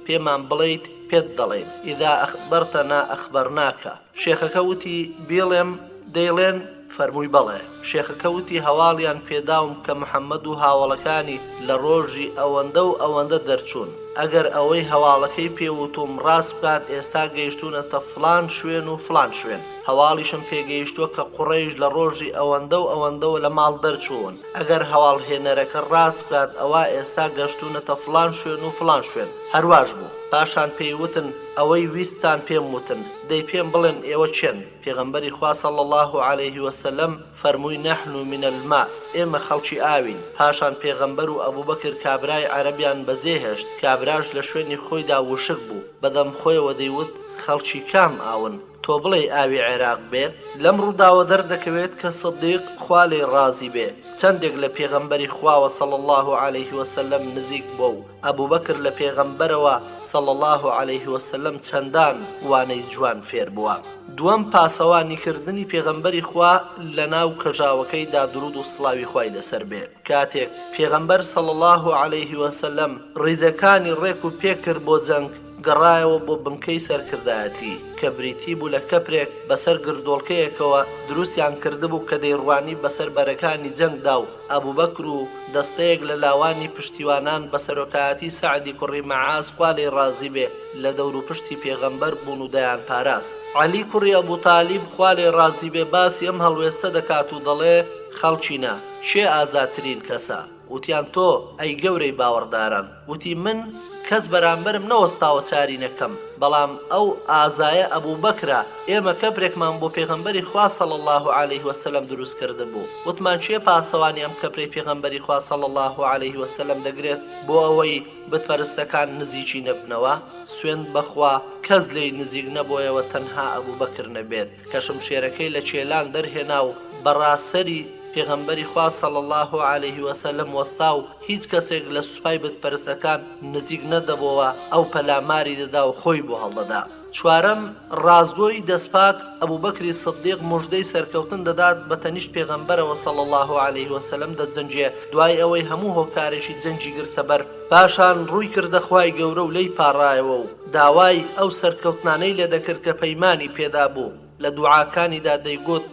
پێمان بڵێیت پێت دەڵێن، ئیدا ئەخبەرتەنا ئەخبەرناکە. شێخەکە وتی بیڵێم دەیڵێن؟ فەرمووی بەڵێ. شێخەکە وتی هەواڵیان پێداوم کە محەممەد و هاوڵەکانی لە ڕۆژی ئەوەندە و ئەوەندە دەرچوون. ئەگەر ئەوەی هەواڵەکەی پێوتوم ڕاست بکات ئێستا گەیشتونەتە فلان شوێن و فلان شوێن. هەواڵیشم پێگەیشتووە کە قوڕەیش لە ڕۆژی ئەوەندە و ئەوەندەوە لە ماڵ دەرچوون. ئەگەر هەواڵهێنەرەکە ڕاست بکات ئەوە ئێستا گەشتونەتە فلان شوێن و فلان شوێن. هەرواش بوو. پاشان پێیوتن ئەوەی ویستان پێم وتن، دەی پێم بڵێن ئێوە چێن؟ پێغەمبەری خوا صلی الله علیه وسلم فەرمووی نەحن من الماء، ئێمە خەڵکی ئاوین. پاشان پێغەمبەر و ئەبوو بەکر کابرای عەرەبیان بەجێهێشت. کابراش لە شوێنی خۆیدا وشک بوو، بەدەم خۆیەوە دەیوت خەڵکی کام ئاون؟ تۆ بڵێ ئاوی عێراق بێ؟ لەم ڕووداوە دەردەکەوێت کە سەدیق خوا لێی ڕازی بێ چەندێک لە پێغەمبەری خواوە صلی الله علیه وسلم نزیک بوو و ئەبوو بەکر لە پێغەمبەرەوە صلی الله علیه وسلم چەندان وانەی جوان فێر بووە. دووەم پاسەوانیکردنی پێغەمبەری خوا لە ناو کەژاوەکەیدا درود و سڵاوی خوای لەسەر بێ. کاتێک پێغەمبەر صلی الله علیه وسلم ڕیزەکانی ڕێک و پێکرد بۆ جەنگ، گەڕایەوە بۆ بنکەی سەرکردایەتی کە بریتی بوو لە کەپرێک بەسەر گردۆڵکەیەکەوە دروستیان کردبوو کە دەیڕوانی بەسەر بەرەکانی جەنگدا و ئەبوو بەکر و دەستەیەک لە لاوانی پشتیوانان بە سەرۆکایەتی سەعدی کوڕی مەعاز خوا لێی ڕازی بێ لە دەور و پشتی پێغەمبەر بوون و دەیان پاراست. عەلی کوڕی ئەبوو تالیب خوا لێی ڕازی بێ باسی ئەم هەڵوێستە دەکات و دەڵێ خەڵچینە چێ ئازاترین کەسە؟ وتیان تۆ ئەی گەورەی باوەڕداران. وتی من کەس بەرامبەرم نەوەستاوە چاری نەکەم، بەڵام ئەو ئازایە ئەبوو بەکرە. ئێمە کەپرێکمان بۆ پێغەمبەری خوا صلی الله علیه وسلم دروست کرده بوو. وتمان چێ پاسەوانی ئەم کەپرەی پێغەمبەری خوا صلی الله علیه وسلم دەگرێت بۆ ئەوەی بتپەرستەکان نزیکی نەبنەوە؟ سوێند بەخوا کەس لێی نزیک نەبوویەوە تەنها ئەبوو بەکر نەبێت کە شمشێرەکەی لە چێلان دەرهێنا و بەڕاسەری پێغەمبەری خوا صلی الله علیه وسلم وەستا و هیچ کەسێک لە سوپای بتپەرستەکان نزیک نەدەبەوە ئەو پەلاماری دەدا و خۆی بۆ هەڵدەدا. چوارەم ڕازگۆی دەستپاک ئەبوو بەکری سەدیق موژدەی سەرکەوتن دەدات بە تەنیشت پێغەمبەرەوە صلی الله علیه وسلم دەجەنجێ دوای ئەوەی هەموو هۆکارێکی جەنجی گرتە بەر. پاشان ڕووی کردە خوای گەورە و لێی پاڕایەوە و داوای ئەو سەرکەوتنانەی لێ دەکرد کە پەیمانی پێدا بوو. لە دوعاکانیدا دەیگوت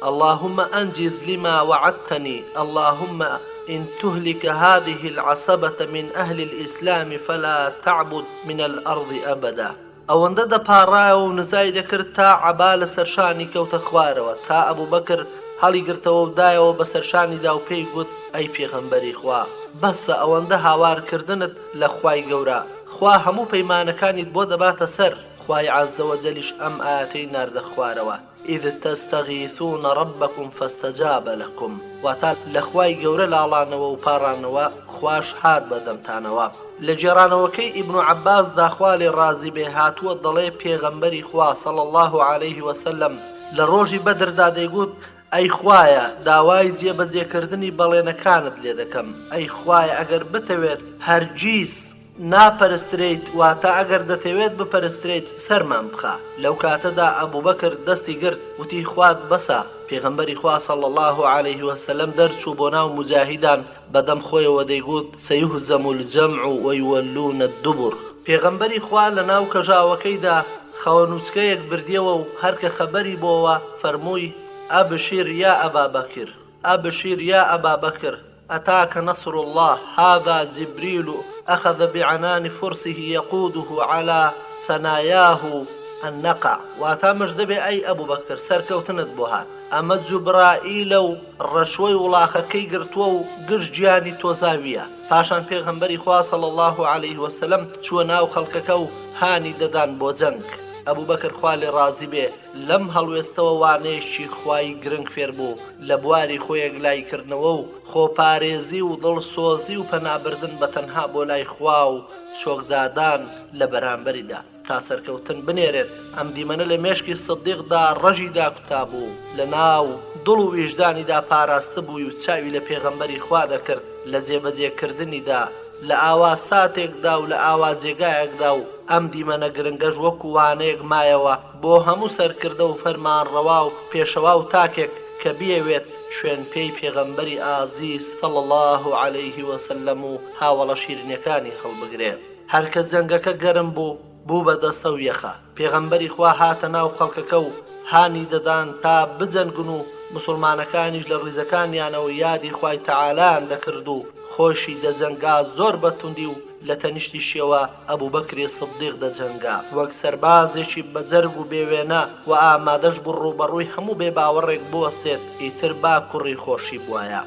اللهم أنجز لما وعدتني، اللهم إن تهلك هذه العصبة من أهل الإسلام فلا تعبد من الأرض أبدا. ئەوەندە دەپاڕایەوە و نزای دەکرد تا عەبا لە سەرشانی کەوتە خوارەوە تا ئەبوو بەکر هەڵی گرتەوە و دایەوە بە سەرشانیدا و پێی گوت ئەی پێغەمبەری خوا بەسە ئەوەندە هاوارکردنت لە خوای گەورە، خوا هەموو پەیمانەکانیت بۆ دەباتە سەر. خوای عەزە وەجەلیش ئەم ئاەتەی ناردە خوارەوە إذ تستغيثون ربكم فاستجاب لكم. واتا لخواي گەورە لاڵانەوە و پاڕانەوە خوش هات بەدەمتانەوە. لە جێرانەوەکەی ئیبن عەباس داخوا لێ ڕازی بێ هاتووە دەڵێ پێغەمبەری خوا صلی الله علیه وسلم لە ڕۆژی بەدردا دەیگوت ئەی خوایە داوای جێبەجێکردنی بەڵێنەکانت لێ دەکەم ئەی خوایە ئەگەر بتەوێت هەرگیز ناپەرسترێیت واتە ئەگەر دەتەوێت بپەرسترێیت سەرمان بخە لەو کاتەدا ئەبوبەکر دەستی گرت وتی خوات بەسە پێغەمبەری خوا صلی الله عليه وسلم دەرچوو بۆ ناو مجاهیدان بەدەم خۆیەوە دەیگوت سەیهزەم الجەمع وەیوەلوونە الدوبر پێغەمبەری خوا لە ناو کەژاوەکەیدا خەوەنووسکەیەک بردیەوە و هەرکە خەبەری بۆوە فەرمووی ئەبشیر یا ئەبا بەکر ئەبشیر یا ئەبا بەکر أتاك نصر الله هذا جبريل أخذ بعنان فرسه يقوده على ثناياه النقع واتامش دبي أي أبو بكر سركوتنت بوهات أما جبرائيل الرشوي ولاخة كي قرتوو قرش جياني توزاوية پاشان پیغمبری خوا صلى الله عليه وسلم چوناو خلقكو هاني ددان بو جنگ ئەبوو بەکر خوا لێ ڕازی بێ لەم هەڵوێستەوە وانەیەکی خوای گرنگ فێر بوو لە بواری خۆی گلایکردنەوە و خۆپارێزی و دڵسۆزی و پەنابردن بە تەنها بۆ لای خوا و چۆکدادان لە بەرامبەریدا تا سەرکەوتن بنێرێت ئەم دیمەنە لە مێشکی سدیقدا ڕەژیدا کوتابوو لە ناو دڵ و ویژدانیدا پاراستە بووی و چاوی لە پێغەمبەری خوا دەکرد لە جێبەجێکردنیدا لە ئاوا ساتێکدا و لە ئاوا جێگایەکدا و ئەم دیمەنە گرنگەش وەکو وانەیەک مایەوە بۆ هەموو سەرکردە و فەرمانڕەوا و پێشەوا و تاکێک کە بیەوێت شوێن پێی پێغەمبەری ئازیز صلی الله عليه وسلم و هاوڵە شیرینەکانی هەڵبگرێ هەرکە جەنگەکە گەرم بوو بە دەستە و یەخە پێغەمبەری خوا هاتە ناو خەڵکەکە و هانی دەدان تا بجەنگن و مسلمانەکانیش لە ڕیزەکانیانەوە یادی خوای تەعالایان دەکرد و خۆشی دەجەنگا زۆر بەتوندی و لە تەنیشتیشیەوە ئەبوو بەکری سدیق دەجەنگا وەک سەربازێکی بەجەرگ و بێوێنە و ئامادەش بوو ڕوبەڕووی هەموو بێ باوەڕێک بوەستێت ئیتر با کوڕی خۆشی بوایە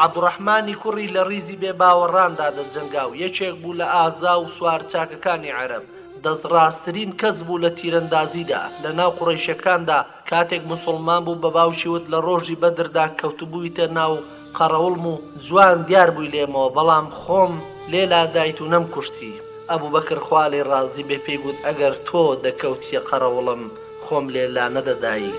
عەبدوڕەحمانی کوڕی لە ڕیزی بێ باوەڕاندا دەجەنگا و یەکێک بوو لە ئازا و سوارچاکەکانی عەرەب دەستڕاستترین کەس بوو لە تیرەندازیدا لە ناو قوڕەیشەکاندا کاتێک موسڵمان بوو بە باوکی وت لە ڕۆژی بەدردا کەوتبوویتە ناو قەڕەوڵم و جوان دیار بووی لێمەوە بەڵام خۆم لێلا دایت و نەمکوشتی ئەبوو بەکر خوا لێ ڕازی بێ پێی گوت ئەگەر تۆ دەکەوتیە قەڕەوڵم خۆم لێلا نەدەدایی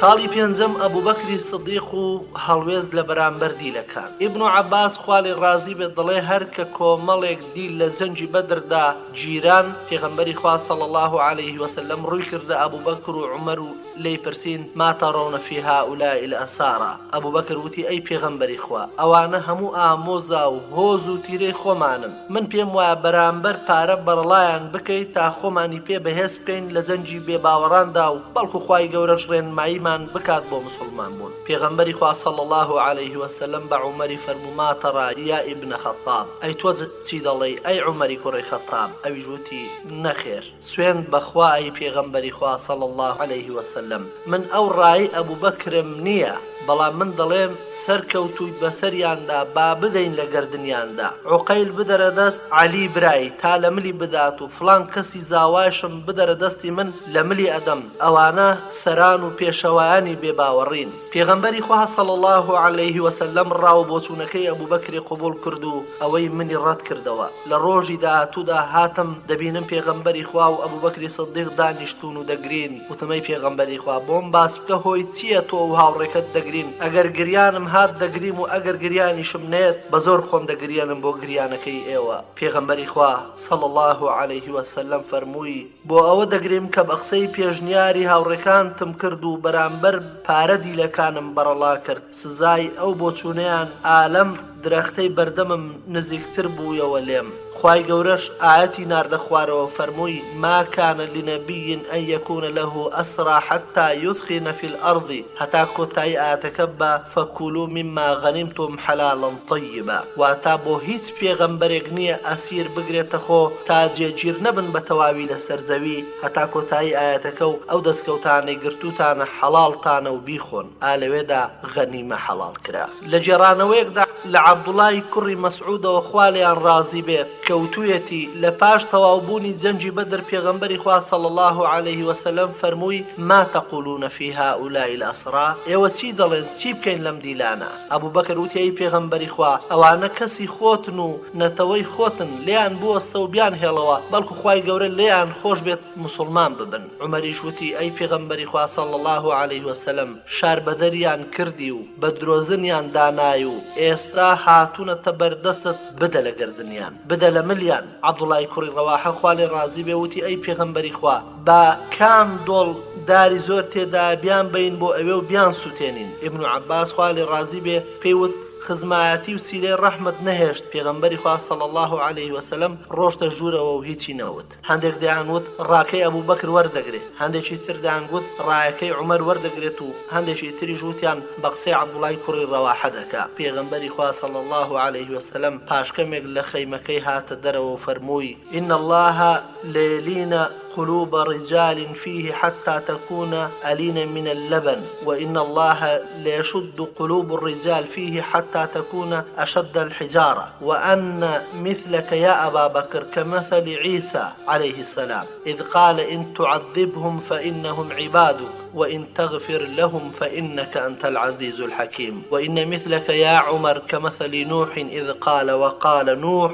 خاڵی پێنجەم ئەبوو بەکری سدیق و هەڵوێز لە بەرامبەر دیلەکان ئیبن عەباس خوا لێ ڕازی بێت دەڵێ هەر کە کۆمەڵێک دیل لە جەنگی بەدردا جیران پێغەمبەری خوا صلی الله عليه وسلم ڕووی کردە ئەبوو بەکر و عومەر و لێی پرسین ما تەڕەون فی هؤلاء الأسارى ئەبوو بەکر وتی ئەی پێغەمبەری خوا ئەوانە هەموو ئامۆزا و هۆز و تیرەی خۆمانن من پێم وایە بەرامبەر پارە بەرڵایان بکەیت تا خۆمانی پێ بەهێز بکەین لە جەنگی بێباوەڕاندا و بەڵکو خوای گەورەش ڕێنماییمان بکات بۆ مسلمان بوون پێغەمبەری خوا صلی الله عليه وسلم بە عومەری فەرموو ما تەڕا یا ئیبنە خەتاب ئەی تۆ چی دەڵێی ئەی عومەری کوڕی خەتاب ئەویش وتی نەخێر سوێن بەخوا ئەی پێغەمبەری خوا صلی الله عليه وسلم من ئەو ڕایی ئەبوو بەکرم نییە بەڵام من دەڵێم سەرکەوتووی بەسەریاندا با بدەین لە گەردنیاندا عوقەیل بدەرە دەست عەلی برای تا لە ملی بدات و فڵان کەسی زاوایشم بدەرە دەستی من لە ملی ئەدەم ئەوانە سەران و پێشەوایانی بێباوەڕین پێغەمبەری خوا صلی الله عليه وسلم ڕاو بۆ چوونەکەی ئەبوو بەکری قبوڵ کرد و ئەوەی منی ڕەت کردەوە لە ڕۆژی داهاتوودا هاتم دەبینم پێغەمبەری خوا و ئەبوو بەکری سدیق دانیشتون و دەگرین وتمەی پێغەمبەری خوا بۆم باس بکە هۆی چییە تۆ و هاوڕێکەت دەگرین ئەگەر گریانم هات دەگریم و ئەگەر گریانیشم نێت بە زۆر خۆم دەگریانم بۆ گریانەکەی ئێوە پێغەمبەری خوا صلی الله عليه وسلم فەرمووی بۆ ئەوە دەگریم کە بە قسەی پێشنیاری هاوڕێکانتم کرد و بەرامبەر پارە دیلەکانم بەرەڵا کرد سزای ئەو بۆچوونەیان ئالەم درەختەی بەردەمم نزیکتر بوویەوە لێم خوای گەورەش ئاەتی ناردە خوارەوە فەرمووی ما كان لنبي أن يكون له أسرى حتى يثخن في الأرض هەتا کۆتایی ئاەتەکە بە فەکولوا مما غەنیمتم حەلاڵا طەیبا واتە بۆ هیچ پێغەمبەرێک نییە ئەسیر بگرێتە خۆ تا جێگیر نەبن بە تەواوی لەسەر زەوی هەتا کۆتایی ئاەتەکە و ئەو دەستکەوتانەی گرتوتانە حەڵاڵتانە و بیخۆن ئالەوێدا غەنیمە حەڵاڵ کرا لە جێڕانەوەیەکدا لە عەبدوڵای کوڕی مەسعودەوە خوا لێیان ڕازی بێت کەوتوویەتی لە پاش تەواوبوونی جەنگی بەدر پێغەمبەری خوا صلی الله عليه وسلم فەرمووی ما تەقولون في هؤلاء الأسرى ئێوە چی دەڵێن چی بکەین لەم دیلانە ئەبوو بەکر وتی ئەی پێغەمبەری خوا ئەوانە کەسی خۆتن و نەتەوەی خۆتن لێیان بوەستە و بیان هێڵەوە بەڵکو خوای گەورە لێیان خۆش بێت مسلمان ببن عومەریش وتی ئەی پێغەمبەری خوا صلی الله عليه وسلم شار بەدەریان کردی و بە درۆزنیان دانای و ئێستا هاتوونەتە بەردەست بدە لە گردنیان بدە لە ملیان عەبدوڵای کوڕی ڕەواحە خوا لێ ڕازی بێ وتی ئەی پێغەمبەری خوا با کام دۆڵ داری زۆر تێدا بیان بین بۆ ئەوێ و بیان سووتێنین ئیبن عەباس خوا لێ ڕازی بێ پێیوت خزمایەتی و سیرەی ڕەحمت نەهێشت پێغەمبەری خوا صلی الله عليه وسلم ڕۆشتە ژوورەوە و هیچی نەوت هەندێک دەیانوت ڕاکەی ئەبوو بەکر وەردەگرێت هەندێکی تر دەیانگوت ڕایەکەی عومەر وەردەگرێت و هەندێکی تریش وتیان بە قسەی عەبدوڵای کوڕی ڕەواحە دەکا پێغەمبەری خوا صلی الله عليه وسلم پاشکەمێک لە خەیمەکەی هاتە دەرەوە و فەرمووی إن الله ليلين قلوب رجال فيه حتى تكون ألين من اللبن وإن الله ليشد قلوب الرجال فيه حتى تكون أشد الحجارة وأن مثلك يا أبا بكر كمثل عيسى عليه السلام إذ قال إن تعذبهم فإنهم عبادك وإن تغفر لهم فإنك أنت العزيز الحكيم وإن مثلك يا عمر كمثل نوح إذ قال وقال نوح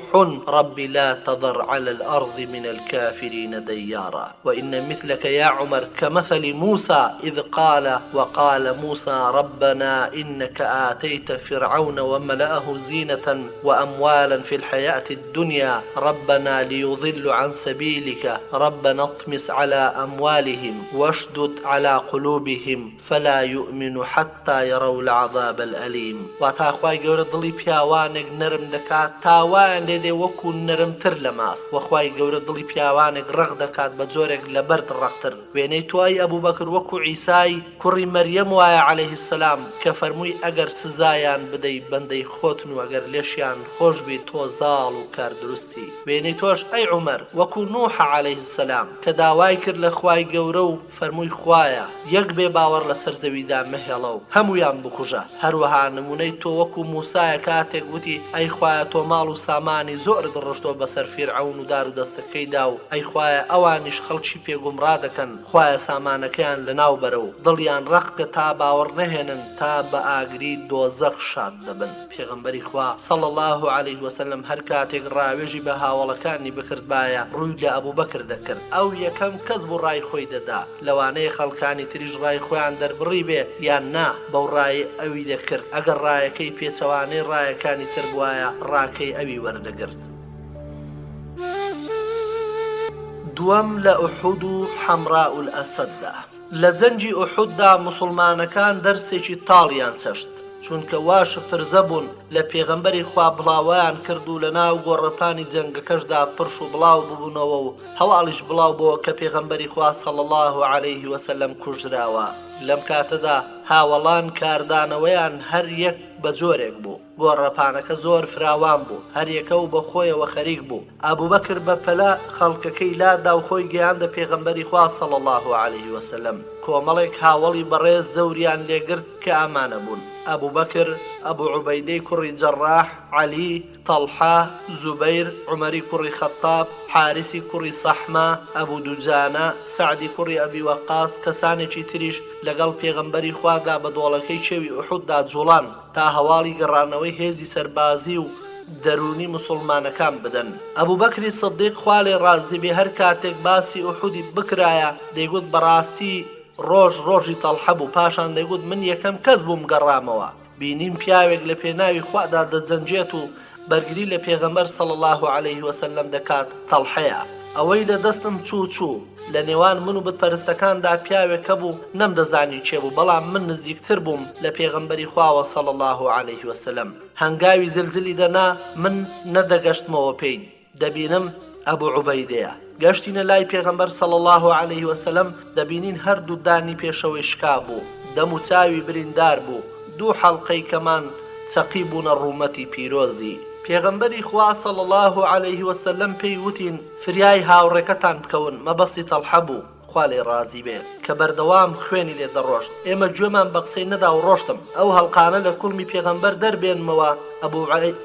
رب لا تذر على الأرض من الكافرين ديارا وإن مثلك يا عمر كمثل موسى إذ قال وقال موسى ربنا إنك آتيت فرعون وملأه زينة وأموالا في الحياة الدنيا ربنا ليضلوا عن سبيلك ربنا اطمس على أموالهم واشدد على قلوبهم فلا يؤمن حتى يروا العذاب الأليم واتاخواي گەورە دڵی پیاوانێک نەرم دەکات تاوان لێدێ وەکو نەرمتر لە ماست وەخوای گەورە دڵی پیاوانێک ڕق دەکات بە جۆرێک لە بەرد ڕقتر وێنەی توای ئەبوو بەکر وەکو عیسای کوڕی مەریەم وایە عەلەیه السەلام کە فەرمووی ئەگەر سزایان بدەی بەندەی خۆتن و ئەگەر لێشیان خۆش بێت تۆ زاڵ و کار دروستی وێنەی تۆش ئەی عومەر وەکو نوح عەلەیه السەلام کە داوای کرد لە خوای گەورە و فەرمووی خوایە یەک بێ باوەڕ لەسەر زەویدا مەهێڵە و هەموویان بکوژە هەروەها نمونەی تۆ وەکو موسایە کاتێک وتی ئەی خوایە تۆ ماڵ و سامانی زۆرت ڕۆشتۆ بەسەر فیرعەون و دار و دەستەکەیدا و ئەی خوایە ئەوانیش خەڵکی پێگومڕا دەکەن خوایە سامانەکەیان لەناو بەرە و دڵیان ڕەقکە تا باوەڕ نەهێنن تا بە ئاگری دۆزەق شاد دەبن پێغەمبەری خوا صلی الله عليه وسلم هەر کاتێک ڕاوێژی بە هاوڵەکانی بکردبایە ڕووی لە ئەبوو بەکر دەکرد ئەو یەکەم کەس بوو ڕای خۆی دەدا لەوانەیە خەڵکانی تریش ڕای خۆیان دەربڕی بێ یان نا بەو ڕای ئەوی دەکرد ئەگەر ڕایەکەی پێچەوانەی ڕایەکانی تر بوایە ڕاکەی ئەوی وەردەگرت دووەم لە ئوحود و حەمراء الئەسەددا لە جەنگی ئوحوددا موسڵمانەکان دەرسێکی تاڵیان چەشت چونکە واش فرزە بوون لە پێغەمبەری خوا بڵاویان کرد و لە ناو گۆڕەپانی جەنگەکەشدا پرش و بڵاو ببوونەوە و هەواڵیش بڵاو بۆ کە پێغەمبەری خوا صلی الله عليه وسلم کوژراوە لەم کاتەدا هاوڵان کاردانەوەیان هەر یەک بە جۆرێک بوو گۆڕەپانەکە زۆر فراوان بوو هەر یەکە و بە خۆیەوە خەریک بوو ئەبوو بەکر بە پەلە خەڵکەکەی لادا و خۆی گەیاندە پێغەمبەری خوا صلی الله عليه وسلم کۆمەڵێک هاوڵی بەڕێز دەوریان لێگرت کە ئامانە بوون ئەبوو بەکر ئەبوو عوبەیدەی کوڕی جەڕاح عەلی تەڵحە زوبەیر عومەری کوڕی خەتاب حارسی کوڕی سەحمە ئەبوو دوجانە سەعدی کوڕی ئەبی وەقاس کەسانێکی تریش لەگەڵ پێغەمبەری خوادا بە دۆڵەکەی چێوی ئوحوددا جوڵان تا هەواڵی گەڕانەوەی هێزی سەربازی و دەرونی مسلمانەکان بدەن ئەبوو بەکری سەدیق خوا لێ ڕازی بێ هەر کاتێک باسی ئوحودی بکرایە دەیگوت بەڕاستی ڕۆژی تەڵحە بوو پاشان دەیگوت من یەکەم کەس بووم گەڕامەوە بینیم پیاوێک لە پێناوی خوادا دەجەنجێت و بەرگری لە پێغەمبەر صلی الله عليه وسلم دەکات تەڵحەیە ئەوەی لە دەستم چوو لە نێوان من و بتپەرستەکاندا پیاوێک بوو نەمدەزانی چێ بوو بەڵام من نزیکتر بووم لە پێغەمبەری خواوە صلی الله عليه وسلم هەنگاوی زلزلی دەنا من نەدەگەشتمەوە پێی دەبینم ئەبوو عوبەیدەیە گەشتینە لای پێغەمبەر صلی الله عليه وسلم دەبینین هەردوو دانی پێشەوەی شکا بوو دەم و چاوی بریندار بوو دوو حەڵقەی کەمان چەقی بوونە ڕوومەتی پیرۆزی پێغەمبەری خوا صلی الله عليه وسلم پێی وتین فریای هاوڕێکەتان بکەون مەبەستی تەڵحە بوو خوا لێ ڕازی بێ کە بەردەوام خوێنی لێ دەڕۆشت ئێمە گوێمان بە قسەی نەدا و ڕۆشتم ئەو هەڵقانە لە کوڵمی پێغەمبەر دەربێنمەوە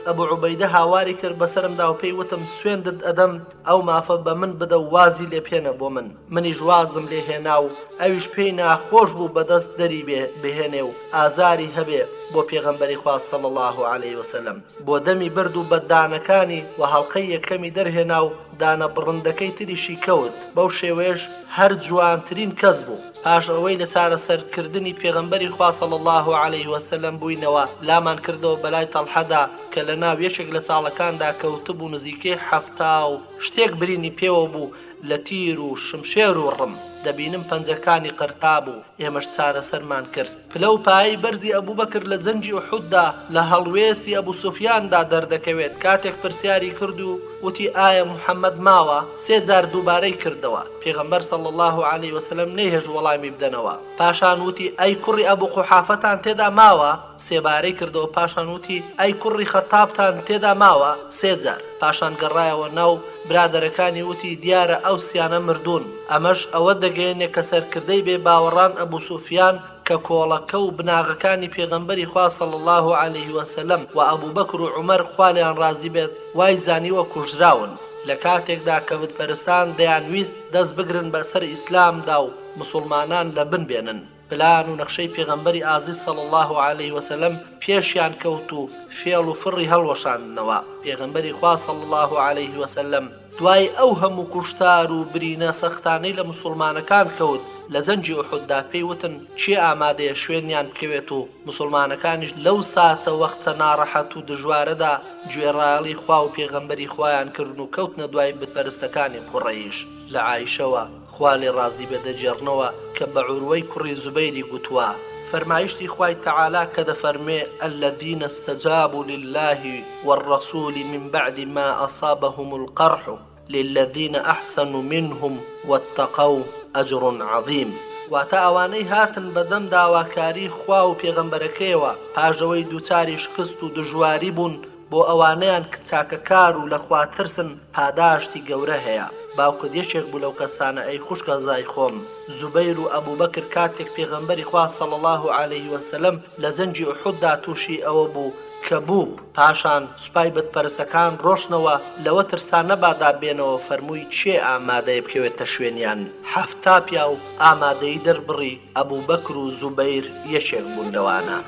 ئەبوو عوبەیدە هاواری کرد بەسرمدا و پێی وتم سوێندت ئەدەم ئەو مافە بە من بدە و وازی لێ پێنە بۆ من منیش وازم لێ هێنا و ئەویش پێی ناخۆش بوو بەدەست دەری بهێنێ و ئازاری هەبێ بۆ پێغەمبەری خوا صلی الله علیه وسلم بۆ دەمی برد و بەدانەکانی و هەڵقەی یەکەمی دەرهێنا و دانە بڕندەکەی تریشی کەوت بەو شێوەیەش هەر جوانترین کەس بوو پاش ئەوەی لە چارەسەرکردنی پێغەمبەری خوا صلی الله علیه وسلم بووینەوە لامان کردەوە بەلای تەڵحەدا کە لە ناو یەکێک لە ساڵەکاندا کەوتبوو نزیکەی حەفتا و شتێک برینی پێوە بوو لە تیر و شمشێر و ڕم دەبینم پەنجەکانی قرتا بوو ئێمەش چارەسەرمان کرد پلە و پایی بەرزی ئەبوو بەکر لە زەنجی ئوحوددا لە هەڵوێستی ئەبوو سوفیاندا دەردەکەوێت کاتێک پرسیاری کرد و وتی ئایا محەممەد ماوە 3 جار دووبارەی کردەوە پێغەمبەر صلی الله علیه وسلم نەیهێژ وەڵامی بدەنەوە پاشان وتی ئەی کوڕی ئەبوو قوحافەتان تێدا ماوە 3 بارەی کردەوە پاشان وتی ئەی کوڕی خەتابتان تێدا ماوە 3 جار پاشان گەڕایەوە ناو برادەرەکانی وتی دیارە ئەو سیانە مردوون ئەمەش ئەوە دەگەێنێ کە سەرکردەی بێ باوەڕان ئەبوو سوفیان کە کۆڵەکە و بناغەکانی پێغەمبەری خوا صلی الله علیه وسلم و ئەبوو بەکر و عومەر خوا لێیان ڕازی بێت وای زانیوە کوژراون لە کاتێکدا کە بتپەرستان دەیانویست دەست بگرن بەسەر ئیسلامدا و مسلمانان لە بن بێنن پلان و نەخشەی پێغەمبەری ئازیز صلی الله علیه وسلم پێشیان کەوت و فێڵ و فڕی هەڵوەشاندنەوە پێغەمبەری خوا صلی الله علیه وسلم دوای ئەو هەموو کوشتار و برینە سەختانەی لە مسلمانەکان کەوت لە زەنجی ئوحوددا پێی وتن چی ئامادەیە شوێنیان بکەوێت و مسلمانەکانیش لەو ساتە وەختە ناڕەحەت و دژوارەدا گوێڕایەڵی خوا و پێغەمبەری خوایان کردن و کەوتنە دوای بتپەرستەکانی قوڕەیش لە عایشەوە خوا لێ ڕازی بێ دەجێڕنەوە کە بە عوروەی کوڕی زوبەیری گوتووە فرمایشتی خوای تعالی کە دەفەرمێ الذين استجابوا لله والرسول من بعد ما أصابهم القرح للذين أحسنوا منهم واتقوا أجر عظيم واتە ئەوانەی هاتن بەدەم داواکاری خوا و پێغەمبەرەکەیەوە پاژەوەی دووچاری شکست و دژواری بوون بۆ ئەوانەیان چاکەکار و لەخوا ترسن پاداشتی گەورە هەیە باوکت یەکێک بوو لەو کەسانە ئەی خوشکە زای خۆم زوبەیر و ئەبوو بەکر کاتێک پێغەمبەری خوا صلی الله علیه وسلم لە زەنجی ئوحوددا تووشی ئەوە بوو کە بوو پاشان سوپای بتپەرستەکان ڕۆشنەوە لەوە ترسان نەبادا بێنەوە فەرمووی چێ ئامادەیە بکەوێتە شوێنیان حەفتا پیا و ئامادەی دەربڕی ئەبوو بەکر و زوبەیر یەکێک بوون لەوانە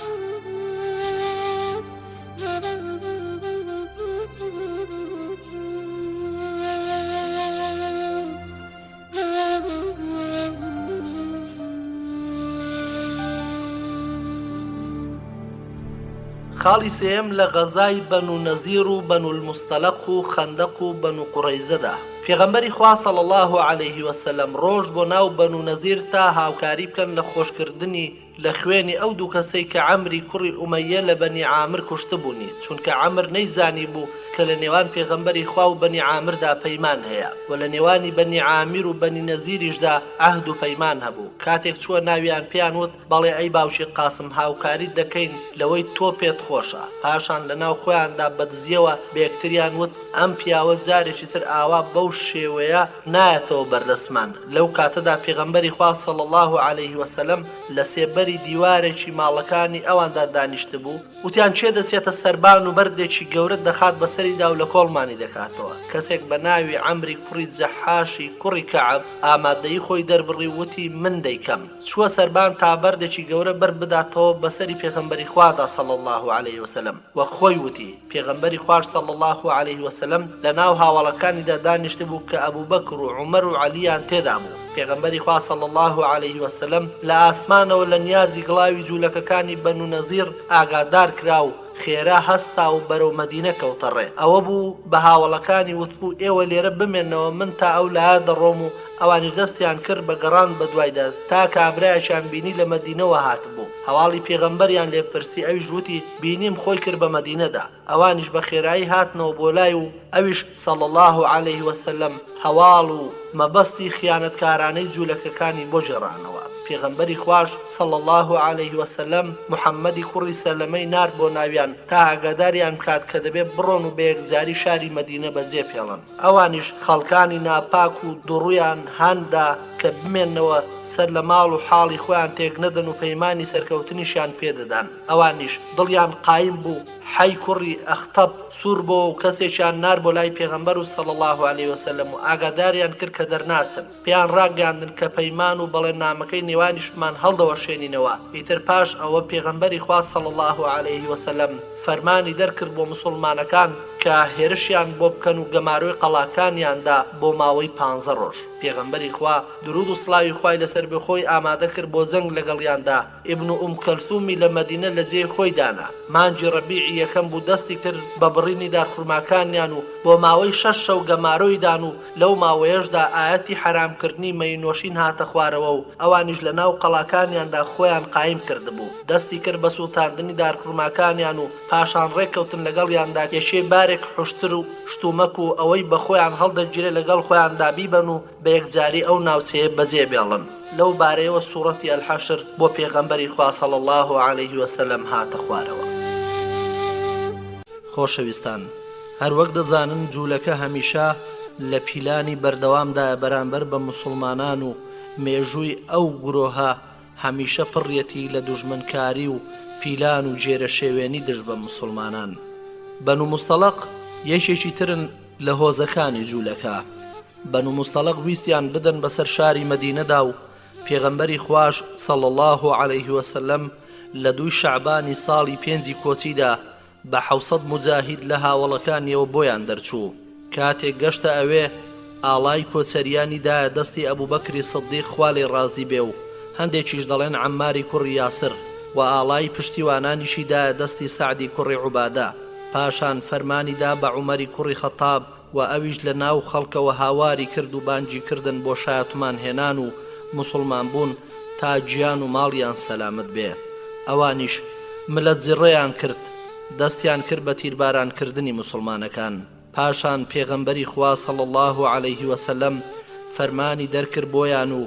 خاڵی سێم لە غەزای بەنو نەزیر و بەنو المستەلق و خەندەق و بەنو قوڕەیزەدا پێغەمبەری خوا صلی الله علیه وسلم ڕۆژ بۆ ناو بەنو نەزیر تا هاوکاری بکەن لە خۆشکردنی لە خوێنی ئەو دوو کەسەی کە عەمری کوڕی ئومەیە لە بەنی عامر کوشتبوونی چونکە عەمر نەیزانی بوو کە لە نێوان پێغەمبەری خوا و بەنی عامردا پەیمان هەیە و لە نێوانی بەنی عامر و بەنی نەزیریشدا عەهد و پەیمان هەبوو کاتێک چووە ناویان پێیان وت بەڵێ ئەی باوشی قاسم هاوکاری دەکەین لەوەی تۆ پێت خۆشە پاشان لە ناو خۆیاندا بەدزیەوە بە یەکتریان وت ئەم پیاوە جارێکی تر ئاوا بەو شێوەیە نایەتەوە بەردەستمان لەو کاتەدا پێغەمبەری خوا صلی الله علیه وسلم لە سێبەری دیوارێکی ماڵەکانی ئەواندا دانیشت بوو وتیان چێ دەچێتە سەربان و بەردێکی گەورە دەخات بەسەریدا و لە کۆڵمانی دەکاتەوە کەسێک بە ناوی عەمری کوڕی جەحاشی کوڕی کەعب ئامادەی خۆی دەربڕی وتی من دەیکەم چووە سەربان تا بەردێکی گەورە بەر بداتەوە بەسەری پێغەمبەری خوادا صلی الله علیه وسلم وە خۆی وتی پێغەمبەری خوار صلی الله علیه وسلم لە ناو هاوڵەکانیدا دانیشت بوو کە ئەبوو بەکر و عومەر و عەلییان تێدا بوو پێغەمبەری خوا صلی الله علیه وسلم لە ئاسمانەوە لە نیازی گڵاوی جوولەکەکانی بەنو نەزیر ئاگادار کرا و خێرا هەستا و بەرەو مەدینە کەوتەڕێ ئەوە بوو بە هاوڵەکانی وتبوو ئێوە لێرە بمێنەوە من تا ئەو لایە دەڕۆم و ئەوانیش دەستیان کرد بە گەڕان بە دوایدا تا کابرایەکیان بینی لە مەدینەوە هاتبوو هەواڵی پێغەمبەریان لێپرسی ئەویش وتی بینیم خۆی کرد بە مەدینەدا ئەوانیش بە خێرایی هاتنەوە بۆ لای و ئەویش صلی الله علیه وسلم هەواڵ و مەبەستی خیانەتکارانەی جوولەکەکانی بۆ جێڕانەوە پێغەمبەری خوش صلی الله عليه وسلم محەممەدی کوڕی سەلەمەی نار بۆ ناویان تا ئاگاداریان بکات کە دەبێت بڕۆن و بە یەکجاری شاری مەدینە بەجێ پێڵن. ئەوانیش خەڵکانی ناپاک و دوڕویان هاندا کە بمێنەوە سەر لە ماڵ و حاڵی خۆیان تێک نەدەن و پەیمانی سەرکەوتنیشیان پێدەدان. ئەوانیش دڵیان قایم بوو حەی کوڕی ئەختەب سوور بۆ و کەسێکیان نار بۆ لای پێغەمبەر و صلی الله عليه وسلم و ئاگاداریان کرد کە دەرناچن. پێیان ڕاگەاندن کە پەیمان و بەڵێنامەکەی نێوانیشمان هەڵدەوەشێنینەوە. ئیتر پاش ئەوە پێغەمبەری خوا صلی الله عليه وسلم فەرمانی دەرکرد بۆ موسڵمانەکان کە هێرشیان بۆ بکەن و گەماروی قەڵاکانیاندا بۆ ماوەی 15 ڕۆژ. پێغەمبەری خوا درود و سڵاوی خوای لەسەر بێ خۆی ئامادە کرد بۆ جەنگ لەگەڵیاندا. ئیبن ئوم کەلثومی لە مەدینە لە جێی خۆی دانا. مانجی ڕەبیعی یەکەم بوو دەستی کرد بە بڕینی دارخورماکانیان و بۆ ماوەی 6 شەو گەمارۆی دان و لەو ماوەیەشدا ئاەتی حرامکردنی مەینۆشین هاتە خوارەوە و ئەوانیش لە ناو قەڵاکانیاندا خۆیان قایم کردبوو. دەستی کرد بە سووتاندنی دارخورماکانیان و پاشان ڕێککەوتن لەگەڵیاندا کێشێ بارێک حوشتر و شتومەک و ئەوەی بە خۆیان هەڵدەگیرێ لەگەڵ خۆیاندا بیبەن و بە یەکجاری ئەو ناوچەیە بەجێ بێڵن. لەو بارەیەوە سوورەتی ئەلحەشر بۆ پێغەمبەری خوا صلی الله عليه وسلم هاتە خوارەوە. خۆشەویستان، هەروەک دەزانن جوولەکە هەمیشە لە پیلانی بەردەوامدا بەرامبەر بە موسڵمانان و مێژووی ئەو گرۆها هەمیشە پڕیەتی لە دوژمنکاری و پیلان و جێرە شێوێنی دژ بە موسڵمانان. بەنو مستەڵق یەکێکی ترن لە هۆزەکانی جوولەکە. بەنو مستەڵق ویستیان بدەن بەسەر شاری مەدینەدا و پێغەمبەری خوش صلی الله عليه وسلم لە 2 شەعبانی ساڵی 5 کۆچیدا بە 700 مجاهید لە هاوڵەکانیەوە بۆیان دەرچوو. کاتێک گەشتە ئەوێ ئاڵای کۆچەریانیدایە دەستی ئەبوبەکری سەدیق خوا لێی ڕازی بێ و هەندێکیش دەڵێن عەمماری کوڕی یاسر و ئاڵای پشتیوانانیشیدایە دەستی سعدی کوڕی عوبادە. پاشان فەرمانیدا بە عومەری کوڕی خەتاب و ئەویش لە ناو خەڵکەوە هاواری کرد و بانگی کردن بۆ شایەتمان هێنان و موسڵمان بوون تا گیان و ماڵیان سەلامت بێ. ئەوانیش ملەت زیڕێیان کرد، دەستیان کرد بە تیربارانکردنی موسڵمانەکان. پاشان پێغەمبەری خوا صلی الله عليه وسلم فەرمانی دەرکرد بۆیان و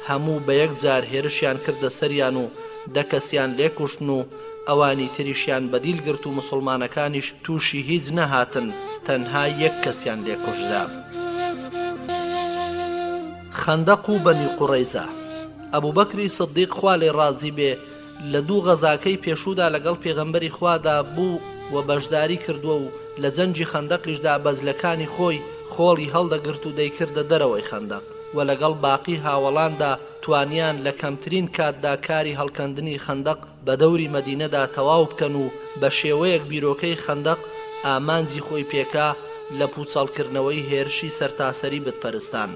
هەموو بە یەکجار هێرشیان کردە سەریان و 10 کەسیان لێکوشتن و ئەوانی تریشیان بەدیل گرت و موسڵمانەکانیش تووشی هیچ نەهاتن، تەنها 1 کەسیان لێکوشدا. خەندەق و بەنی قوڕەیزە. ئەبوبەکری سەدیق خوا لێی ڕازی بێ لە 2 غەزاکەی پێشوودا لەگەڵ پێغەمبەری خوادا بوو و بەشداری کردووە و لە جەنگی خەندەقیشدا بەزلەکانی خۆی خۆڵی هەڵدەگرت و دەیکردە دەرەوەی خەندەق و لەگەڵ باقی هاوڵاندا توانیان لە کەمترین کاتدا کاری هەڵکەندنی خەندەق بە دەوری مەدینەدا تەواو بکەن و بە شێوەیەک بیرۆکەی خەندەق ئامانجی خۆی پێکا لە پوچەڵکردنەوەی هێرشی سەرتاسەری بتپەرستان.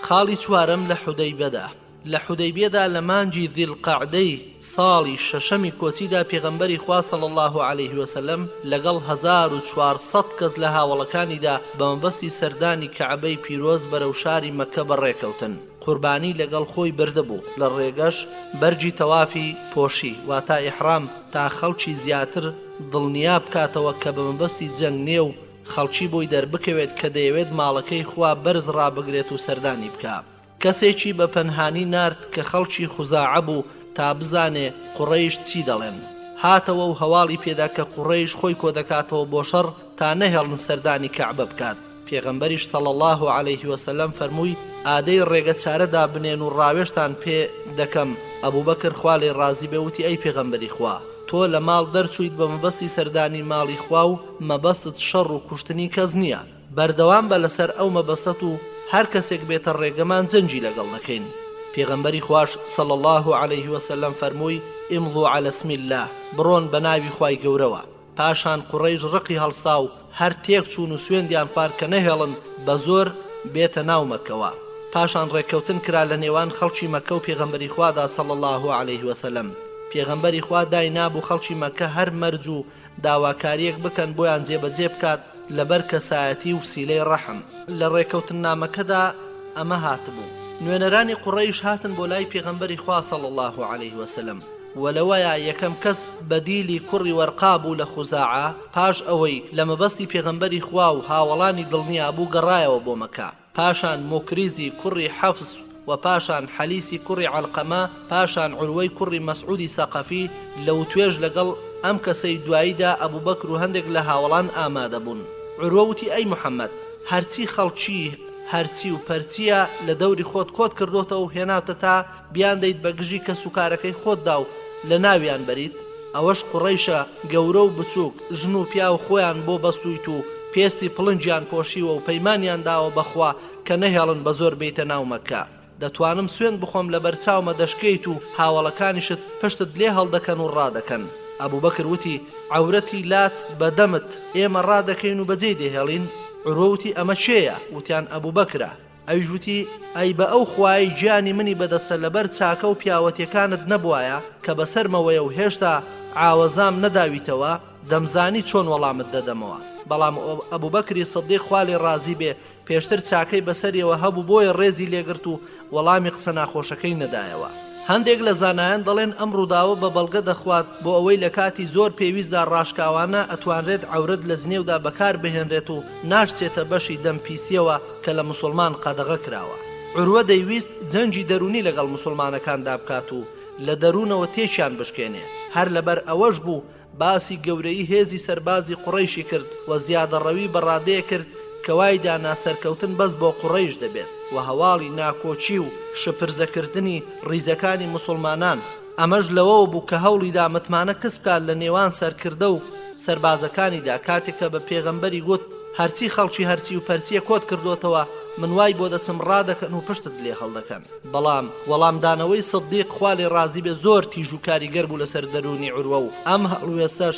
خاڵی چوارەم لە حودەیبەدا. لە حودەیبێدا لە مانجی ذیلقەعدەی ساڵی 6ەمی کۆچیدا پێغەمبەری خوا صلی الله عليه وسلم لەگەڵ 1400 کەس لە هاوڵەکانیدا بە مەبەستی سەردانی کەعبەی پیرۆز بەرەو شاری مەکە بەڕێکەوتن. قوربانی لەگەڵ خۆی بردەبوو لە ڕێگەش بەرجی تەوافی پۆشی واتە ئیحرام تا خەڵکی زیاتر دڵنیا بکاتەوە کە بە مەبەستی جەنگ نێ و خەڵکی بۆی دەربکەوێت کە دەیەوێت ماڵەکەی خوا بەرز ڕابگرێت و سەردانی بکە. کەسێکی بە پەنهانی نارد کە خەڵکی خوزاعە بوو تا بزانێ قوڕەیش چی دەڵێن. هاتەوە و هەواڵی پێدا کە قوڕەیش خۆی کۆ دەکاتەوە بۆ شەڕ تا نەهێڵن سەردانی کەعبە بکات. پێغەمبەریش صلی الله عليه وسلم فەرمووی ئادەی ڕێگە چارەدا بنێن و ڕاوێشتان پێ دەکەم. ئەبوبەکر خوا لێی ڕازی بێ وتی ئەی پێغەمبەری خوا، تۆ لە ماڵ دەرچوویت بە مەبەستی سەردانی ماڵی خوا و مەبەستت شەڕ و کوشتنی کەس نییە. بەردەوام بە لەسەر ئەو مەبەستەت و هەر کەسێک بێتە ڕێگەمان جەنجی لەگەڵ دەکەین. پێغەمبەری خوش صلی الله عليه وسلم فەرمووی ئیمضوا علی اسم الله، بڕۆن بە ناوی خوای گەورەوە. پاشان قوڕەیش ڕقی هەڵسا و هەر تێک چوون و سوێندیان پار کە نەهێڵن بە زۆر بێتە ناو مەکەوە. پاشان ڕێککەوتن کرا لە نێوان خەڵکی مەکە و پێغەمبەری خوادا صلی الله عليه وسلم. پێغەمبەری خوا دای نابوو خەڵکی مەکە هەر مەرج و داواکاریەک بکەن بۆیان جێبەجێ بکات لەبەر کەسایەتی و سیلەی ڕەحم. لە ڕێکەوتن نامەکەدا ئەمە هاتبوو. نوێنەرانی قوڕەیش هاتن بۆ لای پێغەمبەری خوا صلی الله عليه وسلم وەلەوەیە یەکەم کەس بەدیلی کوڕی وەرقا بوو لە خوزاعە. پاش ئەوەی لە مەبەستی پێغەمبەری خوا و هاوڵانی دڵنیا بوو گەڕایەوە بۆ مەکە. پاشان مۆکریزی کوڕی حەفز و پاشان حەلیسی کوڕی عەلقەمە، پاشان عوروەی کوڕی مەسعودی سەقەفی لەو توێژ لەگەڵ ئەم کەسەی دواییدا ئەبوبەکر و هەندێک لە هاوڵان ئامادە بوون. عوروە وتی ئەی محەممەد، هەرچی خەڵکی هەرچی و پەرچیە لە دەوری خۆت کۆت کردوتەوە و هێناوتە تا بیان دەیت بە گژی کە سوکارەکەی خۆتدا و لە ناویان بەریت. ئەوەش قوڕەیشە گەورە و بچووک، ژن و پیا و خۆیان بۆ بەستویت و پێستی پڵنجیان پۆشیوە و پەیمانیان داوە بەخوا کە نەهێڵن بە زۆر بێتە ناو مەککە. دەتوانم سوێن بخۆم لە بەرچاومە دەشکەیت و هاوڵەکانیشت پشتت لێ هەڵدەکەن و ڕادەکەن. ئەبوبەکر وتی عەورەتی لات بەدەمت ئێمە ڕادەکەین و بەجێ دێهێڵین. عوروە وتی ئەمە چێیە؟ وتیان ئەبوبەکرە. ئەویش وتی ئەی بە ئەو خوای گیانی منی بەدەستە لەبەر چاکە و پیاوەتیەکانت نەبوایە کە بەسەرمەوەیە و هێشتا عاوەزام نەداویتەوە، دەمزانی چۆن وەڵامت دەدەمەوە. بەڵام ئەبوبەکری سەدیق خوا لێ ڕازی بێ پێشتر چاکەی بەسەریەوە هەبوو بۆیە ڕێزی لێگرت و وەڵامی قسە ناخۆشەکەی نەدایەوە. هەندێک لە زانایان دەڵێن ئەم ڕووداوە بە بەڵگە دەخوات بۆ ئەوەی لە کاتی زۆر پێویستدا ڕاشکاوانە ئەتوانرێت عەورەت لە جنێودا بەکار بهێنرێت و ناچێتە بەشی دەمپیسیەوە کە لە مسلمان قەدەغە کراوە. عوروە دەیویست جەنگی دەرونی لەگەڵ مسلمانەکاندا بکات و لە دەروونەوە تێکیان بشکێنێ. هەر لەبەر ئەوەش بوو باسی گەورەی هێزی سەربازی قوڕەیشی کرد و زیادەڕەوی بەڕادەیە کرد کەوایدا ناسەرکەوتن بەس بۆ قوڕەیش دەبێت و هەواڵی ناکۆچی و شپرزەکردنی ڕیزەکانی مسلمانان. ئەمەش لەوە بوو کە هەوڵیدا متمانە کەس بکات لە نێوان سەرکردە و سەربازەکانیدا کاتێک کە بە پێغەمبەری گوت هەرچی خەڵکی هەرچی و پەرچیە کۆت کردوتەوە من وای بۆ دەچم ڕادەکەن و پشتت لێ هەڵدەکەن. بەڵام وەڵامدانەوەی سەدیق خوا لێ ڕازی بێ زۆر تیژ و کاریگەر بوو لەسەر دەرونی عوروە و ئەم هەڵوێستەش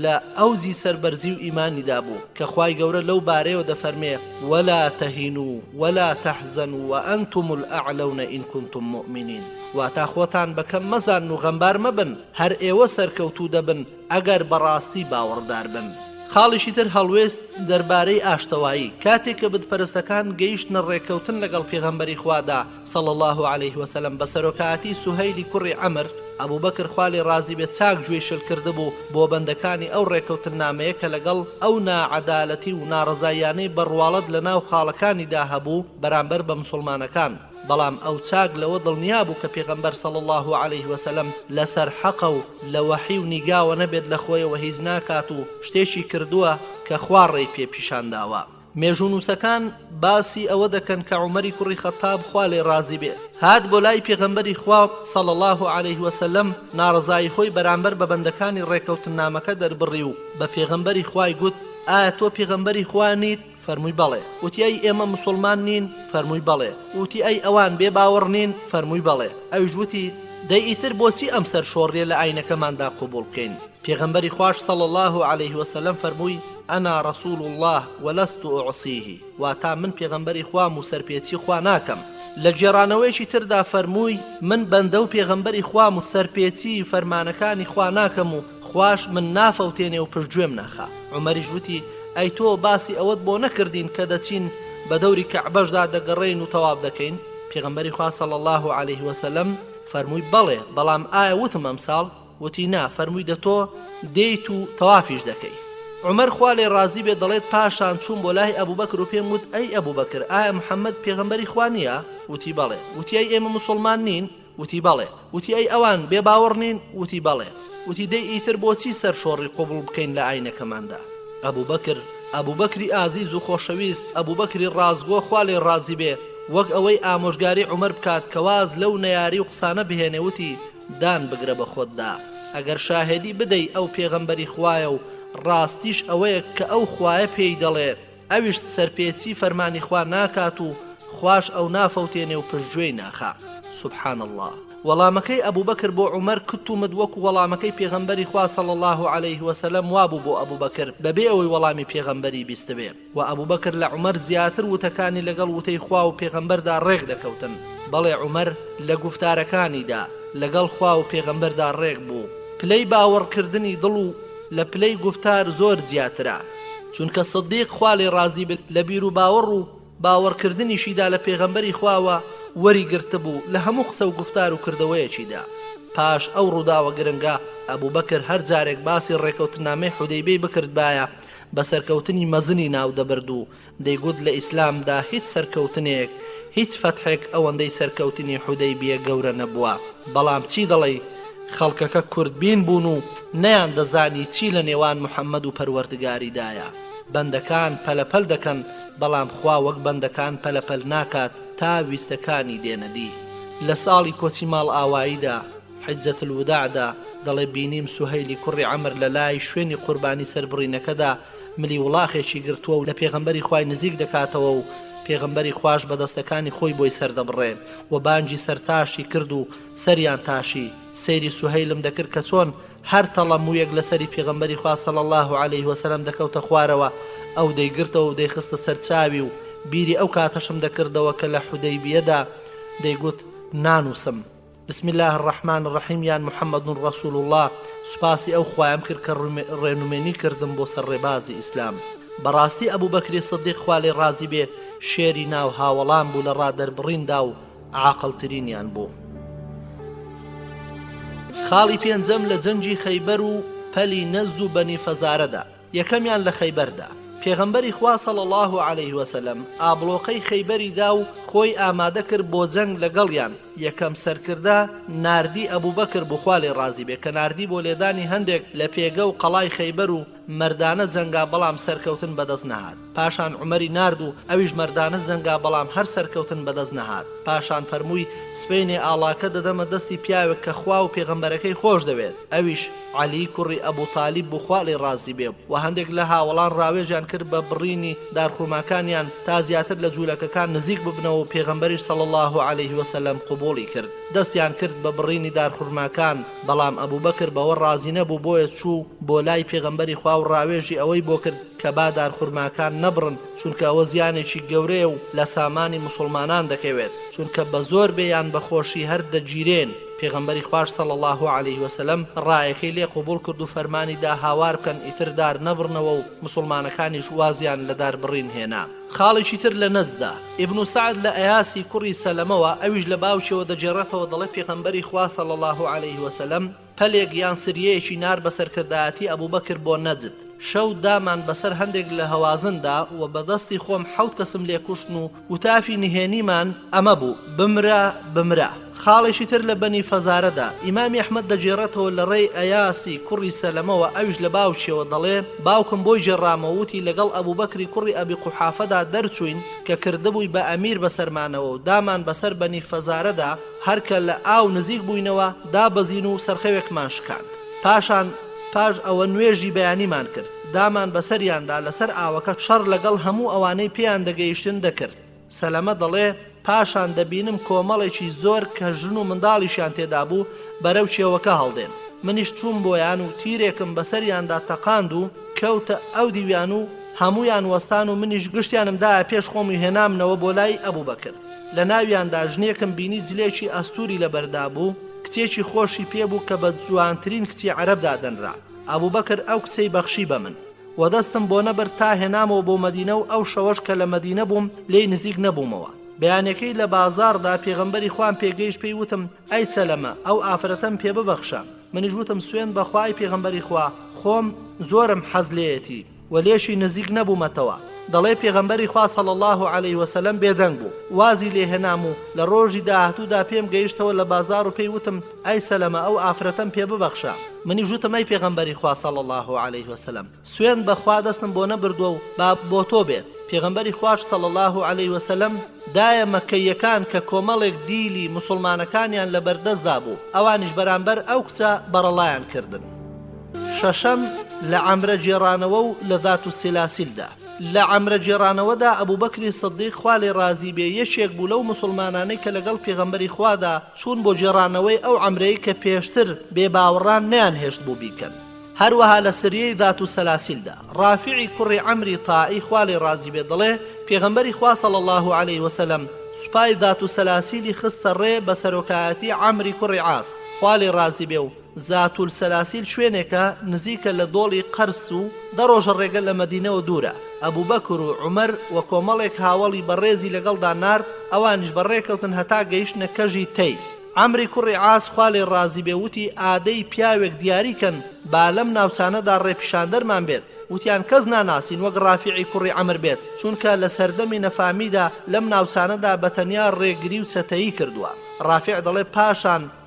لە ئەوزی سەربەرزی و ئیمانیدا بوو کە خوای گەورە لەو بارەیەوە دەفەرمێ ولا تهینوا ولا تحزنوا وأنتم الأعلون إن كنتم مؤمنين. واتا خۆتان بەکەم مەزان و غەمبار مەبن، هەر ئێوە سەرکەوتوو دەبن ئەگەر بەڕاستی باوەڕدار بن. خاڵیشی تر هەڵوێست دەربارەی ئاشتەوایی کاتێک کە بتپەرستەکان گەیشتنە ڕێکەوتن لەگەڵ پێغەمبەری خوادا صلی الله عليه وسلم بە سەرۆکاتی سوهەیلی کوڕی عەمر، ئەبوبەکر خوا لێ ڕازی بێت چاک گوێی شل کرده بوو بۆ بەندەکانی ئەو ڕێکەوتن نامەیە کە لەگەڵ ئەو ناعەدالەتی و ناڕزایانەی بەڕواڵەت لە ناو خاڵەکانیدا هەبوو بەرامبەر بە مسلمانەکان. بەڵام ئەو چاک لەوە دڵنیا بوو کە پێغەمبەر صلی الله عليه وسلم لەسەر حەقە و لە وەحی و نیگاوە نەبێت لە خۆیەوە هیچ ناکات و شتێکی کردووە کە خوا ڕێی پێ پیشانداوە. مێژوونووسەکان باسی ئەوە دەکەن کە عومەری کوڕی خەتاب خوا لێ ڕازی بێت هات بۆ لای پێغەمبەری خوا صلی الله عليه وسلم ناڕزایی خۆی بەرامبەر بە بەندەکانی ڕێکەوتن نامەکە دەربڕی و بە پێغەمبەری خوای گوت ئایا تۆ پێغەمبەری خوا نیت؟ فەرمووی بەڵێ. وتی ئەی ئێمە مسلمان نین؟ فەرمووی بەڵێ. وتی ئەی ئەوان بێ باوەڕ نین؟ فەرمووی بەڵێ. ئەویش وتی دەی ئیتر بۆچی ئەم سەر شۆڕیە لە ئاینەکەماندا قبوڵ بکەین؟ پێغەمبەری خوش صلی الله عليه وسلم فەرمووی ئەنا رەسوول الله وەلەست ئوعصیه، واتا من پێغەمبەری خوام و سەرپێچی خوا ناکەم. لە جێڕانەوەیەکی تردا فەرمووی من بەندە و پێغەمبەری خوام و سەرپێچی فەرمانەکانی خوا ناکەم و خوش من نافەوتێنێ و پشتگوێم ناخا. عومەریش وتی ئەی تۆ باسی ئەوەت بۆ نەکردین کە دەچین بە دەوری کەعبەشدا دەگەڕێین و تەواف دەکەین؟ پێغەمبەری خوا صلی الله عليه وسلم فەرمووی بەڵێ، بەڵام ئایا وتم ئەمساڵ؟ وتی نا. فەرمووی دە تۆ دێیت و تەوافیش دەکەی. عومەر خوا لێ ڕازی بێ دەڵێت پاشان چوون بۆ لای ئەبوبەکر و پێم وت ئەی ئەبوبەکر ئایا محەممەد پێغەمبەری خوا نییە؟ وتی بەڵێ. وتی ئەی ئێمە مسلمان نین؟ وتی بەڵێ. وتی ئەی ئەوان بێ باوەڕ نین؟ وتی بەڵێ. وتی دەی ئیتر بۆچی سەر شۆڕی قبوڵ بکەین لە ئاینەکەماندا؟ ئەبوبەکری ئازیز و خۆشەویست، ئەبوبەکری ڕازگۆ خوا لێ ڕازی بێ وەک ئەوەی ئامۆژگاری عومەر بکات کە واز لەو نەیاری و قسانە بهێنێ وتی دان بگرە بە خۆتدا ئەگەر شاهێدی بدەی ئەو پێغەمبەری خوایە و ڕاستیش ئەوەیە کە ئەو خوایە پێی دەڵێ ئەویش سەرپێچی فەرمانی خوا ناکات و خوش ئەو نافەوتێنێ و پشتگوێی ناخا. سبحان الله. وەڵامەکەی ئەبوبەکر بۆ عومەر کتومت وەکو وەڵامەکەی پێغەمبەری خوا صلی الله عليه وسلم وابوو بۆ ئەبوبەکر بەبێ ئەوەی وەڵامی پێغەمبەری بیستبێ و ئەبوبەکر لە عومەر زیاتر وتەکانی لەگەڵ وتەی خوا و پێغەمبەردا ڕێک دەکەوتن. بەڵێ عومەر لە گفتارەکانیدا لەگەڵ خوا و پێغەمبەردا ڕێک بوو. پلەی باوەڕکردنی دڵ و لە پلەی گفتار زۆر زیاترە، چونکە سەدیق خوا لێ ڕازی بێت لە بیر و باوەڕ و باوەڕکردنیشیدا لە پێغەمبەری خواوە وەری گرتە بوو لە هەموو قسە و گفتار و کردەوەیەکیدا. پاش ئەو ڕووداوە گرنگە ئەبوبەکر هەر جارێک باسی ڕێکەوتنامەی حودەیبەی بکردبایە بە سەرکەوتنی مەزنی ناو دەبرد و دەیگوت لە ئیسلامدا هیچ سەرکەوتنێک هیچ فەتحێک ئەوەندەی سەرکەوتنی حودەیبیە گەورە نەبووە. بەڵام چی دەڵێ؟ خەڵکەکە کوردبین بوون و نەیان دەزانی چی لە نێوان محەممەد و پەروەردگاریدایە. بەندەکان پەلەپەل دەکەن، بەڵام خوا وەک بەندەکان پەلەپەل ناکات تا ویستەکانی دێنەدی. لە ساڵی کۆچی ماڵ ئاواییدا حجەت الوداعدا دەڵێ بینیم سوهەیلی کوڕی عەمر لە لای شوێنی قوربانی سەربڕینەکەدا ملی وڵاخێکی گرتووە و لە پێغەمبەری خوای نزیک دەکاتەوە و پێغەمبەری خوش بە دەستەکانی خۆی بۆی سەردەبڕێن و بانجی سەرتاشی کرد و سەریان تاشی. سەیری سوهەیلم دەکرد کە چۆن هەر تەڵەموویەک لەسەری پێغەمبەری خوا صلی الله علیه وسلم دەکەوتە خوارەوە، ئەو دەیگرتەوە و دەیخستە سەرچاوی و بیری ئەو کاتەشم دەکردەوە کە لە حودەیبیەدا دەیگوت نانووسم بسم الله الرحمن الرحیم یان محەممەد رەسوول الله، سوپاسی ئەو خوایم کرد کە ڕێنومێنی کردم بۆ سەرڕێبازی ئیسلام. بەڕاستی ئەبوو بەکری سدیق خوا لێی ڕازی بێ شێری ناو هاوەڵان بوو لە ڕادەربڕیندا و عاقڵترینیان بوو. خاڵی پێنجەم لە جەنگی خەیبەر و پەلی نەزد و بەنی فەزارەدا. یەکەمیان لە خەیبەردا پێغەمبەری خوا صلی الله علیه وسلم ئابڵۆقەی خەیبەری دا و خۆی ئامادە کرد بۆ جەنگ لەگەڵیان. یەکەم سەرکردە ناردی ئەبوو بەکر بوو خوا لێی ڕازی بێ کە ناردی بۆ لێدانی هەندێک لە پێگە و قەڵای خەیبەر و مەردانە جەنگا بەڵام سەرکەوتن بەدەست نەهات. پاشان عومەری نارد و ئەویش مەردانە جەنگا بەڵام هەر سەرکەوتن بەدەست نەهات. پاشان فەرمووی سبەینێ ئاڵاکە دەدەمە دەستی پیاوێک کە خوا و پێغەمبەرەکەی خۆش دەوێت. ئەویش عەلی کوڕی ئەبوو تالیب بوو خوا لێی ڕازی بێ و هەندێک لە هاوڵان ڕاوێژیان کرد بە بڕینی دارخورماکانیان تا زیاتر لە جوولەکەکان نزیک ببنەوە و پێغەمبەریش صلی الله علیه وسلم قبوڵی کرد. دەستیان کرد بە بڕینی دارخورماکان، بەڵام ئەبوو بەکر بەوە ڕازی نەبوو بۆیە چوو بۆ لای پێغەمبەری خوا و ڕاوێژی ئەوەی بۆ کرد کە با دارخورماکان نەبڕن، چونکە ئەوە زیانێکی گەورەیە و لە سامانی مسلمانان دەکەوێت، چونکە بە زۆر بێیان بەخۆشی هەر دەگیرێن. پێغەمبەری خوش صلی الله علیه وسلم ڕایەکەی لێ قبول کرد و فەرمانی دا هاوار بکەن ئیتر دار نەبڕنەوە و مسلمانەکانیش وازیان لە دار بڕین هێنا. خاڵێکی تر لە نەزدا ئیبن سعد لە ئەیاسی کوڕی سەلەمەوە ئەویش لە باوکیەوە دەجێڕێتەوە دەڵێ پێغەمبەری خوا صلی الله علیه وسلم پەلێک یان سریەیەکی نار بەسەرکردایەتی ئەبوو بەکر بۆ نەجد. شەو دامان بەسەر هەندێک لە هەوازندا و بەدەستی خۆم حەوت کەسم لێ کوشتن و وتافی نهێنیمان ئەمە بوو بمرە. خاڵێکی تر لە بەنی فەزارەدا ئیمامی ئەحمەد دەجێڕێتەوە لە ڕێی ئەیاسی کوڕی سەلەمەوە ئەویش لە باوکیەوە دەڵێ باوکم بۆی جێڕامەوتی لەگەڵ ئەبوو بەکری کوڕی ئەبی قوحافەدا دەرچوین کە کردبووی بە ئەمیر بەسەرمانەوە و دامان بەسەر بەنی فەزارەدا هەرکە لە ئاو نزیک بووینەوە دابەزین و سەرخەوێکمان شکاند. پاش ئەوە نوێژی بەیانیمان کرد، دامان بەسەریاندا لەسەر ئاوەکە شەڕ لەگەڵ هەموو ئەوانەی پێیان دەگەیشتن دەکرد. سەلەمە دەڵێ پاشان دەبینم کۆمەڵێکی زۆر کە ژن و منداڵیشیان تێدا بوو بەرەو چێوەکە هەڵدێن. منیش چوون بۆیان و تیرێکم بەسەریاندا تەقاند و کەوتە ئەو دیویان و هەمویان وەستان و منیش گشتیانم دایە پێش خۆمی هێنامنەوە بۆ لای ئەبوو بەکر. لە ناویاندا ژنێکم بینی جلێکی ئەستوری لەبەردا بوو، کچێکی خۆشی پێبوو کە بە جوانترین کچی عەرەبدا دەنرا. ئەبوو بەکر ئەو کچەی بەخشی بە من و دەستم بۆ نەبەر تا هێنامەوە بۆ مەدینە و ئەو شەوەش کە لە مەدینە بووم لێی نزیک نەبوومەوە. بەیانەکەی لە بازاردا پێغەمبەری خوان پێگەیشت پێی وتم ئەی سەلەمە ئەو ئافرەتەم پێ ببەخشە. منیش وتم سوێن بەخوای پێغەمبەری خوا خۆم زۆرم حەز لێیەتی و لێشی نزیک نەبوومەتەوە. دەڵێ پێغەمبەری خوا صلی الله علیه وسلم بێدەنگ بوو، وازی لێ هێنام و لە ڕۆژی داهاتوودا پێم گەیشتەوە لە بازار و پێی وتم ئەی سەلەمە ئەو ئافرەتەم پێ ببەخشە. منیش وتم ئەی پێغەمبەری خوا صلی الله علیه وسلم سوێن بەخوا دەستم بۆ نەبردووە و با بۆ تۆ بێت. پێغەمبەری خوش صلی الله علیه وسلم دایە مەکەیەکان کە کۆمەڵێک دیلی مسلمانەکانیان لە بەردەستدا بوو، ئەوانیش بەرامبەر ئەو کچە بەرەڵایان کردن. شەشەم لە عەمرە جێڕانەوە و لە ذات السلاسیلدا. لە عەمرە جێڕانەوەدا ئەبوو بەکری سدیق خوا لێی ڕازی بێ یەکێک بوو لەو مسلمانانەی کە لەگەڵ پێغەمبەری خوادا چوون بۆ جێڕانەوەی ئەو عەمرەی کە پێشتر بێباوەڕان نەیان هێشت بوو بیکەن. هەروەها لە سریەی ذات السلاسیلدا ڕافعی کوڕی عەمری تائی خوا لێی ڕازی بێ دەڵێ پێغەمبەری خوا صلی الله علیه وسلم سوپای ذات السلاسیلی خستە ڕێ بە سەرۆکایەتی عەمری کوڕی عاس خوا لێی ڕازی بێ و ذات السلاسیل شوێنێکە نزیکە لە دۆڵی قەرس و دەڕۆژە ڕێگە لە مەدینەوە دوورە. ئەبوو بەکر و عومەر و کۆمەڵێک هاوڵی بەڕێزی لەگەڵدا نارد، ئەوانیش بەڕێکەوتن هەتا گەیشتنە کەژی تەی. عەمری کوڕی عاس خوا لێ ڕازی بێ وتی ئادەی پیاوێک دیاریکەن با لەم ناوچانەدا ڕێپیشاندەرمان بێت وتیان کەس ناناسین وەک ڕافیعی کوڕی عەمر بێت چونکە لە سەردەمی نەفامیدا لەم ناوچانەدا بەتەنیا ڕێگری و چەتەیی کردووە. ڕافیع دەڵێ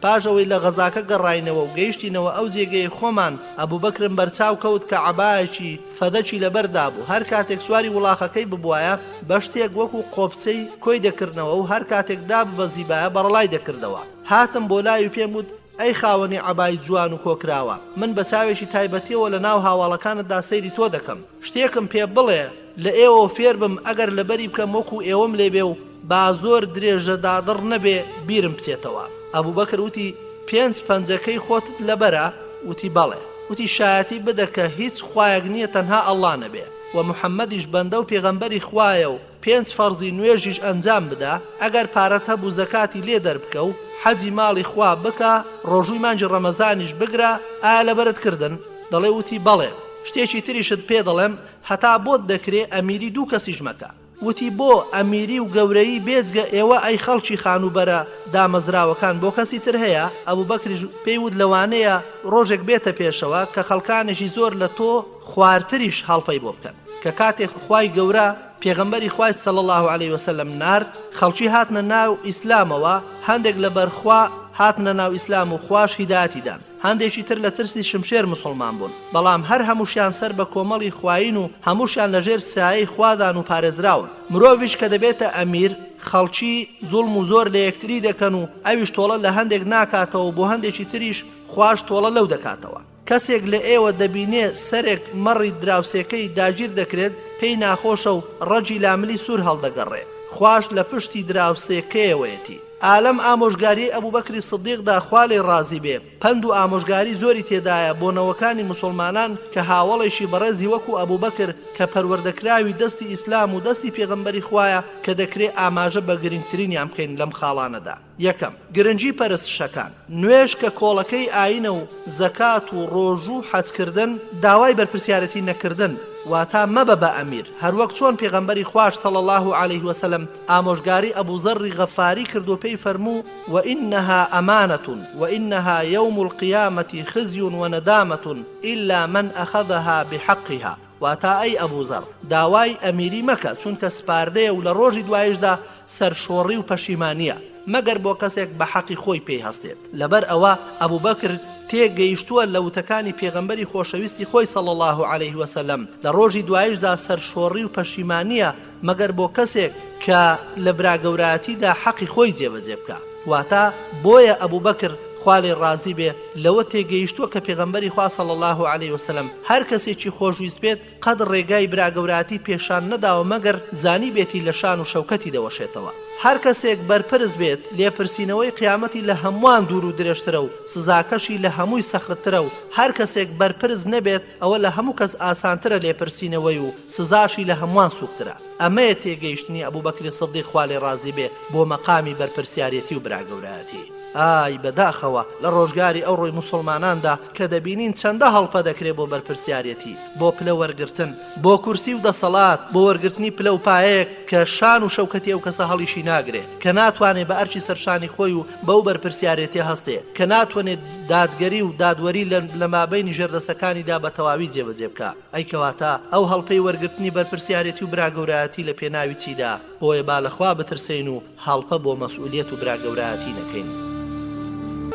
پاشەوەی لە غەزاکە گەڕاینەوە و گەیشتینەوە ئەو جێگەی خۆمان ئەبوبەکرم بەرچاو کەوت کە عەبایەکی فەدەچی لەبەردا بوو هەر کاتێک سواری وڵاخەکەی ببوایە بە شتێک وەکو قۆپچەی کۆی دەکردنەوە و هەر کاتێک داببەزیبایە بەڕەڵای دەکردەوە. هاتم بۆ لای و پێم وت ئەی خاوەنی عەبای جوان و کۆکراوە من بە چاوێکی تایبەتیەوە لە ناو هاواڵەکانتدا سەیری تۆ دەکەم شتێکم پێ بڵێ لە ئێوە فێر بم ئەگەر لەبەری بکەم وەکو ئێوەم لێبێ و با زۆر درێژە دادڕ نەبێ بیرم بچێتەوە. ئەبوبەکر وتی 5 پەنجەکەی خۆتت لەبەرە؟ وتی بەڵێ. وتی شایەتی بدە کە هیچ خوایەک نییە تەنها ئەڵڵا نەبێ و محەممەدیش بەندە و پێغەمبەری خوایە و 5 فەرزی نوێژیش ئەنجام بدە ئەگەر پارەت هەبوو زەکاتی لێ دەربکە و حەجی ماڵی خوا بکە ڕۆژووی مانجی ڕەمەزانیش بگرە ئایا لەبەرت کردن؟ دەڵێ وتی بەڵێ. شتێکی تریشت پێ دەڵێم هەتا بۆت دەکرێ ئەمیری 2 کەسیش مەکە. وتی بۆ ئەمیری و گەورەی بێجگە ئێوە ئەی خەڵکی خانوبەرە دامەزراوەکان بۆ کەسی تر هەیە؟ ئەبوبەکریش پێی وت لەوانەیە ڕۆژێک بێتە پێشەوە کە خەڵکانێکی زۆر لە تۆ خوارتریش هەڵپەی بۆ بکەن کە کاتێک خوای گەورە پێغەمبەری خوای صلی الله علیه وسلم نارد خەڵکی هاتنە ناو ئیسلامەوە هەندێک لە بەرخوا هاتنە ناو ئیسلام و خوش هیدایەتیدان هەندێکی تر لە ترسی شمشێر مسلمان بوون بەڵام هەر هەمووشیان سەر بە کۆمەڵی خوایین و هەمووشیان لەژێر سایەی خوادان و پارێزراون. مرۆڤیش کە دەبێتە ئەمیر خەڵکی زوڵم و زۆر لە یەکتری دەکەن و ئەویش تۆڵە لە هەندێک ناکاتەوە بۆ هەندێکی تریش خوش تۆڵە لەو دەکاتەوە. کەسێک لە ئێوە دەبینێ سەرێک مەڕی دراوسێکەی داگیر دەکرێت پێی ناخۆشە و ڕەجی لاملی سوور هەڵدەگەڕێ خوش لە پشتی دراوسێکەیەوەیەتی. ئالەم ئامۆژگاری ئەبوبەکری سدیقدا خوا لێ ڕازی بێ پند و ئامۆژگاری زۆری تێدایە بۆ نەوەکانی مسلمانان کە هاوڵێکی بەڕێزی وەکو ئەبوبەکر کە پەروەردەکراوی دەستی ئیسلام و دەستی پێغەمبەری خوایە کە دەکرێت ئاماژە بە گرنگترینیان بکەین لەم خاڵانەدا. یەکەم گرنگی پەرستشەکان نوێژ کە کۆڵەکەی ئاینە و زەکات و ڕۆژ و حەجکردن داوای بەرپرسیارەتی نەکردن واتا مەبە بە ئەمیر هەروەک چۆن پێغەمبەری خوش صلی الله عليه وسلم ئامۆژگاری ئەبوزەڕی غەفاری کردو پێی فەرموو وئینەها ئەمانەة وئینەها یوم القیامەة خزی وندامەة إلا من أخذها بحقها واتا ئەی ئەبوزەڕ داوای ئەمیری مەکە چونکە سپاردەیە و لە ڕۆژی دوایشدا سەرشۆڕی و پەشیمانیە مەگەر بۆ کەسێک بە حەقی خۆی پێی هەستێت. لەبەر ئەوە ئەبوبەکر تێگەیشتووە لە وتەکانی پێغەمبەری خۆشەویستی خۆی صلی الله عليه وسلم لە ڕۆژی دوایشدا سەرشۆڕی و پەشیمانیە مەگەر بۆ کەسێک کە لە براگەورایەتیدا حەقی خۆی جێبەجێ بکە. واتە بۆیە ئەبوبەکر خوا لێ ڕازی بێ لەوە تێگەیشتووە کە پێغەمبەری خوا صلی الله عليه وسلم هەر کەسێکی خۆشویست بێت قەد ڕێگای براگەورایەتی پێشان نەداوە مەگەر زانی بێتی لە شان و شەوکەتی دەوەشێتەوە. هەر کەسێک بەرپرس بێت لێپرسینەوەی قیامەتی لە هەمووان دوور و درێژترە و سزاکەشی لە هەمووی سەختترە و هەر کەسێک بەرپرس نەبێت ئەوە لە هەموو کەس ئاسانترە لێپرسینەوەی و سزاشی لە هەمووان سوخترە. ئەمەیە تێگەیشتنی ئەبوبەکری سدیق خوا لێ ڕازی بێ بۆ مەقامی بەرپرسیارەتی و براگەورایەتی. ئای بەداخەوە لە ڕۆژگاری ئەو ڕۆی مسلماناندا کە دەبینین چەندە هەڵپە دەکرێت بۆ بەرپرسیارەتی بۆ پلە وەرگرتن بۆ کورسی و دەسەڵات بۆ وەرگرتنی پلە و پایەیەک کە شان و شەوکەتی ئەو کەسە هەڵیشی ناگرێت کە ناتوانێت بە ئەرچی سەرشانی خۆی و بەو بەرپرسیارەتی هەستێ کە ناتوانێت دادگەری و دادوەری لە مابەینی ژێردەستەکانیدا بە تەواوی جێبەجێ بکە. ئەی کەواتە ئەو هەڵپەی وەرگرتنی بەرپرسیارەتی و براگەورایەتی لە پێناوی چیدا بۆیە با لەخوا بترسین و هەڵپە بۆ مەسئولیەت و براگەورایەتی نەکەین.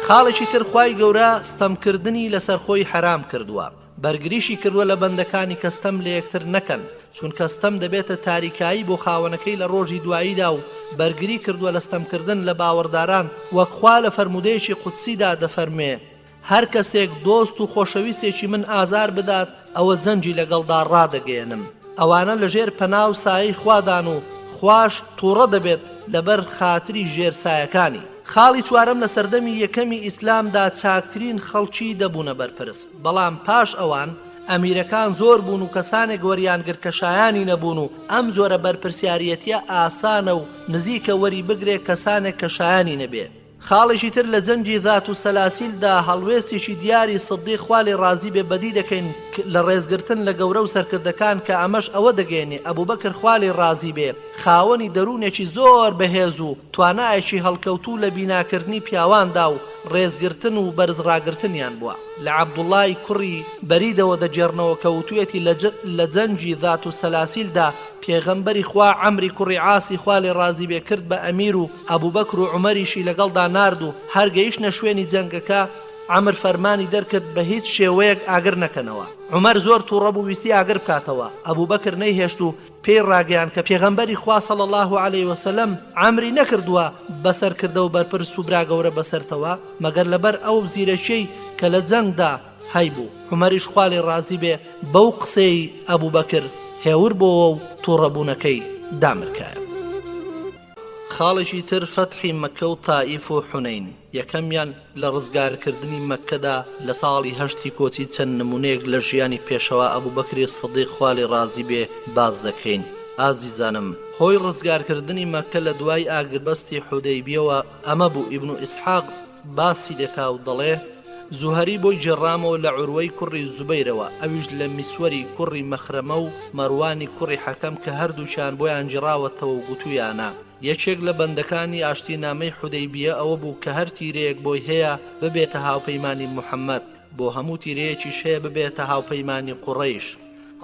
خاڵێکی تر خوای گەورە ستەمکردنی لەسەر خۆی حرام کردووە بەرگریشی کردووە لە بەندەکانی کەستەم لە یەکتر نەکەن چون کەستەم دەبێتە تاریکایی بۆ خاوەنەکەی لە ڕۆژی دواییدا و بەرگری کردووە لە ستەمکردن لە باوەڕداران وەک خوا لە فەرمودەیەکی قودسیدا دەفەرمێ هەر کەسێک دۆست و خۆشەویستێکی من ئازار بدات ئەوە جەنجی لەگەڵدا ڕادەگەێنم. ئەوانە لەژێر پەنا و سایەی خوادان و خوش تووڕە دەبێت لەبەر خاتری ژێرسایەکانی. خاڵی چوارەم لە سەردەمی یەکەمی ئیسلامدا چاکترین خەڵکی دەبوونە بەرپرس بەڵام پاش ئەوان ئەمیرەکان زۆر بوون و کەسانێک وەریانگر کە شایانی نەبوون و ئەم جۆرە بەرپرسیارەتیە ئاسانە و نزیکە وەری بگرێ کەسانێک کە شایانی نەبێ. خاڵێکی تر لە جەنجی ذات و سەلاسیلدا هەڵوێستێکی دیاری سدیق خوا لێ ڕازی بێ بەدی دەکەین لە ڕێزگرتن لە گەورە و سەرکردەکان کە ئەمەش ئەوە دەگەێنێ ئەبوو بەکر خوالی ڕازی بێ خاوەنی دەروونێکی زۆر بەهێز و توانایەکی هەڵکەوتوو لە بیناکردنی پیاواندا و ڕێزگرتن و بەرزڕاگرتنیان بووە لە عەبدوڵای کوڕی بەریدەوە دەجێڕنەوە کەوتوویەتی لە جەنجی ذات و سەلاسیلدا پێغەمبەری خوا عەمری کوڕی عاسی خوالی ڕازی بێ کرد بە ئەمیر و ئەبوو بەکر و عومەریشی لەگەڵدا نارد و هەر گەیشتنە شوێنی جەنگەکە عەمر فەرمانی دەرکرد بە هیچ شێوەیەک ئاگر نەکەنەوە عومەر زۆر تووڕەبوو ویستی ئاگر بکاتەوە ئەبوو بەکر نەیهێشت و پێی ڕاگەیان کە پێغەمبەری خوا صلی الله علیه وسلم عەمری نەکردووە بەسەر کردە و بەرپرس و برا گەورە بەسەرتەوە مەگەر لەبەر ئەو زیرەکیەی کە لە جەنگدا هەیبوو عومەریش خوالی ڕازی بێ بەو قسەی ئەبوو بەکر هێور بۆەوە و تووڕەبوونەکەی دامرکایە خاڵێکی تر فەتحی مەکە و تائیف و حونەین یەکەمیان لە ڕزگارکردنی مەکەدا لە ساڵی هەشتی کۆچی چەند نمونەیەک لە ژیانی پێشەوە ئەبوو بەکری سەدیق خوالی ڕازی بێ باز دەکەین ئازیزانم هۆی ڕزگارکردنی مەکە لە دوای ئاگربەستی حودەیبیەوە ئەمە بوو ئیبن ئیسحاق باسی دەکا و دەڵێ زوهەری بۆی جێڕامەوە لە عوروەی کوڕی زوبەیرەوە ئەویش لە میسوەری کوڕی مەخرەمە و مەروانی کوڕی حەکەم کە هەردووشیان بۆیان جێڕاوەتەوە و گوتویانە یەکێک لە بەندەکانی ئاشتینامەی حودەیبیە ئەوە بوو کە هەر تیرەیەک بۆی هەیە ببێتە هاوپەیمانی موحەممەد بۆ هەموو تیرەیەکیش هەیە ببێتە هاوپەیمانی قوڕەیش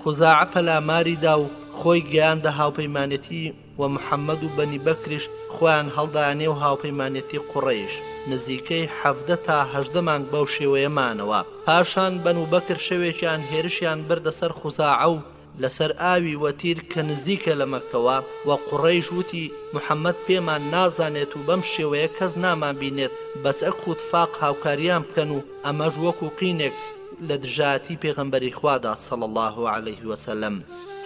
خوزاعە پەلاماریدا و خۆی گەیاندە هاوپەیمانەتی و محەممەد و بەنی بەکریش خۆیان هەڵدانێ و هاوپەیمانەتی قوڕەیش نزیکەی 17 تا 18 مانگ بەو شێوەیەمانەوە پاشان بەنو بەکر شەوێکیان هێرشیان بردە سەر خوزاعە و لەسەر ئاوی وەتیر کە نزیکە لە مەکەوە و قوڕەیش وتی محەممەد پێمان نازانێت و بەم شێوەیە کەس نامان بینێت بەچەک و تفاق هاوکاریان بکەن و ئەمەش وەکو قینێک لە دژاتی پێغەمبەری خوادا صلی الله عليه وسلم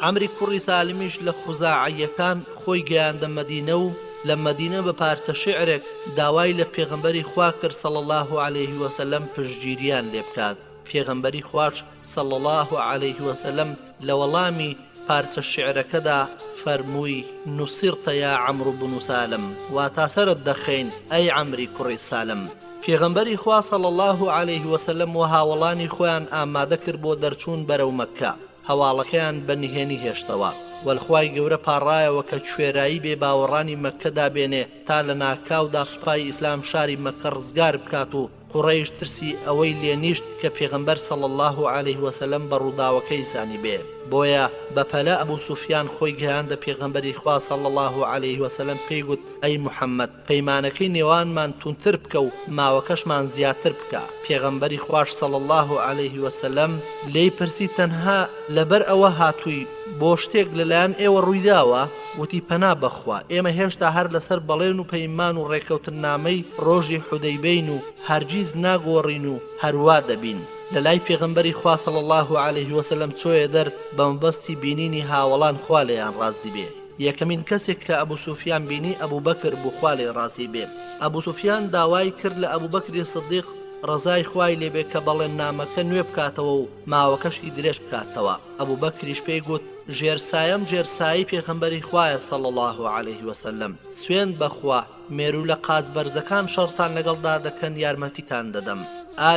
عەمری کوڕی سالمیش لە خوزاعەیەکان خۆی گەیاندە مەدینە و لە مەدینە بە پارچە شعرێک داوای لە پێغەمبەری خوا کرد صلی الله عليه وسلم پشتگیریان لێ بکات پێغەمبەری خوش صلی الله عليه وسلم لە وەڵامی پارچە شعرەکەدا فەرمووی نوسیرتە یا عەمرو بن سالم واتا سەرت دەخەین ئەی عەمری کوڕی سالم پێغەمبەری خوا صلی الله عليه وسلم و هاوڵانی خۆیان ئامادە کرد بۆ دەرچوون بەرەو مەککە هەواڵەکەیان بەنهێنی هێشتەوە وەلخوای گەورە پاڕایەوە کە کوێرایی بێ باوەڕانی مەککەدا بێنێ تا لە ناکاودا سوپای ئیسلام شاری مەککە ڕزگار بکات و قوڕەیش ترسی ئەوەی لێنیشت کە پێغەمبەر صلی الله عليه وسلم بە ڕووداوەکەی زانی بێ بۆیە بەپەلە ئەبوو سوفیان خۆی گەیاندە پێغەمبەری خوا صلی الله عليه وسلم پێی گوت ئەی محەممەد پەیمانەکەی نێوانمان تونتر بکە و ماوەکەشمان زیاتر بکە پێغەمبەری خوش صلی الله عليه وسلم لێی پرسی تەنها لەبەر ئەوە هاتووی بۆ شتێک لەلایەن ئێوە ڕوویداوە وتی پەنا بەخوا ئێمە هێشتا هەر لەسەر بەڵێن و پەیمان و ڕێکەوتنامەی ڕۆژی حودەیبین و هەرگیز ناگۆڕین و هەروە دەبین لە لای پێغەمبەری خوا صلی الله عليه وسلم چۆیە دەر بە مەبەستی بینینی هاوڵان خوا لێیان ڕازی بێ یەکەمین کەسێک کە ئەبوو سوفیان بینی ئەبوو بەکر بوو خوا لێ ڕازی بێ ئەبوو سوفیان داوای کرد لە ئەبوو بەکری سدیق ڕزای خوای لێبێ کە بەڵێن نامەکە نوێ بکاتەوە و ماوەکەشی درێژ بکاتەوە ئەبوو بەکریش پێی گوت ژێرسایم ژێرسایی پێغەمبەری خوایە صلی الله عليه وسلم سوێن بەخوا مێرو لە قاز بەرزەکان شەڕتان لەگەڵدا دەکەن یارمەتیتان دەدەم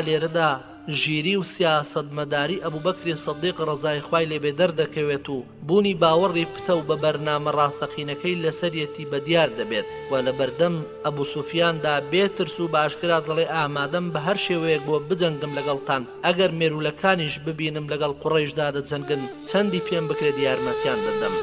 لێرەدا ژیری و سیاسەتمەداری ئەبوو بەکری سەدیق ڕزای خوای لێبێ دەردەکەوێت و بوونی باوەڕی پتە و بە بەرنامە ڕاستەقینەکەی لەسەرەتی بەدیار دەبێت و لە بەردەم ئەبوو سوفیاندا بێترس و باشکرا دەڵێ ئامادەم بە هەر شێوەیەک بۆ بجەنگم لەگەڵتان ئەگەر مێرولەکانیش ببینم لەگەڵ قوڕەیشدا دەجەنگن چەندی پێم بکرێت یارمەتیان دەدەم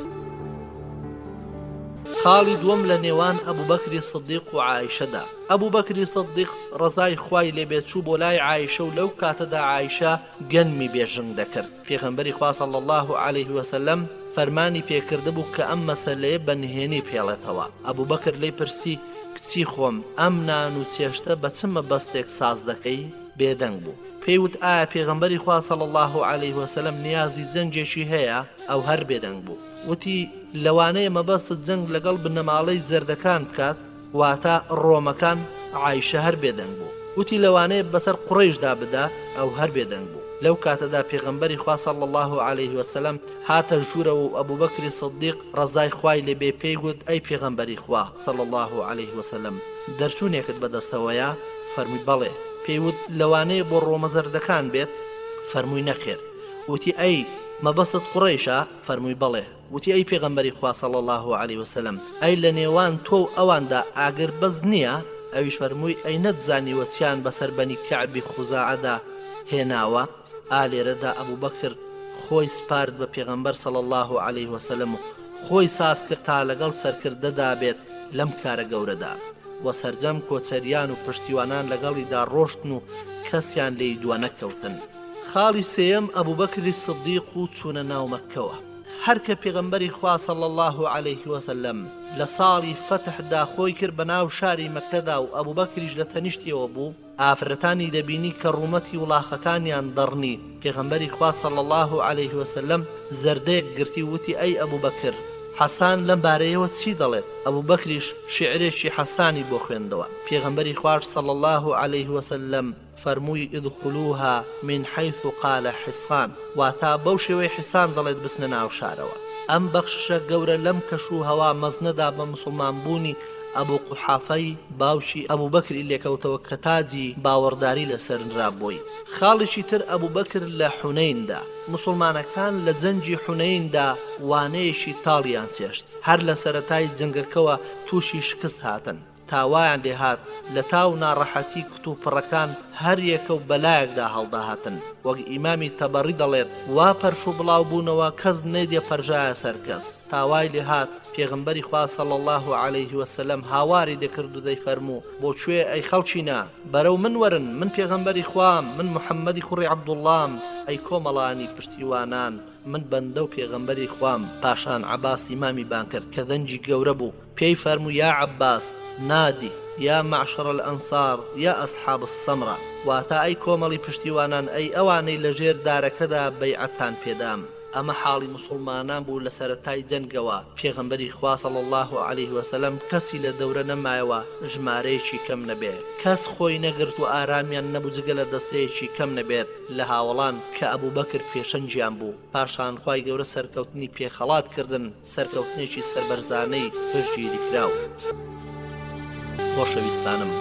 خاڵی دووەم لە نێوان ئەبوو بەکری سەدیق و عایشەدا ئەبوو بەکری سەدیق ڕزای خوای لێبێت چوو بۆ لای عایشە و لەو کاتەدا عایشە گەنمی بێژنگ دەکرد پێغەمبەری خوا صلی الله عليه وسلم فەرمانی پێکرده بوو کە ئەم مەسەلەیە بەنهێنی پێڵێتەوە ئەبوو بەکر لێی پرسی کچی خۆم ئەم نان و چێشتە بە چ مەبەستێک ساز دەکەی بێدەنگ بوو پێیوت ئایا پێغەمبەری خوا صلی الله عليه وسلم نیازی جەنگێکی هەیە ئەو هەر بێدەنگ بوو وتی لەوانەیە مەبەستت جەنگ لەگەڵ بنەماڵەی زەردەکان بکات واتە ڕۆمەکان عایشە هەر بێدەنگ بوو وتی لەوانەیە بەسەر قوڕەیشدا بدا ئەو هەر بێدەنگ بوو لەو کاتەدا پێغەمبەری خوا صلی الله عليه وسلم هاتە ژوورە و ئەبوو بەکری سەدیق ڕزای خوای لێبێ پێی گوت ئەی پێغەمبەری خوا صلی الله عليه وسلم دەرچوونێکت بەدەستەوەیە فەرمووی بەڵێ پێیوت لەوانەیە بۆ ڕۆمە زەردەکان بێت فەرمووی نەخێر وتی ئەی مەبەستت قوڕیشە؟ فەرمووی بەڵێ. وتی ئەی پێغەمبەری خوا صلی الله علیه وسلم ئەی لە نێوان تۆ و ئەواندا ئاگر بەز نییە؟ ئەویش فەرمووی ئەی نەتزانیوە چیان بەسەر بەنی کەعبی خوزاعەدا هێناوە؟ لێرەدا ئەبوو بەکر خۆی سپارد بە پێغەمبەر صلی الله علیه وسلم و خۆی ساز کرد تا لەگەڵ سەرکردەدا بێت لەم کارە گەورەدا و سەرجەم کۆچەریان و پشتیوانان لەگەڵیدا ڕۆشتن و کەسیان لێی دووە نەکەوتن. خاڵی سێیەم ئەبوو بەکری سدیق و چوونە ناو مەککەوە. هەر کە پێغەمبەری خوا صلی الله علیه وسلم لە ساڵی فەتحدا خۆی کرد بە ناو شاری مەککەدا و ئەبوو بەکریش لە تەنیشتیەوە بوو، ئافرەتانی دەبینی کە ڕوومەتی وڵاخەکانیان دەڕنی. پێغەمبەری خوا صلی الله علیه وسلم زەردەیەک گرتی وتی ئەی ئەبوو بەکر حەسان لەم بارەیەوە چی دەڵێت؟ ئەبوو بەکریش شعرێکی حەسانی بۆ خوێندەوە. پێغەمبەری خوار صلی الله علیه وسلم فەرمووی ئدخلوها من حيث قال حسان، واتا بەو شێوەی حسان دەڵێت بچنە ناو شارەوە. ئەم بەخششە گەورە لەم کەش و هەوا مەزنەدا بە موسڵمان بوونی ئەبوو قوحافەی باوشی ئەبوو بەکری لێکەوتەوە کە تاجی باوەڕداری لەسەر نرابۆی. خاڵێکی تر ئەبوو بەکر لە حونەیندا مسڵمانەکان لە جەنگی حونەیندا وانەیەشی تاڵیان چێشت، هەر لە سەرەتای جەنگەکەوە تووشی شکست هاتن. تاوایان لێهات لە تاو ناڕەحەتی کت و پڕەکان هەر یەکە و بەلایەکدا هەڵداهاتن. وەک ئیمامی تەبەڕی دەڵێت وا پەرش و بڵاو بوونەوە کەس نەیدێ پەرژایە سەر کەس. تاوای لێهات پێغەمبەری خوا صلی الله علیه وسلم هاواری دەکرد و دەیفەرموو بۆکوێ ئەی خەڵکینە بەرەو من وەرن، من پێغەمبەری خوام، من محەممەدی کوڕی عەبدوڵڵام. ئەی کۆمەڵانی پشتیوانان، من بەندە و پێغەمبەری خوام. پاشان عەباس ئیمامی بان کرد کە دەنجی گەورە بوو، پێی فەرموو یا عەباس نادی یا معشر الأنصار یا ئەصحاب السەمرە، واتە ئەی کۆمەڵی پشتیوانان، ئەی ئەوانەی لە ژێر دارەکەدا بەیعەتتان پێدام. ئەمە حاڵی مسلمانان بوو لە سەرەتای جەنگەوە. پێغەمبەری خوا صلی الله علیه وسلم کەسی لە دەورە نەمایەوە ژمارەیەکی کەم نەبێت، کەس خۆی نەگرت و ئارامیان نەبوو جگە لە دەستەیەکی کەم نەبێت لە هاوڵان کە ئەبوو بەکر پێشەنجیان بوو. پاشان خوای گەورە سەرکەوتنی پێخەڵات کردن، سەرکەوتنێکی سەربەرزانەی پشتگیری کراو. خۆشەویستانم،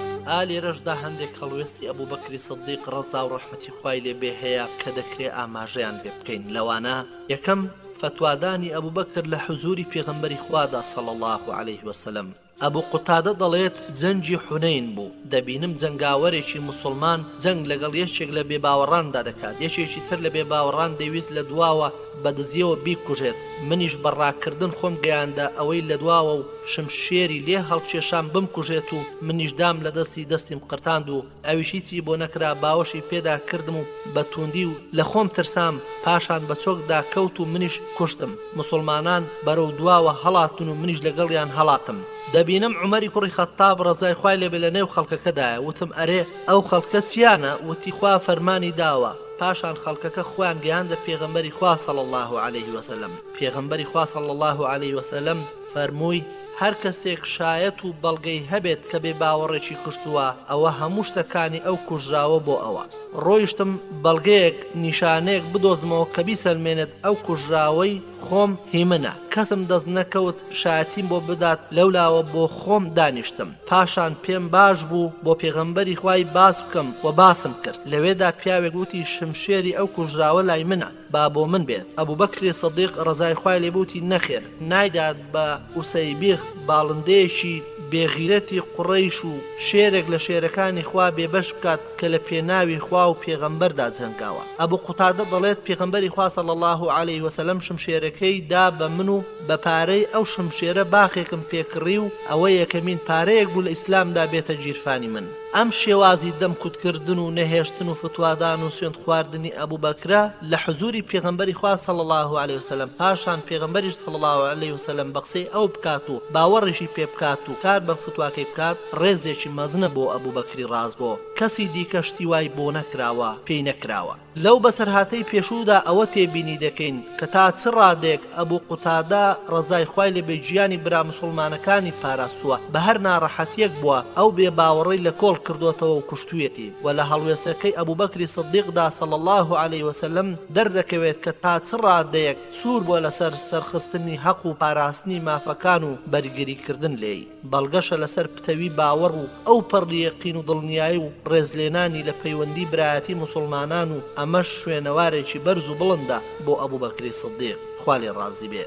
لێرەشدا هەندێک هەڵوێستی ئەبوو بەکری سدیق ڕەزا و ڕەحمەتی خوای لێبێ هەیە کە دەکرێت ئاماژەیان پێ بکەین. لەوانە یەکەم فتوادانی ئەبوو بەکر لە حوزوری پێغەمبەری خوادا صلی الله علیه وسلم. ئەبوو قوتادە دەڵێت جەنگی حونەین بوو، دەبینم جەنگاوەرێکی مسلمان جەنگ لەگەڵ یەکێک لە بێباوەڕاندا دەکات، یەکێکی تر لە بێباوەڕان دەویست لە دواوە بەدزیەوە بیکوژێت. منیش بەڕاکردن خۆم گەیاندا ئەوەی لە دواوە و شمشێری لێ هەڵکێشان بمکوژێت و منیش دام لە دەستیم قرتاند و ئەویش هیچی بۆ نەکرا، باوەشی پێدا کردم و بە توندی و لە خۆم ترسام، پاشان بە چۆکدا کەوت و منیش کوشتم. مسلمانان بەرەو دواوە هەڵاتن و منیش لەگەڵیان هەڵاتم. دەبینم عومەری کوڕی خەتاب ڕەزای خوای لێبێ لە نێو خەڵکەکەدایە. وتم ئەرێ ئەو خەڵکە چیانە؟ وتی خوا فەرمانی داوە. پاشان خەڵکەکە خۆیان گەیاندە پێغەمبەری خوا صلی الله علیه وسلم. پێغەمبەری خوا صلی الله علیه وسلم فەرمووی هەر کەسێک شایەت و بەڵگەی هەبێت کە بێ باوەڕێکی کوشتووە، ئەوە هەموو شتەکانی ئەو کوژراوە بۆ ئەوە. ڕۆیشتم بەڵگەیەک نیشانەیەک بدۆزمەوە کە بیسەلمێنێت ئەو کوژراوەی خۆم هیمنە. کەسم دەست نەکەوت شایەتیم بۆ بدات، لەولاوە بۆ خۆم دانیشتم. پاشان پێم باش بوو بۆ پێغەمبەری خوای باس بکەم و باسم کرد. لەوێدا پیاوێک وتی شمشێری ئەو کوژراوە لای منە، با بۆ من بێت. ئەبوو بەکری سدیق ڕەزای خوای لێبوتی نەخێر، نایدات بە ئوسەیبیخ باڵندەیەکی بێغیرەتی قوڕەیش و شێرێک لە شێرەکانی خوا بێبەش بکات کە لە پێناوی خوا و پێغەمبەردا جەنگاوە. ئەبوو قوتادە دەڵێت پێغەمبەری خوا صلی الله علیه وسلم شمشێرەکەی دا بە من و بە پارەی ئەو شمشێرە باخێکم پێکڕی و ئەوە یەکەمین پارەیەک بوو لە ئیسلامدا بێتە گیرفانی من. ئەم شێوازی دەم کوتکردن و نەهێشتن و فتوادان و سوێند خواردنی ئەبوو بەکرە لە حوزوری پێغەمبەری خوا صلی الله علیه وسلم. پاشان پێغەمبەریش صلی الله علیه وسلم بە قسەی ئەو بکات و باوەڕیشی پێ بکات و کار بە فتواکەی بکات، ڕێزێکی مەزنە بۆ ئەبوو بەکری ڕاز بۆ. کەسی دیکە شتی وای بۆ نەکراوە، پێی نەکراوە. لەو بەسەرهاتەی پێشوودا ئەوە تێبینی دەکەین کە تا چ ڕادێک ئەبوو قوتادە ڕەزای خوای لێبێ گیانی برا مسلمانەکانی پاراستووە، بە هەر ناڕەحەتیەک بووە ئەو بێ باوەڕەی لە کۆڵ کردوتەوە و کوشتویەتی. و لە هەڵوێستەکەی ئەبوو بەکری سدیقدا صلی الله علیه وسلم دەردەکەوێت کە تا چ ڕادەیەک سوور بۆ لەسەر سەرخستنی حەق و پاراستنی مافەکان و بەرگریکردن لێی، بەڵگەشە لەسەر پتەوی باوەڕ و ئەو پەڕی یەقین و دڵنیایی و ڕێزلێنانی لە پەیوەندی برایەتی مسلمانان و ئەمەش شوێنەوارێکی بەرز و بڵندە بۆ ئەبوو بەکری سدیق خوا لێ ڕازی بێ.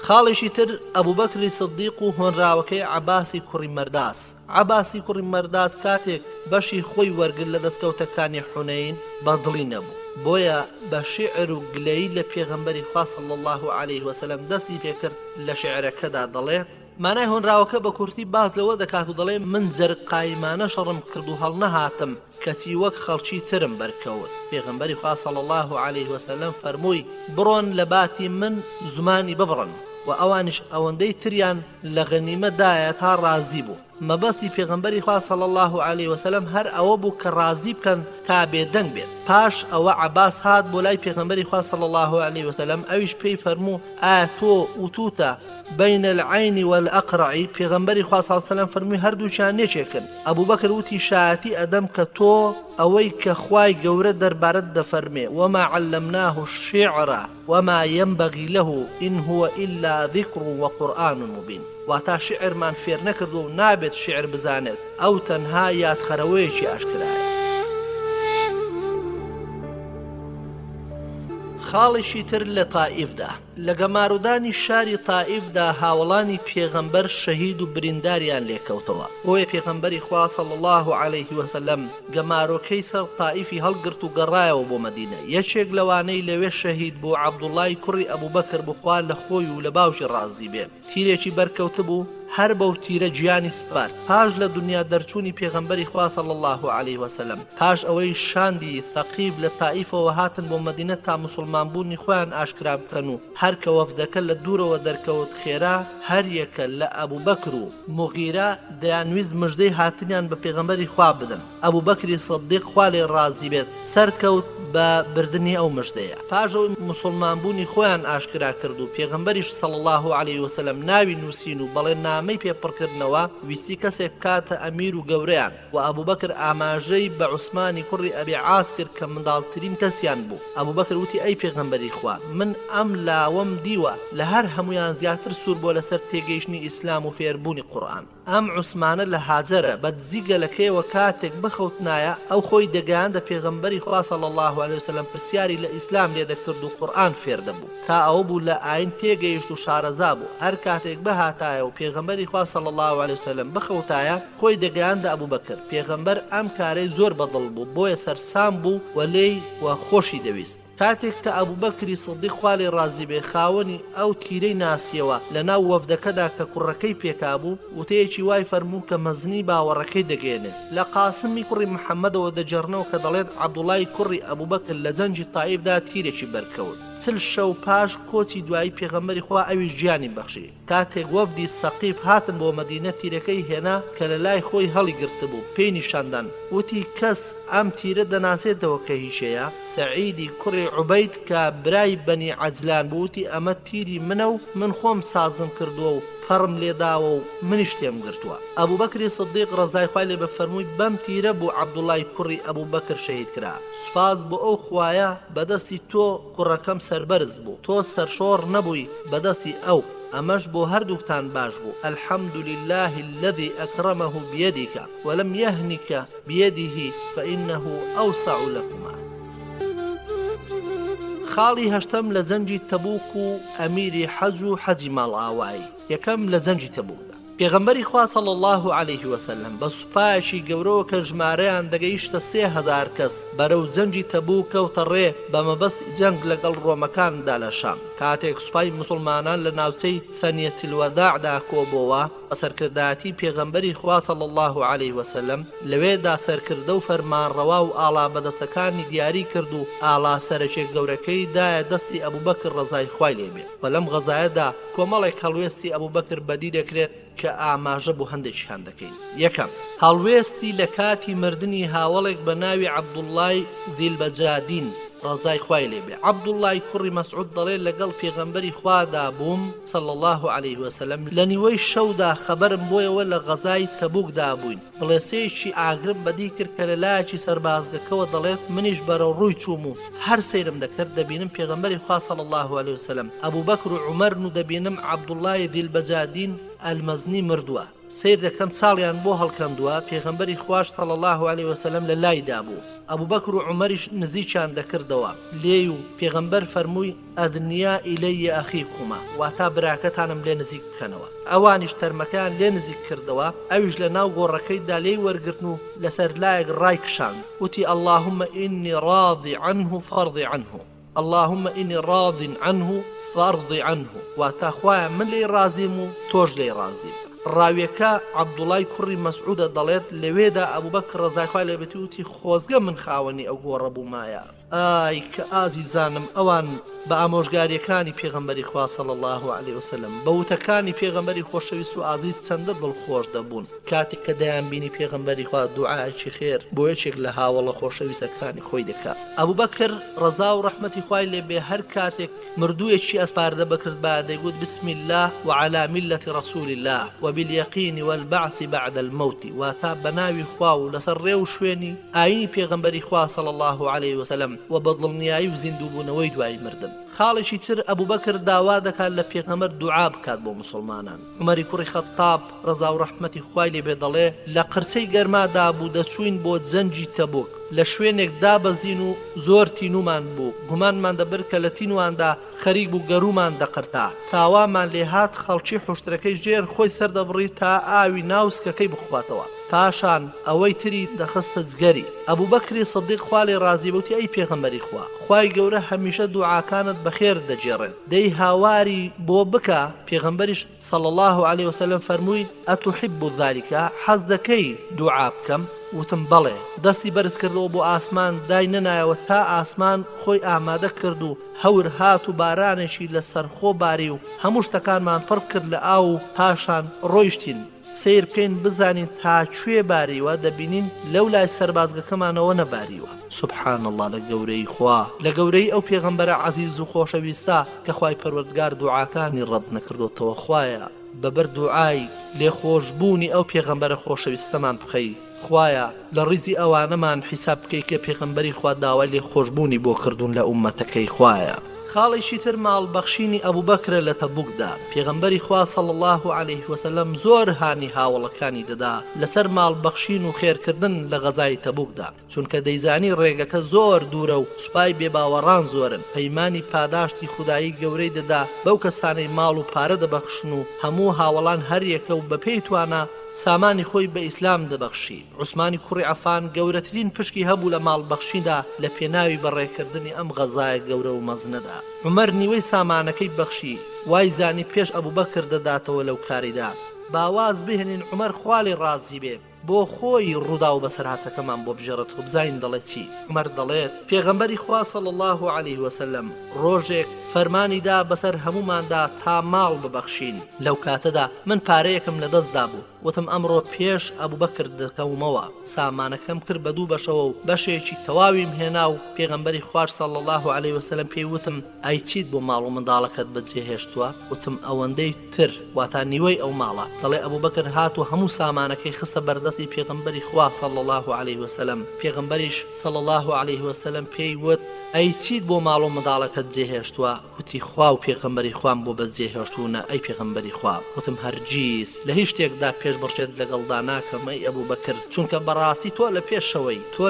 خاڵێکی تر ئەبوو بەکری سدیق و هۆنراوەکەی عەباسی کوڕی مەرداس. عەباسی کوڕی مەرداس کاتێک بەشی خۆی وەرگرت لە دەستکەوتەکانی حونەین بەدڵی نەبوو، بۆیە بە شیعر و گلەیی لە پێغەمبەری خوا صلی الله علیه وسلم دەستی پێکرد لە شیعرەکەدا دەڵێ مانای هۆنراوەکە بە کورتی باز لەوە دەکات و دەڵێ من جەرقایمانە شەڕم کرد و هەڵنەهاتم کەسی وەک خەڵکی ترم بەرکەوت. پێغەمبەری خوا صلی الله علیه وسلم فەرمووی بڕۆن لە باتی من زمانی ببڕن و ئەوانش ئەوەندەی تریان لە غەنیمەتدایە تا ڕازی بوو. مەبەستی پێغەمبەری خوا صلی الله علیه وسلم هەر ئەوە بوو کە ڕازی بکەن تا بێدەنگ بێت. پاش ئەوە عەباس هات بۆ لای پێغەمبەری خوا صلی الله علیه وسلم، ئەویش پێی فەرموو ئایا تۆ وتوتە بین العین والأقرع؟ پێغەمبەری خوا صلی الله علیه وسلم فەرمووی هەردووچیان نێچێکن. ئەبوو بەکر وتی شایەتی ئەدەم کە تۆ ئەوەی کە خوای گەورە دەربارەت دەفەرمێ وما علمناه الشعر وما ينبغي له إن هو إلا ذكر وقرآن مبين. واتا شعرمان فێر نەکردو و نابێت شعر بزانێت، ئەو تەنها یادخەرەوەیەکی ئاشکرایە. خاڵێکی تر لە تائیفدا، لە گەمارودانی شاری تائیفدا هاوڵانی پێغەمبەر شەهید و برینداریان لێکەوتەوە. بۆیە پێغەمبەری خوا صلی الله علیه وسلم گەمارۆکەی سەر تائیفی هەڵگرت و گەڕایەوە بۆ مەدینە. یەکێک لەوانەی لەوێ شەهید بوو عەبدوڵای کوڕی ئەبوو بەکر بخوا لە خۆی و لە باوکی ڕازی بێ. تیرێکی بەرکەوتە بوو، هەر بەو تیرە گیانی سپار. پاش لە دنیا دەرچوونی پێغەمبەری خوا صلی الله علیه وسلم، پاش ئەوەی شاندی ثەقیف لە تائیفەوە هاتن بۆ مەدینە تا موسڵمان بوونی خۆیان ئاشکرا بکەن و هەر کە وەفدەکە لە دوورەوە دەرکەوت خێرا هەر یەکە لە ئەبوو بەکر و مغیرە دەیانویست مژدەی هاتنیان بە پێغەمبەری خوا بدەن. ئەبوو بەکری سدیق خوا لێ ڕازی بێت سەرکەوت بە بردننی ئەو مژدەیە. پاش ئەوەی موسڵمان بوونی خۆیان ئاشکرا کرد و پێغەمبەریش صلی الله علیه وسلم ناوی نووسین و بەڵێ نامەی پێپڕکردنەوە ویستی کەسێک کاتە ئەمیر و گەورەیان و ئەبوو بەکر ئاماژەی بە عوسمانی کوڕی ئەبی عاس کرد کە منداڵترین کەسیان بوو. ئەبوو بەکر وتی ئەی پێغەمبەری خوا، من ئەم لاوەم دیوە لە هەر هەمویان زیاتر سوور بۆ لەسەر تێگەیشتنی ئیسلام و فێربوونی قورئان. ئەم عوسمانە لە هاجرە بەدزیگە لەکەیەوە کاتێک بخەوتنایە ئەو خۆی دەگەیاندە پێغەمبەری خوا صلی الله علیه وسلم پرسیاری لە ئیسلام لێ دەکرد و قورئان فێر دەبوو تا ئەوە بوو لە ئاین تێگەیشت و شارەزا بوو. هەر کاتێک بەهاتایە و پێغەمبەری خوا صلی الله علیه وسلم بخەوتایە خۆی دەگەیاندە ئەبوو بەکر. پێغەمبەر ئەم کارەی زۆر بەدڵ بوو، بۆیە سەرسام بوو و لێی و خۆشی دەویست. کاتێک کە ئەبوو بەکری سدیق خوا لێ ڕازی بێ خاوەنی ئەو تیرەی ناسیەوە لە ناو وەفدەکەدا کە کوڕەکەی پێکابوو، وتەیەکی وای فەرموو کە مەزنی باوەڕەکەی دەگێنێت. لە قاسمی کوڕی محەممەدەوە دەجێڕنەوە کە دەڵێت عەبدوڵای کوڕی ئەبوو بەکر لە جەنگی تائیفدا تیرێکی بەرکەوت. 40 شەو پاش کۆچی دوایی پێغەمبەری خوا ئەویش گیانی بەخشی. کاتێک وەفدی سەقیف هاتن بۆ مەدینە تیرەکەی هێنا کە لە لای خۆی هەڵی گرتبوو، پێی نیشاندان وتی کەس ئەم تیرە دەناسێتەوە کە هیچەیە؟ سەعیدی کوڕی عوبەید کە برای بەنی عەجلان بووتی ئەمە تیری منە و من خۆم سازم کردووە و پەڕم لێداوە و منیش تێم گرتووە. ئەبوو بەکری سدیق ڕەزای خوای لێ بە فەرمووی بەم تیرە بۆ عەبدوڵای کوڕی ئەبوو بەکر شەهید کرا. سوپاس بۆ ئەو خوایە بەدەستی تۆ کوڕەکەم سەربەرز بوو، تۆ سەرشۆڕ نەبووی بەدەستی ئەو. ئەمەش بۆ هەردووکتان باش بوو. الحمد لله الذي أكرمه بيدك ولم يهنك بيده فإنه أوسع لكما. خاڵی هەشتەم لە جەنگی تەبوک و ئەمیری حەج و حەجی ماڵ ئاوایی. یەکەم لە جەنگی تەبوکدا پێغەمبەری خوا صلی الله علیه وسلم بە سوپایەکی گەورەوە کە ژمارەیان دەگەیشتە 3000 کەس بەرەو جەنگی تەبوک کەوتە ڕێ بە مەبەست جەنگ لەگەڵ ڕۆمەکاندا لە شام. کاتێک سوپای موسڵمانان لە ناوچەی ثەنیەت الوەداعدا کۆبووە بە سەرکردایەتی پێغەمبەری خوا صلی الله علیه وسلم لەوێدا سەرکردە و فەرمانڕەوا و ئاڵا بەدەستەکانی دیاری کرد و ئاڵا سەرچێک گەورەکەی دایە دەستی ئەبوو بەکر ڕەزای خوای لێ بێ. و لەم غەزایەدا کۆمەڵێک هەڵوێستی ئەبوو بەکر بەدی دەکرێت کە ئاماژە بۆ هەندێکیان دەکەین. یەکەم هەڵوێستی لە کاتی مردنی هاوڵێک بە ناوی عەبدوڵای دیلبەجادین ڕەزای خوای لێ بێ. عەبدوڵای کوڕی مەسعود دەڵێت لەگەڵ پێغەمبەری خوادا بووم صلی الله علیه وسلم لە نیوەی شەودا خەبەرم بۆیەوە لە غەزای تەبوکدا بووین. بڵێسەیەکی ئاگرم بەدی کرد کە لە لایەکی سەربازگەکەوە دەڵێت منیش بەرەو ڕووی چووم و هەر سەیرم دەکرد دەبینم پێغەمبەری خوا صلی الله علیه وسلم ئەبوو بەکر و عومەرن و دەبینم عەبدوڵای دیلبەجادین ئەلمەزنی مردووە. سیر دەکەم چاڵیان بۆ هەڵکەندووە پێغەمبەری خوش صلی الله عليه وسلم لە لایدا بوو ئەبوو بەکر و عومەریش نزیکیان دەکردەوە لێی و پێغەمبەر فەرمووی ئەدنیا ئیلەیە ئەخیکوما واتە براکەتانم لێ نزیک بکەنەوە ئەوانیش تەرمەکەیان لێ نزیک کردەوە ئەویش لە ناو گۆڕەکەیدا لێی وەرگرتن و لەسەر لایەک ڕای کشان وتی اللهم إني راضي عنه فارض عنه اللهم إني راض عنه فارض عنه واتە خوایە من لێی رازیم و تۆش لێی رازیم ڕاویەکە عەبدوڵای کوڕی مەسعودە دەڵێت لەوێدا ئەبوو بەکر ڕەزای خوای لێ بێتی وتی خۆزگە من خاوەنی ئەو گۆڕە بوومایە ئای کە ئازیزانم ئەوان بە ئامۆژگاریەکانی پێغەمبەری خوا صلی الله عليه وسلم بە وتەکانی پێغەمبەری خۆشەویست و ئازیز چەندە دڵخۆش دەبوون کاتێک کە دەیان بینی پێغەمبەری خوا دوعایەکی خێر بۆ یەکێک لە هاوڵە خۆشەویستەکانی خۆی دەکات ئەبوو بەکر ڕەزا و ڕەحمەتی خوای لێ بێ هەر کاتێک مردوویەکی ئەسپاردە بکرد با دەیگوت بسم الله وعلى ملة رسول الله وباليقين والبعث بعد الموت واتا بناوي خواو لسر ريو شويني آيني پیغمبري خوا صلى الله عليه وسلم وبضلنياي وزندوبونوي دواي مردن خاڵێکی تر ئەبوو بەکر داوا دەکات لە پێغەمبەر دوعا بکات بۆ مسلمانان عومەری کوڕی خەتاب ڕەزا و ڕەحمەتی خوای لێ بێ دەڵێ لە قرچەی گەرمادا بوو دەچوین بۆ جەنجی تەبوک لە شوێنێک دابەزین و زۆر تینومان بوو گومانمان دەبر کە لە تینواندا خەریک بوو گەرومان دەقرتا تاوامان لێ هات خەڵکی حوشترەکەی ژێر خۆی سەردەبڕی تا ئاوی ناوسکەکەی بخواتەوە پاشان ئەوەی تری دەخستە جگەری ئەبوو بەکری سەدیق خوا لێ ڕازی بوتی ئەی پێغەمبەری خوا خوای گەورە هەمیشە دوعاکانت بەخێر دەجێڕێت دەی هاواری بۆ بکە پێغەمبەریش صلی الله عليه وسلم فەرمووی ئەتوحب ذلك حەز دەکەی دوعا بکەم وتم بەڵێ دەستی بەرز کردەوە بۆ ئاسمان دای نەنایەوە تا ئاسمان خۆی ئامادە کرد و هەور هات و بارانێکی لە سەرخۆ باری و هەموو شتەکانمان پڕ کرد لە ئاو و پاشان ڕۆیشتین سیر بکەین بزانین تا کوێ باریوە دەبینین لەو لای سەربازگەکەمانەوە نەباریوە سبحان الله لە گەورەی خوا لە گەورەی ئەو پێغەمبەرە عەزیز و خۆشەویستە کە خوای پەروەردگار دوعاکانی ڕەت نەکردوتەوە خوایە بەبەر دوعای لێخۆشبوونی ئەو پێغەمبەرە خۆشەویستەمان بخەی خوایە لە ڕیزی ئەوانەمان حیساب بکەی کە پێغەمبەری خوا داوای لێخۆشبوونی بۆ کردوون لە ئومەتەکەی خوایە خاڵێکی تر ماڵبەخشینی ئەبوو بەکرە لە تەبوکدا پێغەمبەری خوا صلی الله عليه وسلم زۆر هانی هاوڵەکانی دەدا لەسەر ماڵبەخشین و خێرکردن لە غەزای تەبوکدا چونکە دەیزانی ڕێگەکە زۆر دوورە و سوپای بێباوەڕان زۆرن پەیمانی پاداشتی خودایی گەورەی دەدا بەو کەسانەی ماڵ و پارە دەبەخشن و هەموو هاوڵان هەریەکە و بەپێی توانە سامانی خۆی بە ئیسلام دەبەخشی عوسمانی کوڕی عەفان گەورەترین پشکی هەبوو لە ماڵبەخشیدا لە پێناوی بەڕێکردنی ئەم غەزایە گەورە و مەزنەدا عومەر نیوەی سامانەکەی بەخشی وای زانی پێش ئەبوو بەکر دەداتەوە لەو کاریدا باواز بهێنین عومەر خوا لێی ڕازی بێ بۆ خۆی ڕوودا و بەسەرهاتەکەمان بۆ بژێڕێت و بزانین دەڵێت چی عومەر دەڵێت پێغەمبەری خوا صلی الله عليه وسلم ڕۆژێک فەرمانیدا بەسەر هەموماندا تا ماڵ ببەخشین لەو کاتەدا من پارەیەکم لە دەستدا بوو وتم ئەمڕۆ پێش ئەبوو بەکر دەکەومەوە سامانەکەم کرد بە دوو بەشەوە و بەشێکی تەواویم هێنا و پێغەمبەری خوار صلی الله عليه وسلم پێی وتم ئەی چیت بۆ ماڵ و منداڵەکەت بەجێهێشتووە وتم ئەوەندەی تر واتە نیوەی ئەو ماڵە دەڵێ ئەبوو بەکر هات و هەموو سامانەکەی خستە بەردەستی پێغەمبەری خوا صلی الله عليه وسلم پێغەمبەریش صلی الله عليه وسلم پێی وت ئەی چیت بۆ ماڵ و منداڵەکەت جێهێشتووە وتی خوا و پێغەمبەری خوام بۆ بەجێهێشتوونە ئەی پێغەمبەری خوا وتم هەرگیز لە هیچ شتێکدا پێش بڕچێت لەگەڵدا ناکەم ئەی ئەبوو بەکر چونکە بەڕاستی تۆ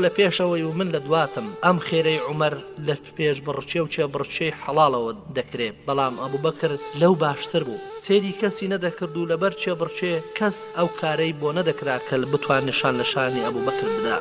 لە پێشەوەی و من لە دواتم ئەم خێرەی عومەر لە پێش بڕچێ و چێبڕچەی حەڵاڵەوە دەکرێت بەڵام ئەبوو بەکر لەو باشتر بوو سێری کەسی نەدەکرد و لەبەر چێبڕچێ کەس ئەو کارەی بۆ نەدەکرا کە بتوان نیشان لە شانی ئەبوو بەکر بدا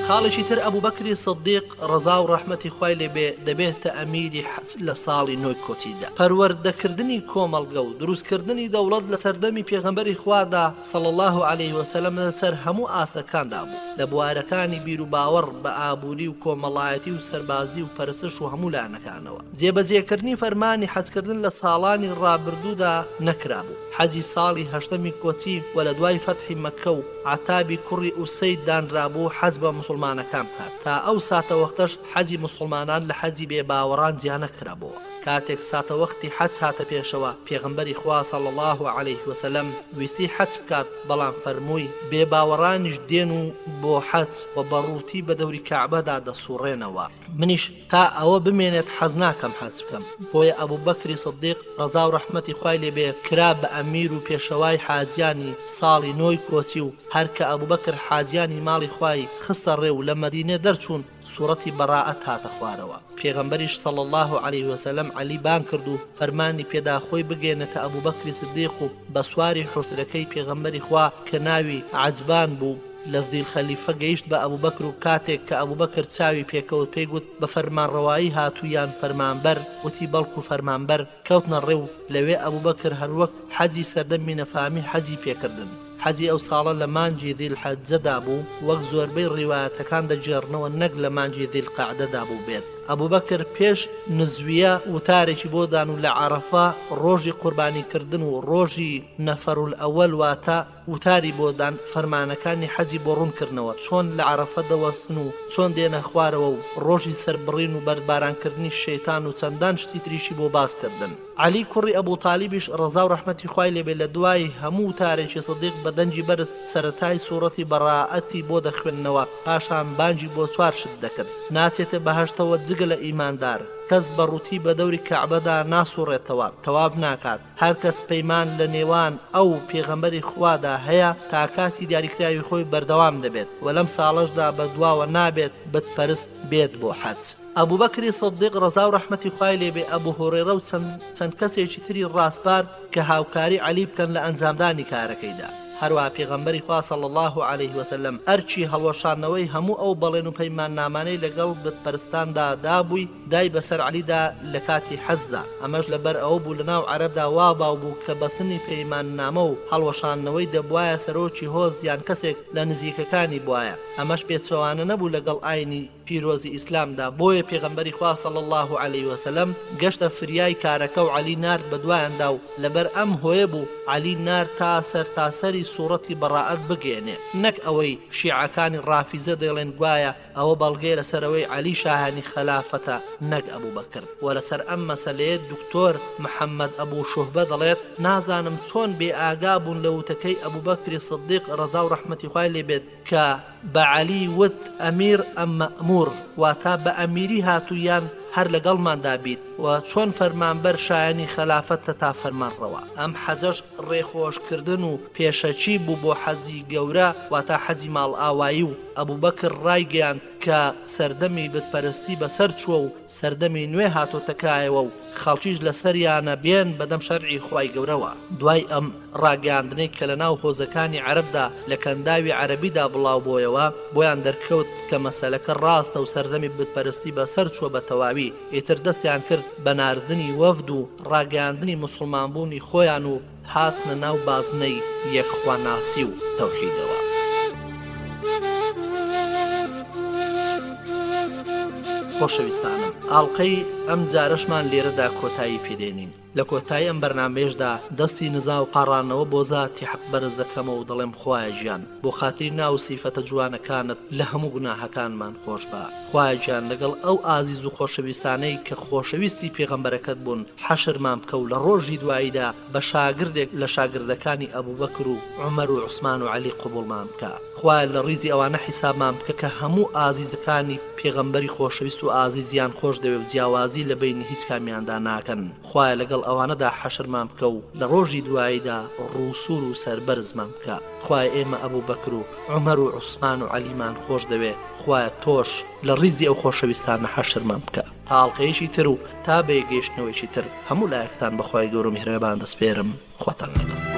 خاڵێکی تر ئەبوو بەکری سەدیق ڕەزا و ڕەحمەتی خوای لێ بێ دەبێتە ئەمیری حەج لە ساڵی نۆی کۆچیدا پەروەردەکردنی کۆمەڵگە و دروستکردنی دەوڵەت لە سەردەمی پێغەمبەری خوادا صلی الله عليه وسلم لەسەر هەموو ئاسەکاندا بوو لە بوارەکانی بیر و باوەڕ بە ئابووری و کۆمەڵایەتی و سەربازی و پەرستش و هەموو لانەکانەوە جێبەجێکردنی فەرمانی حەجکردن لە ساڵانی ڕابردوودا نەکرابوو حەجی ساڵی هەشتەمی کۆچی و لە دوای فەتحی مەککە و عتابی کوڕی ئوسەید دانرابوو حەج بە مسلمانەکان بکات تا ئەو ساتە وەختەش حەجی مسلمانان لە حەجی بێ باوەڕان جیا نەکرابووە کاتێک ساتە وەختی حەج هاتە پێشەوە پێغەمبەری خوا صلی الله عليه وسلم ویستی حەج بکات بەڵام فەرمووی بێباوەڕانیش دێن و بۆ حەج و بەڕووتی بە دەوری کەعبەدا دەسوڕێنەوە منیش تا ئەوە بمێنێت حەز ناکەم حەج بکەم بۆیە ئەبوو بەکری سدیق ڕەزا و ڕەحمەتی خوای لێبێ کرا بە ئەمیر و پێشەوای حاجیانی ساڵی نۆی کۆچی و هەر کە ئەبوو بەکر حاجیانی ماڵی خوای خستە ڕێ و لە مەدینێ دەرچوون سوورەتی بەڕائەت هاتە خوارەوە پێغەمبەریش صلی الله عليه وسلم علی بان کرد و فەرمانی پێدا خۆی بگێنێتە ئەبوو بەکری سدیق و بە سواری حوشترەکەی پێغەمبەری خوا کە ناوی عەجبان بوو لە ذیل خەلیفە گەیشت بە ئەبوو بەکر و کاتێک کە ئەبوو بەکر چاوی پێکەوت پێی گوت بە فەرمانڕەوایی هاتوویان فەرمانبەر وتی بەڵکو فەرمانبەر کەوتنە ڕێ و لەوێ ئەبوو بەکر هەروەک حەجی سەردەمی نەفامی حەجی پێکردن حەجی ئەو ساڵە لە مانجی ذیل حەجەدا بوو وەک زۆربەی ڕیوایەتەکان دەجێڕنەوە نەک لە مانجی ذیل قەعدەدا بوو بێت ئەبوو بەکر پێش نزویە وتارێکی بۆ دان و لە عەرەفە ڕۆژی قوربانیکردن و ڕۆژی نەفەرول ئەوەل واتە وتاری بۆ دان فەرمانەکانی حەجی بۆ ڕوونکردنەوە چۆن لە عەرەفە دەوەستن و چۆن دێنە خوارەوە و ڕۆژی سەربڕین و بەربارانکردنی شەیتان و چەندان شتی تریشی بۆ باسکردن عەلی کوڕی ئەبوو تالیبیش ڕەزا و ڕەحمەتی خوای لێبێ لە دوای هەموو تارێکی سدیق بە دەنجی بەرز سەرەتای سوورەتی بەڕائەتی بۆ دەخوێندنەوە پاشان بانجی بۆ چوار شت دەکرد ناچێتە بەهەشتەوە جگە لە ئیماندار کەس بەڕووتی بە دەوری کەعبەدا ناسوڕێتەوە تەواف ناکات هەر کەس پەیمان لە نێوان ئەو پێغەمبەری خوادا هەیە تا کاتی دیاریکراوی خۆی بەردەوام دەبێت و لەم ساڵەشدا بە دواوە نابێت بتپەرست بێت بۆ حەج ئەبوو بەکری سدیق ڕەزا و ڕەحمەتی خوای لێبێ ئەبوو هورێرە و چەند کەسێکی تری ڕاستبار کە هاوکاری عەلی بکەن لە ئەنجامدانی کارەکەیدا هەروە پێغەمبەری خوا صلی الله عليه وسلم ئەرچی هەڵوەشانەوەی هەموو ئەو بەڵێن و پەیمان نامانەی لەگەڵ بتپەرستاندا دابووی دای بەسەر عەلیدا لە کاتی حەجدا ئەمەش لەبەر ئەوە بوو لەناو عەرەبدا وا باو بوو کە بەستنی پەیمان نامە و هەڵوەشانەوەی دەبوایە سەرۆکی هۆز یان کەسێک لە نزیکەکانی بوایە ئەمەش پێچەوانە نەبوو لەگەڵ ئاینی پیرۆزی ئیسلامدا بۆیە پێغەمبەری خوا صلی الله عليه وسلم گەشتە فریای کارەکە و عەلی نار بەدوایاندا و لەبەر ئەم هۆیە بوو عەلی نار تا سەرتاسەری سوورەتی بەڕائەت بگێنێ نەک ئەوەی شیعەکانی ڕافیزە دەڵێن گوایە ئەوە بەڵگەی لەسەرەوەی عەلی شاهانی خەلافەتە نەک ئەبوو بەکر و لەسەر ئەم مەسەلەیە دکتۆر محەممەد ئەبوو شوهبە دەڵێت نازانم چۆن بێ ئاگا بوون لە وتەکەی ئەبوو بەکری سدیق ڕەزا و ڕەحمەتی خوای لێبێت کە بە عەلی وت ئەمیر ئەم مەئموور واتا بە ئەمیری هاتوویان هەر لەگەڵماندا بیت و چۆن فەرمانبەر شایانی خەلافەتە تا فەرمانڕەوە ئەم حەجەش ڕێخۆشکردن و پێشەچی بوو بۆ حەجی گەورە واتە حەجی ماڵ ئاوایی و ئەبوو بەکر ڕایگەیان کە سەردەمی بتپەرستی بەسەر چووە و سەردەمی نوێ هاتۆتەکایەوە و خەڵکیش لەسەریانە بێن بەدەم شەرعی خوای گەورەوە دوای ئەم ڕاگەاندنەی کە لە ناو هۆزەکانی عەرەبدا لە کەنداوی عەرەبیدا بڵاو بۆیەوە بۆیان دەرکەوت کە مەسەلەکە ڕاستە و سەردەمی بتپەرستی بەسەر چووە بە تەواوی ئیتر دەستیان کرد بە ناردنی وەفد و ڕاگەاندنی موسڵمانبوونی خۆیان و هاتنە ناو بازنەی یەکخواناسی و تەوحیدەوە خۆشەویستانم ئاڵلقەی ئەم جارەشمان لێرەدا کۆتایی پێدێنین لە کۆتایی ئەم بەرنامەیەشدا دەستی نزا و قاڕانەوە بۆ زاتی حەق بەرز دەکەمەوە و دەڵێم خوایە گیان بۆ خاتری ناو سیفەتە جوانەکانت لە هەموو گوناهەکانمان خۆش بە خوایە گیان لەگەڵ ئەو ئازیز و خۆشەویستانەی کە خۆشەویستی پێغەمبەرەکەت بوون حەشرمان بکە و لە ڕۆژی دواییدا بە شاگردێک لە شاگردەکانی ئەبوو بەکر و عومەر و عوسمان و عەلی قبوڵمان بکە خوایە لە ڕیزی ئەوانە حیسابمان بکە کە هەموو ئازیزەکانی پێغەمبەری خۆشەویست و ئازیزیان خۆش دەوێت و جیاوازی لە بینی هیچ کامیاندا ناکەن خوایە لەگەڵ ئەوانەدا حەشرمان بکە و لە ڕۆژی دواییدا ڕووسور و سەربەرزمان بکە خوایە ئێمە ئەبوو بەکر و عومەر و عوسمان و عەلیمان خۆش دەوێ خوایە تۆش لە ڕیزی ئەو خۆشەویستانە حەشرمان بکە تاڵقەیەکی تر و تا بەیەگەیشتنەوەیکی تر هەموو لایەکتان بەخوای گەورە و میهرەبان دەسپێرم خواتان لەگەڵ